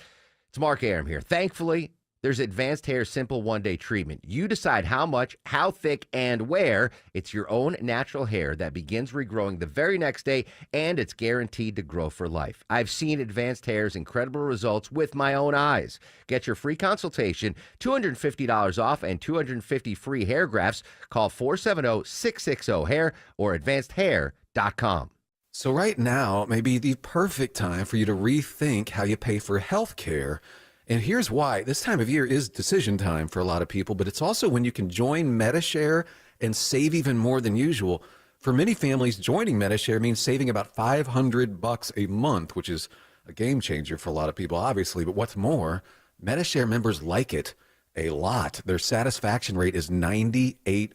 It's Mark Arum here. Thankfully, there's Advanced Hair Simple One-Day Treatment. You decide how much, how thick, and where. It's your own natural hair that begins regrowing the very next day, and it's guaranteed to grow for life. I've seen Advanced Hair's incredible results with my own eyes. Get your free consultation, $250 off, and 250 free hair grafts. Call 470-660-HAIR or advancedhair.com. So right now may be the perfect time for you to rethink how you pay for health care. And here's why. This time of year is decision time for a lot of people, but it's also when you can join Medi-Share and save even more than usual. For many families, joining Medi-Share means saving about $500 a month, which is a game changer for a lot of people, obviously. But what's more, Medi-Share members like it a lot. Their satisfaction rate is 98%.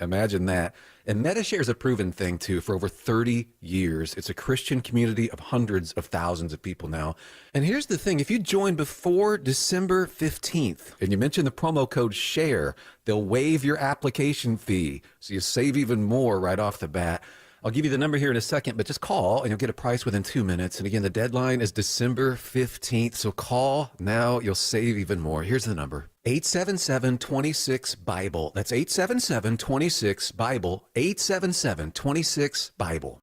Imagine that. And Medi-Share is a proven thing, too, for over 30 years. It's a Christian community of hundreds of thousands of people now. And here's the thing. If you join before December 15th and you mention the promo code SHARE, they'll waive your application fee, so you save even more right off the bat. I'll give you the number here in a second, but just call and you'll get a price within 2 minutes. And again, the deadline is December 15th, so call now. You'll save even more. Here's the number. 877-26-BIBLE. That's 877-26-BIBLE. 877-26-BIBLE.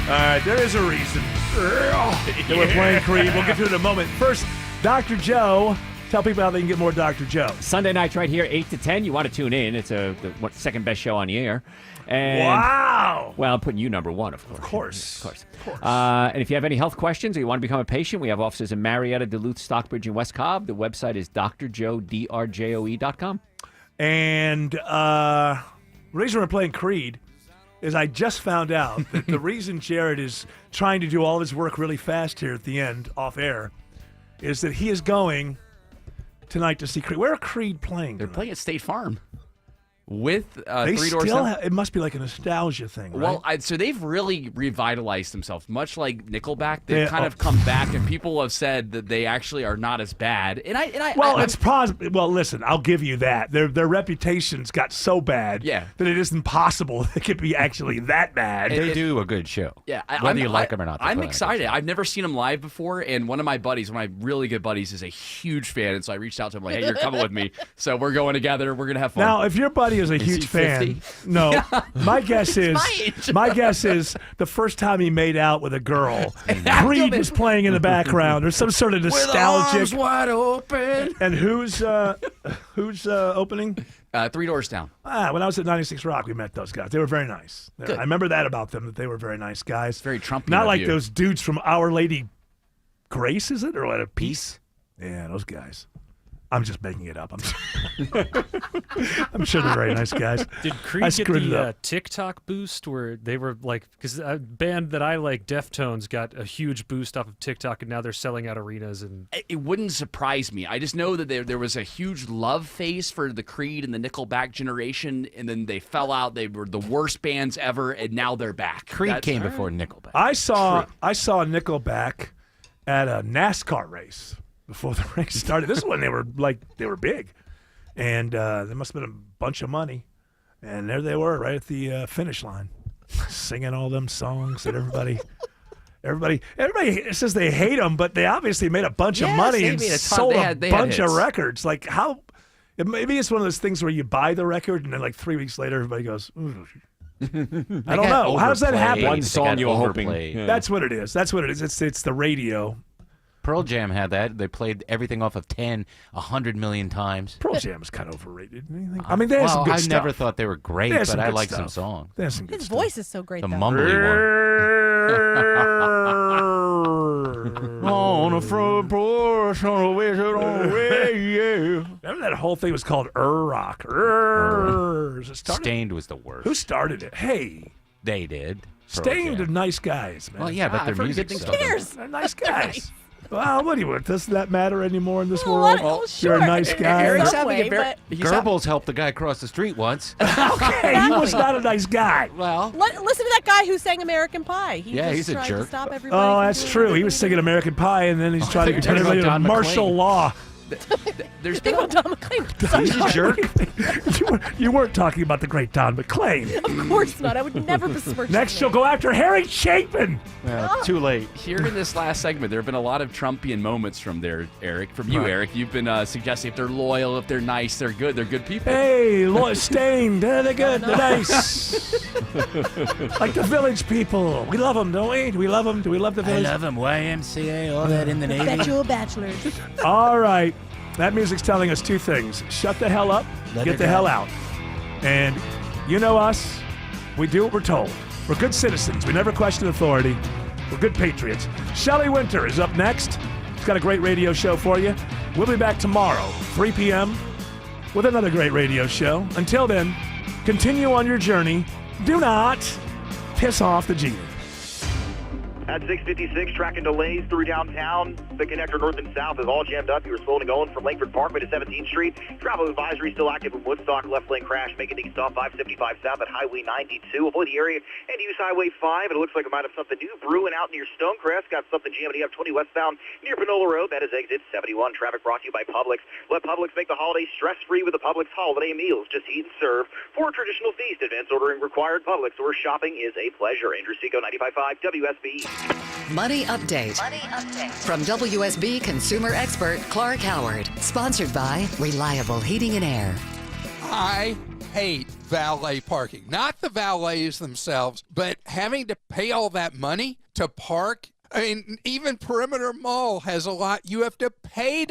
All right, there is a reason that we're playing Creed. We'll get to it in a moment. First, Dr. Joe. Tell people how they can get more Dr. Joe. Sunday nights right here, 8 to 10. You want to tune in. It's the second best show on the air. And, wow. Well, I'm putting you number one, of course. Of course. And if you have any health questions or you want to become a patient, we have offices in Marietta, Duluth, Stockbridge, and West Cobb. The website is drjoe.com. And the reason we're playing Creed is I just found out that the reason Jared is trying to do all his work really fast here at the end, off air, is that he is going tonight to see Creed. Where are Creed playing? They're playing at State Farm with they Three Doors still Down. it must be like a nostalgia thing, right? Well, so they've really revitalized themselves, much like Nickelback. They've kind of come back, and people have said that they actually are not as bad. And it's positive. Well, listen, I'll give you that. Their reputations got so bad that it isn't possible it could be actually that bad. They do a good show. Yeah, whether you like them or not. I'm excited. I've never seen them live before, and one of my buddies, one of my really good buddies, is a huge fan, and so I reached out to him like, "Hey, you're coming with me, so we're going together. We're gonna have fun." Now, if your buddy is a huge fan, no, my guess is the first time he made out with a girl, Creed was playing in the background. There's some sort of nostalgic. With arms wide open. And who's opening? Three Doors Down. When I was at 96 Rock, we met those guys. They were very nice. Good. I remember that about them, that they were very nice guys. Very Trumpy. Not like those dudes from Our Lady Grace, is it? Or what? Peace? Yeah, those guys. I'm just making it up. I'm sure they're very nice guys. Did Creed get the TikTok boost where they were like, because a band that I like, Deftones, got a huge boost off of TikTok, and now they're selling out arenas? And it wouldn't surprise me. I just know that there was a huge love phase for the Creed and the Nickelback generation, and then they fell out. They were the worst bands ever, and now they're back. Creed came before Nickelback. I saw Nickelback at a NASCAR race before the race started. This is when they were big, and there must have been a bunch of money, and there they were right at the finish line, singing all them songs that everybody Everybody says they hate them, but they obviously made a bunch of Yes, money they and made a ton. sold They a had bunch of hits. records. Like how? Maybe it's one of those things where you buy the record and then like 3 weeks later everybody goes, "Ooh." I don't know. How does that happen? One song you were hoping. Yeah. That's what it is. That's what it is. It's the radio. Pearl Jam had that. They played everything off of 10 100 million times. Pearl Jam is kind of overrated. I mean, they have some good I stuff. never thought they were great, They have some but I good like some stuff. songs. They have some good His stuff. voice is so great. The though. mumbly On the front porch, on the way, on the way, yeah. Remember that whole thing was called Rock. Stained was the worst. Who started it? Hey, They did. Pearl Stained Jam. are nice guys, man. Well, yeah, but I've their heard music good sucks. things. They're nice guys. Well, what do you want? Doesn't that matter anymore in this Well, world? well, You're a sure. nice guy. Eric's Some having way, a very. Goebbels helped the guy across the street once. Okay, he was not a nice guy. Well, Listen to that guy who sang American Pie. He Yeah, just he's a tried jerk. to stop everybody. Oh, from that's doing true. He everything was did. singing American Pie, and then he's trying to you're turn talking everybody about into Don martial McLean. law. There's Think been about Don McLean. He's a jerk. You weren't talking about the great Don McLean. Of course not. I would never besmirch Next, his she'll name. go after Harry Chapin. too late. Here in this last segment, there have been a lot of Trumpian moments from there, Eric. From you, Right. Eric. You've been suggesting if they're loyal, if they're nice, they're good. They're good people. Hey, Stained. They're good. They're nice. Like the Village people. We love them, don't we? Do we love them? Do we love the Village? them. YMCA, all that in the Navy. Perpetual bachelors. All right. That music's telling us two things. Shut the hell up. Let Get her the go. hell out. And you know us. We do what we're told. We're good citizens. We never question authority. We're good patriots. Shelley Winter is up next. She's got a great radio show for you. We'll be back tomorrow, 3 p.m., with another great radio show. Until then, continue on your journey. Do not piss off the genie. At 656, tracking delays through downtown. The connector north and south is all jammed up. You were slowing and going from Langford Parkway to 17th Street. Travel advisory still active in Woodstock. Left lane crash. Make it stop 575 south at Highway 92. Avoid the area and use Highway 5. It looks like it might have something new brewing out near Stonecrest. Got something jamming up 20 westbound near Panola Road. That is exit 71. Traffic brought to you by Publix. Let Publix make the holidays stress-free with the Publix holiday meals. Just eat and serve for a traditional feast. Advance ordering required. Publix, where shopping is a pleasure. Andrew Seco, 95.5 WSB. Money Update. From WSB consumer expert Clark Howard. Sponsored by Reliable Heating and Air. I hate valet parking. Not the valets themselves, but having to pay all that money to park. I mean, even Perimeter Mall has a lot. You have to pay